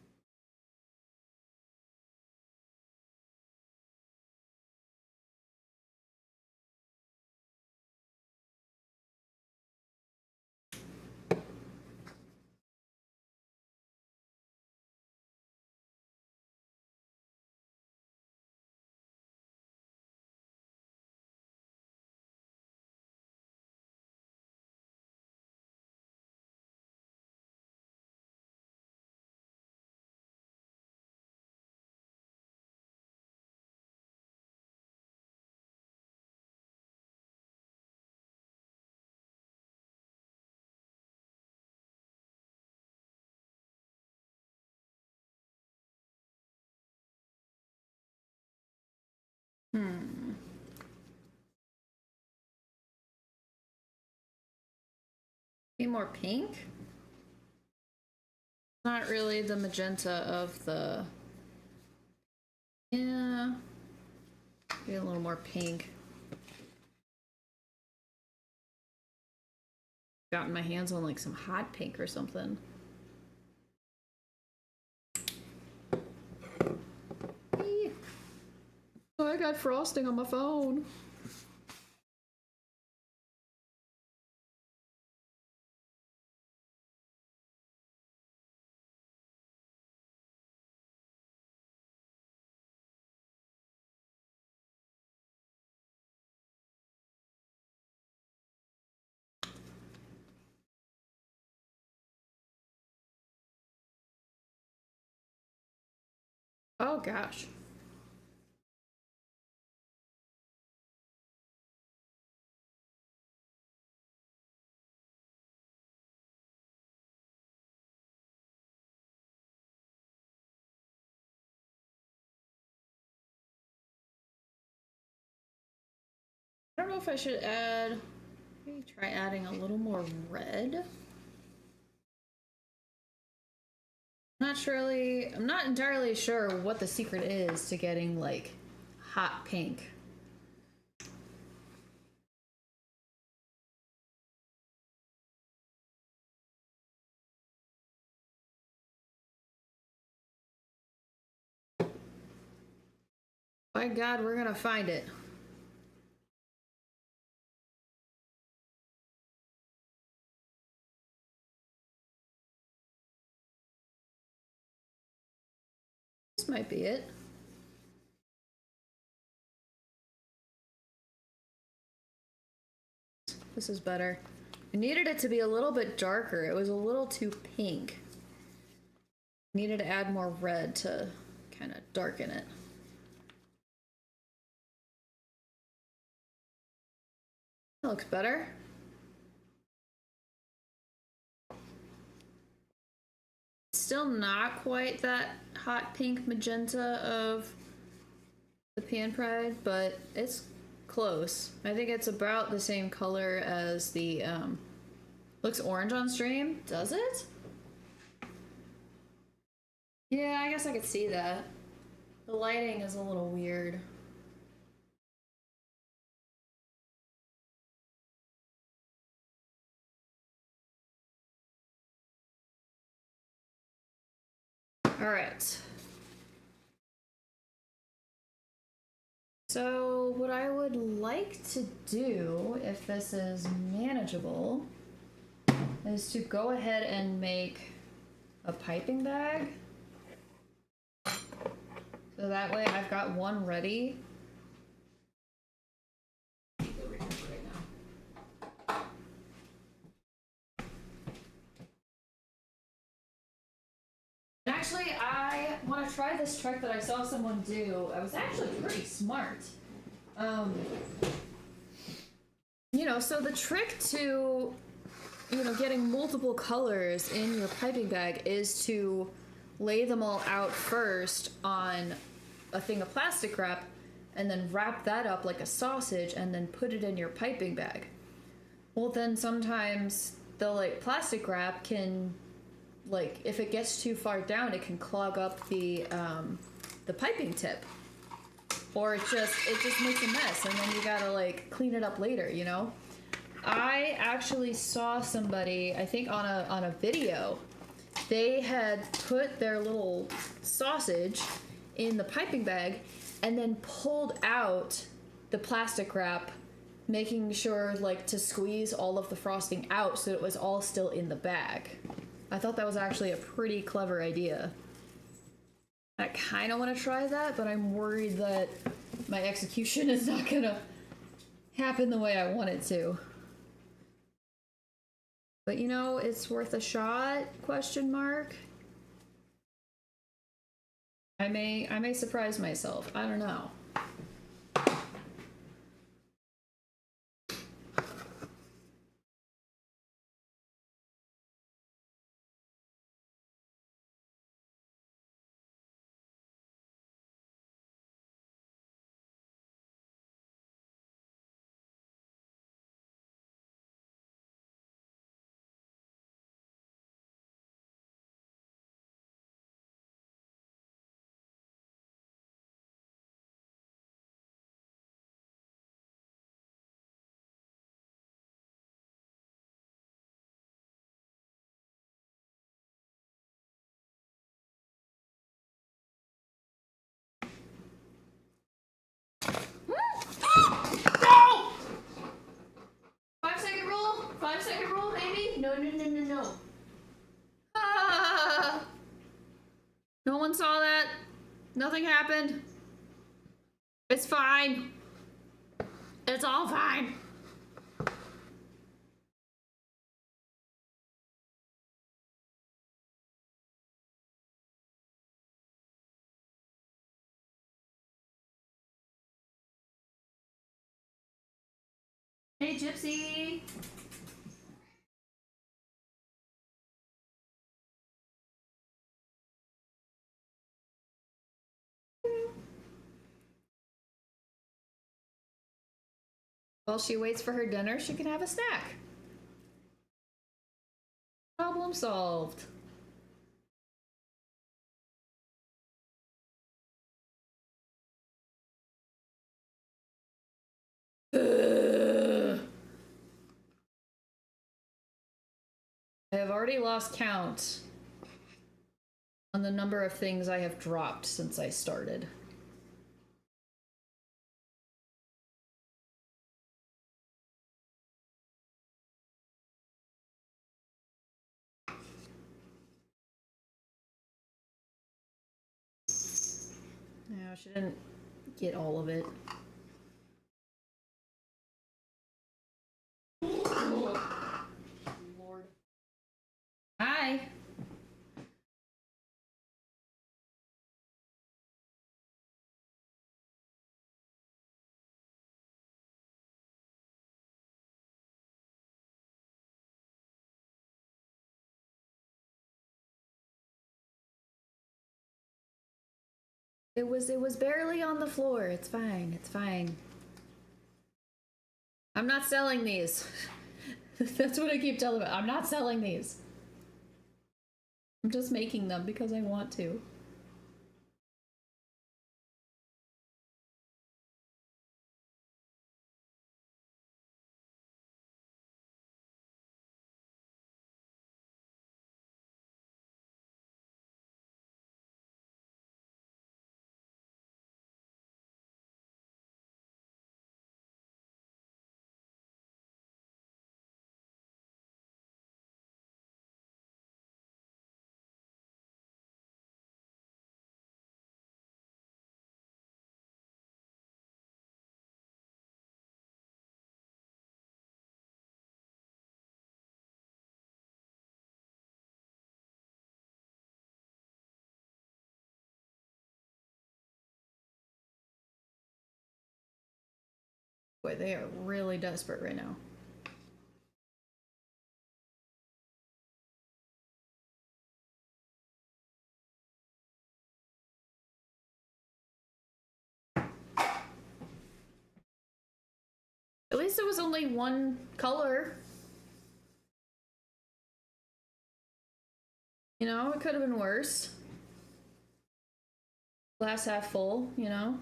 A: Be more pink? Not really the magenta of the... Yeah. Be a little more pink. Gotten my hands on like some hot pink or something. Oh, I got frosting on my phone. Oh gosh. I don't know if I should add... Maybe try adding a little more red. I'm not entirely sure what the secret is to getting like hot pink. By God, we're gonna find it. This might be it. This is better. I needed it to be a little bit darker. It was a little too pink. Needed to add more red to kind of darken it. That looks better. Still not quite that hot pink magenta of the Pan Pride, but it's close. I think it's about the same color as the, looks orange on stream. Does it? Yeah, I guess I could see that. The lighting is a little weird. All right. So what I would like to do, if this is manageable, is to go ahead and make a piping bag. So that way I've got one ready. Actually, I want to try this trick that I saw someone do. I was actually pretty smart. You know, so the trick to, you know, getting multiple colors in your piping bag is to lay them all out first on a thing of plastic wrap and then wrap that up like a sausage and then put it in your piping bag. Well, then sometimes the like plastic wrap can, like, if it gets too far down, it can clog up the piping tip, or it just makes a mess, and then you gotta like clean it up later. You know, I actually saw somebody, I think on a video, they had put their little sausage in the piping bag and then pulled out the plastic wrap, making sure like to squeeze all of the frosting out so it was all still in the bag. I thought that was actually a pretty clever idea. I kind of want to try that, but I'm worried that my execution is not gonna happen the way I want it to. But you know, it's worth a shot, question mark. I may surprise myself. I don't know. No! 5-second rule? 5-second rule, maybe? No, no, no, no, no. Ah! No one saw that. Nothing happened. It's fine. It's all fine. Hey, Gypsy. While she waits for her dinner, she can have a snack. Problem solved. I have already lost count on the number of things I have dropped since I started. No, she didn't get all of it. Oh, Lord. Hi. It was barely on the floor. It's fine. It's fine. I'm not selling these. That's what I keep telling them. I'm not selling these. I'm just making them because I want to. Boy, they are really desperate right now. At least it was only one color. You know, it could have been worse. Glass half full, you know?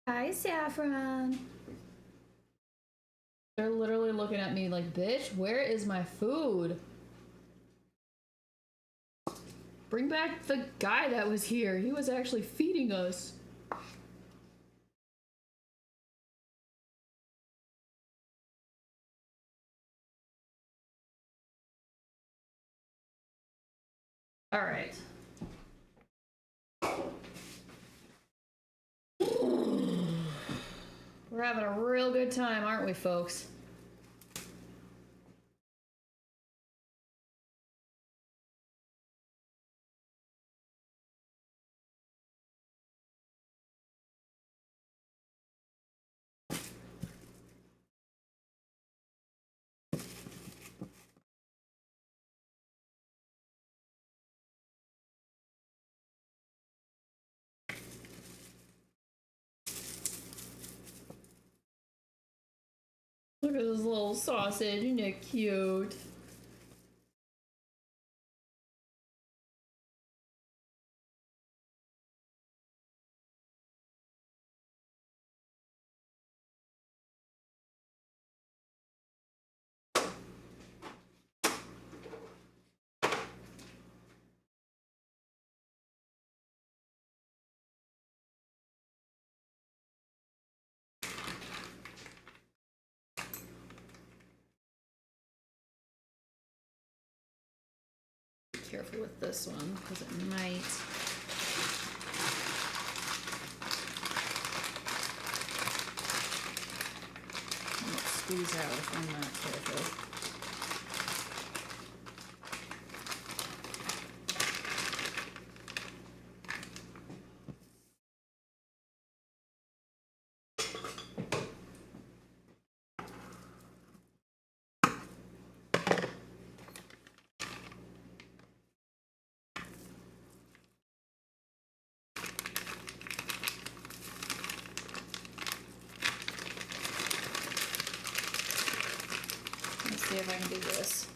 A: Hi, Saffron. They're literally looking at me like, bitch, where is my food? Bring back the guy that was here. He was actually feeding us. All right. We're having a real good time, aren't we, folks? Look at this little sausage, isn't it cute? Be careful with this one, because it might... squeeze out if I'm not careful. see if I can do this.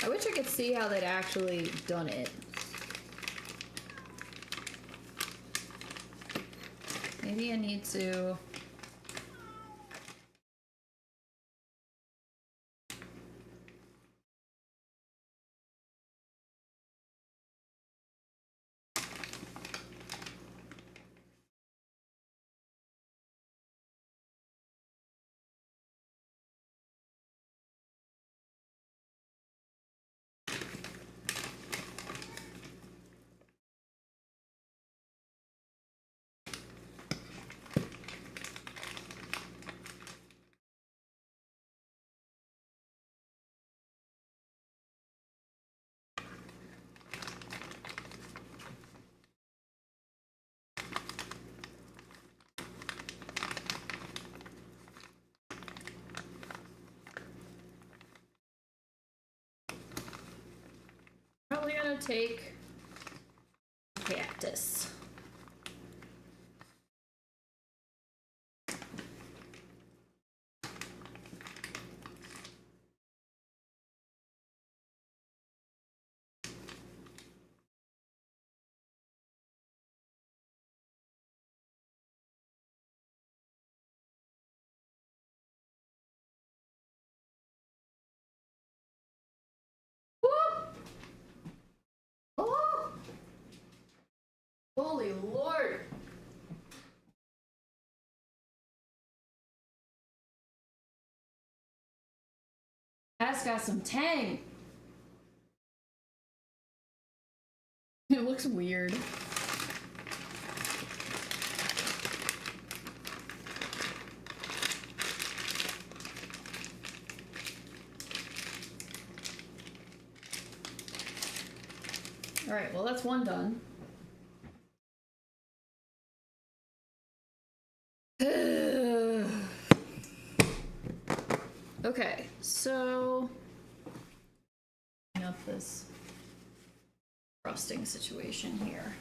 A: I wish I could see how they'd actually done it. Maybe I need to... Probably gonna take cactus. Oh! Holy Lord! That's got some tang. It looks weird. Alright, well that's one done. Okay, so up this frosting situation here.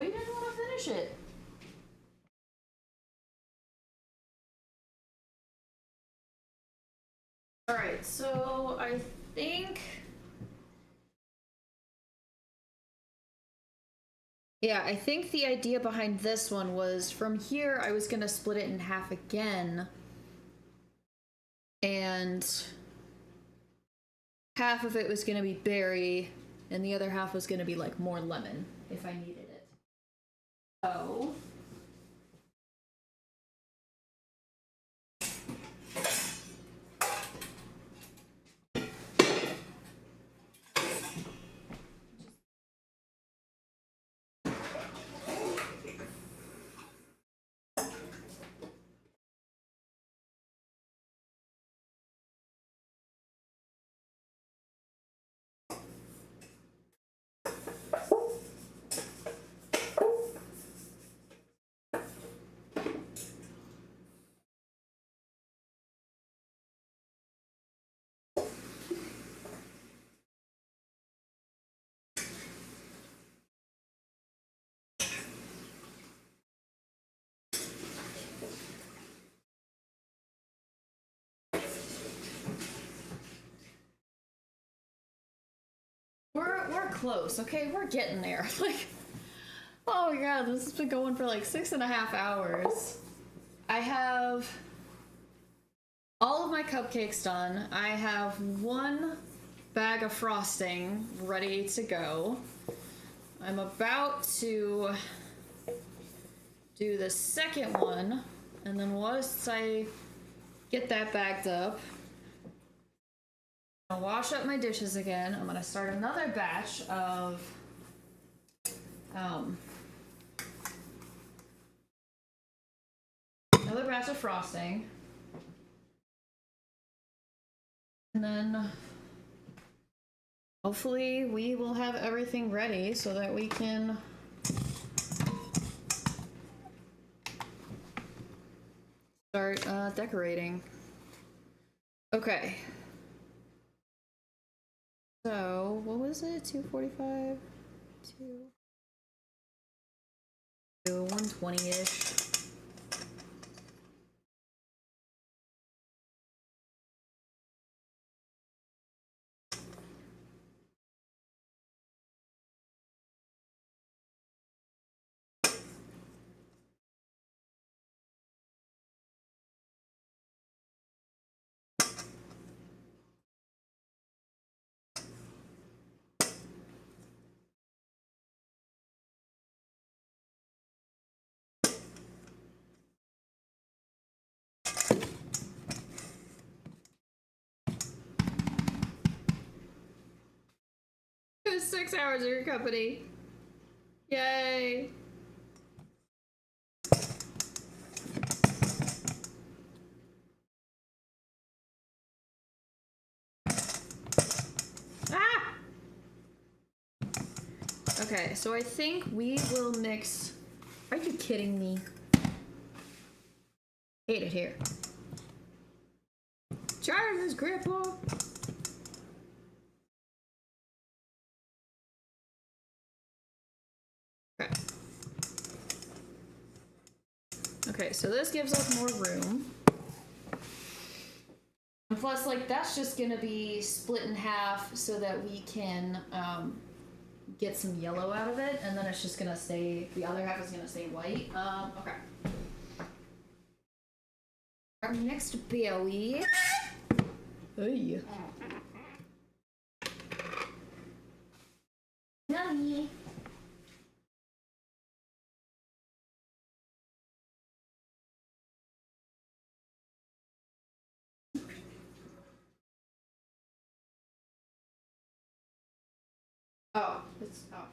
A: We didn't want to finish it. All right, so I think, yeah, I think the idea behind this one was from here I was gonna split it in half again, and half of it was gonna be berry and the other half was gonna be like more lemon if I needed it. So we're close, okay? We're getting there. Like, oh my god, this has been going for like 6.5 hours. I have all of my cupcakes done. I have one bag of frosting ready to go. I'm about to do the second one, and then once I get that bagged up, I'll wash up my dishes again. I'm gonna start another batch of of frosting. And then hopefully we will have everything ready so that we can start decorating. Okay. So, what was it? 245? 120-ish. It was 6 hours of your company. Yay. Ah! Okay, so I think we will mix. Are you kidding me? Hate it here. Tired of this, Grandpa. Okay. Okay, so this gives us more room. And plus, like, that's just gonna be split in half so that we can get some yellow out of it, and then it's just gonna stay, the other half is gonna stay white. Okay. Our next berry. Hey. Yummy. Oh, it's oh.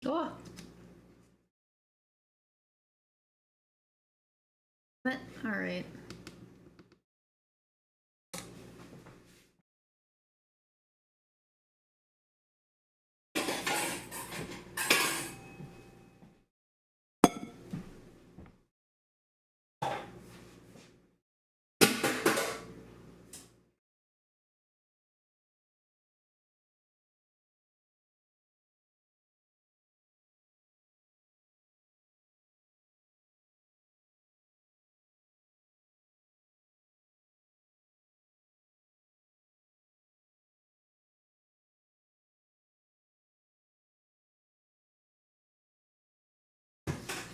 A: Oh. But all right.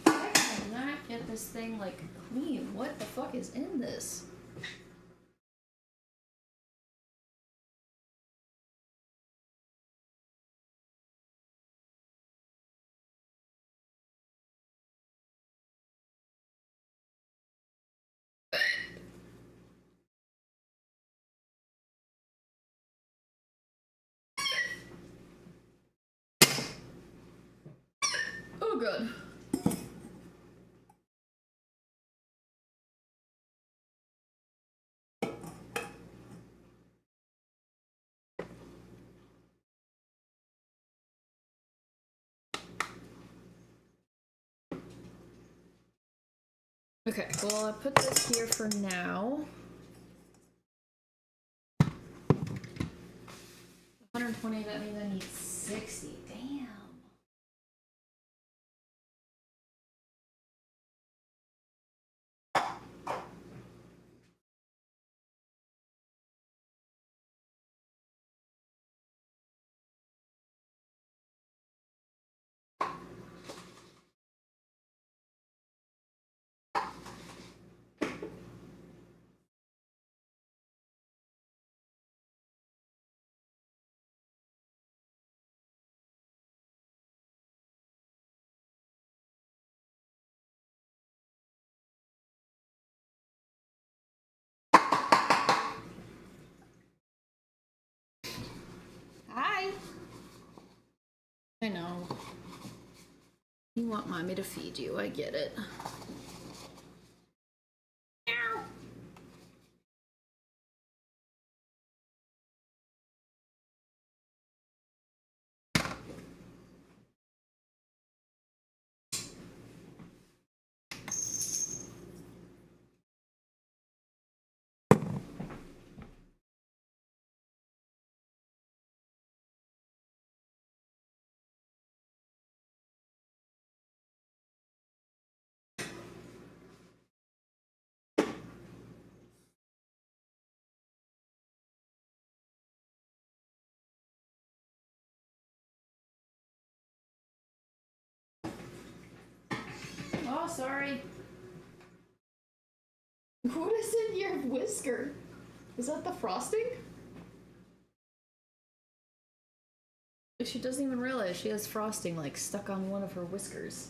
A: I cannot get this thing like clean. What the fuck is in this? Oh, good. Okay, well, I put this here for now. 120, that means I need 60. Damn. I know. You want mommy to feed you, I get it. Oh, sorry. What is in your whisker? Is that the frosting? She doesn't even realize she has frosting like stuck on one of her whiskers.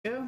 A: Go.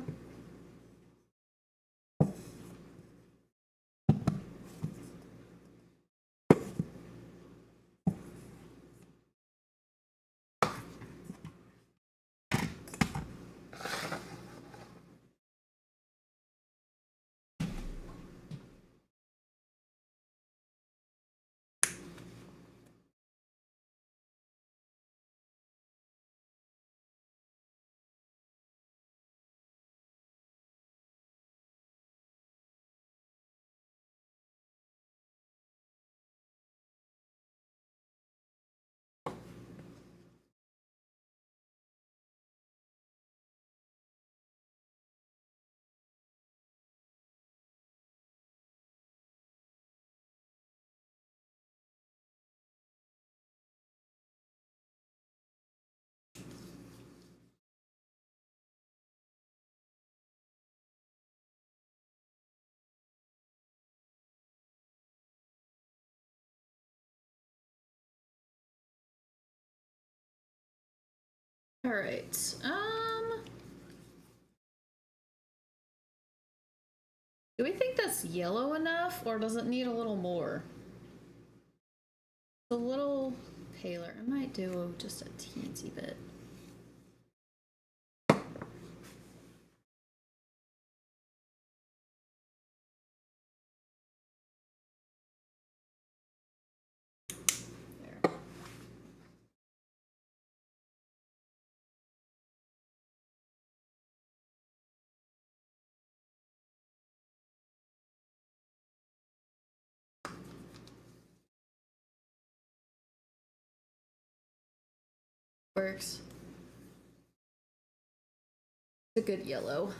A: All right. Do we think that's yellow enough, or does it need a little more? A little paler. I might do just a teensy bit. There. Works. It's a good yellow.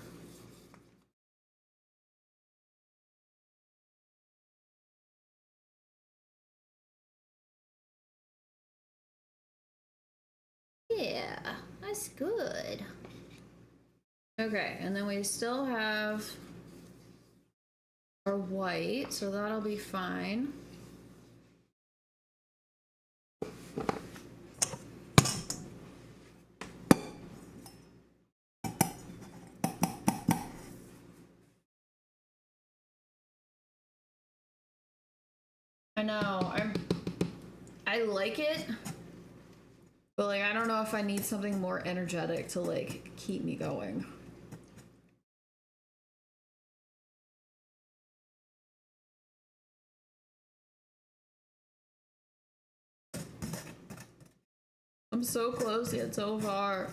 A: Yeah, that's good. Okay, and then we still have our white, so that'll be fine. I know, I like it, but like I don't know if I need something more energetic to like keep me going. I'm so close yet so far.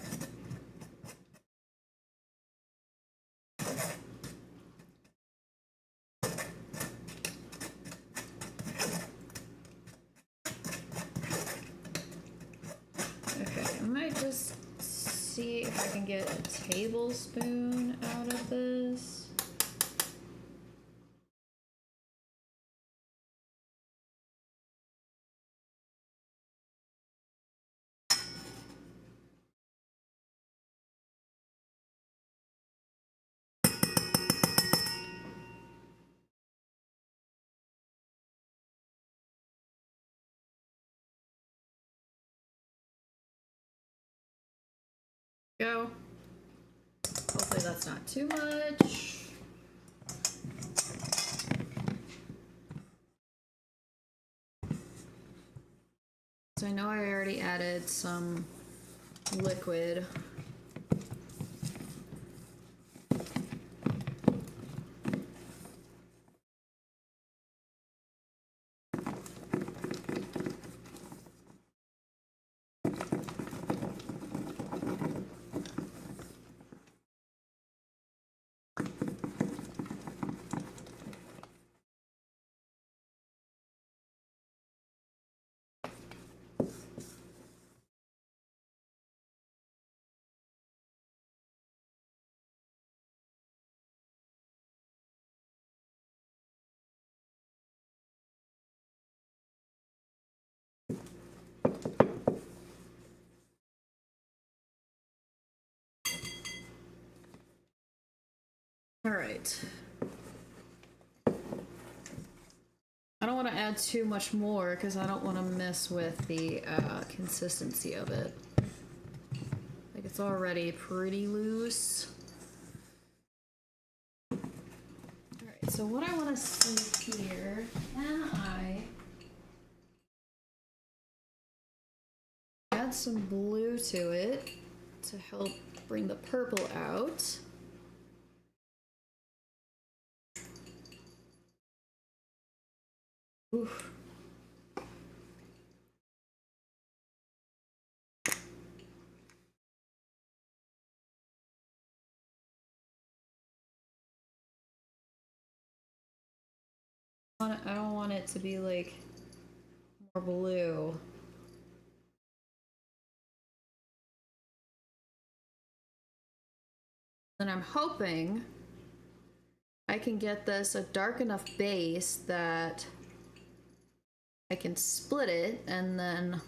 A: Okay, I might just see if I can get a tablespoon out of this. Go. Hopefully that's not too much. So I know I already added some liquid. All right. I don't want to add too much more because I don't want to mess with the consistency of it. Like it's already pretty loose. All right, so what I want to see here, can I add some blue to it to help bring the purple out? Oof. I don't want it to be like more blue. And I'm hoping I can get this a dark enough base that I can split it and then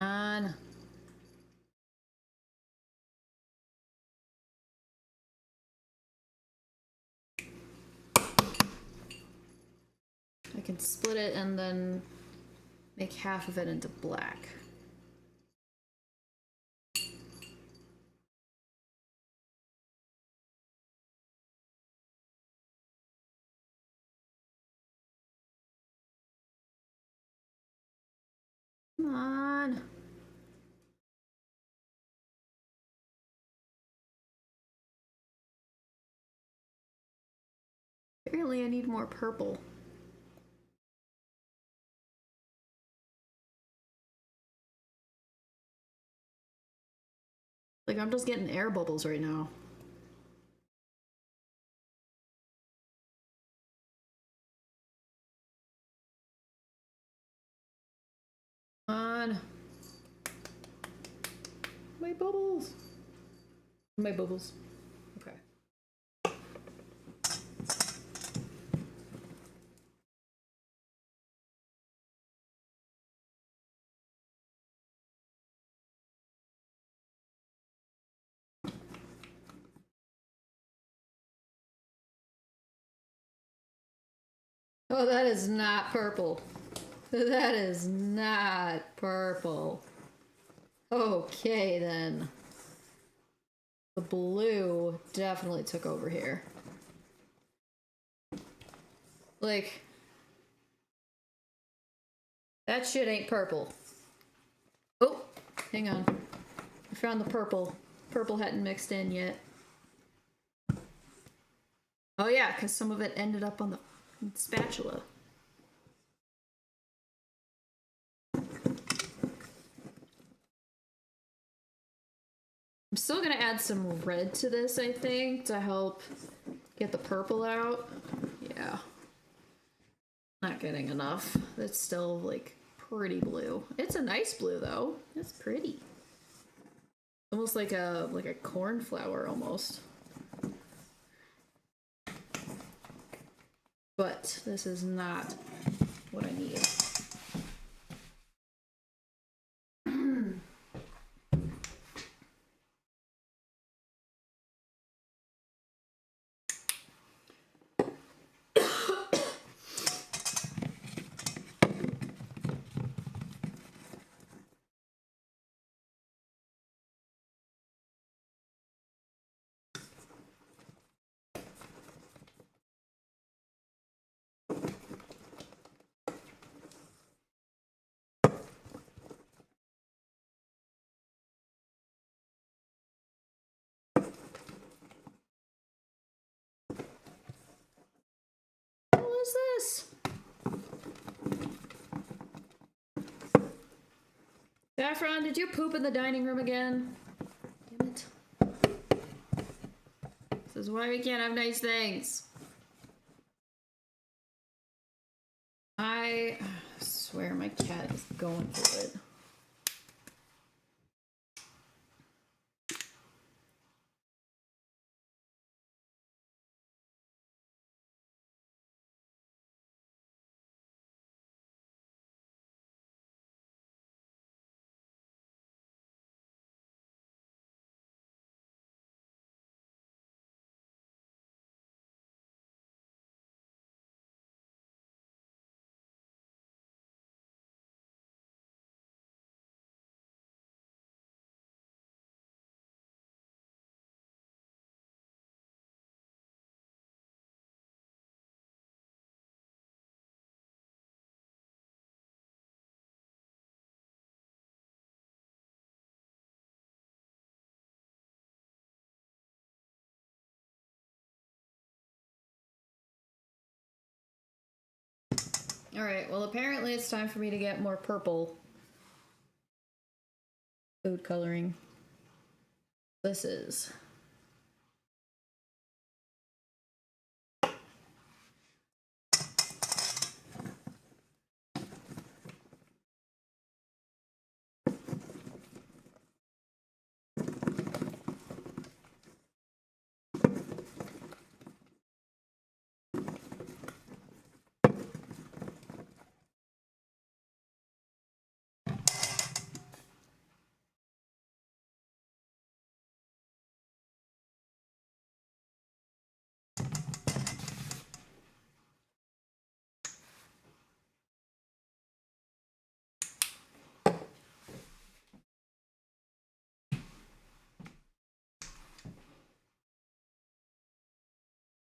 A: on. I can split it and then make half of it into black. Come on. Apparently I need more purple. Like I'm just getting air bubbles right now. Come on. My bubbles. My bubbles. Okay. Oh, that is not purple. That is not purple. Okay, then. The blue definitely took over here. Like, that shit ain't purple. Oh, hang on. I found the purple. Purple hadn't mixed in yet. Oh yeah, because some of it ended up on the spatula. still gonna add some red to this, I think, to help get the purple out. Yeah. Not getting enough. It's still like pretty blue. It's a nice blue though. It's pretty. Almost like a cornflower almost. But this is not what I need. What is this? Saffron, did you poop in the dining room again? Damn it. This is why we can't have nice things. I swear my cat is going for it. Alright, well apparently it's time for me to get more purple food coloring. This is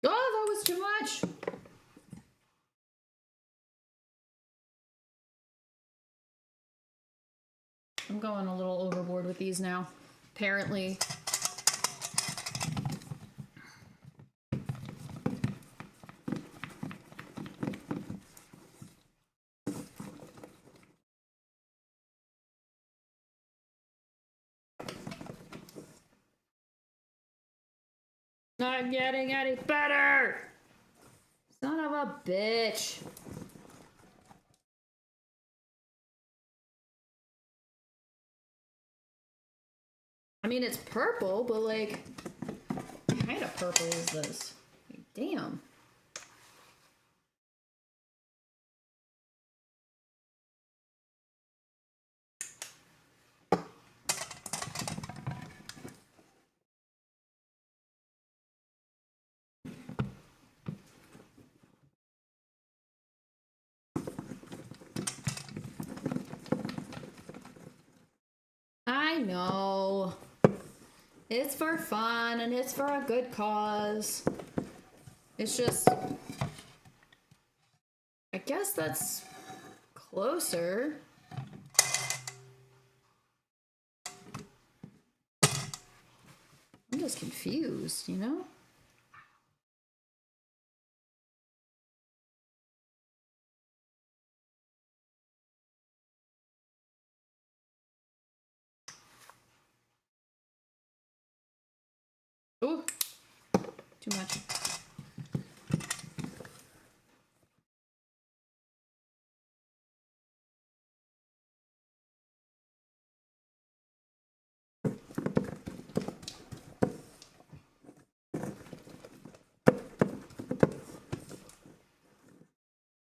A: oh, that was too much. I'm going a little overboard with these now. Apparently. Not getting any better! Son of a bitch. I mean, it's purple, but like, what kind of purple is this? Like, damn. I know. It's for fun and it's for a good cause. It's just, I guess that's closer. I'm just confused, you know? Too much.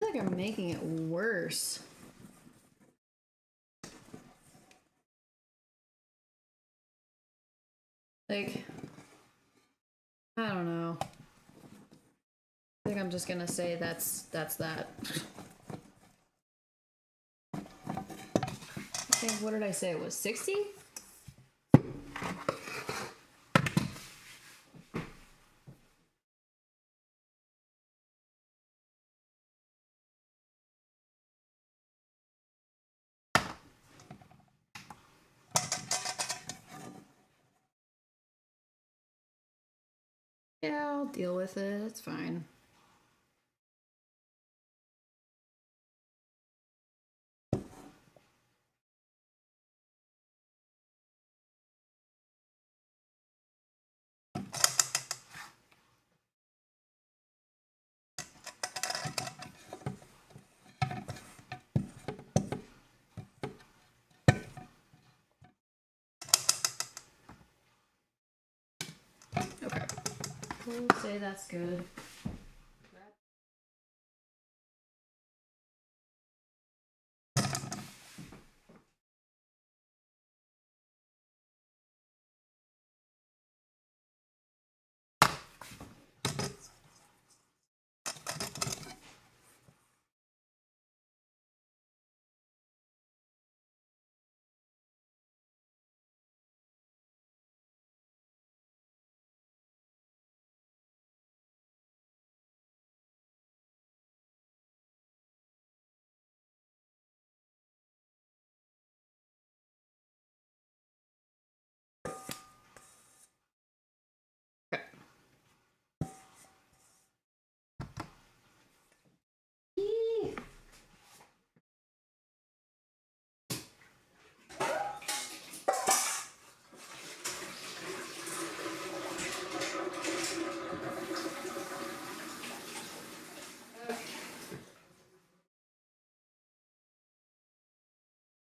A: I feel like I'm making it worse. Like, I don't know. I think I'm just gonna say that's that. I think, what did I say? It was 60? Yeah, I'll deal with it. It's fine. Okay. We'll say that's good.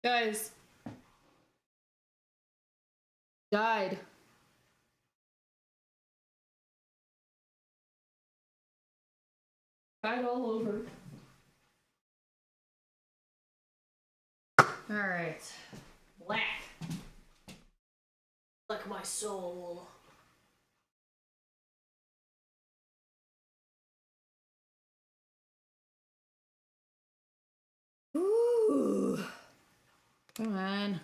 A: Guys. Died. Died all over. Alright. Black. Like my soul. Ooh. Come on.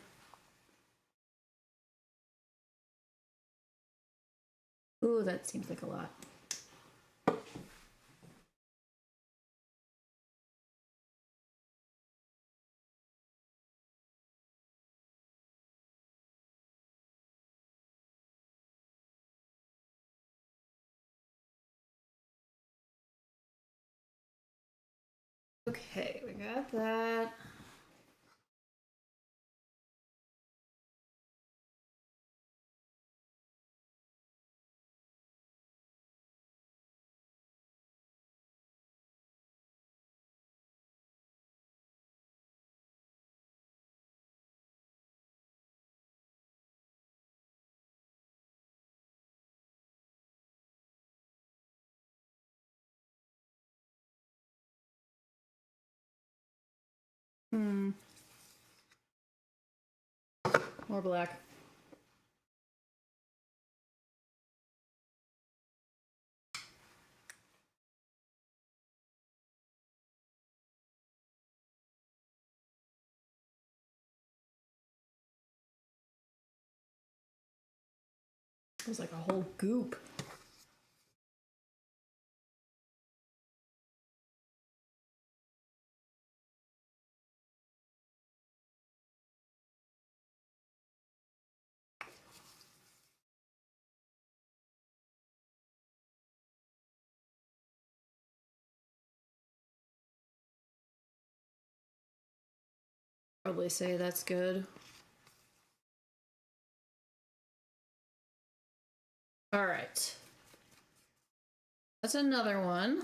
A: Ooh, that seems like a lot. Okay, we got that. More black. It was like a whole goop. Probably say that's good. All right. That's another one.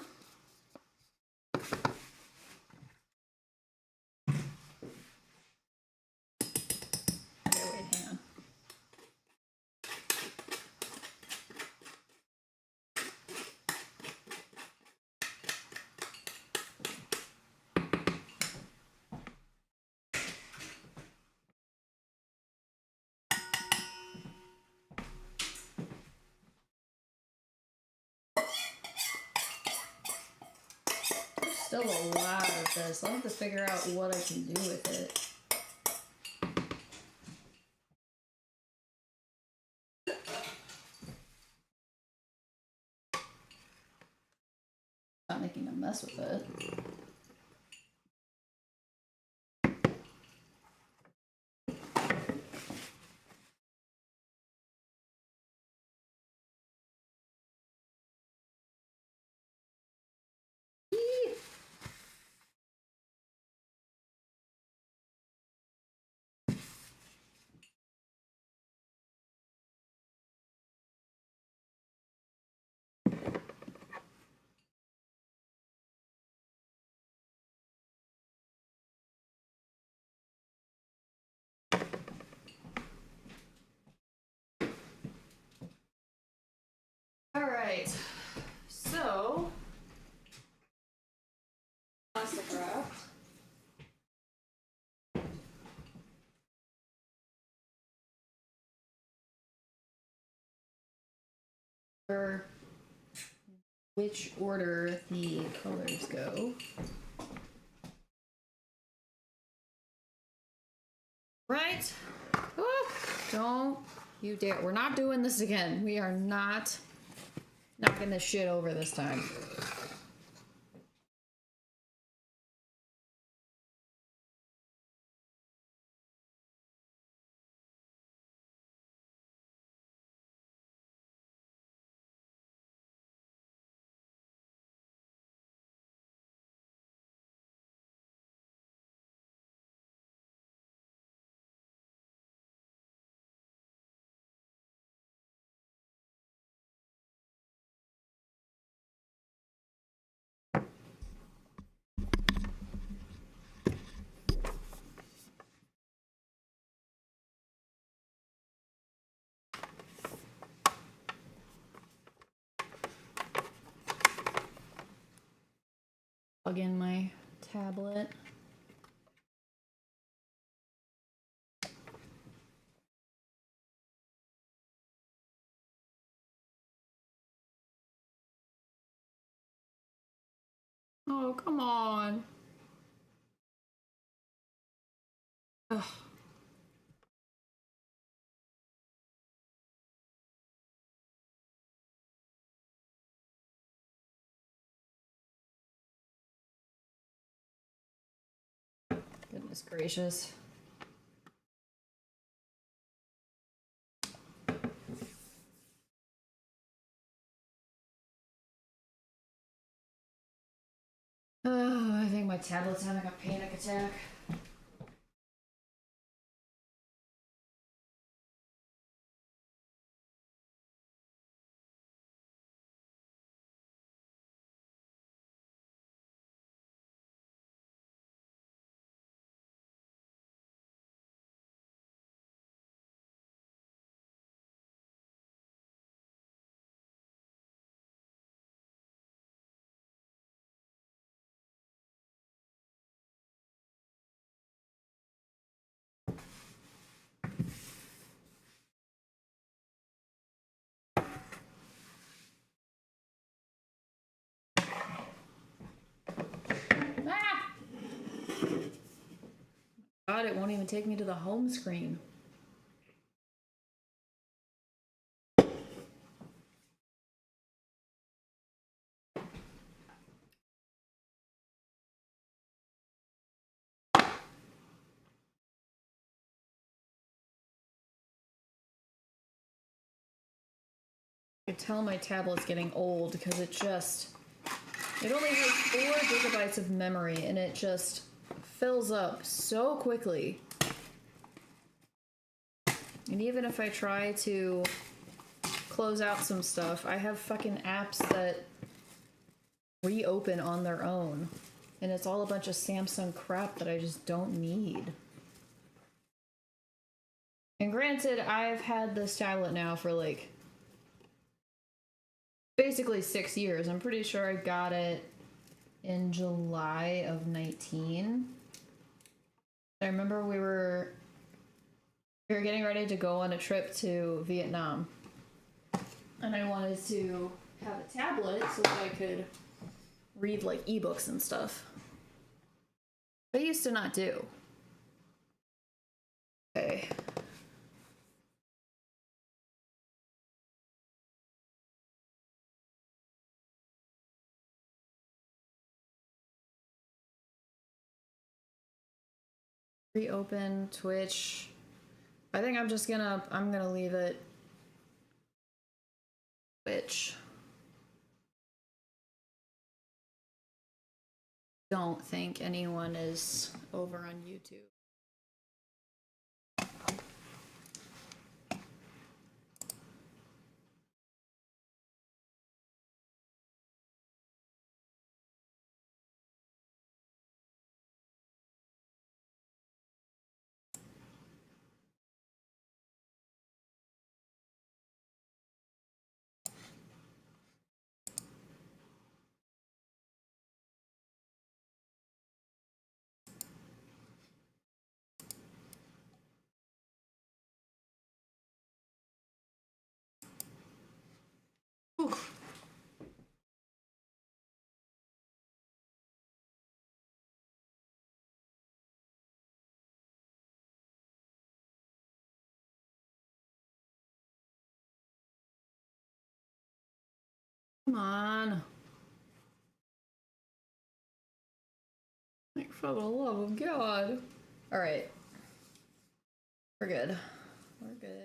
A: Still a lot of this. I'll have to figure out what I can do with it. Not making a mess with it. Alright, so plastic wrap. Which order the colors go. Right? Ooh, don't you dare. We're not doing this again. We are not knocking this shit over this time. Plug in my tablet. Oh, come on. Ugh. Goodness gracious. Oh, I think my tablet's having a panic attack. Ah! God, it won't even take me to the home screen. I can tell my tablet's getting old because it only has 4 gigabytes of memory and it just fills up so quickly. And even if I try to close out some stuff, I have fucking apps that reopen on their own. And it's all a bunch of Samsung crap that I just don't need. And granted, I've had this tablet now for like basically 6 years. I'm pretty sure I got it in July of 19. I remember we were getting ready to go on a trip to Vietnam. And I wanted to have a tablet so that I could read like ebooks and stuff. I used to not do. Okay. Reopen Twitch. I think I'm gonna leave it Twitch. Don't think anyone is over on YouTube. Oof. Come on. Like, for the love of God. All right. We're good. We're good.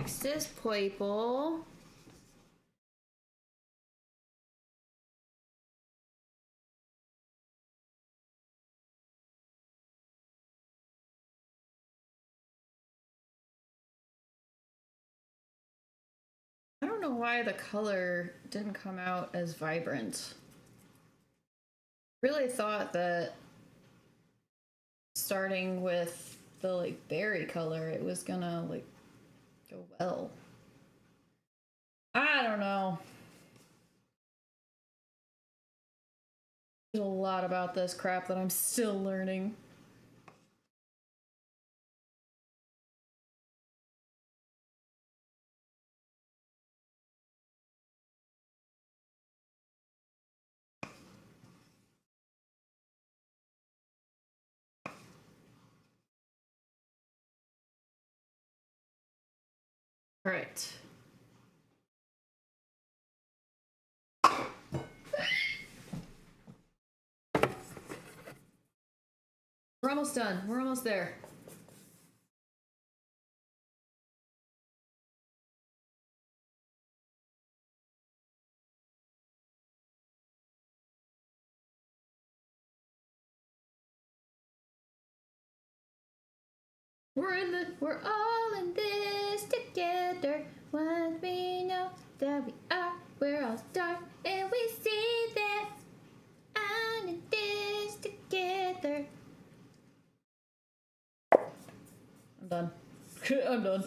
A: Next is purple. I don't know why the color didn't come out as vibrant. Really thought that starting with the like berry color, it was gonna like go well. I don't know. There's a lot about this crap that I'm still learning. All right. We're almost done. We're almost there. We're all in this together. Once we know that we are, we're all stars, and we see that I'm in this together. I'm done. I'm done.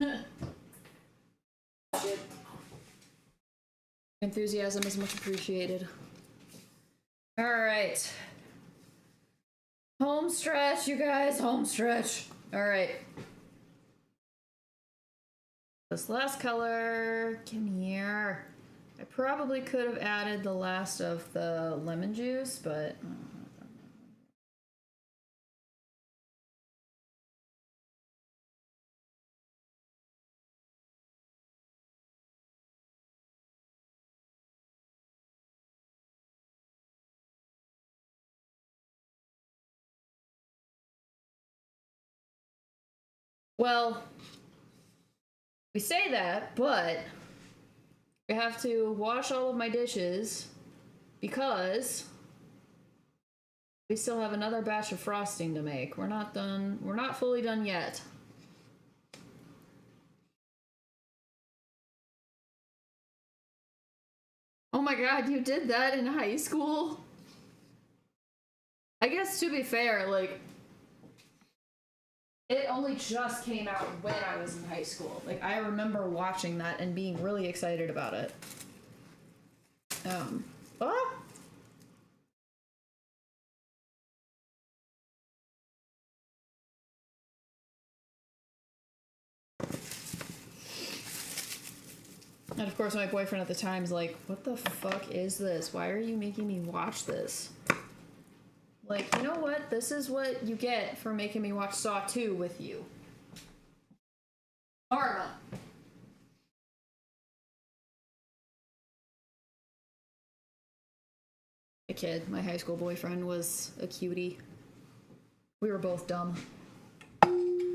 A: Shit. Enthusiasm is much appreciated. Alright. Home stretch, you guys. Home stretch. Alright. This last color. Come here. I probably could have added the last of the lemon juice, but... Well, we say that, but I have to wash all of my dishes because we still have another batch of frosting to make. We're not done. We're not fully done yet. Oh my god, you did that in high school? I guess to be fair, like, it only just came out when I was in high school. Like, I remember watching that and being really excited about it. Ah! And of course, my boyfriend at the time is like, what the fuck is this? Why are you making me watch this? Like, you know what? This is what you get for making me watch Saw 2 with you. Karma. A kid. My high school boyfriend was a cutie. We were both dumb. Mm-hmm.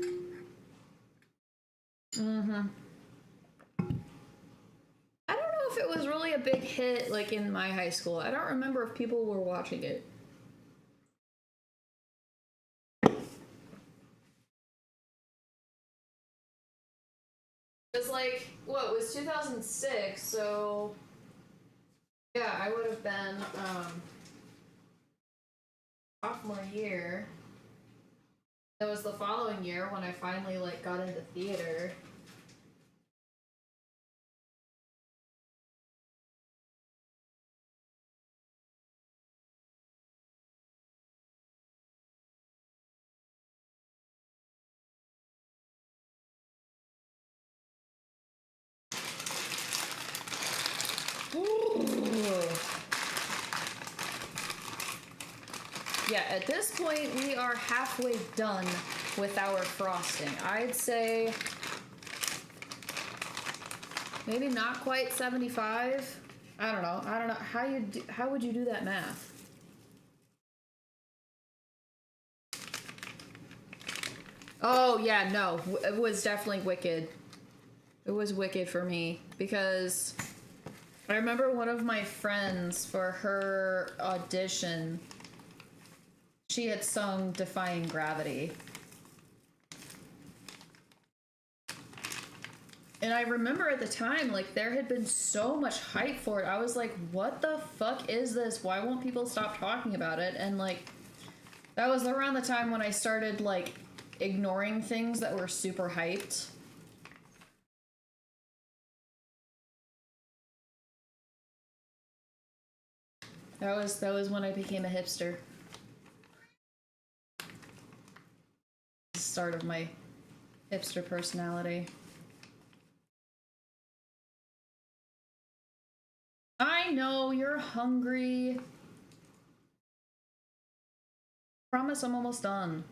A: I don't know if it was really a big hit, like, in my high school. I don't remember if people were watching it. It was like, what, it was 2006, so yeah, I would have been sophomore year. It was the following year when I finally like got into theater. Yeah, at this point, we are halfway done with our frosting. I'd say maybe not quite 75. I don't know. How would you do that math? Oh, yeah, no. It was definitely Wicked. It was Wicked for me because I remember one of my friends for her audition, she had sung Defying Gravity. And I remember at the time, like, there had been so much hype for it. I was like, what the fuck is this? Why won't people stop talking about it? And, like, that was around the time when I started, like, ignoring things that were super hyped. That was when I became a hipster. The start of my hipster personality. I know, you're hungry. Promise I'm almost done.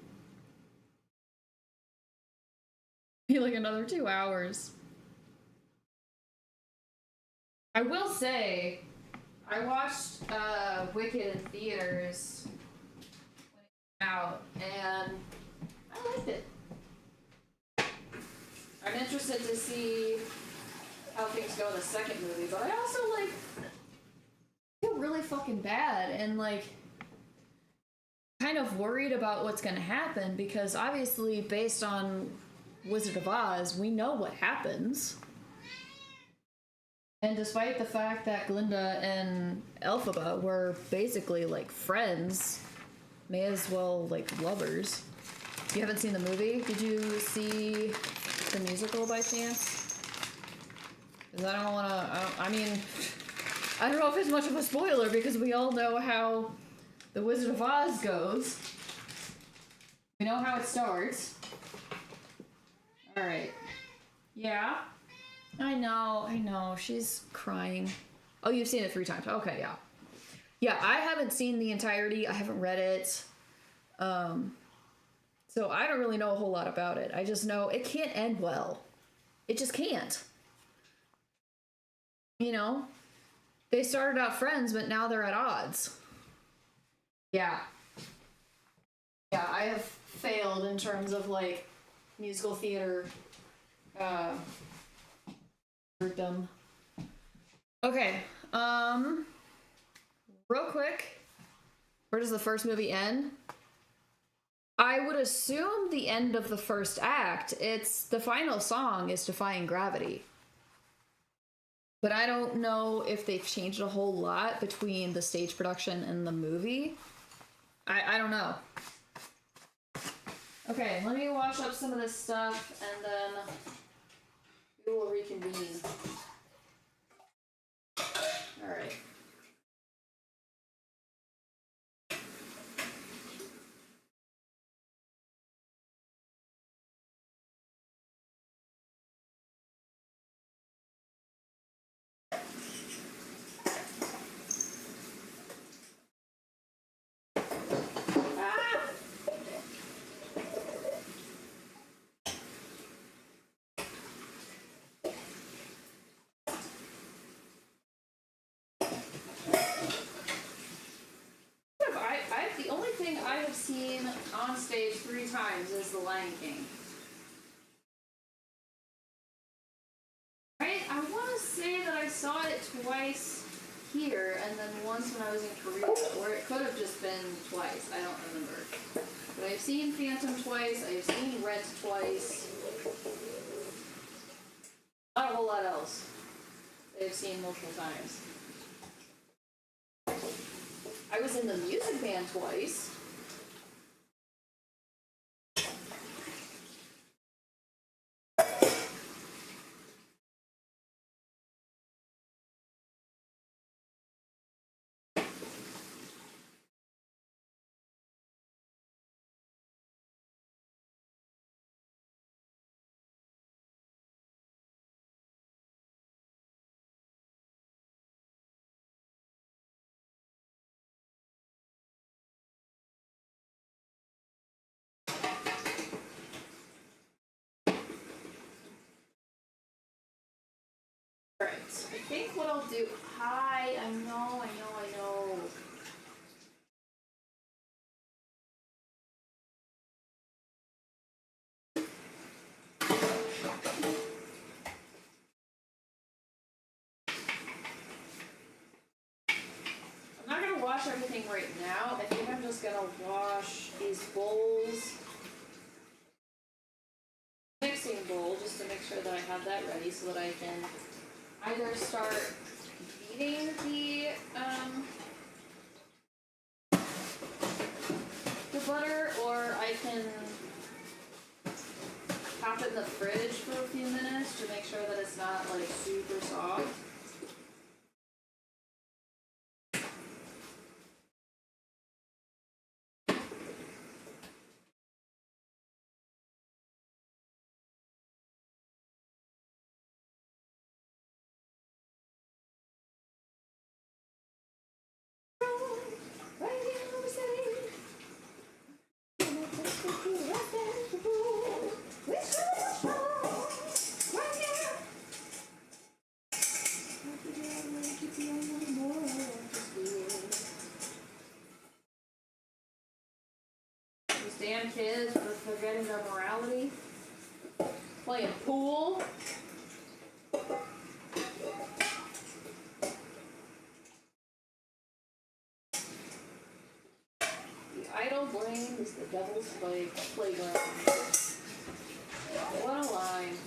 A: Be like another 2 hours. I will say, I watched Wicked in theaters when it came out, and I liked it. I'm interested to see how things go in the second movie, but I also, like, feel really fucking bad and, like, kind of worried about what's gonna happen because obviously, based on Wizard of Oz, we know what happens. And despite the fact that Glinda and Elphaba were basically, like, friends, may as well, like, lovers. You haven't seen the movie? Did you see the musical by chance? Because I don't want to. I mean, I don't know if it's much of a spoiler because we all know how The Wizard of Oz goes. We know how it starts. All right. Yeah. I know. She's crying. Oh, you've seen it 3 times. Okay, yeah. Yeah, I haven't seen the entirety. I haven't read it. So I don't really know a whole lot about it. I just know it can't end well. It just can't. You know? They started out friends, but now they're at odds. Yeah. Yeah, I have failed in terms of, like, musical theater, them. Okay, real quick, where does the first movie end? I would assume the end of the first act. It's the final song is Defying Gravity. But I don't know if they've changed a whole lot between the stage production and the movie. I don't know. Okay, let me wash up some of this stuff and then we will reconvene. Alright. The only thing I have seen on stage 3 times is The Lion King. Right? I want to say that I saw it twice here and then once when I was in Korea, or it could have just been twice. I don't remember. But I've seen Phantom twice. I've seen Rent twice. Not a whole lot else. I've seen multiple times. I was in the music band twice. Alright, I think what I'll do... Hi, I know. I'm not going to wash everything right now. I think I'm just going to wash these bowls. Mixing bowl, just to make sure that I have that ready so that I can either start beating the butter, or I can pop it in the fridge for a few minutes to make sure that it's not like super soft. These damn kids forgetting their morality. Playing pool. The idle brain is the devil's playground. What a line.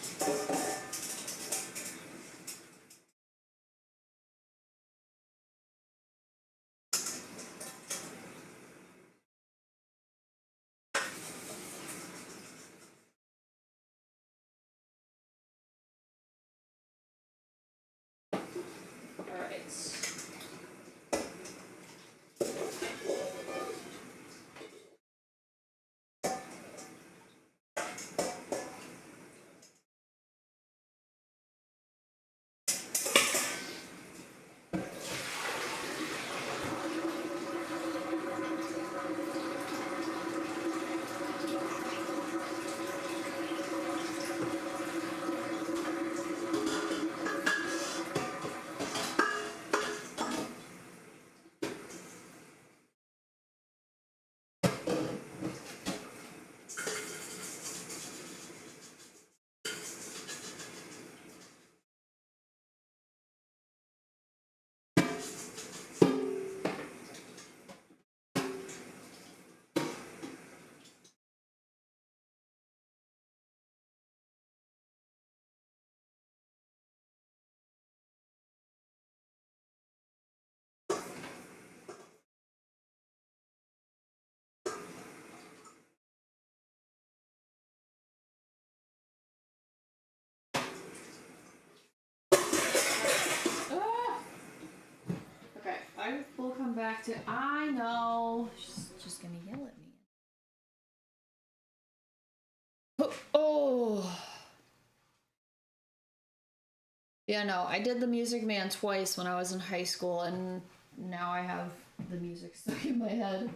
A: come back to. I know. She's just gonna yell at me. Oh. Yeah, no, I did The Music Man twice when I was in high school, and now I have the music stuck in my head.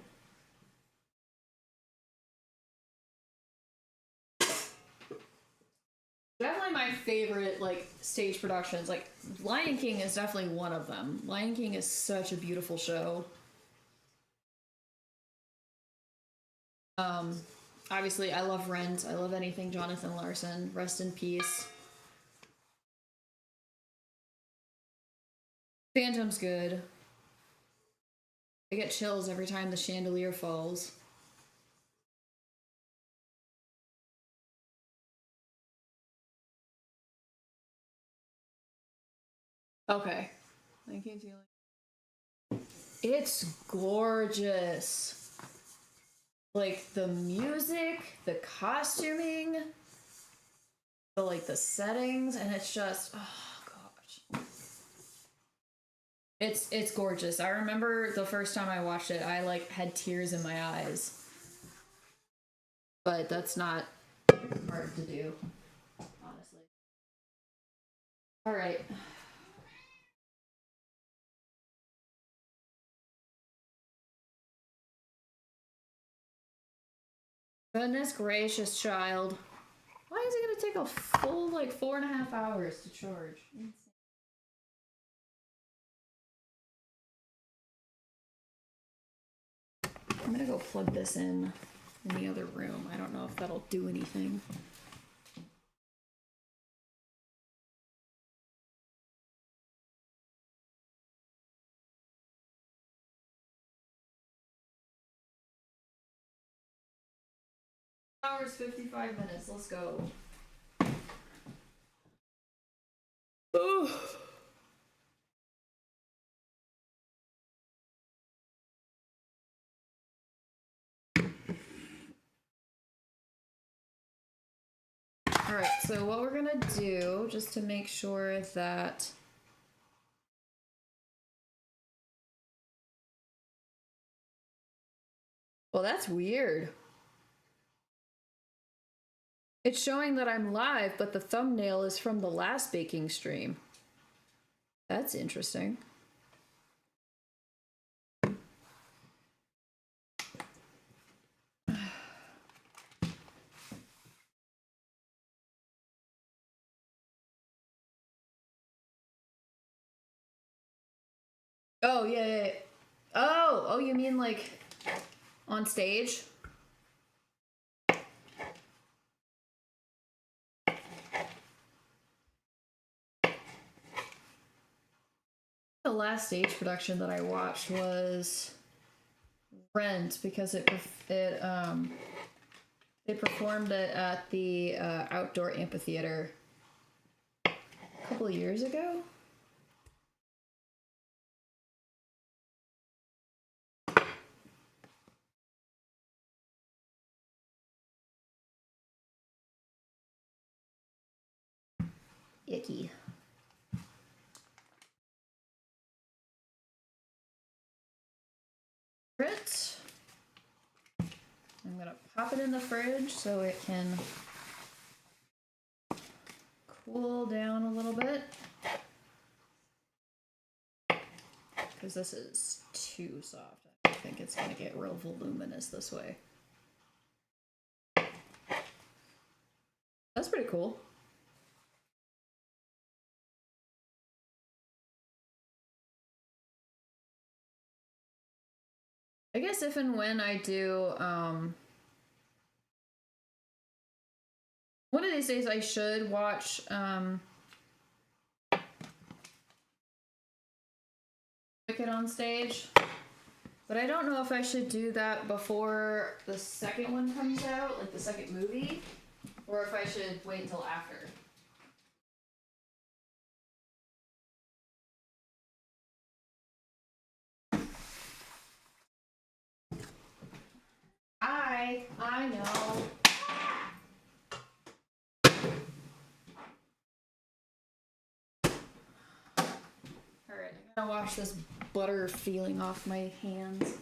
A: Definitely my favorite, like, stage productions. Like, Lion King is definitely one of them. Lion King is such a beautiful show. Obviously, I love Rent. I love anything Jonathan Larson. Rest in peace. Phantom's good. I get chills every time the chandelier falls. Okay. I can't feel it. It's gorgeous. Like, the music, the costuming, the settings, and it's just, oh gosh. It's gorgeous. I remember the first time I watched it, I like had tears in my eyes. But that's not hard to do, honestly. All right. Goodness gracious, child. Why is it gonna take a full, like, 4.5 hours to charge? I'm gonna go plug this in the other room. I don't know if that'll do anything. Hours 55 minutes. Let's go. Ooh. All right, so what we're gonna do, just to make sure that well, that's weird. It's showing that I'm live, but the thumbnail is from the last baking stream. That's interesting. Oh, yeah. Oh, you mean like on stage? The last stage production that I watched was Rent, because they performed it at the outdoor amphitheater a couple of years ago. Icky. It. I'm gonna pop it in the fridge so it can cool down a little bit, because this is too soft. I think it's gonna get real voluminous this way. That's pretty cool. I guess if and when I do, one of these days I should watch, Wicked on stage, but I don't know if I should do that before the second one comes out, like the second movie, or if I should wait until after. I know. All right. I'll wash this butter feeling off my hands.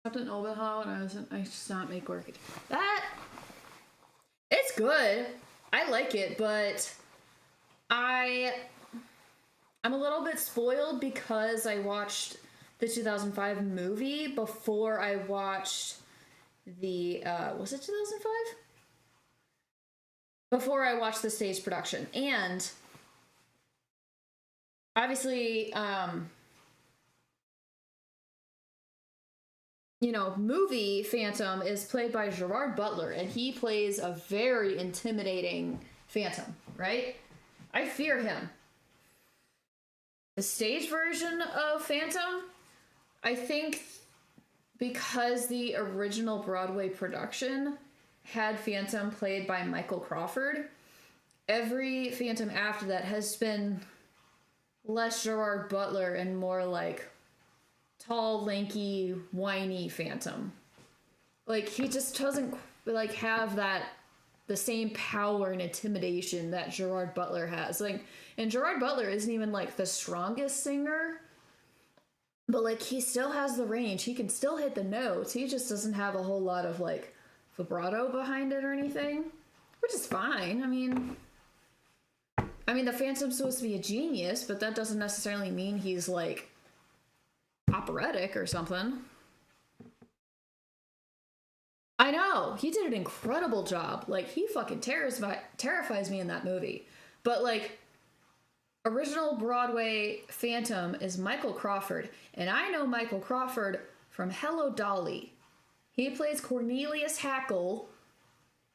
A: Something over how and I just not make work. That it's good. I like it, but I'm a little bit spoiled because I watched the 2005 movie before I watched the was it 2005? Before I watched the stage production. And obviously you know, movie Phantom is played by Gerard Butler, and he plays a very intimidating Phantom, right? I fear him. The stage version of Phantom, I think because the original Broadway production had Phantom played by Michael Crawford, every Phantom after that has been less Gerard Butler and more like tall, lanky, whiny Phantom. Like, he just doesn't like have that the same power and intimidation that Gerard Butler has. Like, and Gerard Butler isn't even like the strongest singer, but like he still has the range. He can still hit the notes. He just doesn't have a whole lot of like vibrato behind it or anything, which is fine. I mean the Phantom's supposed to be a genius, but that doesn't necessarily mean he's like operatic or something. I know, he did an incredible job. Like, he fucking terrifies me in that movie. But like, original Broadway Phantom is Michael Crawford, and I know Michael Crawford from Hello, Dolly. He plays Cornelius Hackle,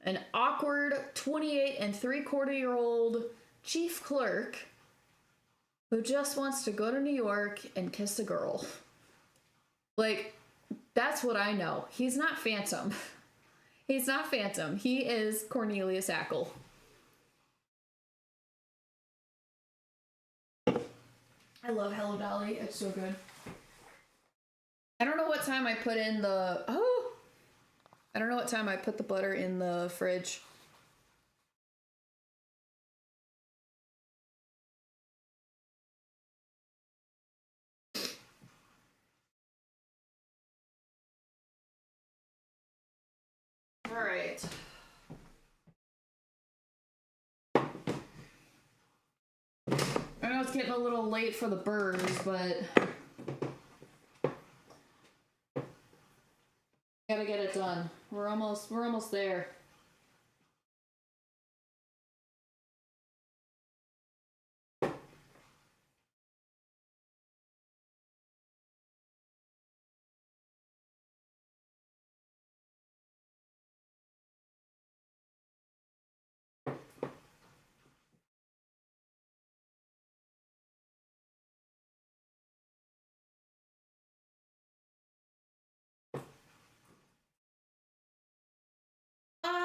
A: an awkward 28 and 3/4-year-old chief clerk who just wants to go to New York and kiss a girl. Like, that's what I know. He's not Phantom. He's not Phantom. He is Cornelius Hackle. I love Hello, Dolly. It's so good. I don't know what time I put in the... Oh! I don't know what time I put the butter in the fridge. All right. I know it's getting a little late for the birds, but gotta get it done. We're almost there.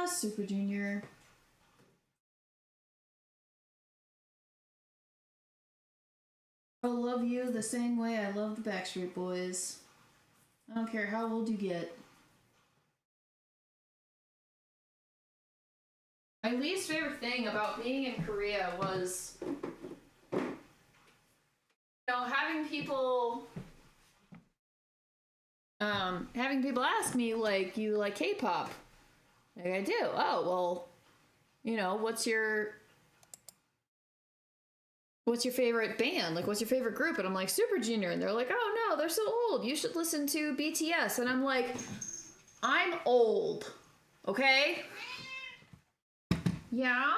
A: Super Junior. I love you the same way I love the Backstreet Boys. I don't care how old you get. My least favorite thing about being in Korea was, you know, having people ask me, like, you like K-pop? Like, I do. Oh, well, you know, what's your favorite band? Like, what's your favorite group? And I'm like, Super Junior. And they're like, oh no, they're so old. You should listen to BTS. And I'm like, I'm old. Okay? Yeah?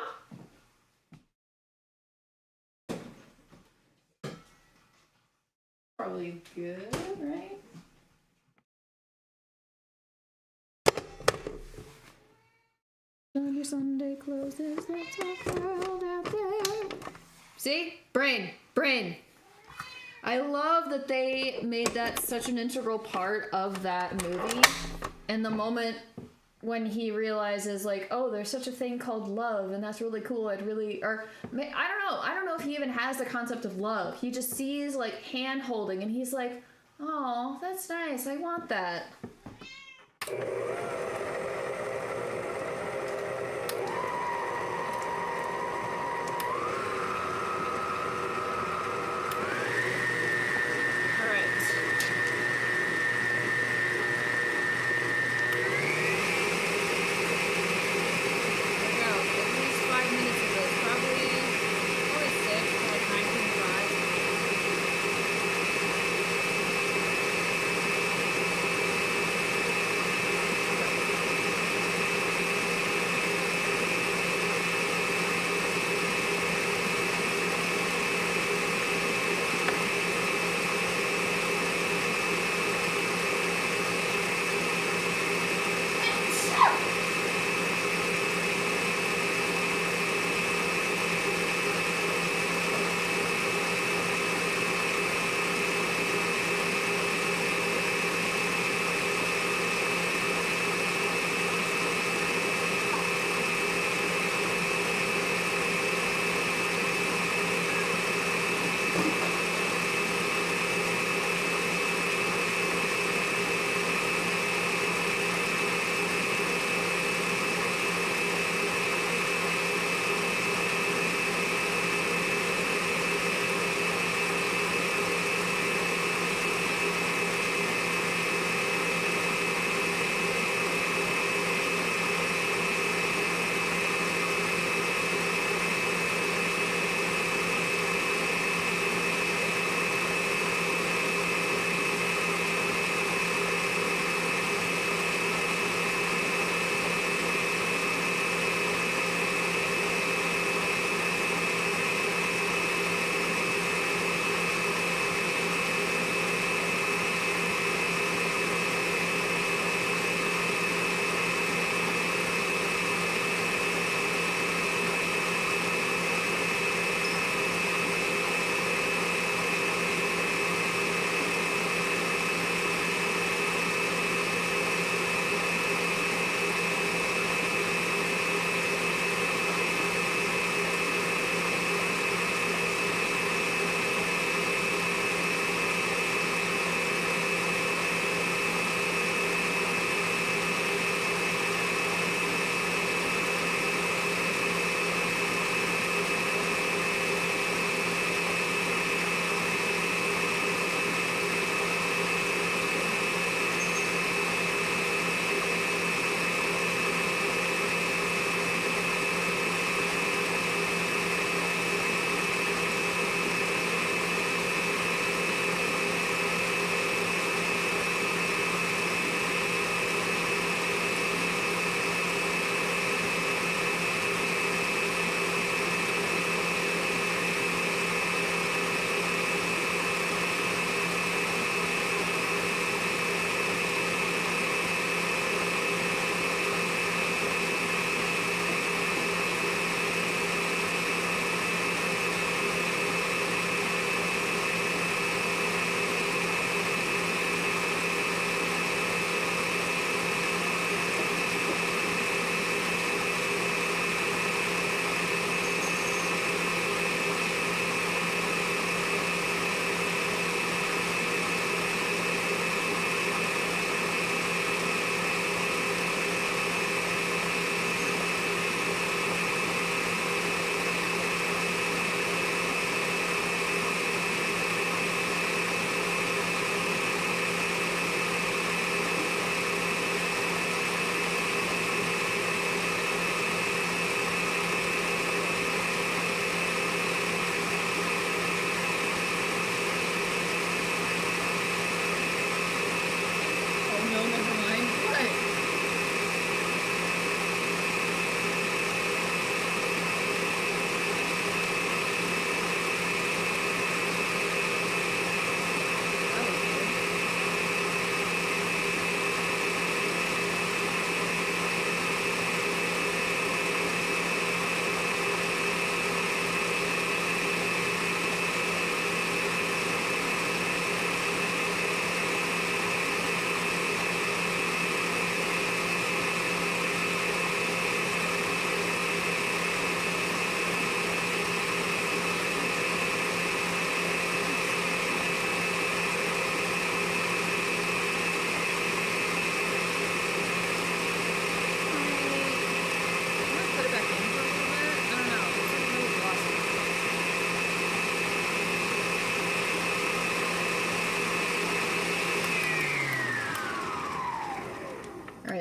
A: Probably good, right? Sunday, Sunday closes, let's walk world out there. See? Brain. I love that they made that such an integral part of that movie. And the moment when he realizes, like, oh, there's such a thing called love, and that's really cool. I don't know if he even has the concept of love. He just sees, like, hand holding, and he's like, oh, that's nice. I want that.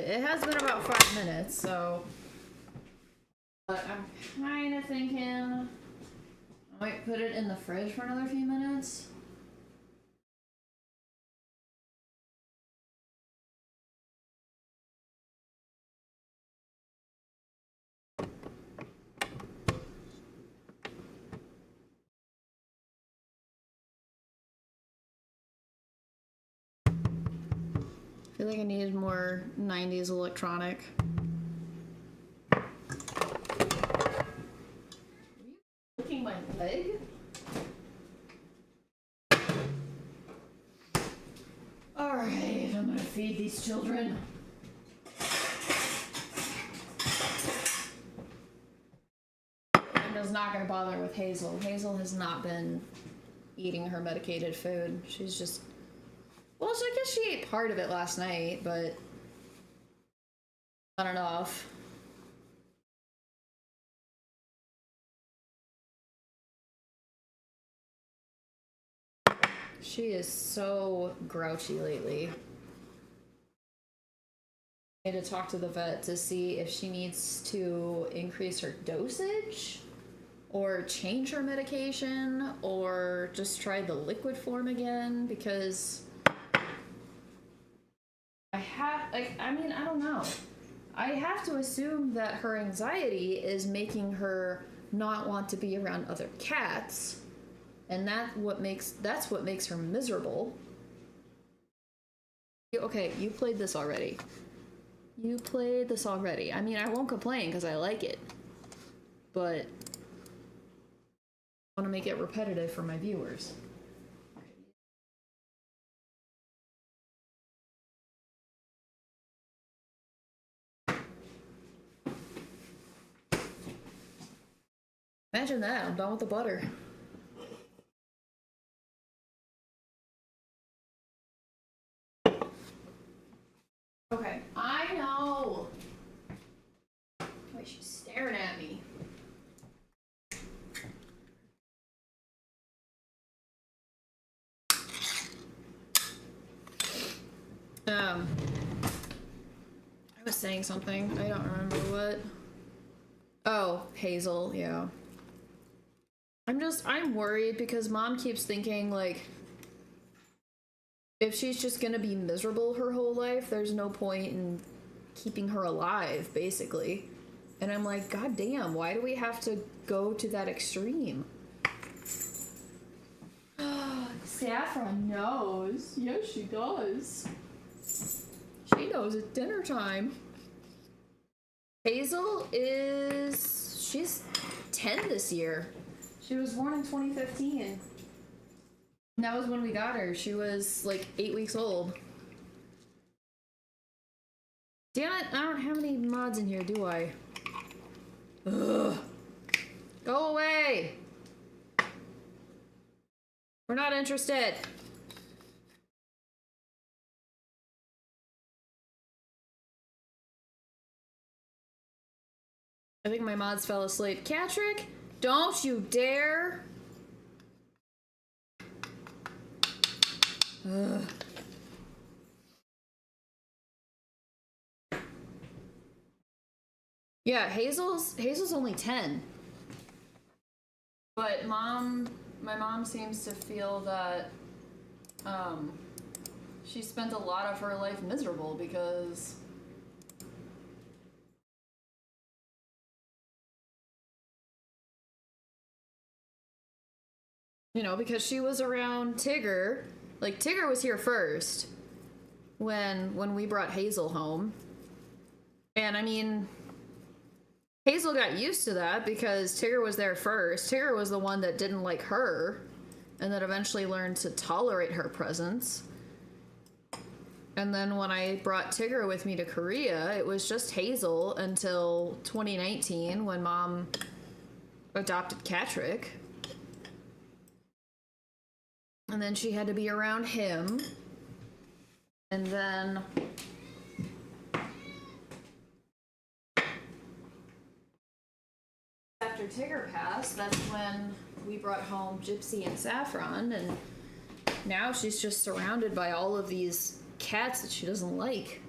A: it has been about 5 minutes, so. But I'm kind of thinking I might put it in the fridge for another few minutes. I feel like I needed more 90s electronic. Are you licking my leg? Alright, I'm gonna feed these children. I'm just not gonna bother with Hazel. Hazel has not been eating her medicated food. She's just... Well, I guess she ate part of it last night, but not enough. She is so grouchy lately. I need to talk to the vet to see if she needs to increase her dosage or change her medication or just try the liquid form again, because I don't know. I have to assume that her anxiety is making her not want to be around other cats, and that's what makes her miserable. Okay, you played this already. I mean, I won't complain because I like it, but I want to make it repetitive for my viewers. Imagine that, I'm done with the butter. Okay, I know. Wait, she's staring at me. I was saying something. I don't remember what. Oh, Hazel, yeah. I'm worried because Mom keeps thinking, like, if she's just gonna be miserable her whole life, there's no point in keeping her alive, basically. And I'm like, God damn, why do we have to go to that extreme? Saffron knows. Yes, she does. She knows it's dinner time. Hazel she's 10 this year. She was born in 2015. And that was when we got her. She was like 8 weeks old. Damn it, I don't have any mods in here, do I? Ugh. Go away! We're not interested. I think my mods fell asleep. Catrick, don't you dare! Ugh. Yeah, Hazel's only 10. But my mom seems to feel that she spent a lot of her life miserable because because she was around Tigger. Like, Tigger was here first when we brought Hazel home. And I mean, Hazel got used to that because Tigger was there first. Tigger was the one that didn't like her and that eventually learned to tolerate her presence. And then when I brought Tigger with me to Korea, it was just Hazel until 2019 when Mom adopted Catrick. And then she had to be around him. And then after Tigger passed, that's when we brought home Gypsy and Saffron, and now she's just surrounded by all of these cats that she doesn't like.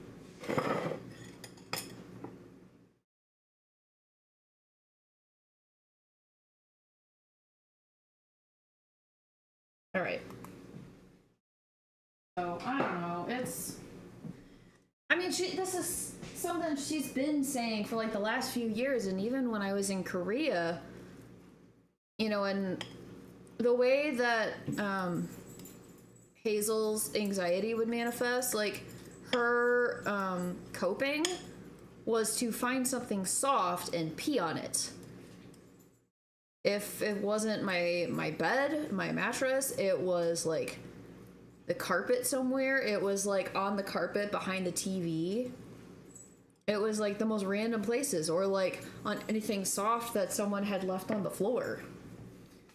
A: All right. So I don't know. I mean, this is something she's been saying for like the last few years, and even when I was in Korea, and the way that Hazel's anxiety would manifest, like her coping was to find something soft and pee on it. If it wasn't my bed, my mattress, it was like the carpet somewhere. It was like on the carpet behind the TV. It was like the most random places, or like on anything soft that someone had left on the floor.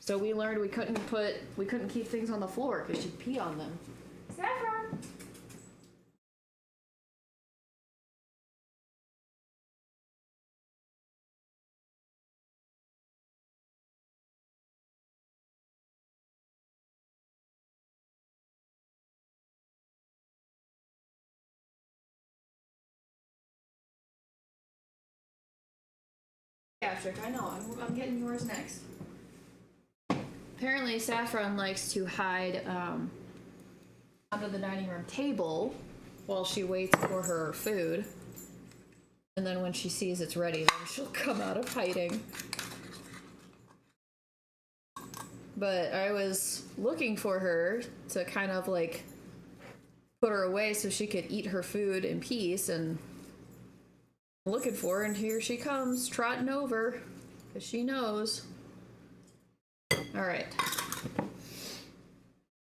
A: So we learned we couldn't keep things on the floor because she'd pee on them. Saffron. Patrick, I know. I'm getting yours next. Apparently, Saffron likes to hide under the dining room table while she waits for her food. And then when she sees it's ready, then she'll come out of hiding. But I was looking for her to kind of like put her away so she could eat her food in peace, and looking for her, and here she comes trotting over because she knows. All right.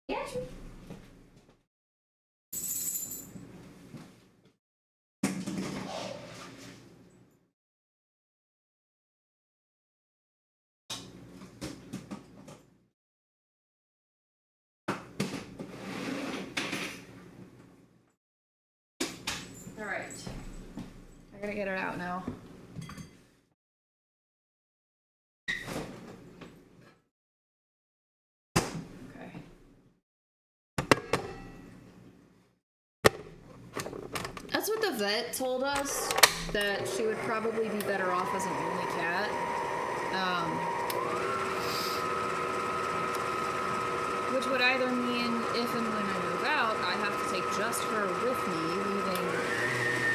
A: Yeah. All right. I gotta get it out now. Okay. That's what the vet told us, that she would probably be better off as an only cat. Which would either mean if and when I move out, I have to take just her with me, leaving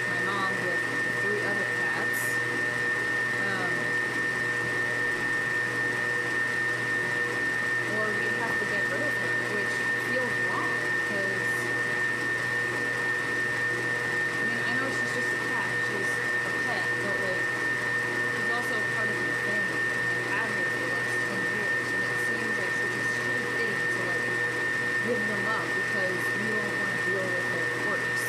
A: my mom with 3 other cats. Or we'd have to get rid of her, which feels wrong, because I mean, I know she's just a cat, she's a pet, but like, she's also part of my family, and I've had her for the last 10 years, and it seems like such a shitty thing to like give them up because you don't want to deal with their quirks.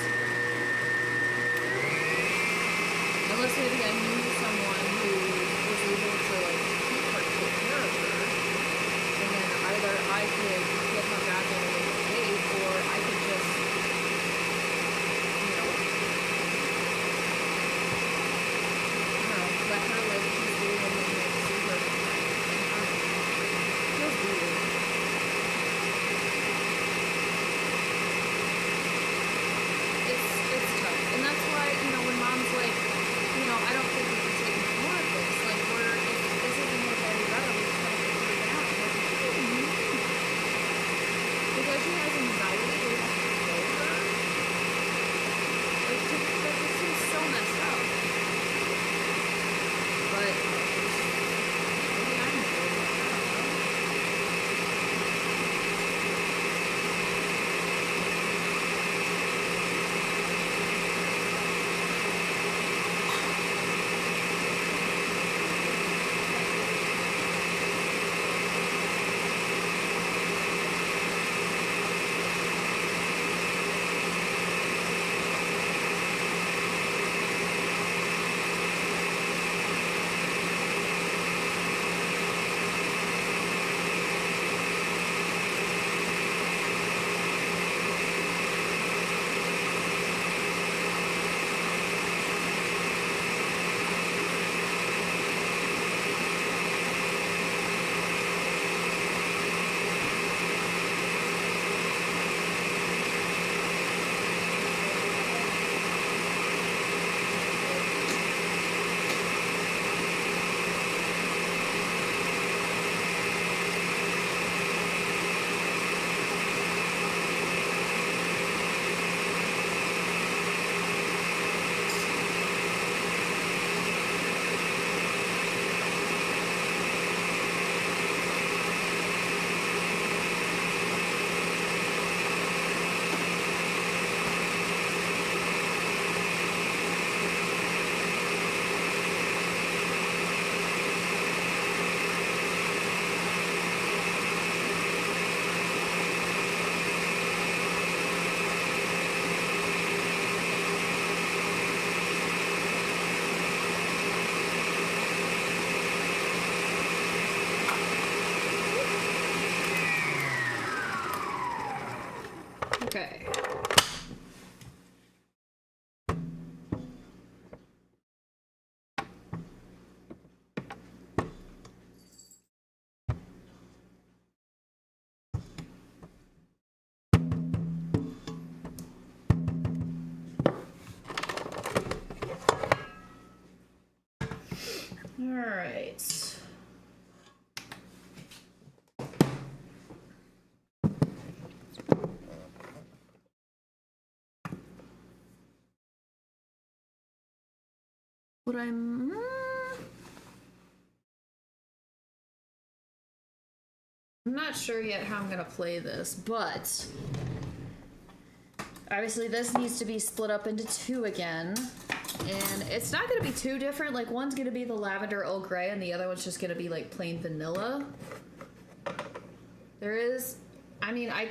A: Unless maybe I knew someone who was able to like keep her, take care of her, and then either I could get her back in a little cage, or I could just, let her live peacefully and then like see her. Feels weird. It's tough, and that's why when mom's like, I don't think All right. What I'm not sure yet how I'm gonna play this, but obviously this needs to be split up into two again. And it's not gonna be too different. Like, one's gonna be the lavender Earl Grey and the other one's just gonna be like plain vanilla. There is, I mean, I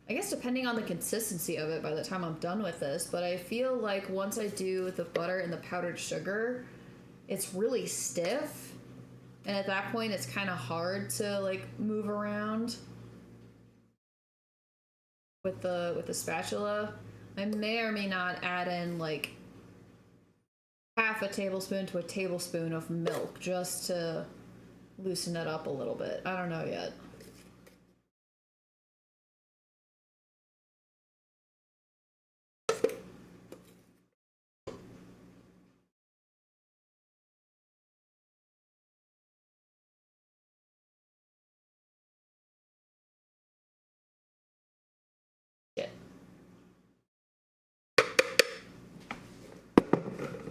A: guess depending on the consistency of it by the time I'm done with this, but I feel like once I do the butter and the powdered sugar, it's really stiff. And at that point, it's kind of hard to like move around with the spatula. I may or may not add in like half a tablespoon to a tablespoon of milk just to loosen it up a little bit. I don't know yet.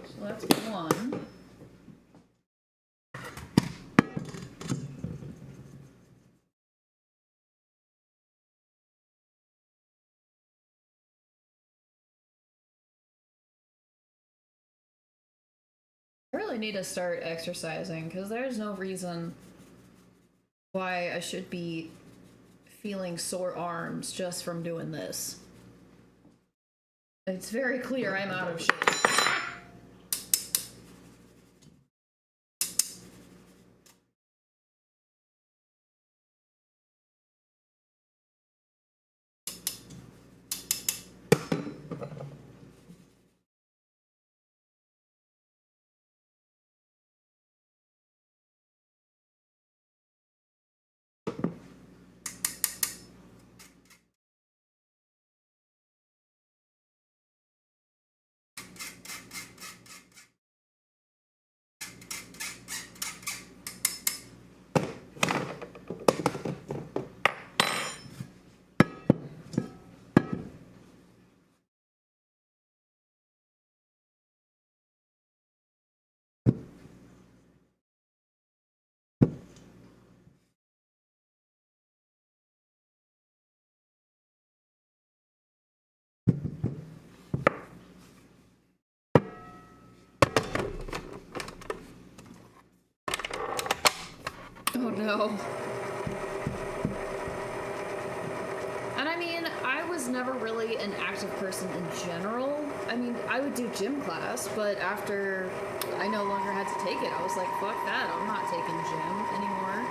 A: So that's one. I really need to start exercising because there's no reason why I should be feeling sore arms just from doing this. It's very clear I'm out of shape. Oh no. And I mean, I was never really an active person in general. I mean, I would do gym class, but after I no longer had to take it, I was like, fuck that, I'm not taking gym anymore.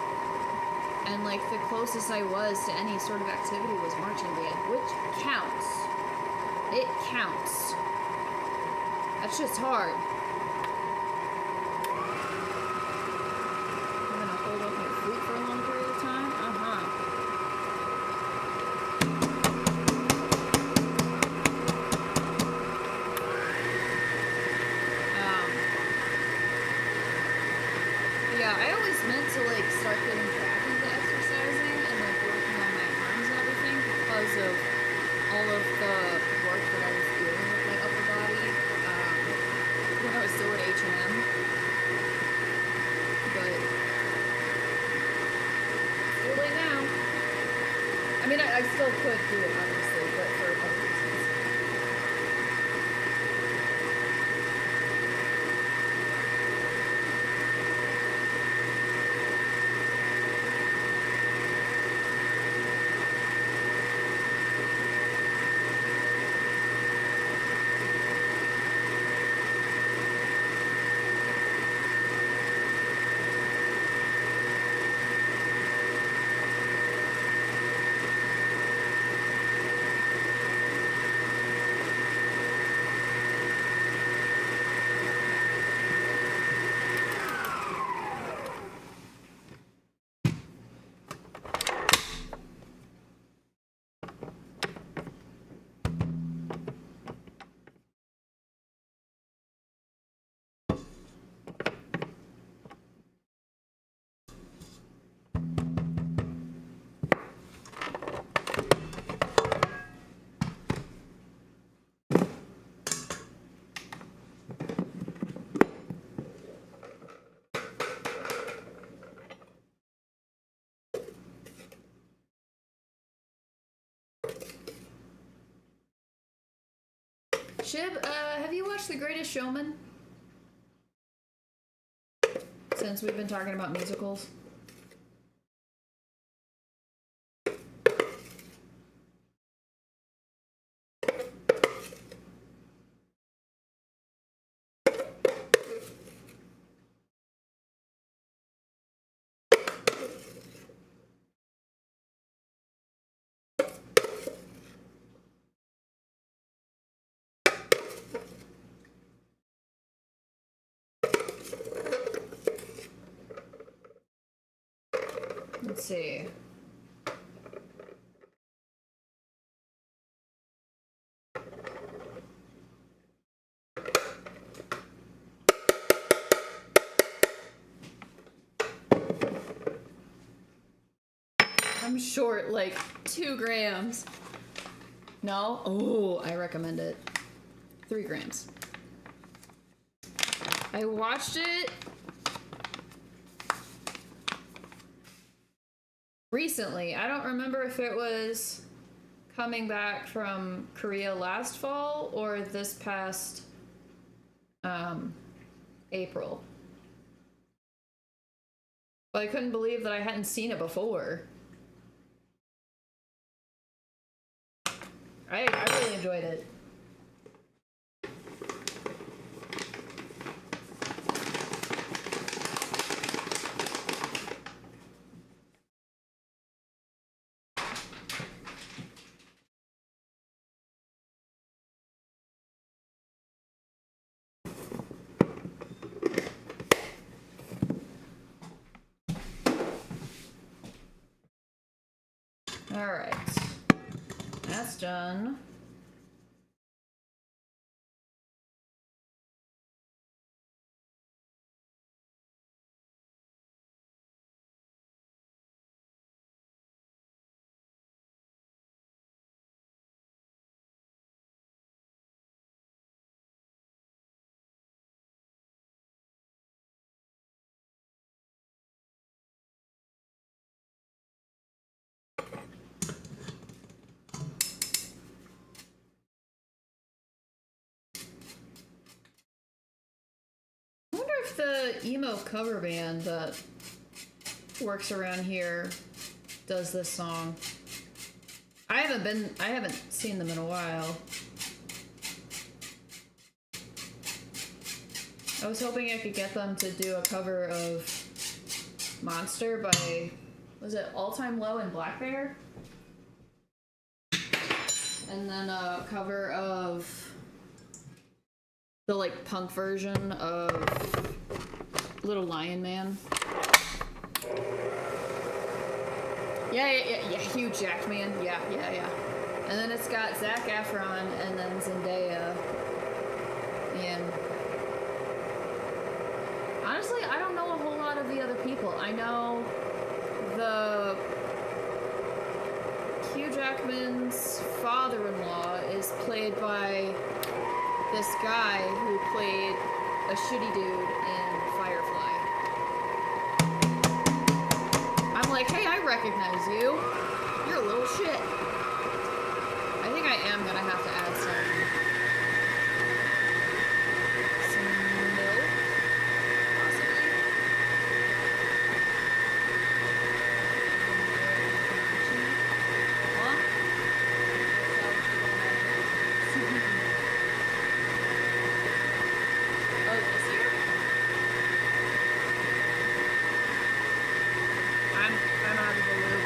A: And like, the closest I was to any sort of activity was marching band, which counts. It counts. That shit's hard. For a long period of time? Yeah, I always meant to like start getting back into exercising and like working on my arms and everything because of all of the work that I was doing with my upper body when I was still at H&M. But late now. I mean, I still could do it, obviously, but for other reasons. Shib, have you watched The Greatest Showman? Since we've been talking about musicals. Let's see. I'm short like 2 grams. No? Oh, I recommend it. 3 grams. I watched it recently. I don't remember if it was coming back from Korea last fall or this past April. But I couldn't believe that I hadn't seen it before. I really enjoyed it. All right, that's done. If the emo cover band that works around here does this song. I haven't seen them in a while. I was hoping I could get them to do a cover of Monster by, was it All Time Low and Black Bear? And then a cover of the like punk version of Little Lion Man. Yeah, Hugh Jackman. Yeah. And then it's got Zac Efron and then Zendaya. And honestly, I don't know a whole lot of the other people. I know the Hugh Jackman's father-in-law is played by this guy who played a shitty dude in Firefly. I'm like, hey, I recognize you. You're a little shit. I think I am gonna have to add some milk, possibly. Huh? Oh, this year? I'm out of the loop.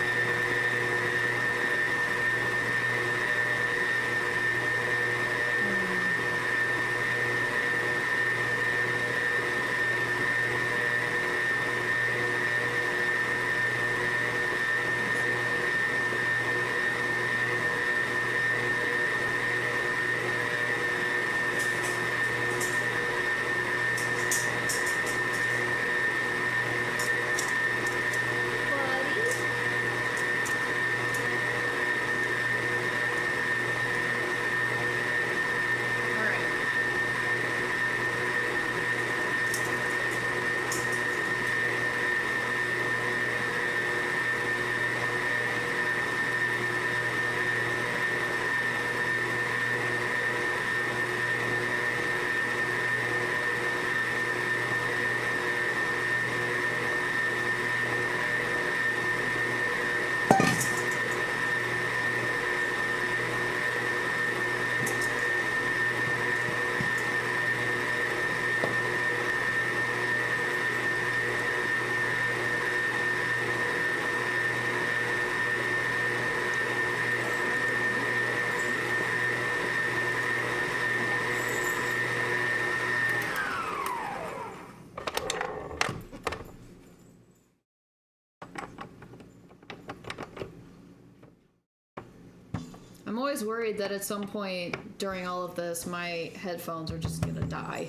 A: always worried that at some point during all of this, my headphones are just gonna die.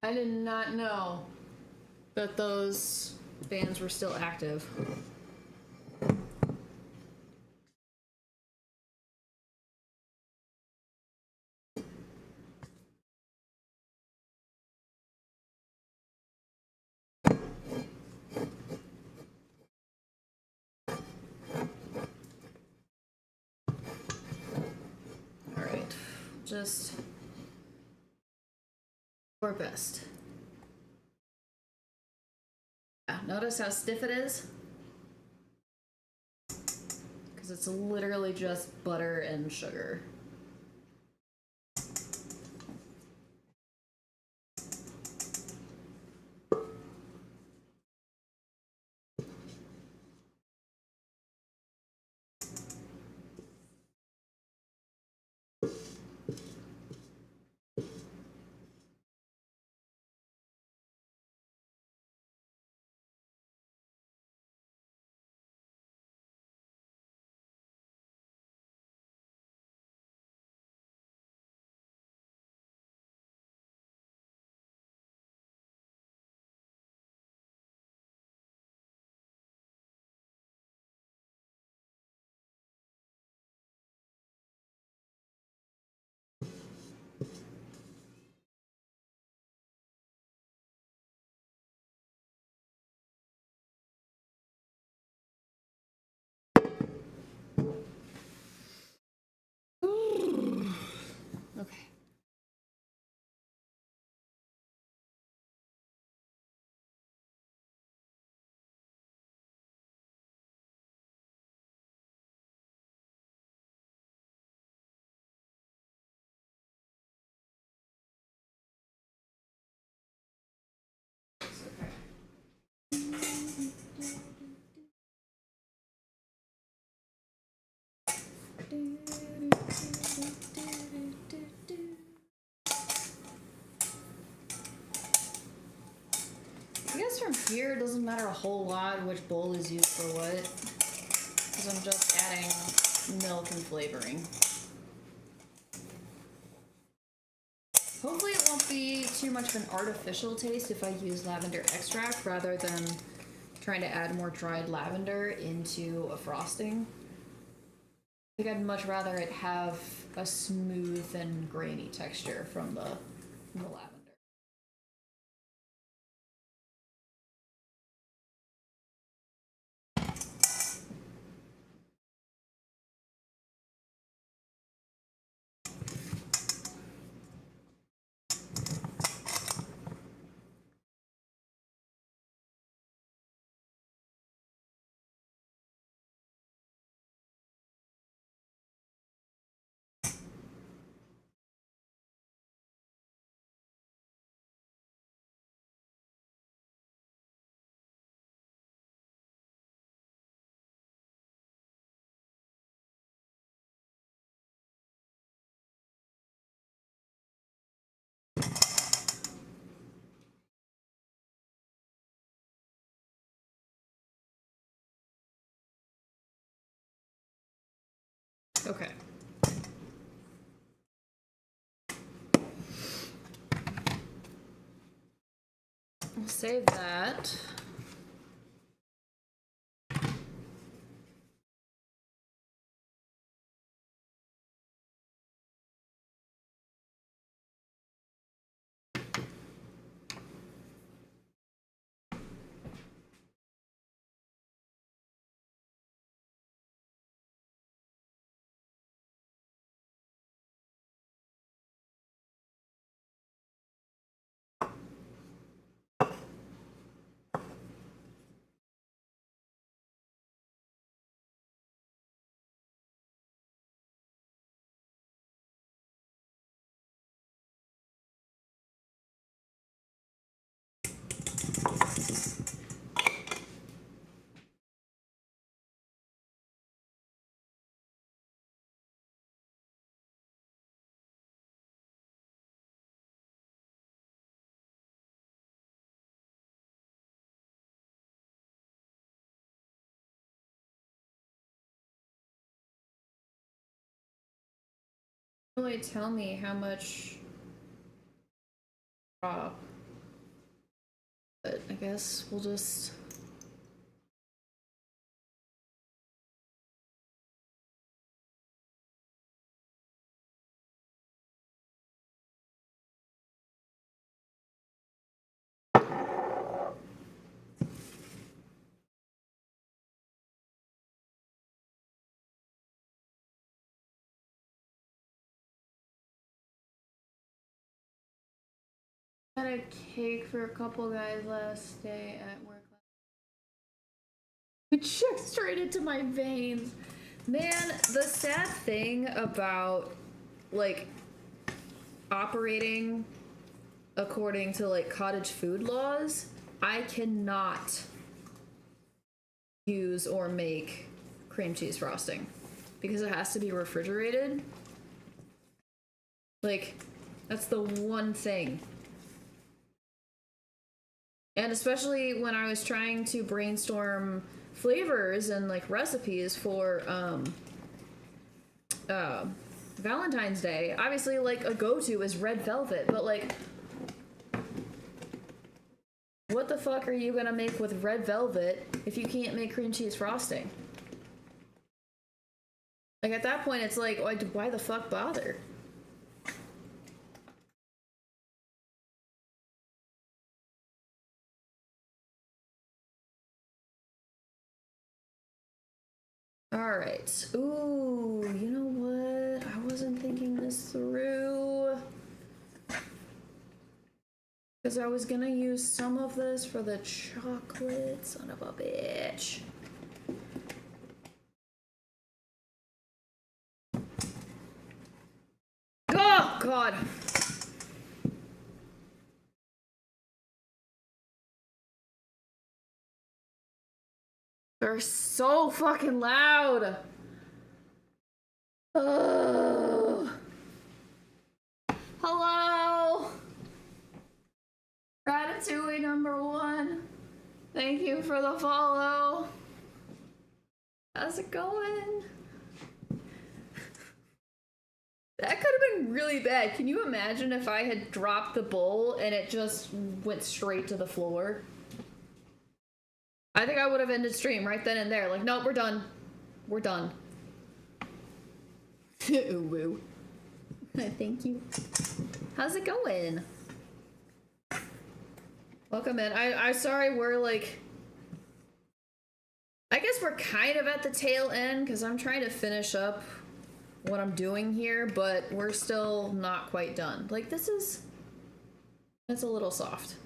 A: I did not know that those bands were still active. Alright, just our best. Yeah, notice how stiff it is? Because it's literally just butter and sugar. Okay. I guess from here it doesn't matter a whole lot which bowl is used for what, because I'm just adding milk and flavoring. Hopefully it won't be too much of an artificial taste if I use lavender extract rather than trying to add more dried lavender into a frosting. I think I'd much rather it have a smooth and grainy texture from the lavender. Okay. I'll save that. Really tell me how much drop, but I guess we'll just had a cake for a couple guys last day at work. It shook straight into my veins. Man, the sad thing about like operating according to like cottage food laws, I cannot use or make cream cheese frosting because it has to be refrigerated. Like, that's the one thing. And especially when I was trying to brainstorm flavors and like recipes for Valentine's Day, obviously like a go-to is red velvet, but like what the fuck are you gonna make with red velvet if you can't make cream cheese frosting? Like at that point it's like why the fuck bother? Alright. Ooh, you know what? I wasn't thinking this through. Because I was gonna use some of this for the chocolate. Son of a bitch. Oh, God. They're so fucking loud. Hello. Ratatouille #1. Thank you for the follow. How's it going? That could have been really bad. Can you imagine if I had dropped the bowl and it just went straight to the floor? I think I would have ended stream right then and there. Like, nope, we're done. We're done. Ooh, woo. Thank you. How's it going? Welcome in. I'm sorry we're like... I guess we're kind of at the tail end because I'm trying to finish up what I'm doing here, but we're still not quite done. Like, this is... It's a little soft.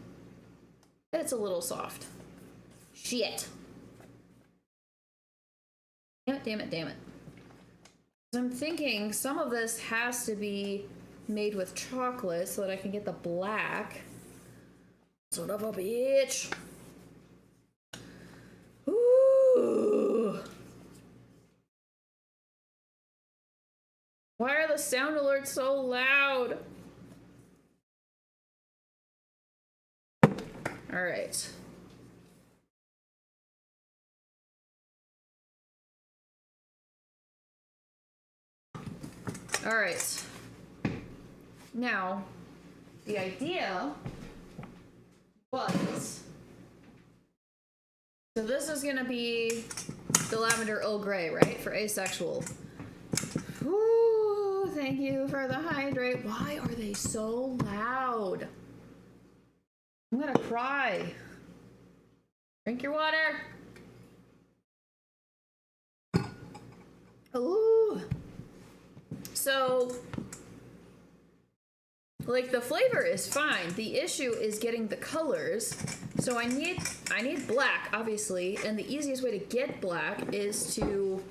A: It's a little soft. Shit. Damn it, damn it, damn it. I'm thinking some of this has to be made with chocolate so that I can get the black. Son of a bitch. Ooh. Why are the sound alerts so loud? All right. All right. Now, the idea was, so this is gonna be the lavender Earl Grey, right? For asexual. Ooh, thank you for the hydrate. Why are they so loud? I'm gonna cry. Drink your water. Ooh. So, like, the flavor is fine. The issue is getting the colors. So I need black, obviously, and the easiest way to get black is to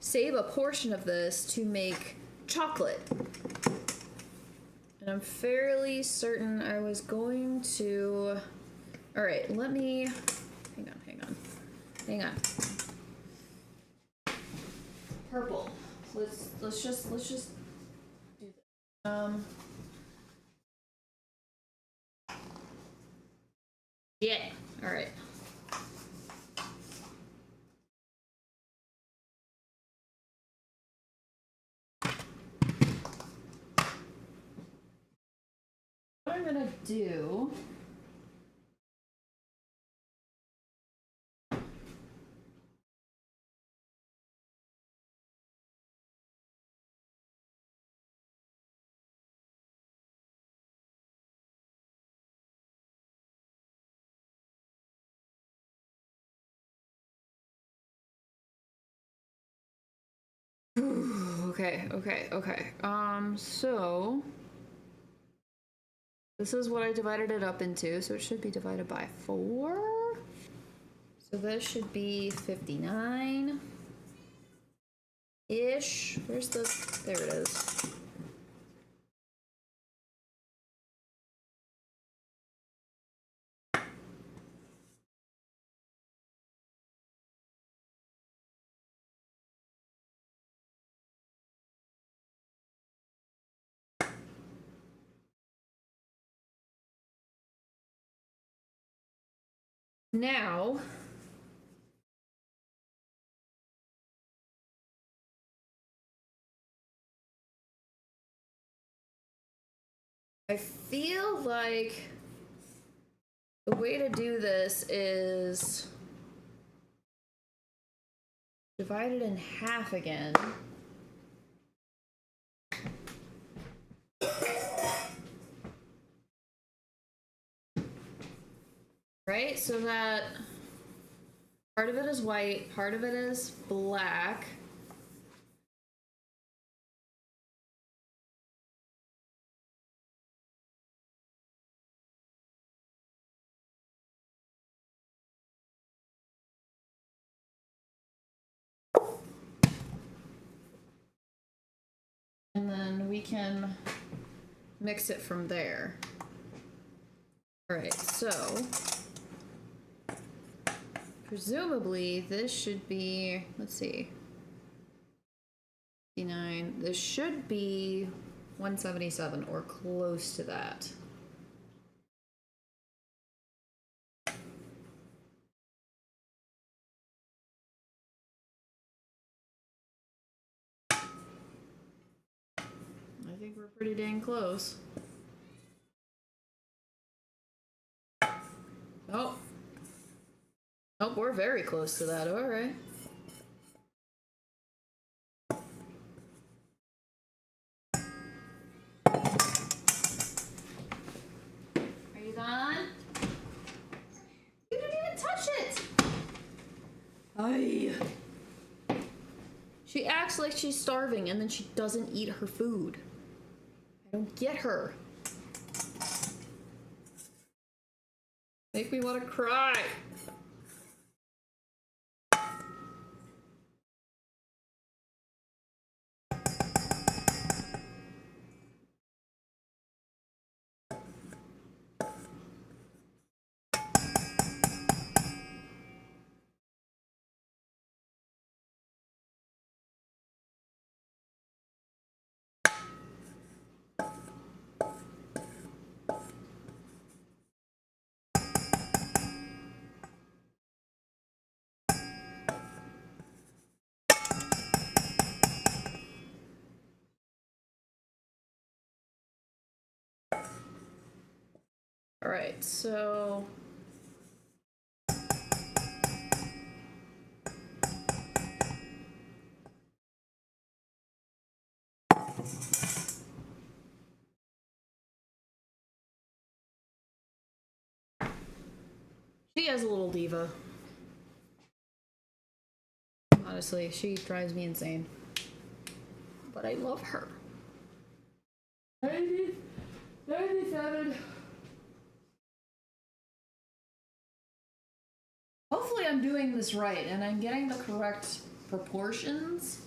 A: save a portion of this to make chocolate. And I'm fairly certain I was going to... All right, let me... Hang on. Purple. Let's just do this. Yeah. All right. I'm gonna do... Okay. So this is what I divided it up into, so it should be divided by 4. So this should be 59-ish. Where's the... There it is. Now, I feel like the way to do this is divide it in half again. Right? So that part of it is white, part of it is black. And then we can mix it from there. All right, so presumably this should be, let's see, 59. This should be 177 or close to that. I think we're pretty dang close. Oh. Oh, we're very close to that. All right. Are you done? You didn't even touch it. Aye. She acts like she's starving and then she doesn't eat her food. I don't get her. Make me want to cry. All right, so she is a little diva. Honestly, she drives me insane. But I love her. 97. Hopefully I'm doing this right and I'm getting the correct proportions,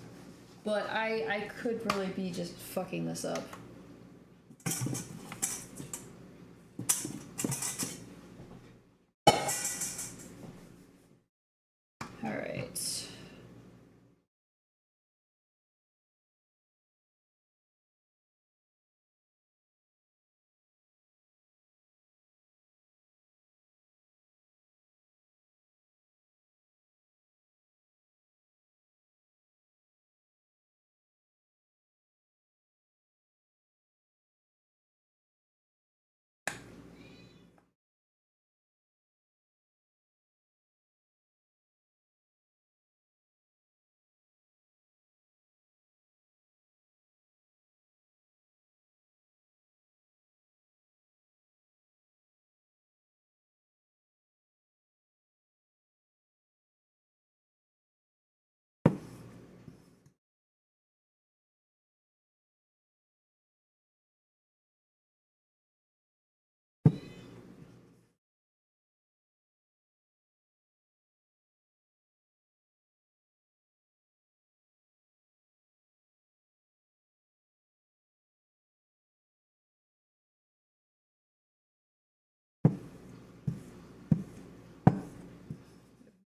A: but I could really be just fucking this up. All right.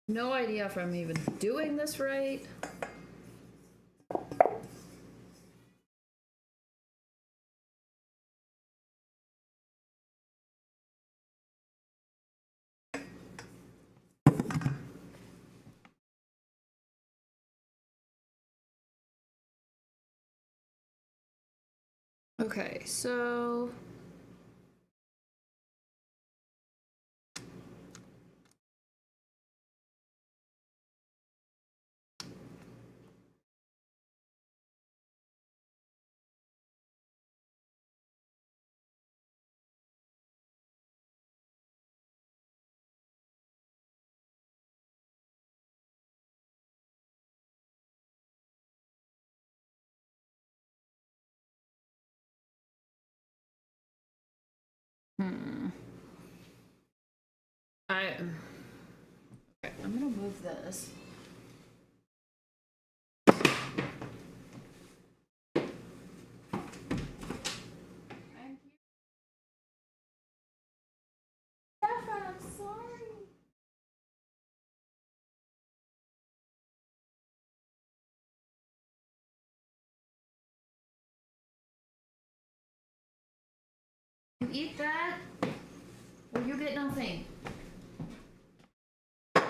A: No idea if I'm even doing this right. Okay, so okay, I'm gonna move this. I'm sorry. You eat that, or you get nothing. I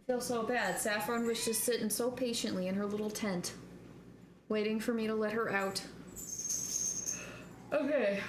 A: feel so bad. Saffron was just sitting so patiently in her little tent, waiting for me to let her out. Okay.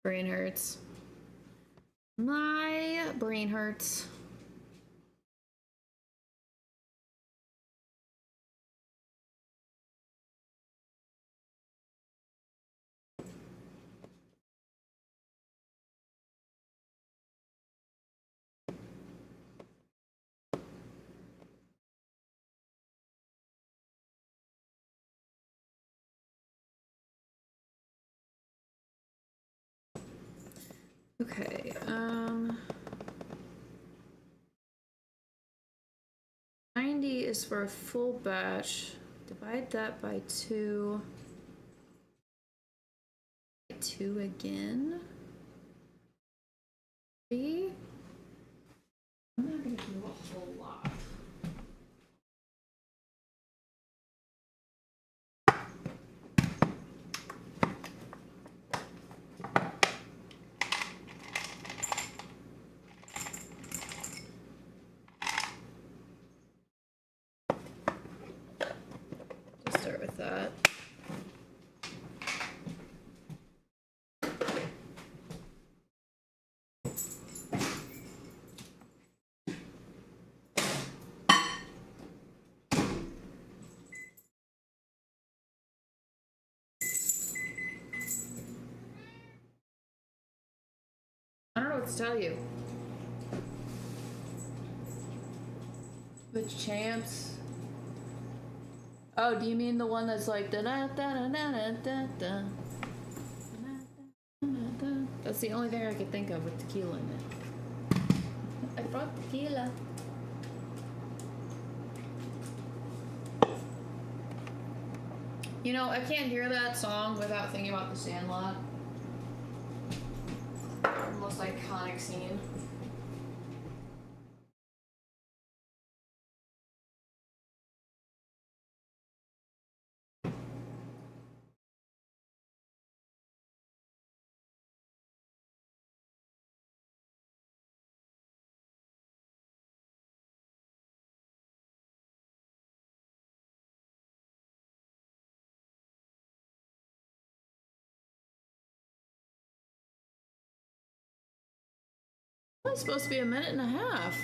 A: Brain hurts. My brain hurts. Okay, 90 is for a full batch. Divide that by 2. By 2 again. 3. I'm not gonna do a whole lot. Just start with that. I don't know what to tell you. Which champs? Oh, do you mean the one that's like da da da da da da da? That's the only thing I could think of with tequila in it. I brought tequila. You know, I can't hear that song without thinking about The Sandlot. The most iconic scene. It's supposed to be a minute and a half.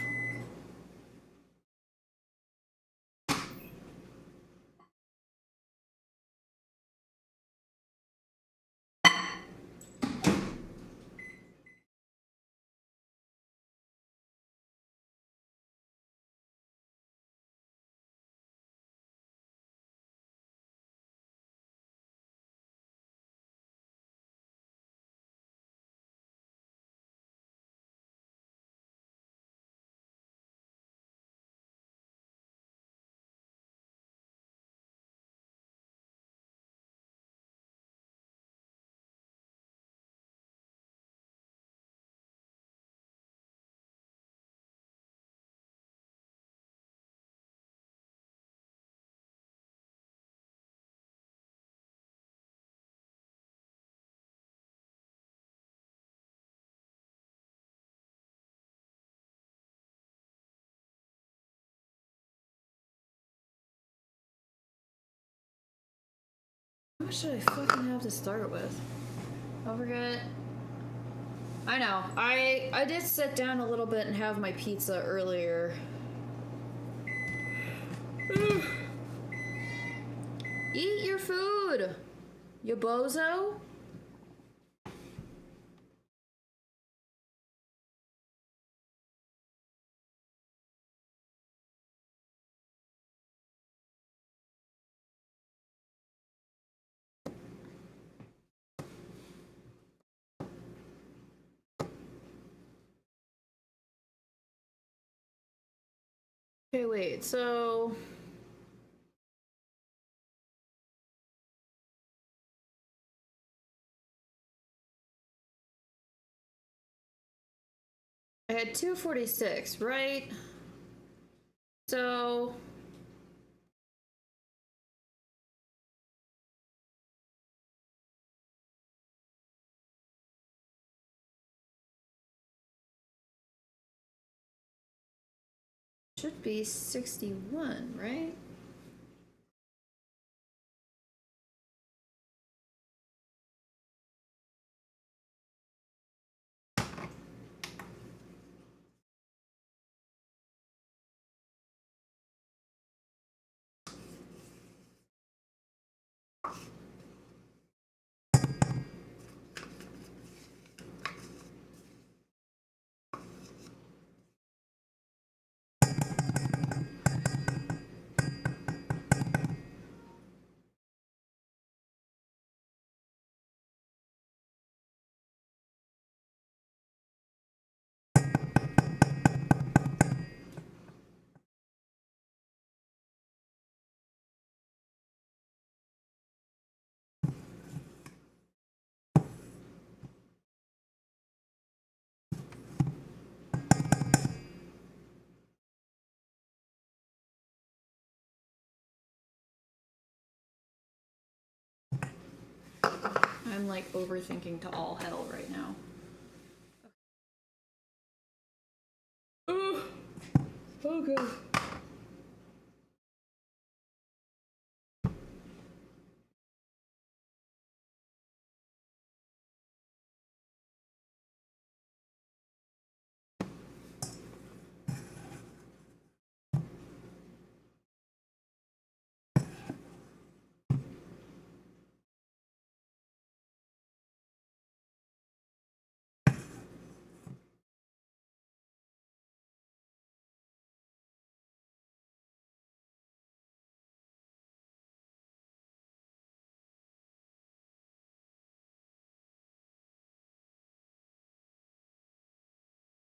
A: How much should I fucking have to start with? Don't forget. I know. I did sit down a little bit and have my pizza earlier. Eat your food, you bozo. Okay, wait, so... I had 246, right? So... should be 61, right? I'm like overthinking to all hell right now. Okay.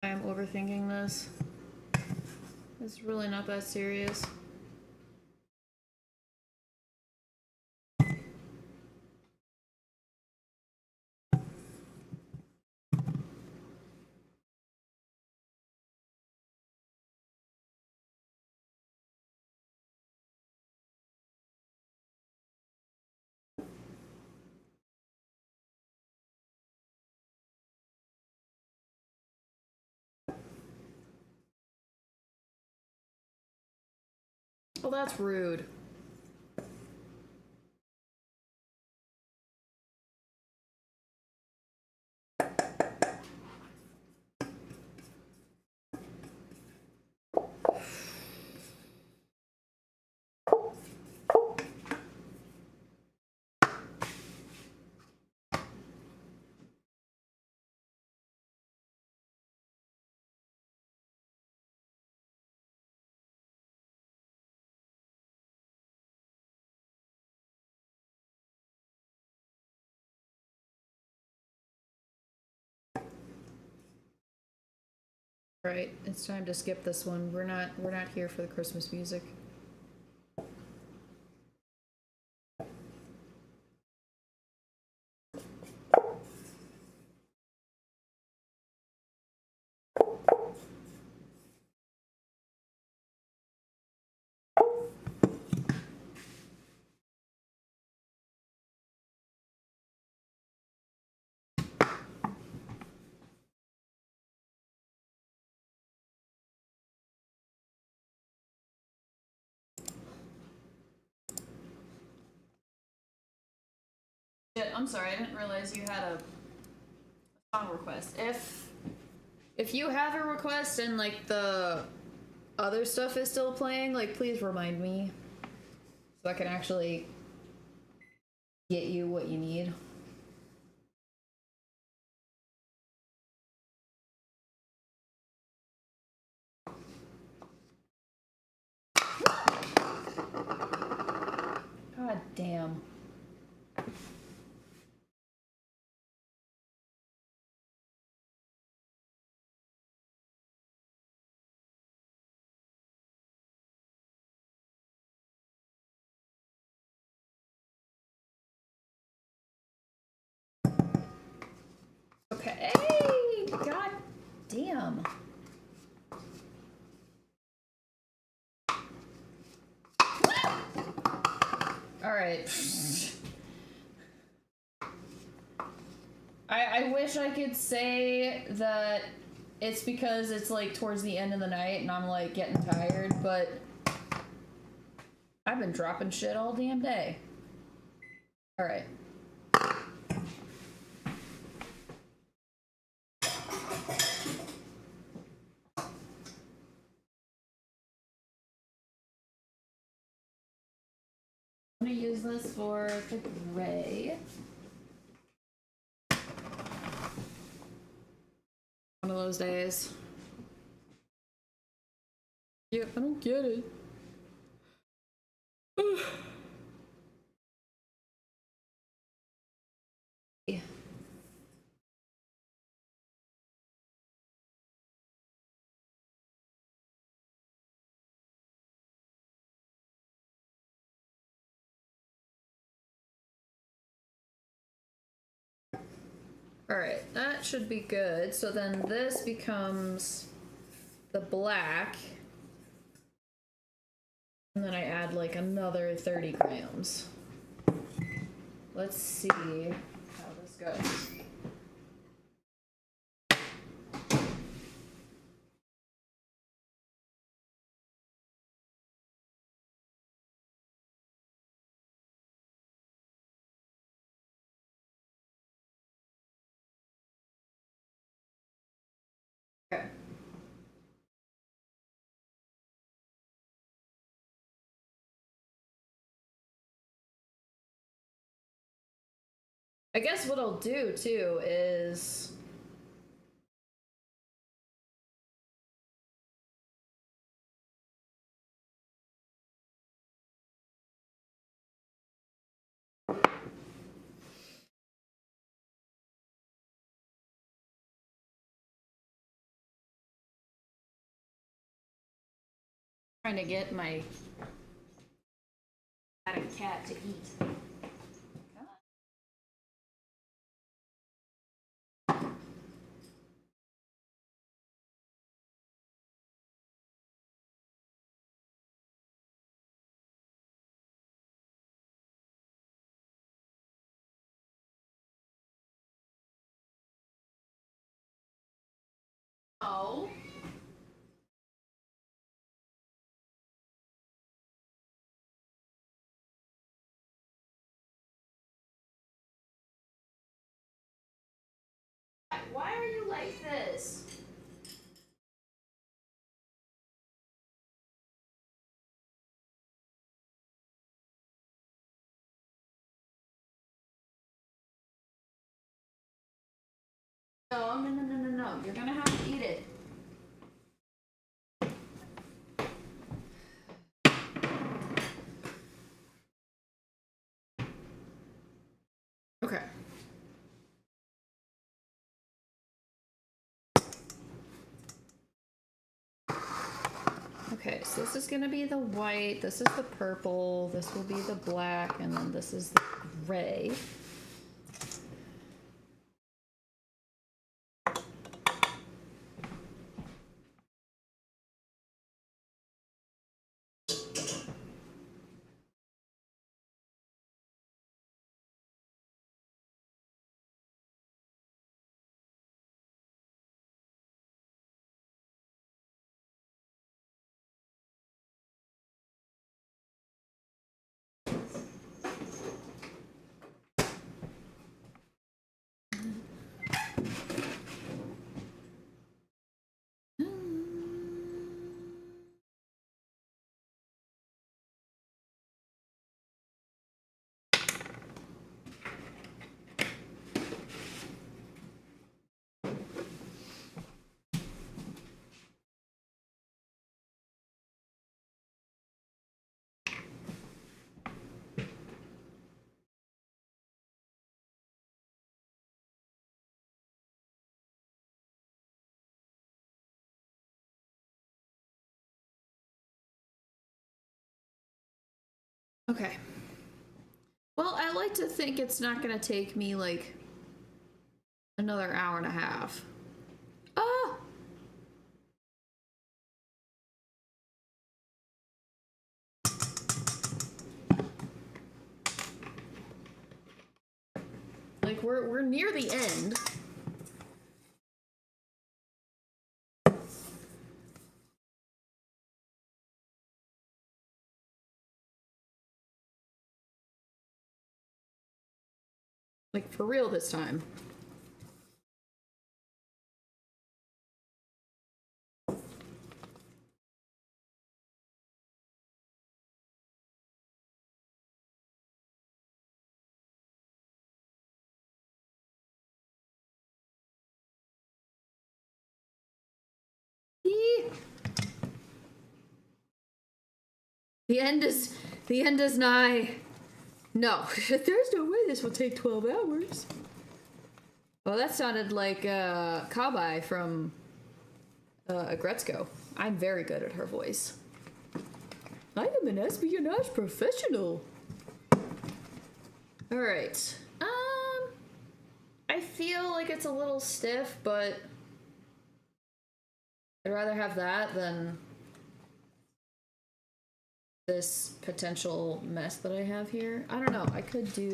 A: I am overthinking this. It's really not that serious. Well, that's rude. Right, it's time to skip this one. We're not here for the Christmas music. I'm sorry, I didn't realize you had a song request. If you have a request and like the other stuff is still playing, like please remind me so I can actually get you what you need. God damn. Okay. God damn. All right. I wish I could say that it's because it's like towards the end of the night and I'm like getting tired, but I've been dropping shit all damn day. All right. I'm gonna use this for the gray. One of those days. Yeah, I don't get it. Alright, that should be good. So then this becomes the black. And then I add like another 30 grams. Let's see how this goes. Okay. I guess what I'll do too is trying to get my cat to eat. Oh. Why are you like this? No, no, no, no, no, no. You're gonna have to eat it. Okay. Okay, so this is gonna be the white, this is the purple, this will be the black, and then this is the gray. Okay. Well, I like to think it's not gonna take me like another hour and a half. Ah! Like we're near the end. Like for real this time. The end is nigh. No, there's no way this will take 12 hours. Well, that sounded like Kabai from Agretzko. I'm very good at her voice. I am an espionage professional. All right. I feel like it's a little stiff, but I'd rather have that than this potential mess that I have here. I don't know. I could do...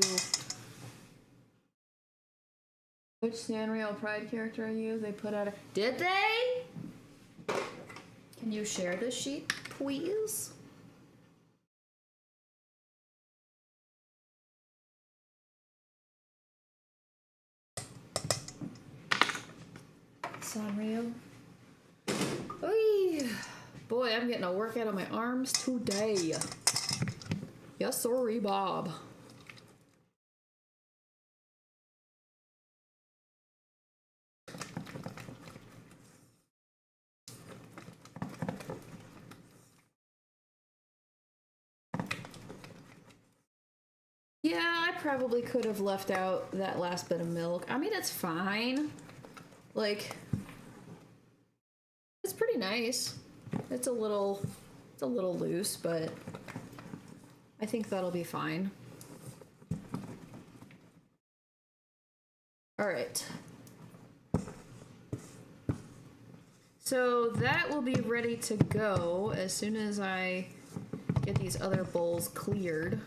A: Which Sanrio Pride character are you? They put out a... Did they? Can you share this sheet, please? Sanrio. Oy. Boy, I'm getting a workout on my arms today. Yes, sorry, Bob. Yeah, I probably could have left out that last bit of milk. I mean, it's fine. Like, it's pretty nice. It's a little loose, but I think that'll be fine. All right. So that will be ready to go as soon as I get these other bowls cleared.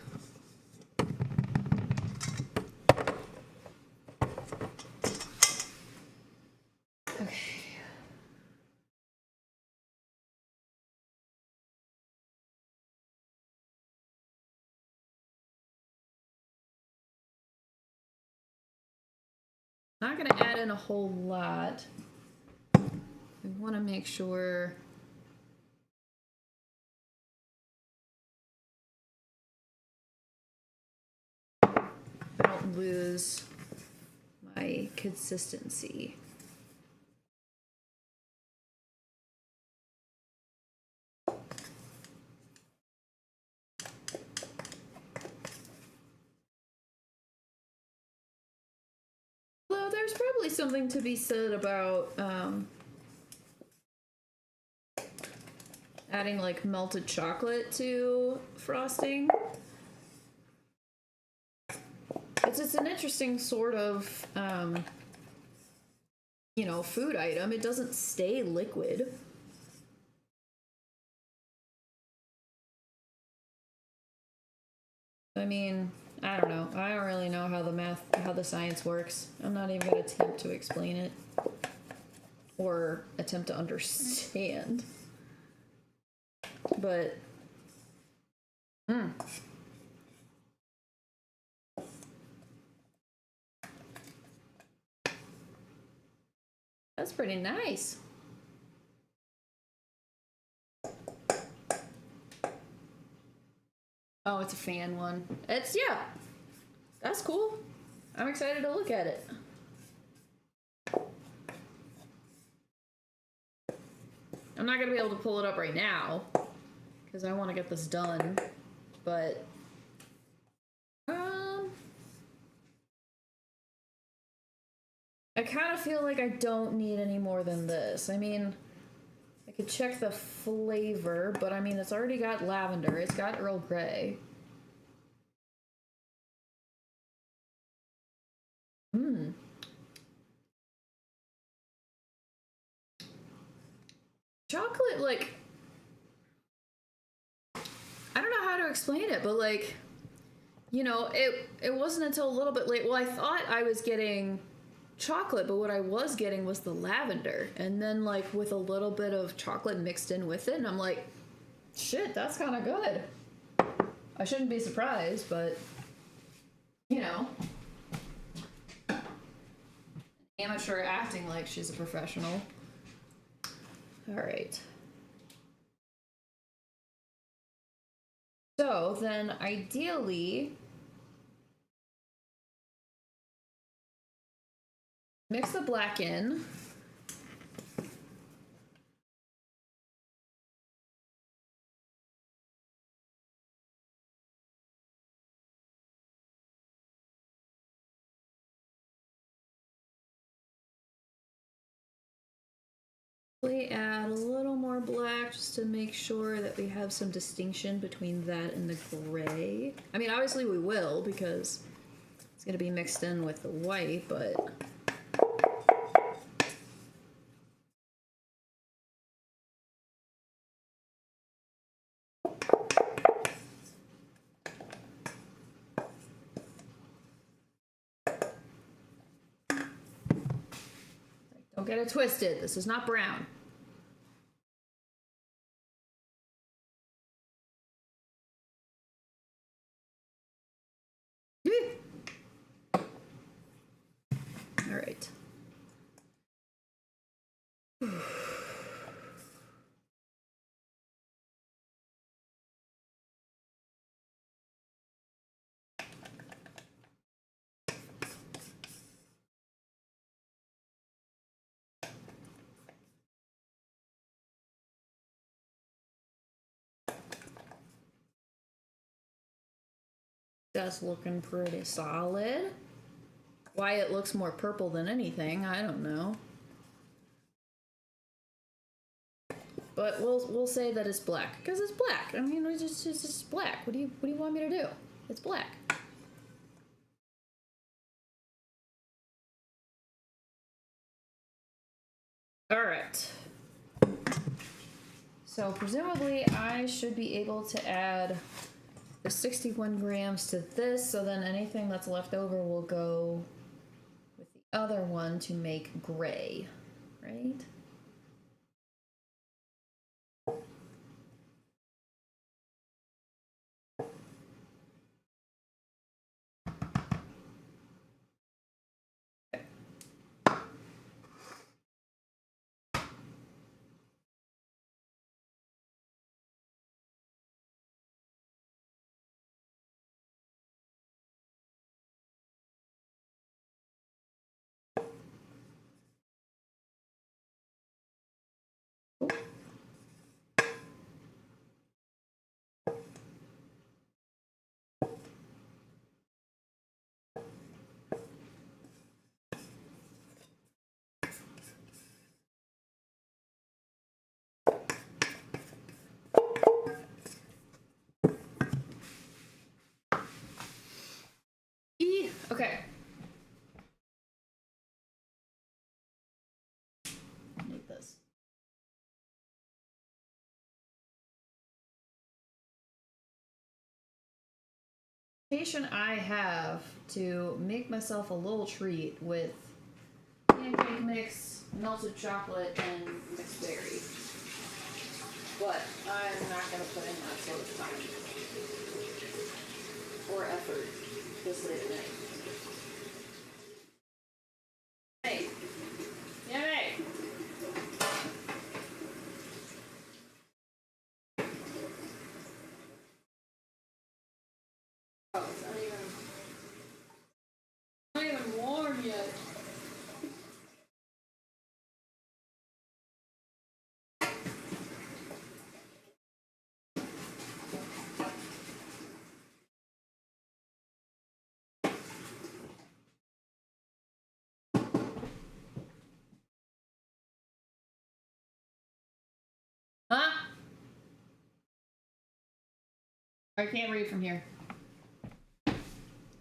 A: Not gonna add in a whole lot. We want to make sure I don't lose my consistency. Although there's probably something to be said about adding like melted chocolate to frosting. It's just an interesting sort of, you know, food item. It doesn't stay liquid. I mean, I don't know. I don't really know how the science works. I'm not even going to attempt to explain it or attempt to understand. But, That's pretty nice. Oh, it's a fan one. Yeah. That's cool. I'm excited to look at it. I'm not gonna be able to pull it up right now because I want to get this done, but I kind of feel like I don't need any more than this. I mean, I could check the flavor, but I mean, it's already got lavender. It's got Earl Grey. Chocolate, like, I don't know how to explain it, but like, you know, it wasn't until a little bit late. Well, I thought I was getting chocolate, but what I was getting was the lavender, and then like with a little bit of chocolate mixed in with it, and I'm like, shit, that's kind of good. I shouldn't be surprised, but you know, amateur acting like she's a professional. All right. So then ideally, mix the black in. Add a little more black just to make sure that we have some distinction between that and the gray. I mean, obviously we will because it's going to be mixed in with the white, but don't get it twisted. This is not brown. All right. That's looking pretty solid. Why it looks more purple than anything, I don't know. But we'll say that it's black because it's black. I mean, it's just black. What do you want me to do? It's black. All right. So presumably I should be able to add the 61 grams to this, so then anything that's left over will go with the other one to make gray, right? Okay. Need this. I have to make myself a little treat with pancake mix, melted chocolate, and mixed berry. But I'm not going to put in that sort of time or effort this late at night. Hey! Yeah, hey! I can't read from here.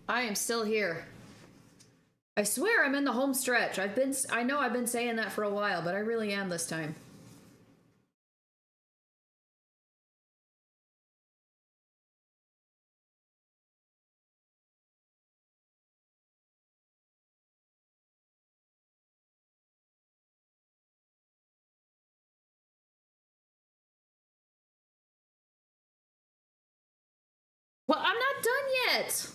A: I am still here. I swear I'm in the home stretch. I know I've been saying that for a while, but I really am this time. Well, I'm not done yet.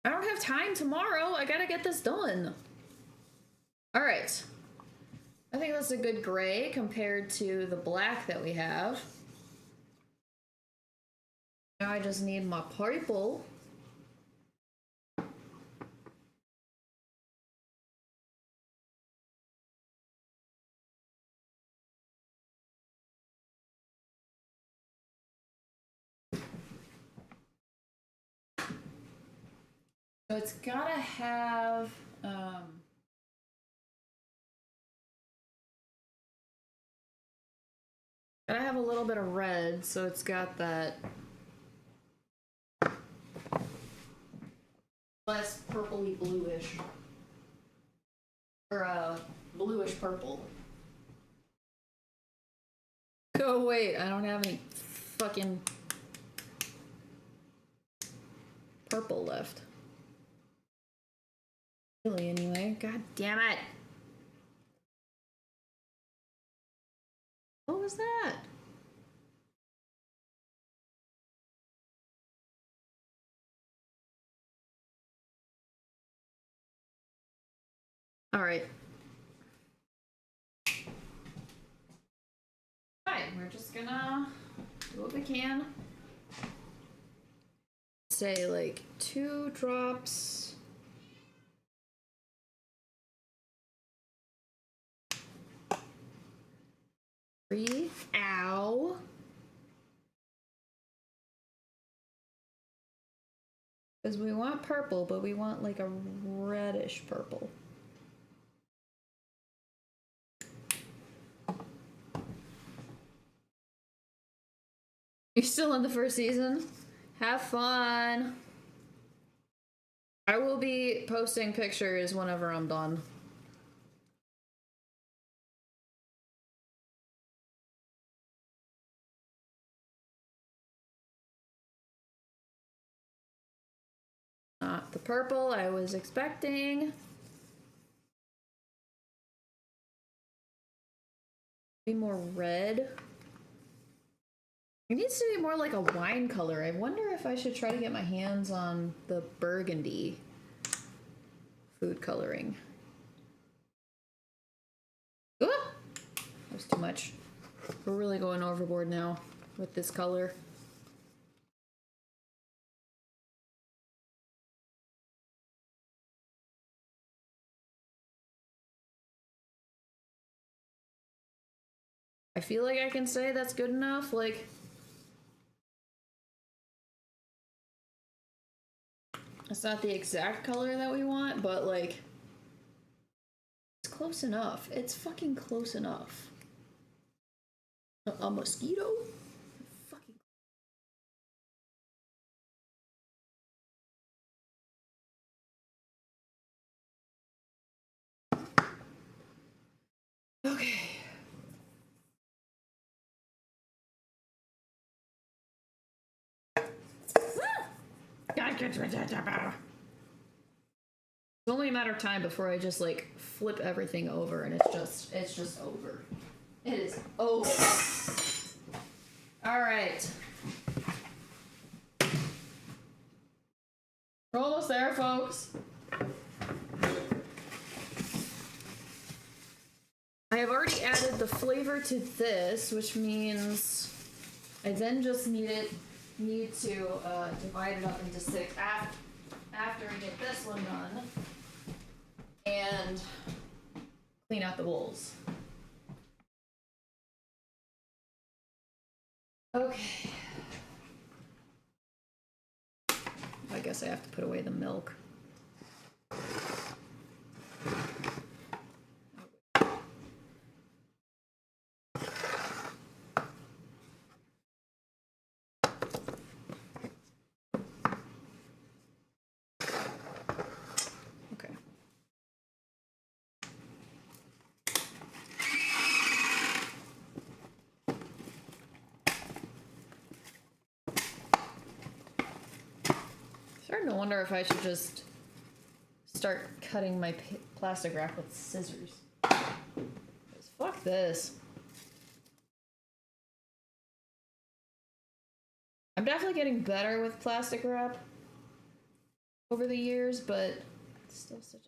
A: I don't have time tomorrow. I gotta get this done. All right. I think that's a good gray compared to the black that we have. Now I just need my purple. So it's gotta have, gotta have a little bit of red, so it's got that less purpley bluish. Or, bluish purple. Oh, wait, I don't have any fucking purple left. Really, anyway. God damn it. What was that? All right. Alright, we're just gonna do what we can. Say like 2 drops. Three. Ow. Because we want purple, but we want like a reddish purple. You're still in the first season? Have fun. I will be posting pictures whenever I'm done. Not the purple I was expecting. Be more red. It needs to be more like a wine color. I wonder if I should try to get my hands on the burgundy food coloring. Ah! That was too much. We're really going overboard now with this color. I feel like I can say that's good enough. Like, it's not the exact color that we want, but like, it's close enough. It's fucking close enough. A mosquito? Fucking. Okay. It's only a matter of time before I just like flip everything over and it's just over. It is over. All right. We're almost there, folks. I have already added the flavor to this, which means I then just need to divide it up into 6 after I get this one done and clean out the bowls. Okay. I guess I have to put away the milk. Starting to wonder if I should just start cutting my plastic wrap with scissors. 'Cause fuck this. I'm definitely getting better with plastic wrap over the years, but it's still such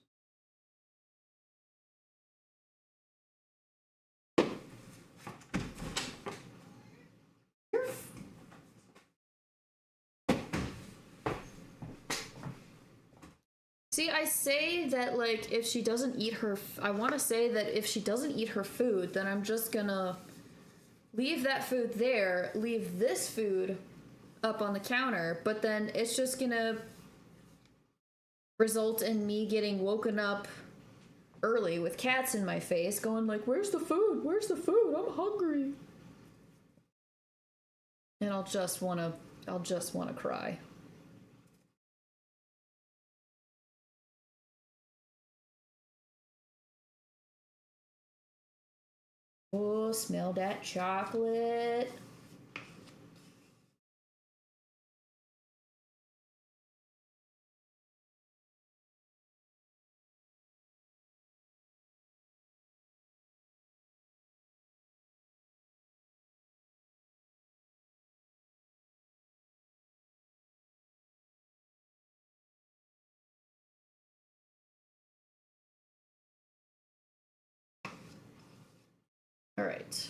A: See, I say that, like, if she doesn't eat her... I want to say that if she doesn't eat her food, then I'm just gonna leave that food there, leave this food up on the counter, but then it's just gonna result in me getting woken up early with cats in my face going like, where's the food? Where's the food? I'm hungry. And I'll just want to cry. Oh, smell that chocolate. All right.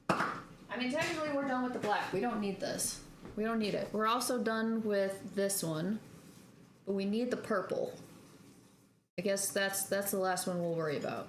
A: I mean, technically we're done with the black. We don't need this. We don't need it. We're also done with this one, but we need the purple. I guess that's the last one we'll worry about.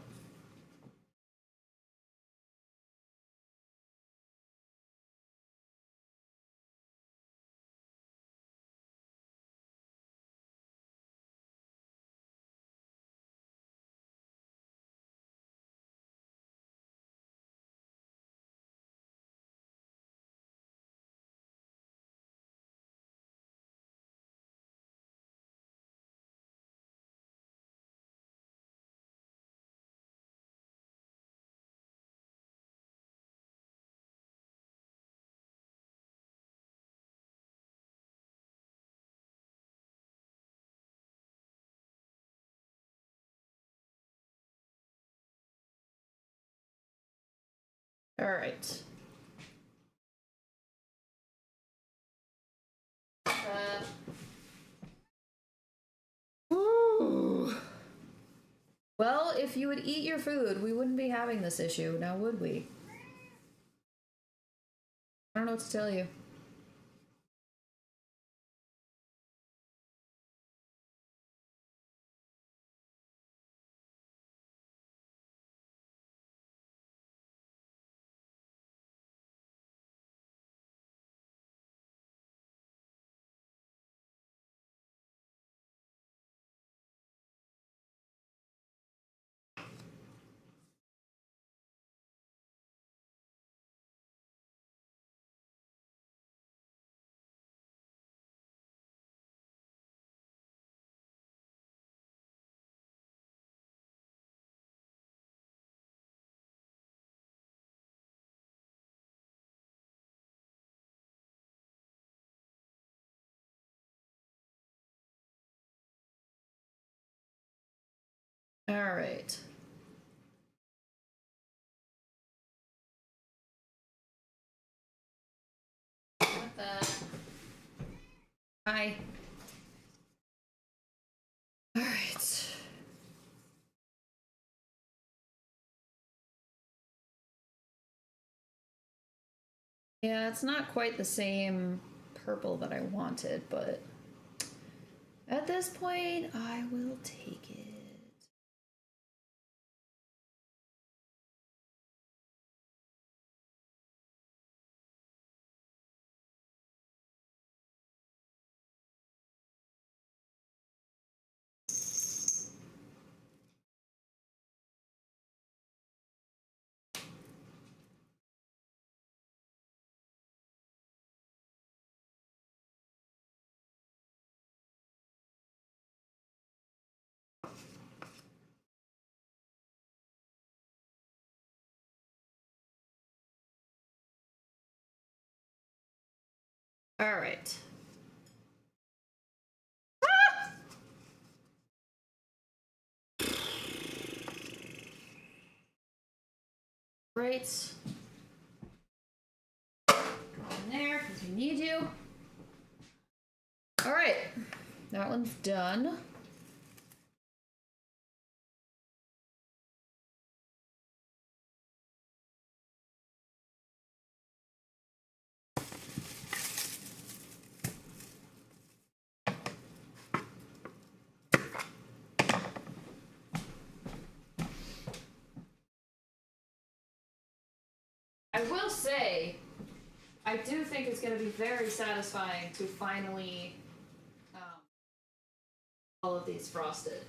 A: All right. Ooh. Well, if you would eat your food, we wouldn't be having this issue, now would we? I don't know what to tell you. All right. With that. Hi. All right. Yeah, it's not quite the same purple that I wanted, but at this point, I will take it. All right. Right. Go in there because we need you. All right. That one's done. I will say, I do think it's going to be very satisfying to finally all of these frosted.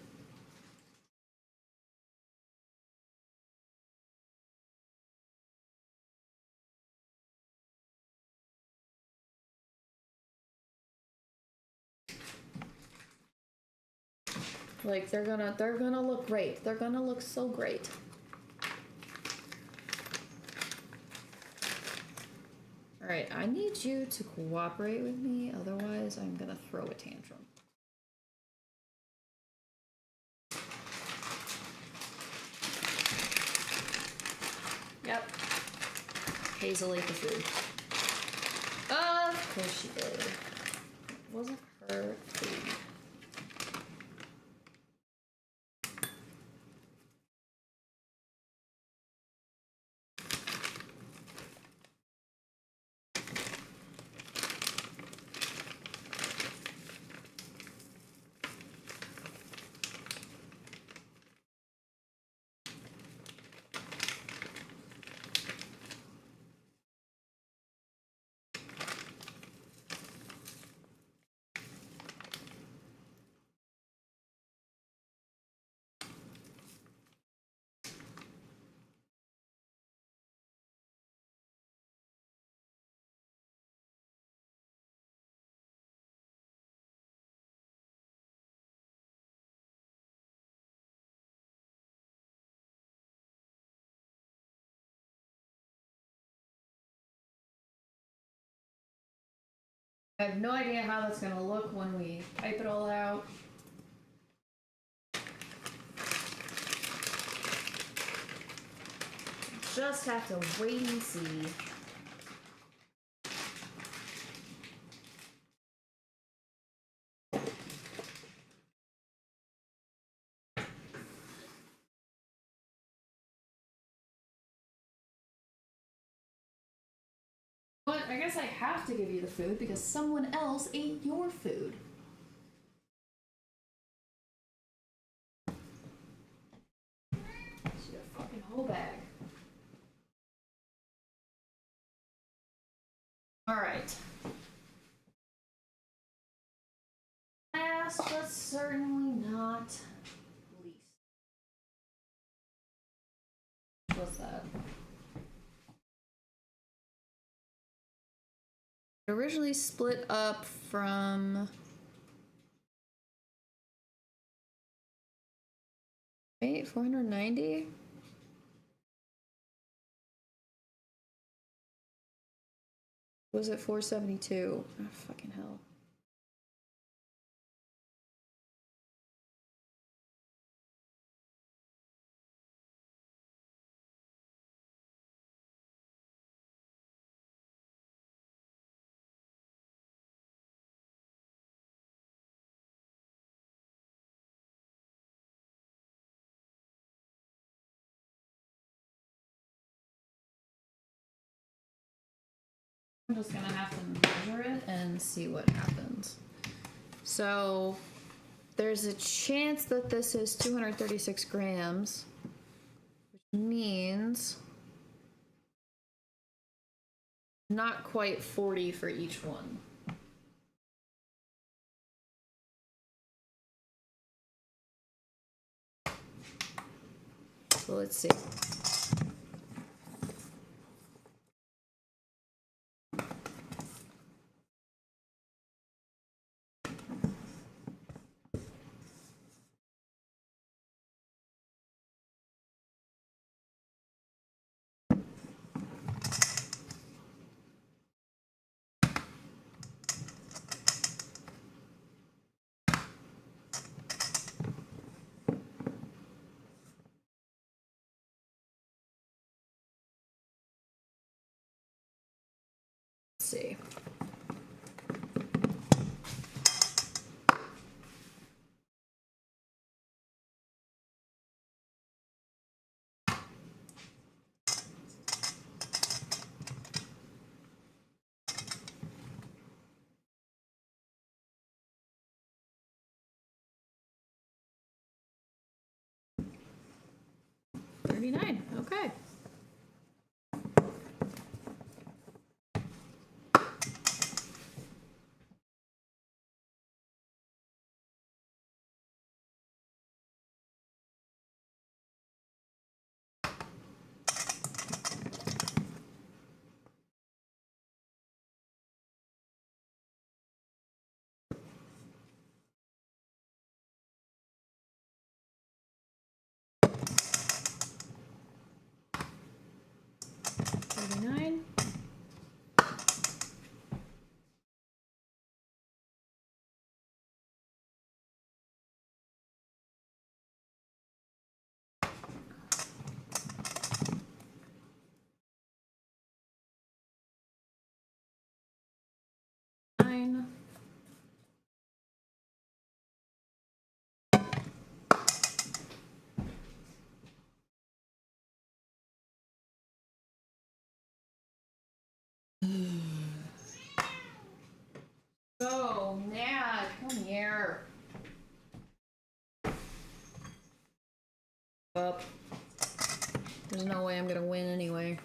A: Like they're gonna look great. They're gonna look so great. All right, I need you to cooperate with me, otherwise I'm gonna throw a tantrum. Yep. Hazel ate the food. Of course she did. It wasn't her food. I have no idea how that's gonna look when we pipe it all out. Just have to wait and see. But I guess I have to give you the food because someone else ate your food. She got a fucking whole bag. Alright. Last but certainly not least. What's that? It originally split up from wait, 490? Was it 472? Oh, fucking hell. I'm just gonna have to measure it and see what happens. So there's a chance that this is 236 grams, which means not quite 40 for each one. So let's see. see. $39. Okay. $39. $9. So, Nat, come here. Up. There's no way I'm gonna win anyway.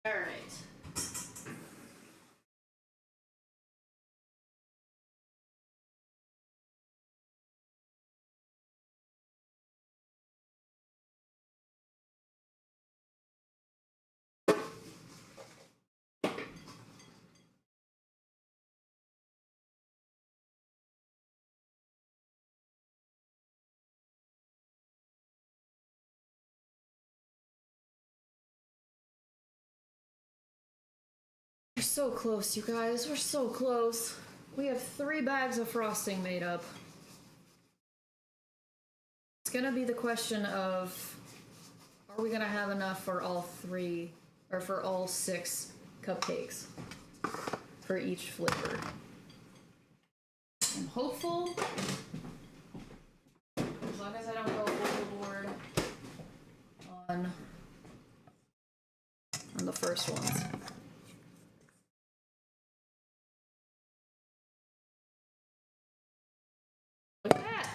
A: All right. We're so close, you guys. We're so close. We have 3 bags of frosting made up. It's gonna be the question of, are we gonna have enough for all 3, or for all 6 cupcakes for each flavor? I'm hopeful, as long as I don't go overboard on the first ones. Look at that!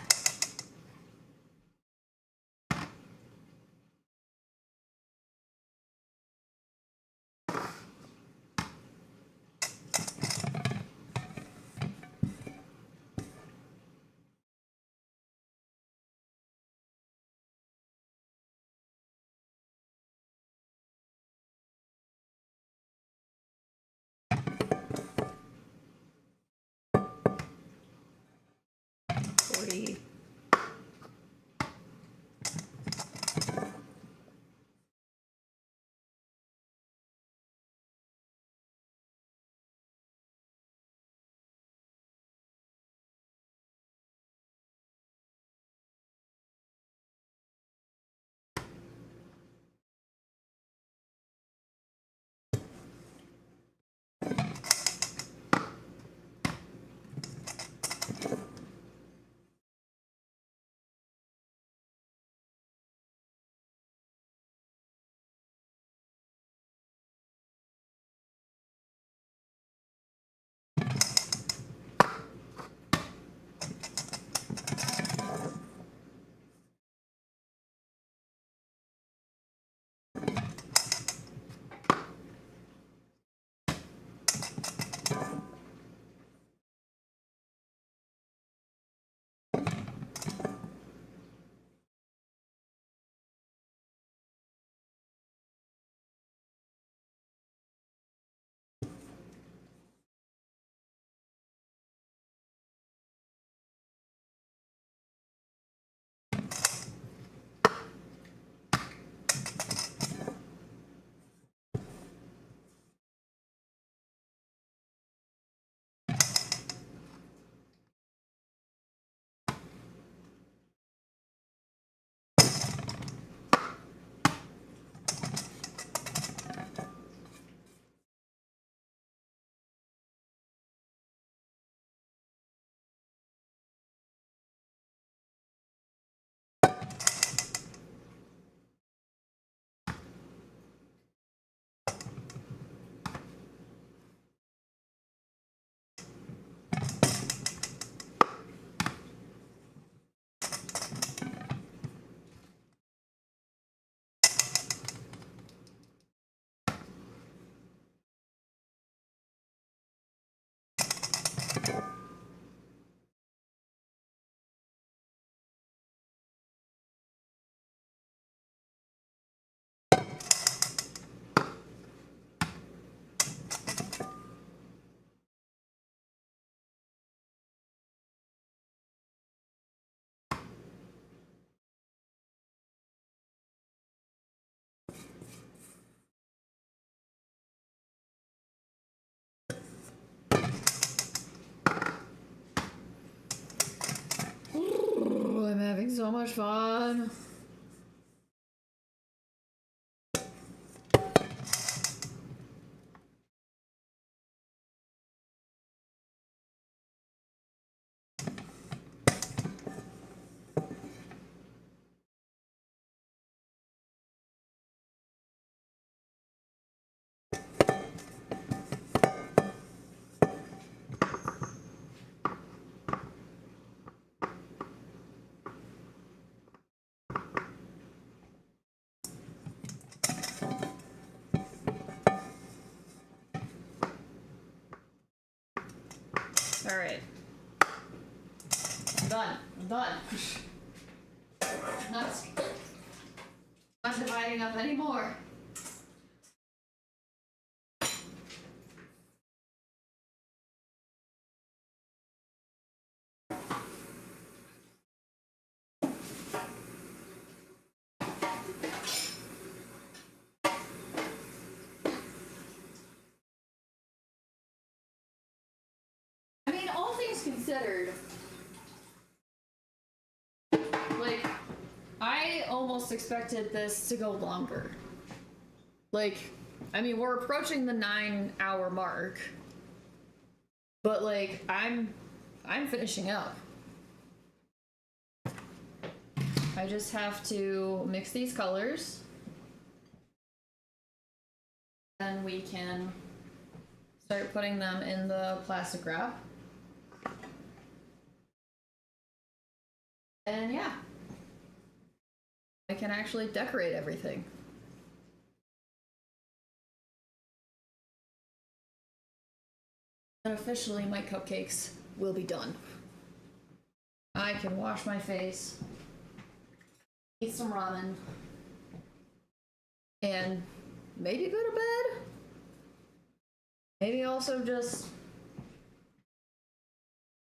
A: so much fun. All right. I'm done. I'm done. Not dividing up anymore. I mean, all things considered, like, I almost expected this to go longer. Like, I mean, we're approaching the 9-hour mark, but like, I'm finishing up. I just have to mix these colors, then we can start putting them in the plastic wrap. And yeah, I can actually decorate everything. And officially, my cupcakes will be done. I can wash my face, eat some ramen, and maybe go to bed. Maybe also just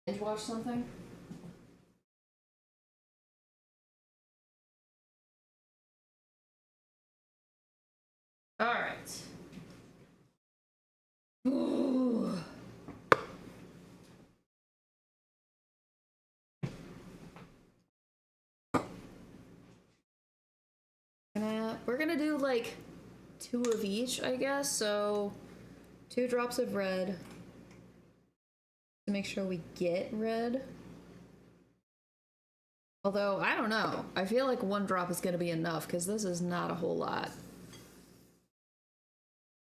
A: binge watch something. All right. Ooh. We're gonna do like 2 of each, I guess. So 2 drops of red to make sure we get red. Although, I don't know. I feel like 1 drop is gonna be enough because this is not a whole lot.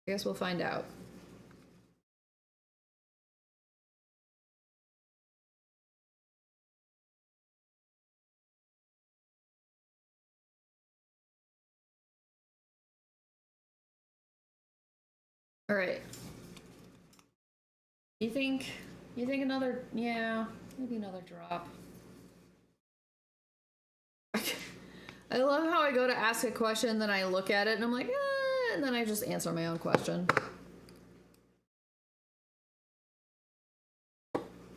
A: I guess we'll find out. All right. You think another, yeah, maybe another drop. I love how I go to ask a question, then I look at it and I'm like, and then I just answer my own question.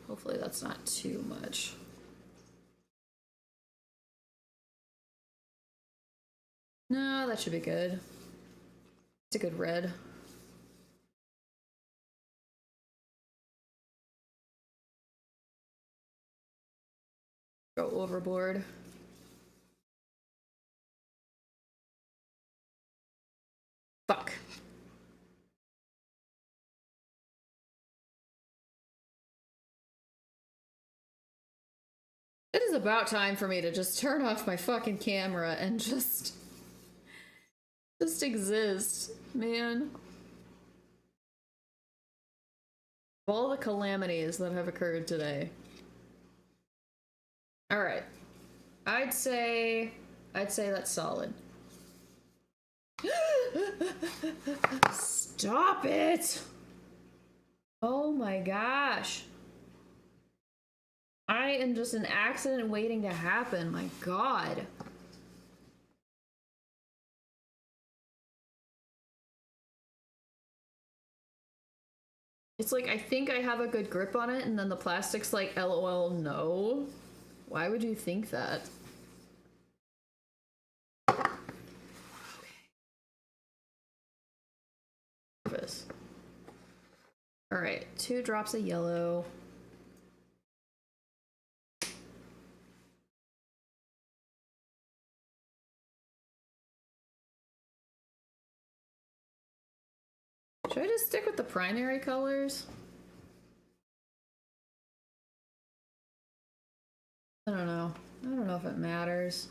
A: Hopefully that's not too much. No, that should be good. It's a good red. Go overboard. Fuck. It is about time for me to just turn off my fucking camera and just exist, man. Of all the calamities that have occurred today. All right. I'd say that's solid. Stop it! Oh my gosh. I am just an accident waiting to happen. My God. It's like, I think I have a good grip on it, and then the plastic's like, LOL, no. Why would you think that? Okay. All right, 2 drops of yellow. Should I just stick with the primary colors? I don't know. I don't know if it matters.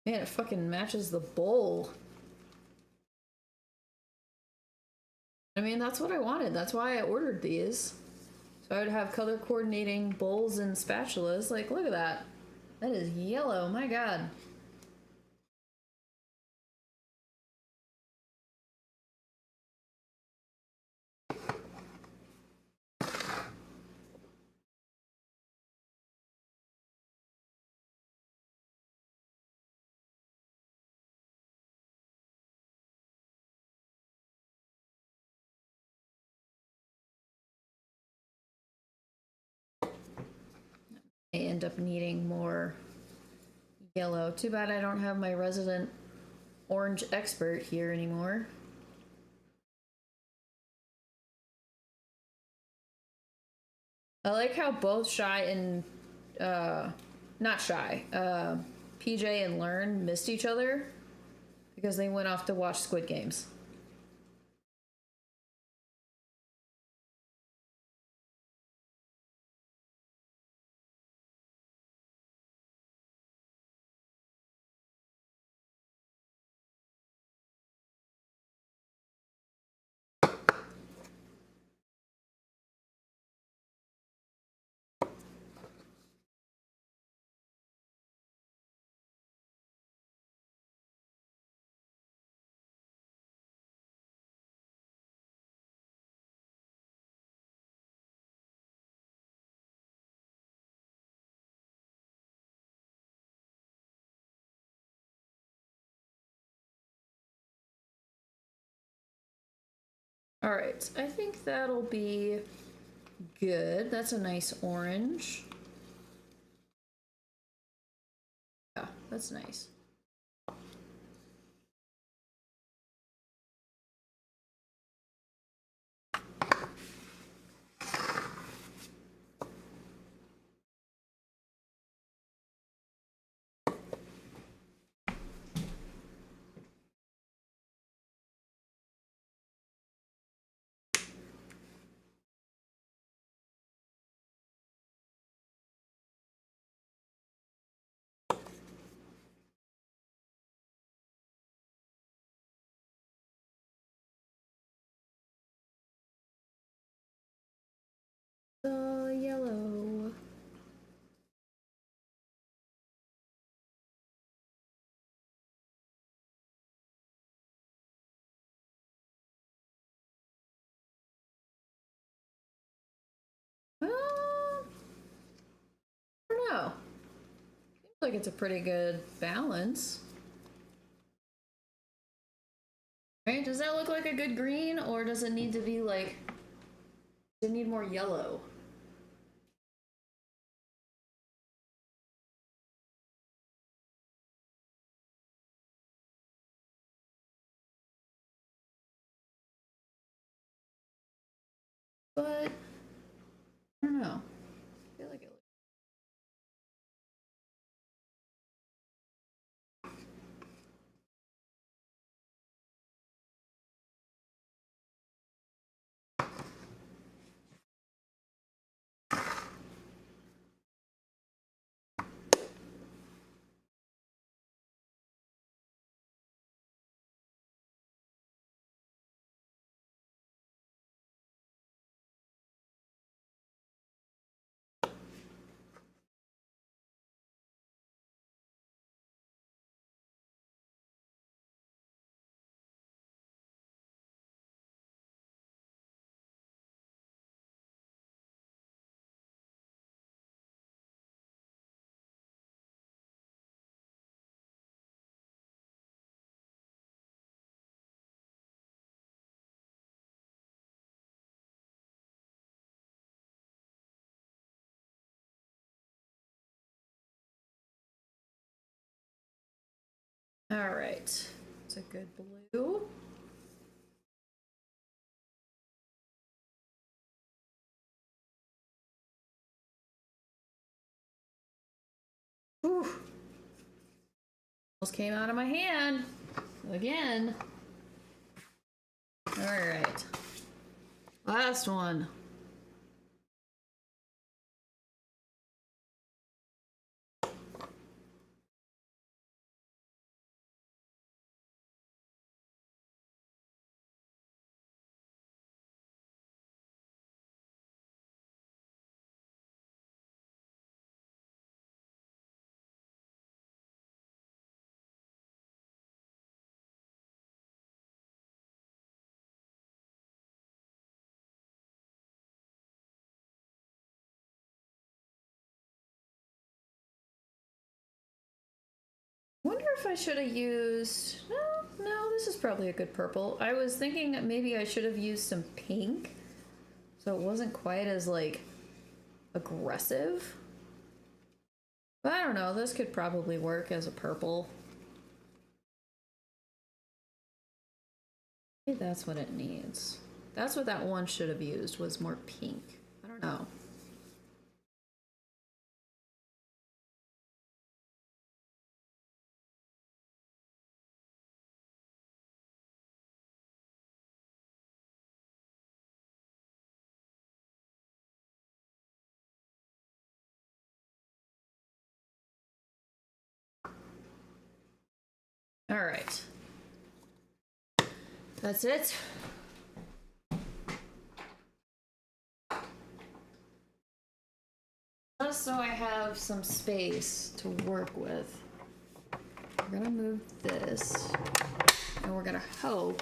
A: Man, it fucking matches the bowl. I mean, that's what I wanted. That's why I ordered these. So I would have color coordinating bowls and spatulas. Like, look at that. That is yellow. My God. I end up needing more yellow. Too bad I don't have my resident orange expert here anymore. I like how both Shy and not Shy, PJ and Learn missed each other because they went off to watch Squid Games. All right, I think that'll be good. That's a nice orange. Yeah, that's nice. The yellow. I don't know. Seems like it's a pretty good balance. Right? Does that look like a good green, or does it need to be like, does it need more yellow? But I don't know. I feel like it. All right, it's a good blue. Whew. Almost came out of my hand. Again. Alright. Last one. Wonder if I should have used... No, this is probably a good purple. I was thinking that maybe I should have used some pink, so it wasn't quite as, like, aggressive. But I don't know, this could probably work as a purple. Maybe that's what it needs. That's what that one should have used, was more pink. I don't know. All right. That's it. Just so I have some space to work with, we're gonna move this, and we're gonna hope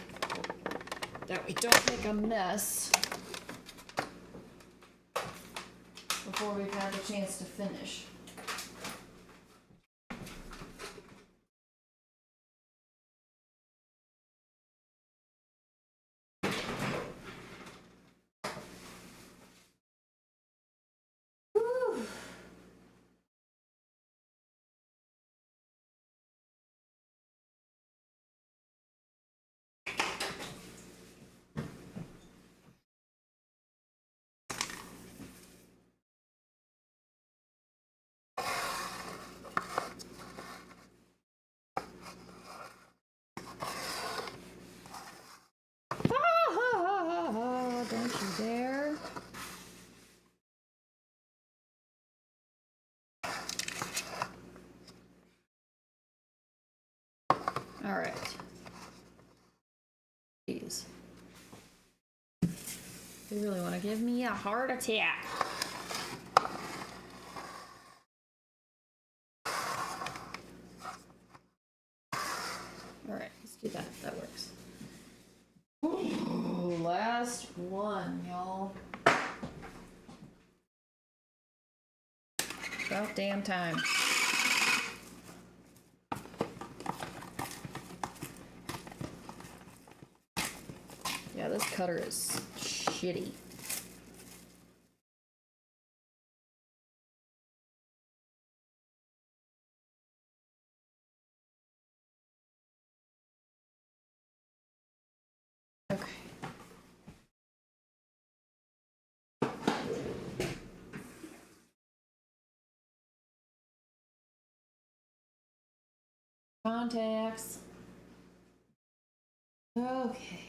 A: that we don't make a mess before we've had a chance to finish. Don't you dare. All right. Please. They really want to give me a heart attack. All right, let's do that. That works. Ooh, last one, y'all. About damn time. Yeah, this cutter is shitty. Okay. Contacts. Okay.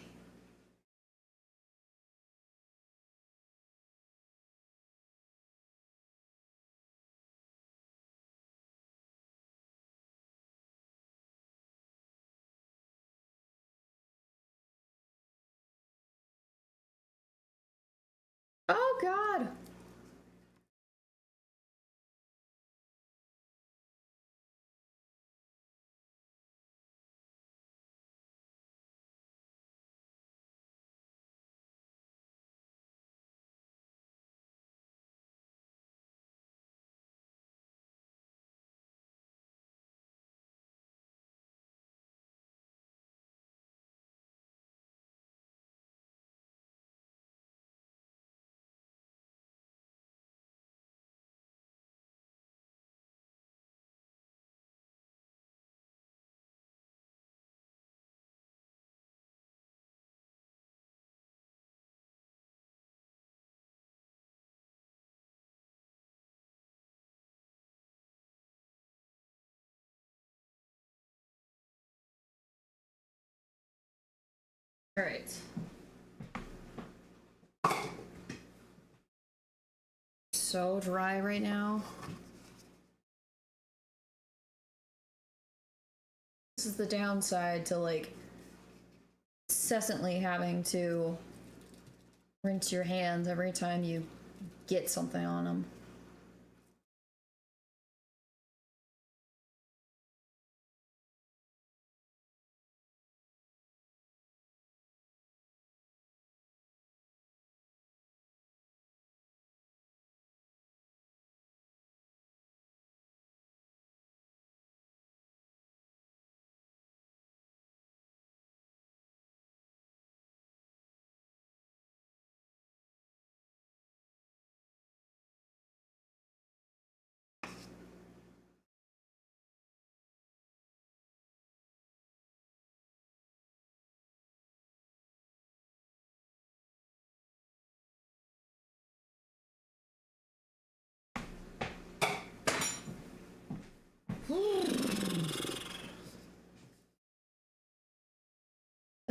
A: Oh God. All right. So dry right now. This is the downside to like incessantly having to rinse your hands every time you get something on them.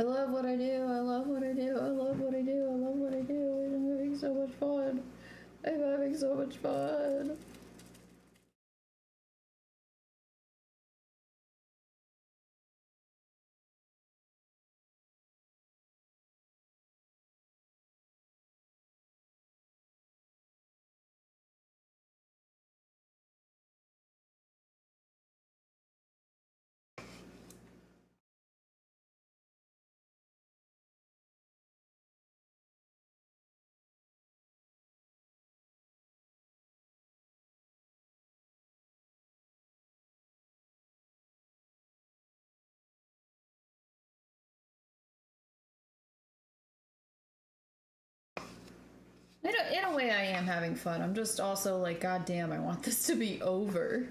A: I love what I do. I love what I do. I love what I do. I love what I do. I'm having so much fun. I'm having so much fun. In a way, I am having fun. I'm just also like, God damn, I want this to be over.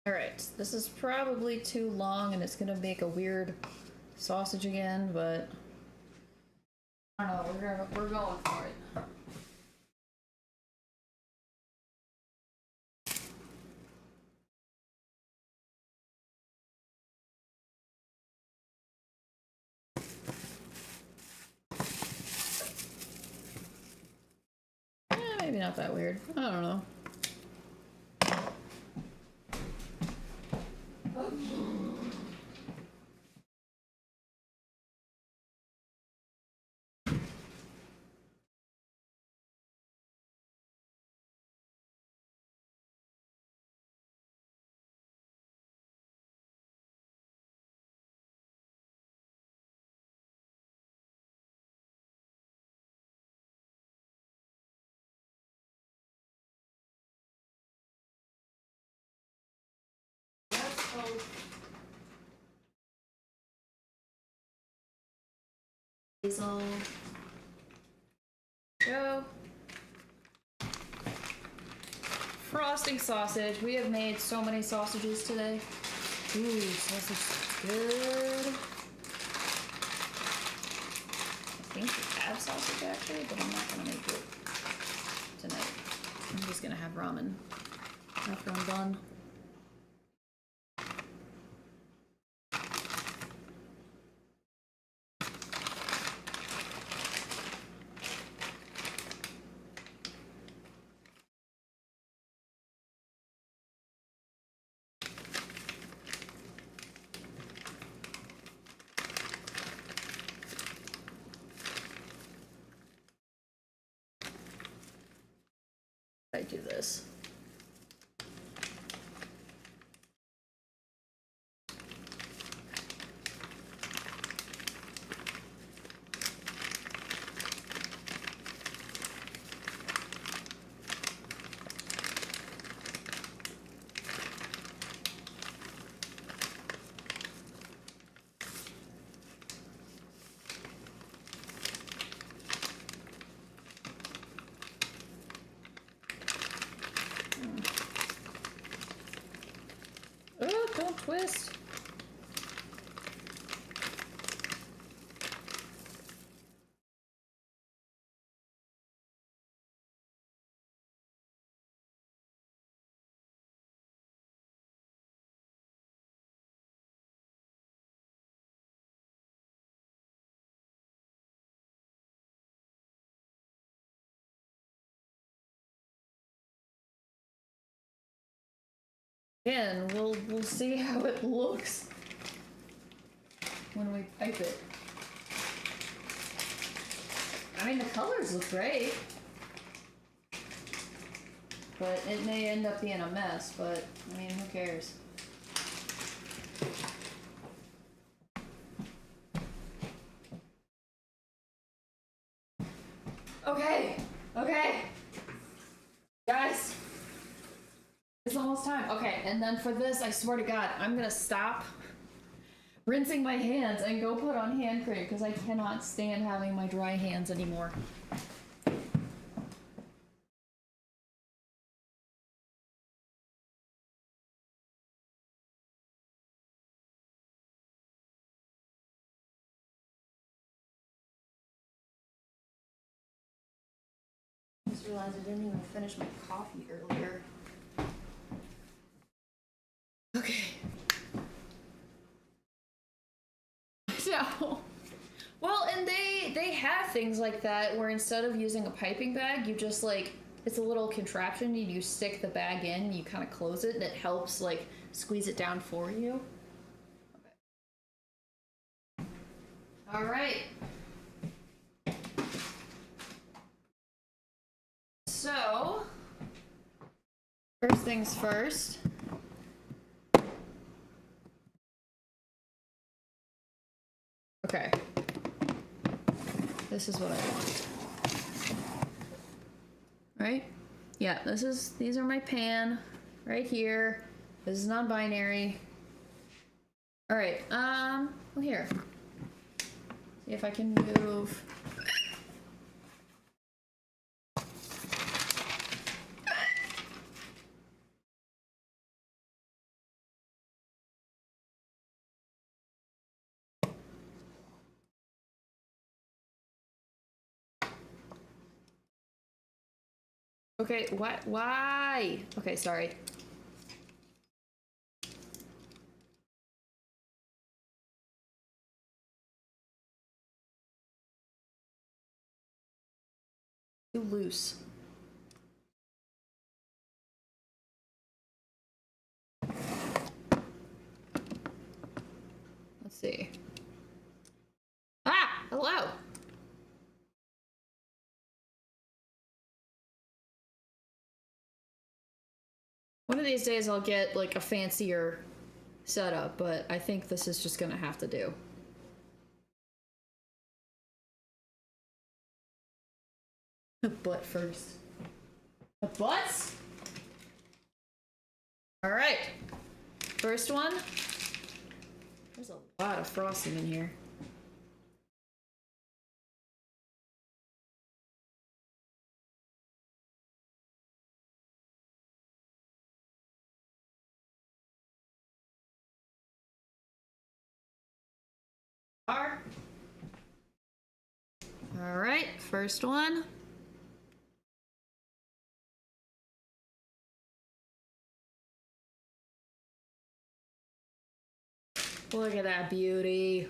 A: Alright, this is probably too long and it's gonna make a weird sausage again, but I don't know, we're going for it. Maybe not that weird. I don't know. Basil. Go. Frosting sausage. We have made so many sausages today. Ooh, sausage is good. I think we have sausage actually, but I'm not gonna make it tonight. I'm just gonna have ramen after I'm done. I do this. Oh, don't twist. Again, we'll see how it looks when we pipe it. I mean, the colors look great, but it may end up being a mess, but I mean, who cares? Okay, okay. Guys, it's almost time. Okay, and then for this, I swear to God, I'm gonna stop rinsing my hands and go put on hand cream because I cannot stand having my dry hands anymore. I just realized I didn't even finish my coffee earlier. Okay. No. Well, and they have things like that where instead of using a piping bag, you just like it's a little contraption. You stick the bag in, you kind of close it, and it helps like squeeze it down for you. Okay. All right. So, first things first. Okay. This is what I want. Right? Yeah, these are my pan right here. This is non-binary. All right. Well, here. See if I can move. Okay, why? Okay, sorry. Too loose. Let's see. Ah! Hello! One of these days I'll get like a fancier setup, but I think this is just gonna have to do. The butt first. The butts? Alright. First one. There's a lot of frosting in here. Alright, first one. Look at that beauty.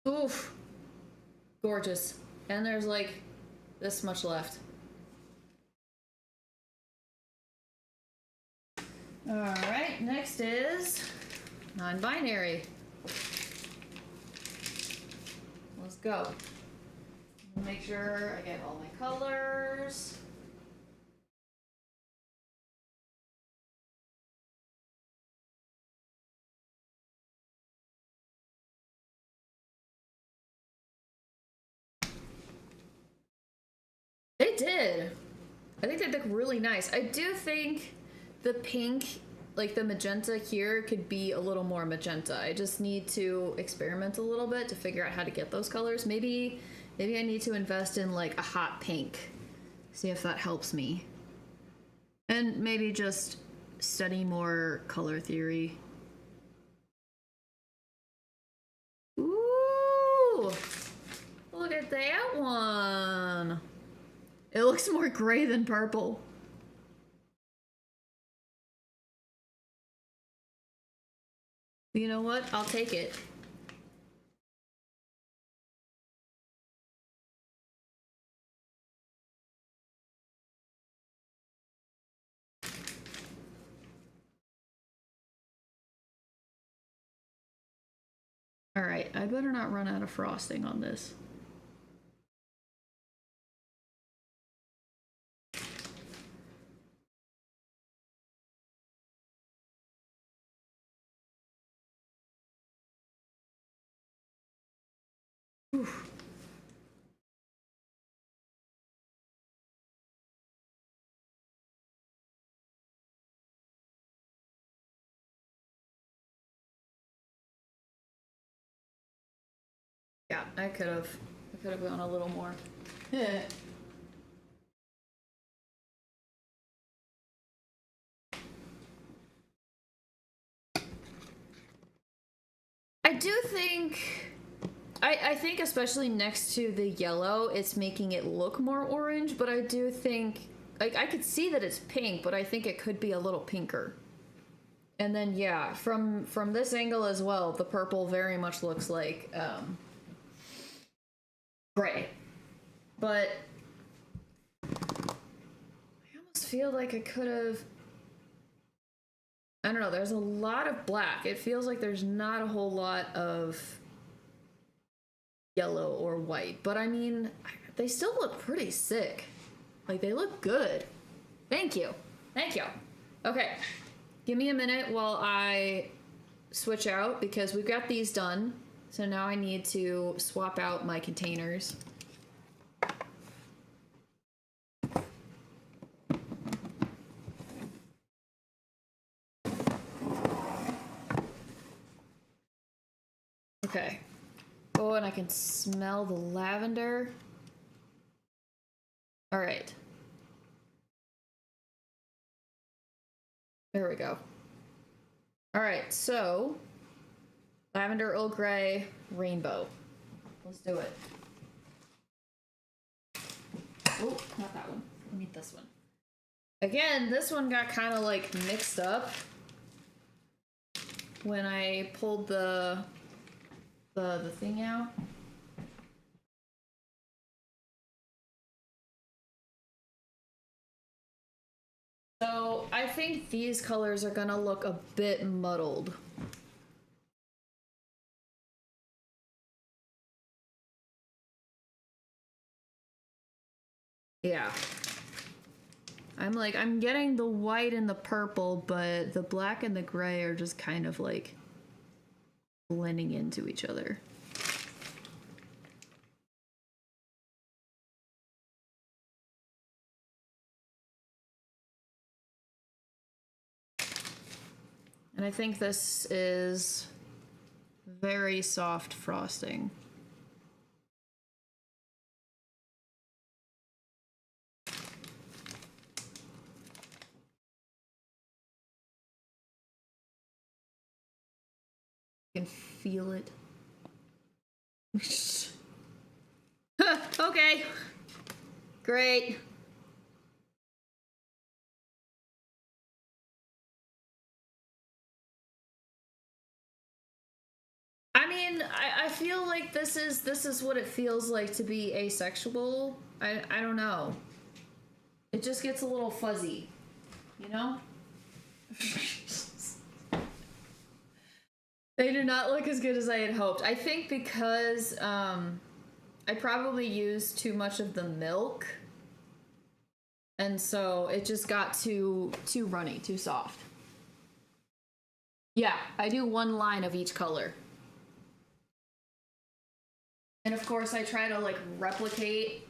A: Oof. Gorgeous. And there's like this much left. Alright, next is non-binary. Let's go. Make sure I get all my colors. They did. I think they look really nice. I do think the pink, like the magenta here, could be a little more magenta. I just need to experiment a little bit to figure out how to get those colors. Maybe I need to invest in like a hot pink. See if that helps me. And maybe just study more color theory. Ooh! Look at that one! It looks more gray than purple. You know what? I'll take it. Alright, I better not run out of frosting on this. Oof. Yeah, I could have gone a little more. I do think I think especially next to the yellow, it's making it look more orange, but I do think like I could see that it's pink, but I think it could be a little pinker. And then yeah, from this angle as well, the purple very much looks like gray. But I almost feel like I could have I don't know, there's a lot of black. It feels like there's not a whole lot of yellow or white, but I mean, they still look pretty sick. Like, they look good. Thank you. Thank you. Okay, give me a minute while I switch out because we've got these done. So now I need to swap out my containers. Okay. Oh, and I can smell the lavender. All right. There we go. All right, so lavender, Earl Grey, rainbow. Let's do it. Oh, not that one. I need this one. Again, this one got kind of like mixed up when I pulled the thing out. So I think these colors are gonna look a bit muddled. Yeah. I'm getting the white and the purple, but the black and the gray are just kind of like blending into each other. And I think this is very soft frosting. I can feel it. Okay. Great. I mean, I feel like this is what it feels like to be asexual. I don't know. It just gets a little fuzzy, you know? They do not look as good as I had hoped. I think because I probably used too much of the milk, and so it just got too runny, too soft. Yeah, I do one line of each color. And of course I try to like replicate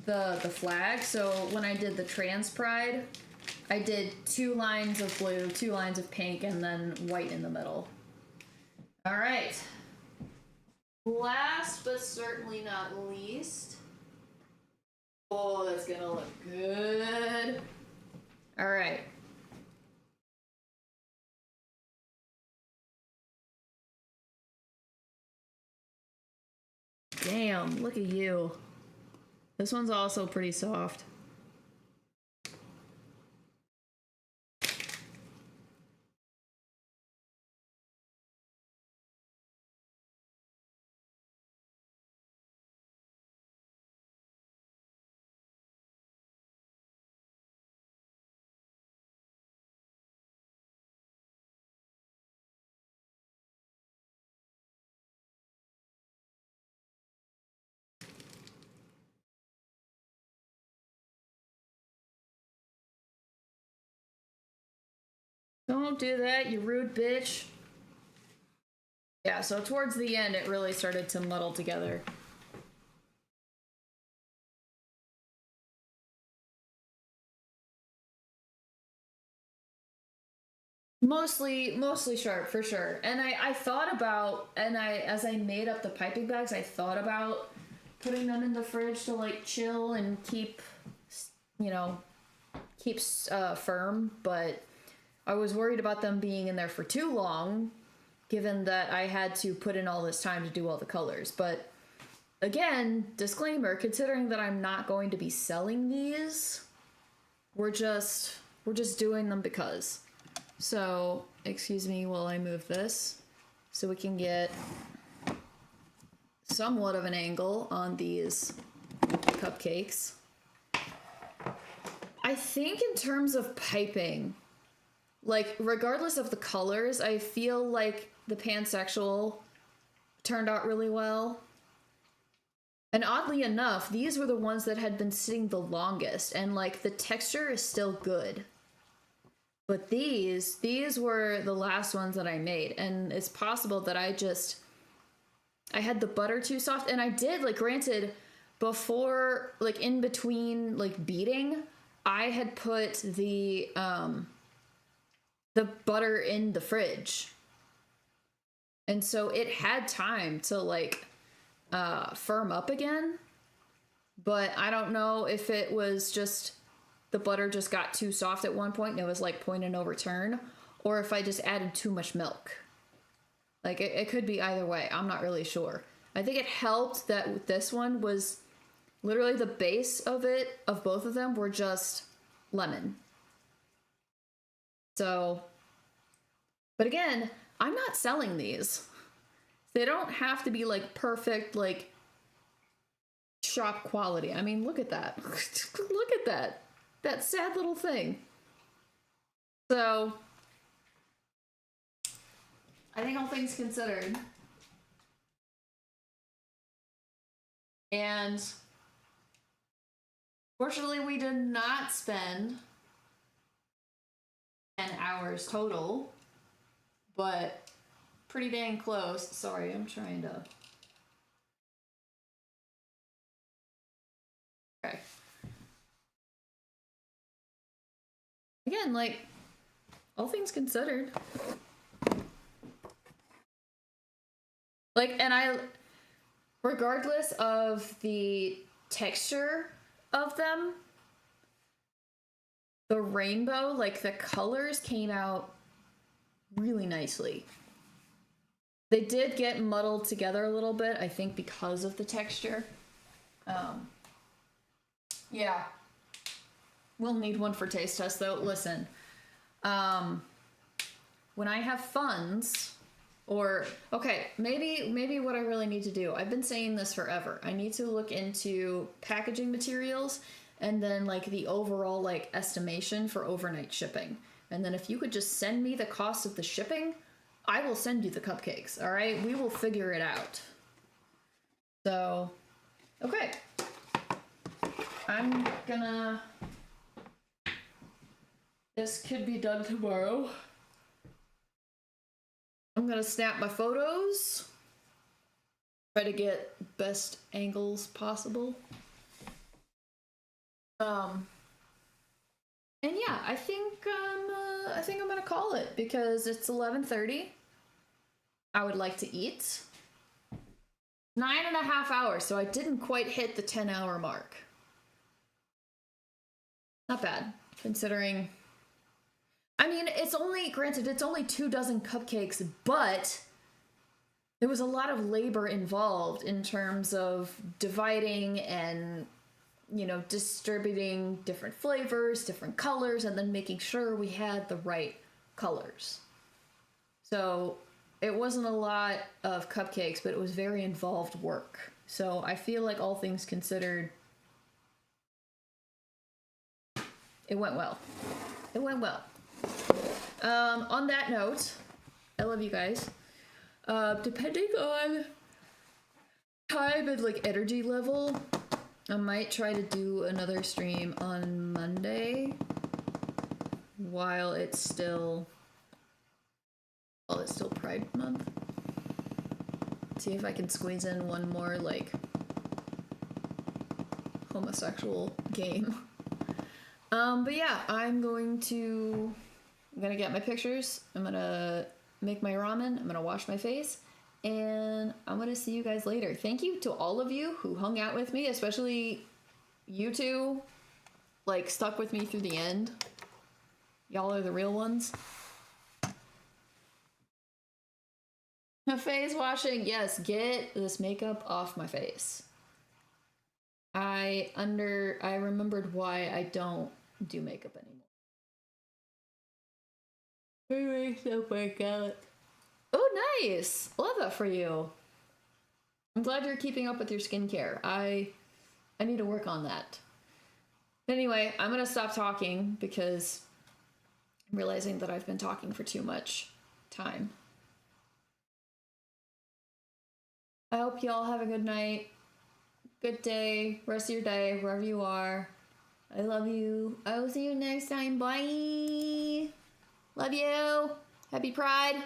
A: the flag. So when I did the trans pride, I did 2 lines of blue, 2 lines of pink, and then white in the middle. All right. Last but certainly not least. Oh, that's gonna look good. All right. Damn, look at you. This one's also pretty soft. Don't do that, you rude bitch. Yeah, so towards the end, it really started to muddle together. Mostly sharp for sure. And I thought about, as I made up the piping bags, I thought about putting them in the fridge to like chill and keep, you know, firm, but I was worried about them being in there for too long, given that I had to put in all this time to do all the colors. But again, disclaimer, considering that I'm not going to be selling these, we're just doing them because. So, excuse me while I move this so we can get somewhat of an angle on these cupcakes. I think in terms of piping, like, regardless of the colors, I feel like the pansexual turned out really well. And oddly enough, these were the ones that had been sitting the longest, and like the texture is still good. But these were the last ones that I made, and it's possible that I had the butter too soft, and I did, like, granted, before, like, in between, like, beating, I had put the butter in the fridge. And so it had time to, like, firm up again, but I don't know if it was just the butter just got too soft at one point and it was like point of no return, or if I just added too much milk. Like, it could be either way. I'm not really sure. I think it helped that this one was literally the base of both of them were just lemon. So, but again, I'm not selling these. They don't have to be, like, perfect, like, shop quality. I mean, look at that. Look at that. That sad little thing. So, I think all things considered. And fortunately, we did not spend 10 hours total, but pretty dang close. Sorry, I'm trying to... Okay. Again, like, all things considered. Like, and regardless of the texture of them, the rainbow, like, the colors came out really nicely. They did get muddled together a little bit, I think, because of the texture. Yeah. We'll need one for taste test, though. Listen, when I have funds, or, okay, maybe what I really need to do, I've been saying this forever, I need to look into packaging materials and then, like, the overall, like, estimation for overnight shipping. And then if you could just send me the cost of the shipping, I will send you the cupcakes, all right? We will figure it out. So, okay. I'm gonna... This could be done tomorrow. I'm gonna snap my photos. Try to get best angles possible. And yeah, I think I'm gonna call it because it's 11:30. I would like to eat. 9.5 hours, so I didn't quite hit the 10-hour mark. Not bad, considering... I mean, it's only 2 dozen cupcakes, but there was a lot of labor involved in terms of dividing and, you know, distributing different flavors, different colors, and then making sure we had the right colors. So it wasn't a lot of cupcakes, but it was very involved work. So I feel like all things considered, it went well. It went well. On that note, I love you guys. Depending on time and, like, energy level, I might try to do another stream on Monday while it's still Pride Month. See if I can squeeze in one more, like, homosexual game. But yeah, I'm gonna get my pictures, I'm gonna make my ramen, I'm gonna wash my face, and I'm gonna see you guys later. Thank you to all of you who hung out with me, especially you two, like, stuck with me through the end. Y'all are the real ones. Face washing, yes, get this makeup off my face. I remembered why I don't do makeup anymore. Workout. Oh, nice! Love that for you. I'm glad you're keeping up with your skincare. I need to work on that. Anyway, I'm gonna stop talking because realizing that I've been talking for too much time. I hope you all have a good night, good day, rest of your day, wherever you are. I love you. I will see you next time. Bye. Love you. Happy Pride.